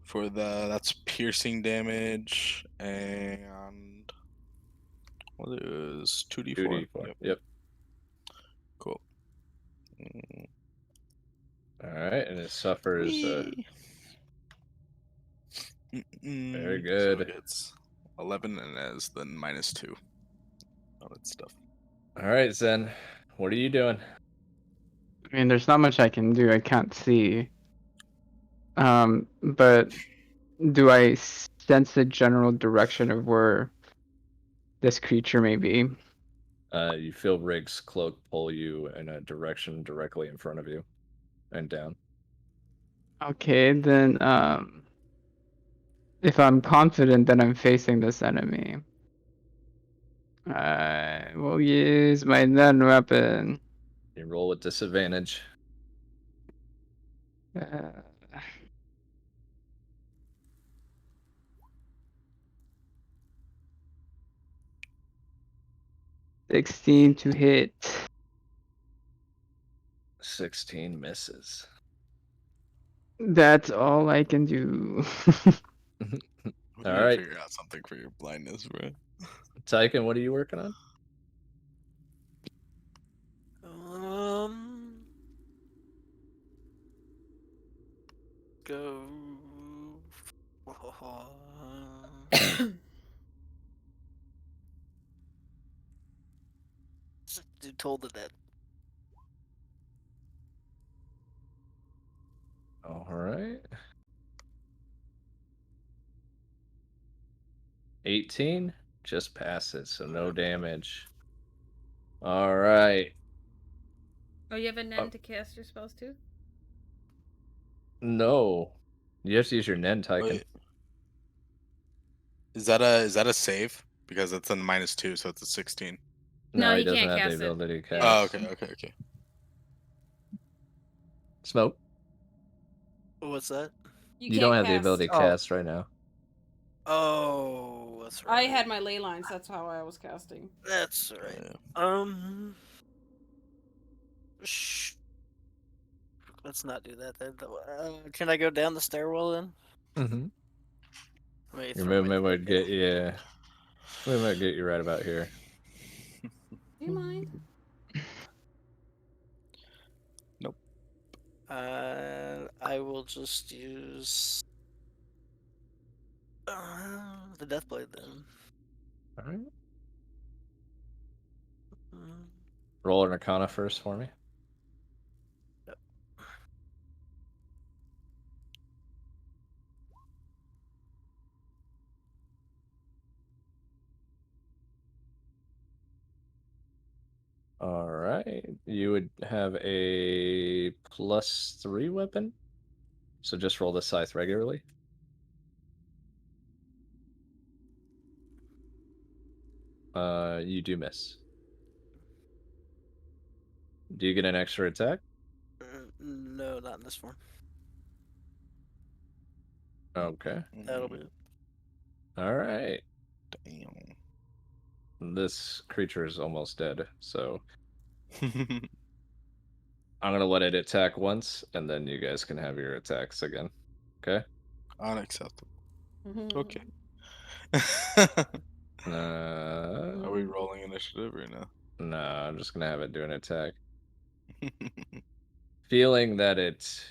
for that's piercing damage, and what is 2d4? 2d4. Yep. Cool. All right, and it suffers. Very good. So it gets 11 and has then -2 on its stuff. All right, Zen. What are you doing? I mean, there's not much I can do. I can't see. But do I sense the general direction of where this creature may be? You feel Rig's cloak pull you in a direction directly in front of you and down. Okay, then if I'm confident that I'm facing this enemy, I will use my Nen weapon. You roll with disadvantage. 16 to hit. 16 misses. That's all I can do. We All need to right. figure out something for your blindness, bro. Tyken, what are you working on? Go. Do told to that. All right. 18 just passes, so no damage. All right. Oh, you have a Nen to cast your spells too? No. You have to use your Nen, Tyken. Wait. Is that a save? Because it's a -2, so it's a 16. No, he he doesn't can't have the cast it. ability to Yeah. cast. Oh, okay. Smoke. What's that? You don't can't have the cast. ability to cast right now. Oh, that's I right. had my ley lines. That's how I was casting. That's right. Yeah. Let's not do that then. Can I go down the stairwell then? Mm-hmm. Let me Your throw my movement would stick get you. Movement get you right about here. Do you mind? Nope. I will just use the Deathblade then. All right. Roll an Arcana first for me. Yep. All right. You would have a +3 weapon. So just roll the scythe regularly. You do miss. Do you get an extra attack? No, not in this form. Okay. That'll be it. All right. Damn. This creature is almost dead, so I'm gonna let it attack once, and then you guys can have your attacks again. Okay? Unacceptable. Mm-hmm. Okay. Are we rolling initiative or no? No, I'm just gonna have it do an attack. Feeling that it's.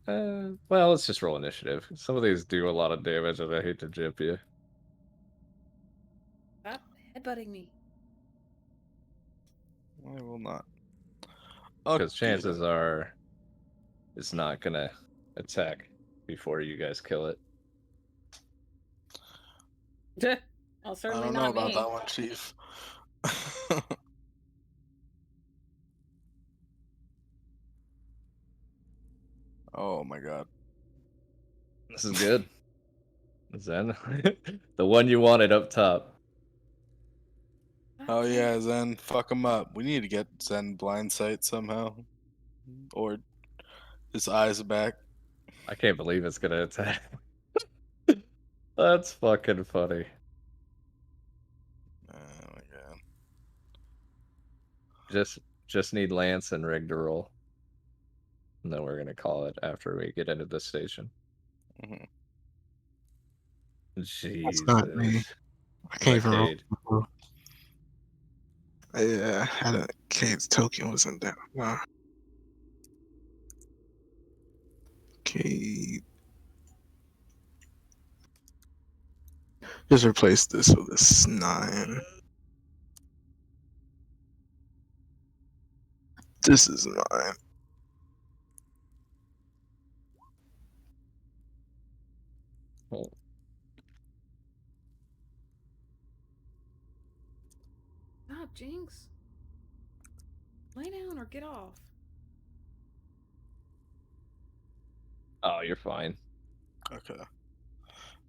Well, let's just roll initiative. Some of these do a lot of damage, and I hate to jip you. Stop headbutting me. I will not. Because Okay. chances are it's not gonna attack before you guys kill it. Well, I certainly don't know not about me. that one, Chief. Oh my god. This is good. Zen. The one you wanted up top. Oh God yeah, damn. Zen, fuck him up. We need to get Zen blind sight somehow, or his eyes back. I can't believe it's gonna attack. That's fucking funny. Oh my god. Just need Lance and Rig to roll. And then we're gonna call it after we get into the station. Mhm. That's not me. Jesus. I Is can't that even Cade? roll. Yeah, I had a Cade's token wasn't down. Nah. Cade. Just replace this with this 9. This is 9. Oh, Stop, Jinx. Lay down or get off. oh, you're fine. Okay.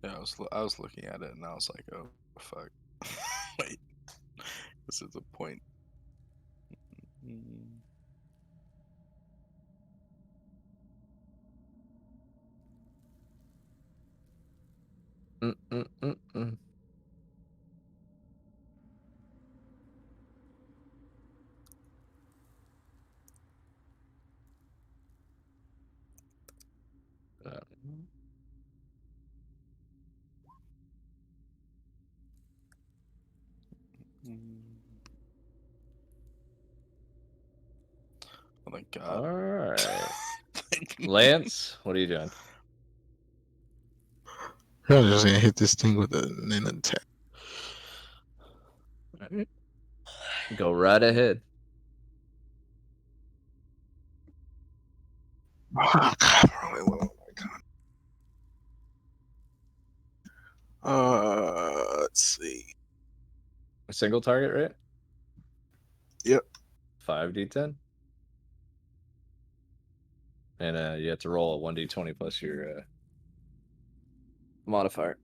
Yeah, I was looking at it and I was like, oh fuck. Wait, this is a point. Mm. Mm-mm-mm-mm. Uh, Mm. Oh my god. all right. Thank you. Lance, what are you doing? I'm just gonna hit this thing with an attack. All right. Go right ahead. Oh god, I'm really low. Oh my god. Let's see. A single target, right? Yep. 5d10. And you have to roll a 1d20 plus your modifier.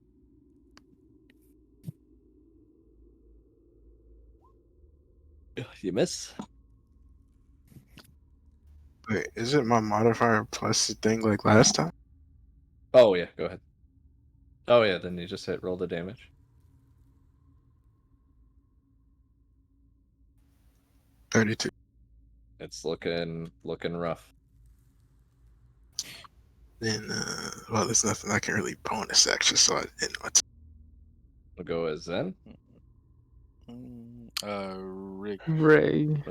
You miss. Wait, is it my modifier plus the thing like last time? Oh yeah, go ahead. Oh yeah, then you just hit roll the damage. 32. It's looking rough. Then, well, there's nothing I can really bonus action, so I didn't know. We'll go as Zen. Rick. Ray.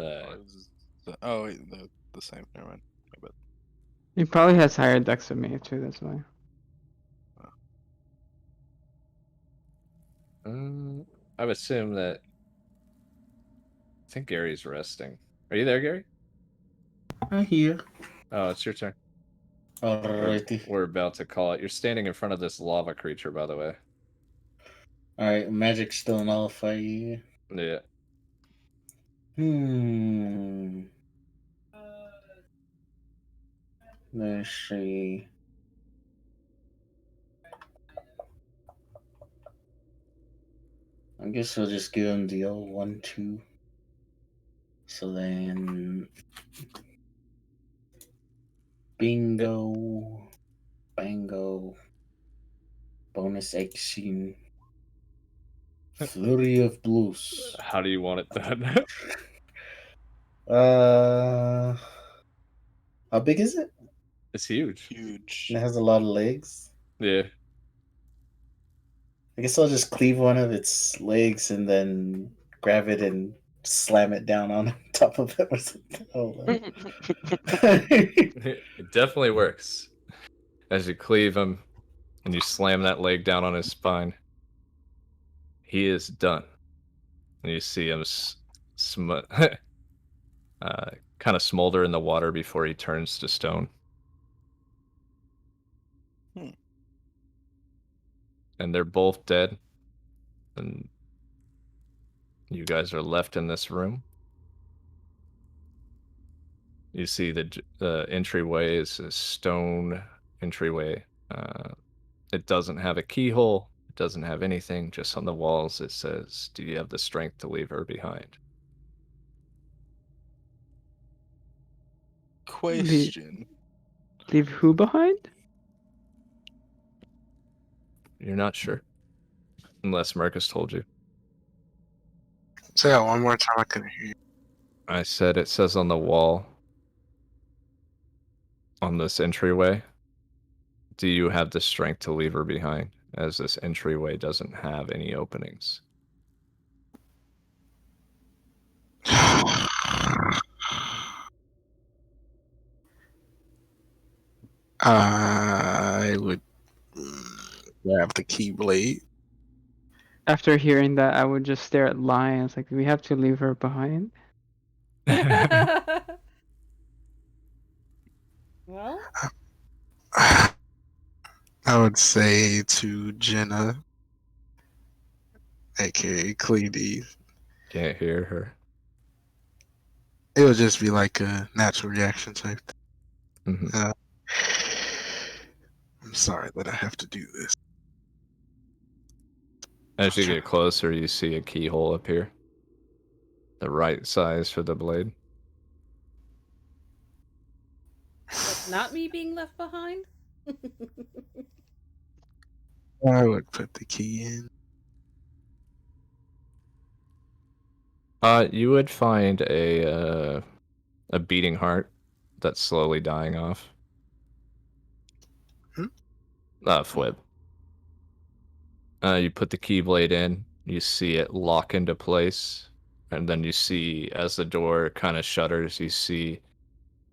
Oh wait, the same. Never mind. My bad. He probably has higher dex than me too, that's why. I would assume that. I think Gary's resting. Are you there, Gary? I hear. Oh, it's your turn. Alrighty. We're about to call it. You're standing in front of this lava creature, by the way. Alright, magic still nullify. Yeah. Let's see. I guess I'll just give him the old 1-2. So then. Bingo. Bango. Bonus action. Flurry of Blues. How do you want it done? How big is it? It's huge. Huge. And it has a lot of legs. Yeah. I guess I'll just cleave one of its legs and then grab it and slam it down on top of it or something. Oh, It definitely works. As you cleave him and you slam that leg down on his spine, he is done. And you see him kind of smolder in the water before he turns to stone. Hmm. And they're both dead. And you guys are left in this room. You see the entryway is a stone entryway. It doesn't have a keyhole. It doesn't have anything. Just on the walls it says, "Do you have the strength to leave her behind?" Question. Leave who behind? You're not sure. Unless Marcus told you. Say that one more time. I couldn't hear you. I said it says on the wall on this entryway, "Do you have the strength to leave her behind?" As this entryway doesn't have any openings. I would grab the keyblade. After hearing that, I would just stare at Lions like, we have to leave her behind. Well, I would say to Jenna, aka Cleedy, Can't hear her. it would just be like a natural reaction type. Mhm. I'm sorry that I have to do this. As you get closer, you see a keyhole appear. The right size for the blade. that's not me being left behind. I would put the key in. You would find a beating heart that's slowly dying off. Hmm? Flip. You put the keyblade in, you see it lock into place, and then you see as the door kind of shutters, you see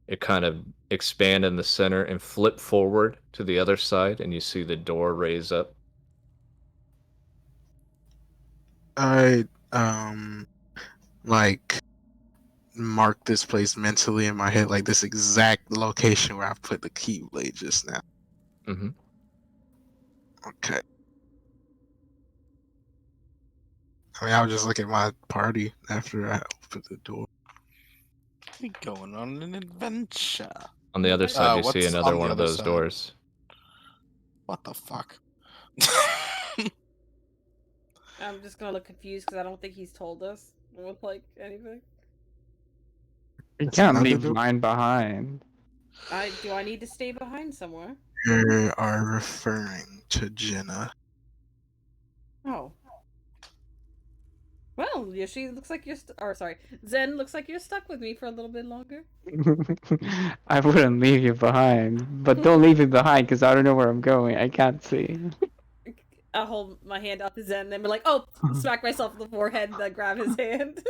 it kind of expand in the center and flip forward to the other side, and you see the door raise up. I like mark this place mentally in my head, like this exact location where I put the keyblade just now. Mm-hmm. Okay. I mean, I'll just look at my party after I open the door. We going on an adventure. On the other side, you see what's another on the one of other those side? doors. What the fuck? I'm just gonna look confused because I don't think he's told us with like anything. You It's can't another leave door? mine behind. Do I need to stay behind somewhere? You are referring to Jenna. Oh. Well, Yoshi, looks like you're or sorry, Zen, looks like you're stuck with me for a little bit longer. I wouldn't leave you behind, but don't leave me behind because I don't know where I'm going. I can't see. I'll hold my hand up to Zen and then be like, oh, smack myself in the forehead and then grab his hand.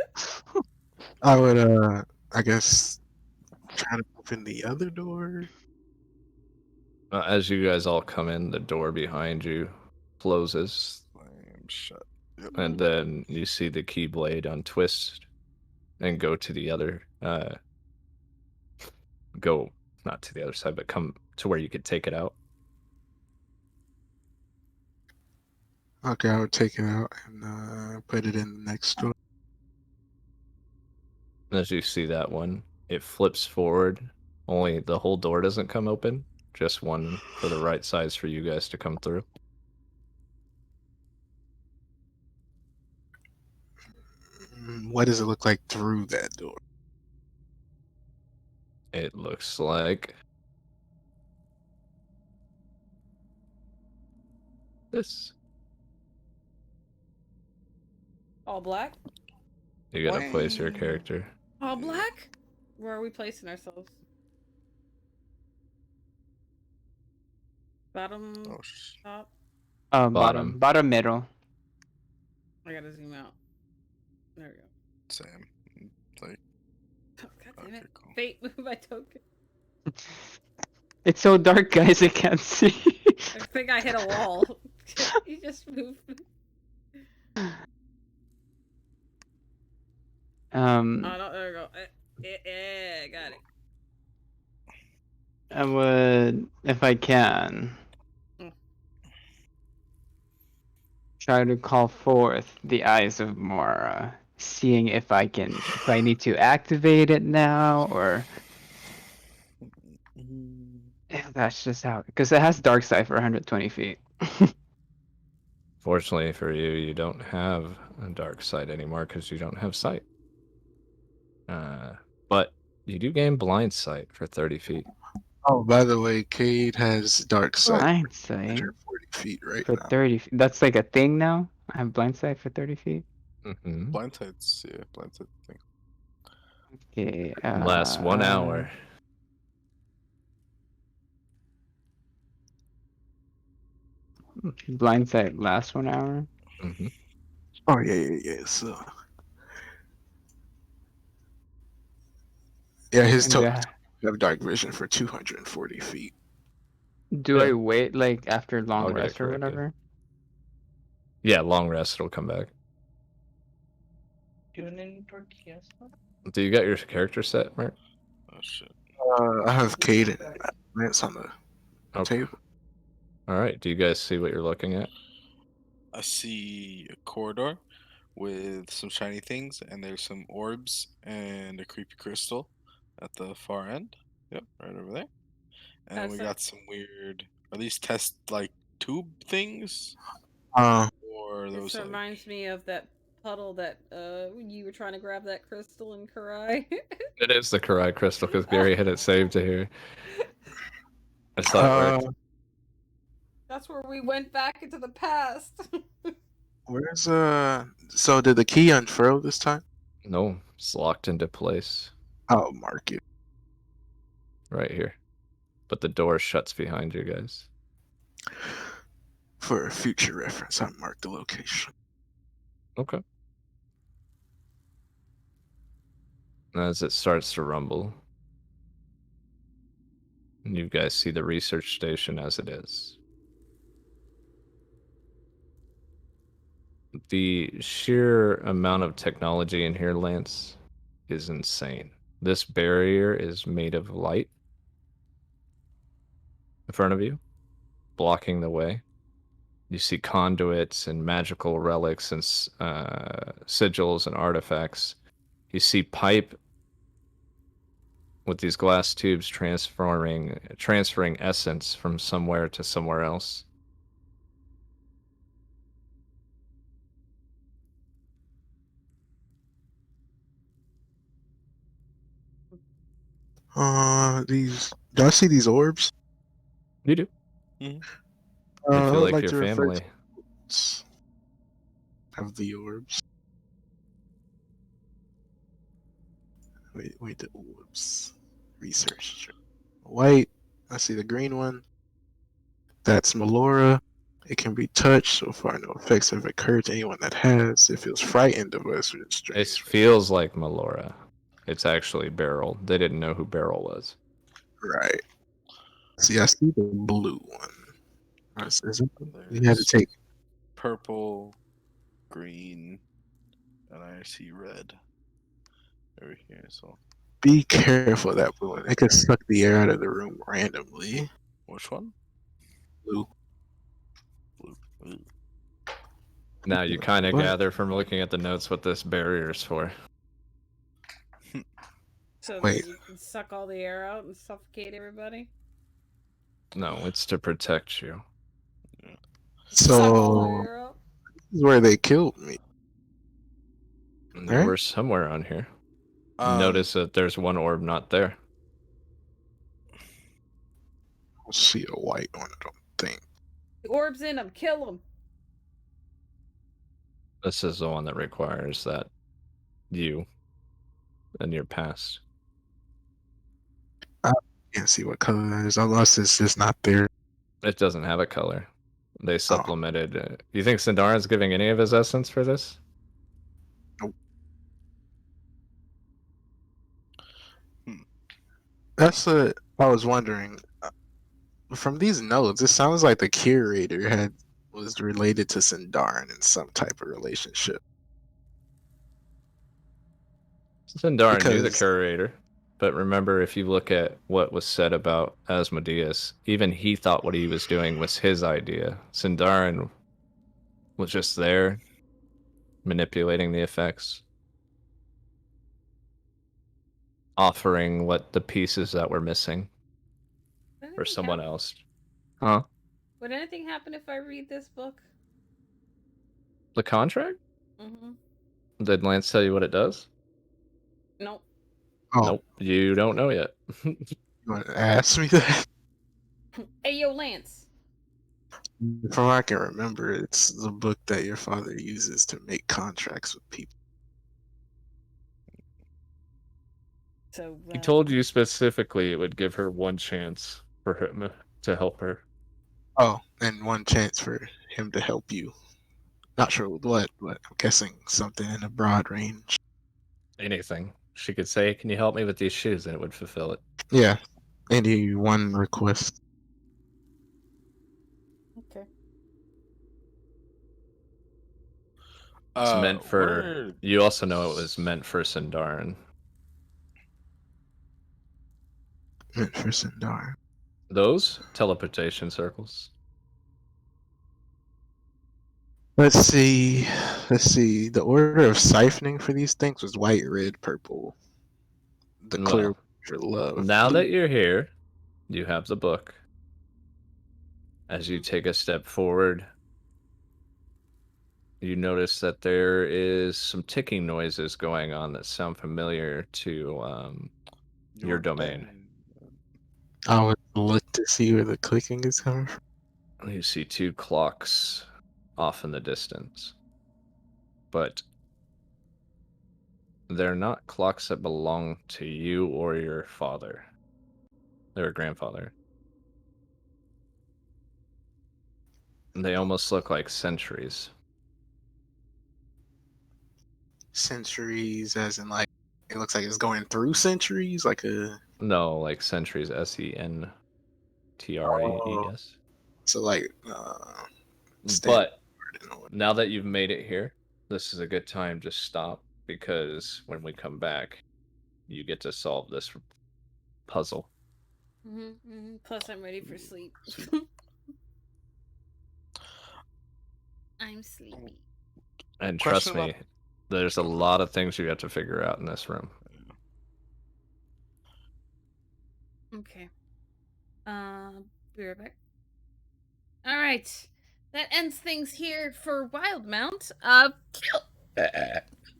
I would, I guess, try to open the other door. As you guys all come in, the door behind you closes, I'm shut. Yep. and then you see the keyblade untwist and go to the other, go not to the other side, but come to where you could take it out. Okay, I would take it out and put it in the next door. As you see that one, it flips forward. Only the whole door doesn't come open, just one for the right size for you guys to come through. What does it look like through that door? It looks like this. All black? You gotta place your character. All black? Where are we placing ourselves? Bottom, Oh, top. Bottom, bottom middle. I gotta zoom out. There we go. same. Like, Oh, God damn it. okay, cool. Fate, move my token. It's so dark, guys. I can't see. I think I hit a wall. You just moved. Oh, no, there we go. Yeah, got it. I would, if I can, try to call forth the eyes of Mara, seeing if I need to activate it now, or if that's just how, because it has dark side for 120 feet. Fortunately for you, you don't have a dark sight anymore because you don't have sight. But you do gain blind sight for 30 feet. Oh, by the way, Cade has dark sight Blind sight 140 feet right for now. 30 feet. That's like a thing now? I have blind sight for 30 feet? Mm-hmm. Blind sights, yeah, blind sight thing. Okay, Lasts 1 hour. Blind sight lasts 1 hour? Mm-hmm. Oh, yeah. So, yeah, his And token have dark vision for 240 feet. do Yeah. I wait like after long I'll get it rest or corrected. whatever? Yeah, long rest, it'll come back. Do you got your character set, Mark? Oh shit. I have Cade and Lance on the Okay. table. All right. Do you guys see what you're looking at? I see a corridor with some shiny things, and there's some orbs and a creepy crystal at the far end. Yep, right over there. And we So got some weird. Are these test like tube things, Uh, or are those this like? reminds me of that puddle that when you were trying to grab that crystal in Karai. It is the Karai crystal because Gary had it saved to here. That's how it works. That's where we went back into the past. where's So did the key unfurl this time? No, it's locked into place I'll mark it. right here. But the door shuts behind you guys. For future reference, I'll mark the location. Okay. As it starts to rumble, you guys see the research station as it is. The sheer amount of technology in here, Lance, is insane. This barrier is made of light in front of you, blocking the way. You see conduits and magical relics and sigils and artifacts. You see pipe with these glass tubes transferring essence from somewhere to somewhere else. Do I see these orbs? You do. Mhm. They I feel would like like your to refer family. to of the orbs. Wait, the orbs. Research. White. I see the green one. That's Melora. It can be touched. So far, no effects have occurred to anyone that has. It feels frightened of us, which is It strange. feels like Melora. It's actually Beryl. They didn't know who Beryl was. Right. See, I see the blue one. You had to There's take. purple, green, and I see red over here. So Be careful of that blue one. It could suck the air out of the room randomly. which one? Blue. Blue. Ooh. Now you kind of What? gather from looking at the notes what this barrier is for. So Wait. that you can suck all the air out and suffocate everybody. No, it's to protect you. Suck all the So air out. this is where they killed me. And you Right? were somewhere on here. Um, Notice that there's one orb not there. I'll see a white one. I don't think. The orb's in them. Kill them. This is the one that requires that you in your past. Can't see what color that is, unless it's just not there. It doesn't have a color. They supplemented. You think Sindarin's giving any of his essence for this? Nope. That's what I was wondering. From these notes, it sounds like the curator was related to Sindarin in some type of relationship. Sindarin knew the Because curator, but remember, if you look at what was said about Asmodeus, even he thought what he was doing was his idea. Sindarin was just there, manipulating the effects, offering what the pieces that were missing for someone else. Huh? Would anything happen if I read this book? The contract? Mm-hmm. Did Lance tell you what it does? Nope. Nope. You don't know yet. You want to ask me that? Hey, yo, Lance. From what I can remember, it's the book that your father uses to make contracts with people. So He told you specifically it would give her one chance for him to help her. Oh, and one chance for him to help you. Not sure with what, but I'm guessing something in a broad range. Anything. She could say, "Can you help me with these shoes?" and it would fulfill it. Yeah, any one request. Okay. It's meant for. You also know it was meant for Sindarin. Meant for Sindarin. Those teleportation circles. Let's see. The order of siphoning for these things was white, red, purple. The clear Well, for love. now Blue. that you're here, you have the book. As you take a step forward, you notice that there is some ticking noises going on that sound familiar to your domain. I would look to see where the clicking is coming from. You see two clocks off in the distance, but they're not clocks that belong to you or your father. They're a grandfather. They almost look like centuries. Centuries, as in like it looks like it's going through centuries, like a. No, like centuries. SENTRAES. So like. But now that you've made it here, this is a good time to stop, because when we come back, you get to solve this puzzle. Plus, I'm ready for sleep. I'm sleepy. And trust me, there's a lot of things you have to figure out in this room. Okay. Be right back. All right. That ends things here for Wildemount.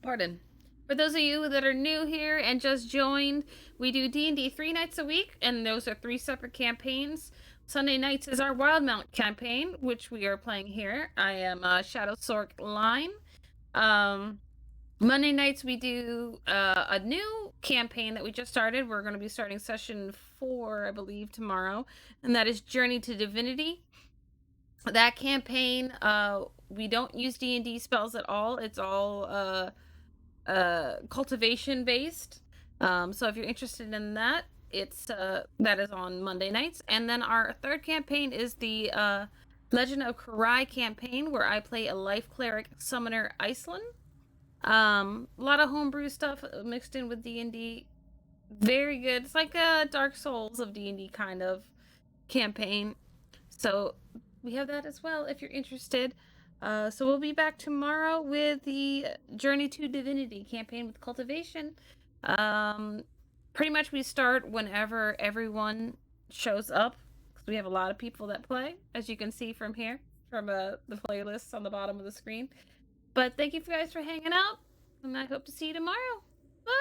Pardon. For those of you that are new here and just joined, we do D&D 3 nights a week, and those are 3 separate campaigns. Sunday nights is our Wildemount campaign, which we are playing here. I am Shadow Sorc Line. Monday nights we do a new campaign that we just started. We're going to be starting session 4, I believe, tomorrow, and that is Journey to Divinity. That campaign, we don't use D&D spells at all. It's all cultivation based. So if you're interested in that, it's that is on Monday nights. And then our third campaign is the Legend of Karai campaign, where I play a life cleric summoner Iceland. A lot of homebrew stuff mixed in with D&D. Very good. It's like a Dark Souls of D&D kind of campaign. So we have that as well if you're interested. So we'll be back tomorrow with the Journey to Divinity campaign with cultivation. Pretty much we start whenever everyone shows up, because we have a lot of people that play, as you can see from here, from the playlists on the bottom of the screen. But thank you guys for hanging out, and I hope to see you tomorrow. Bye.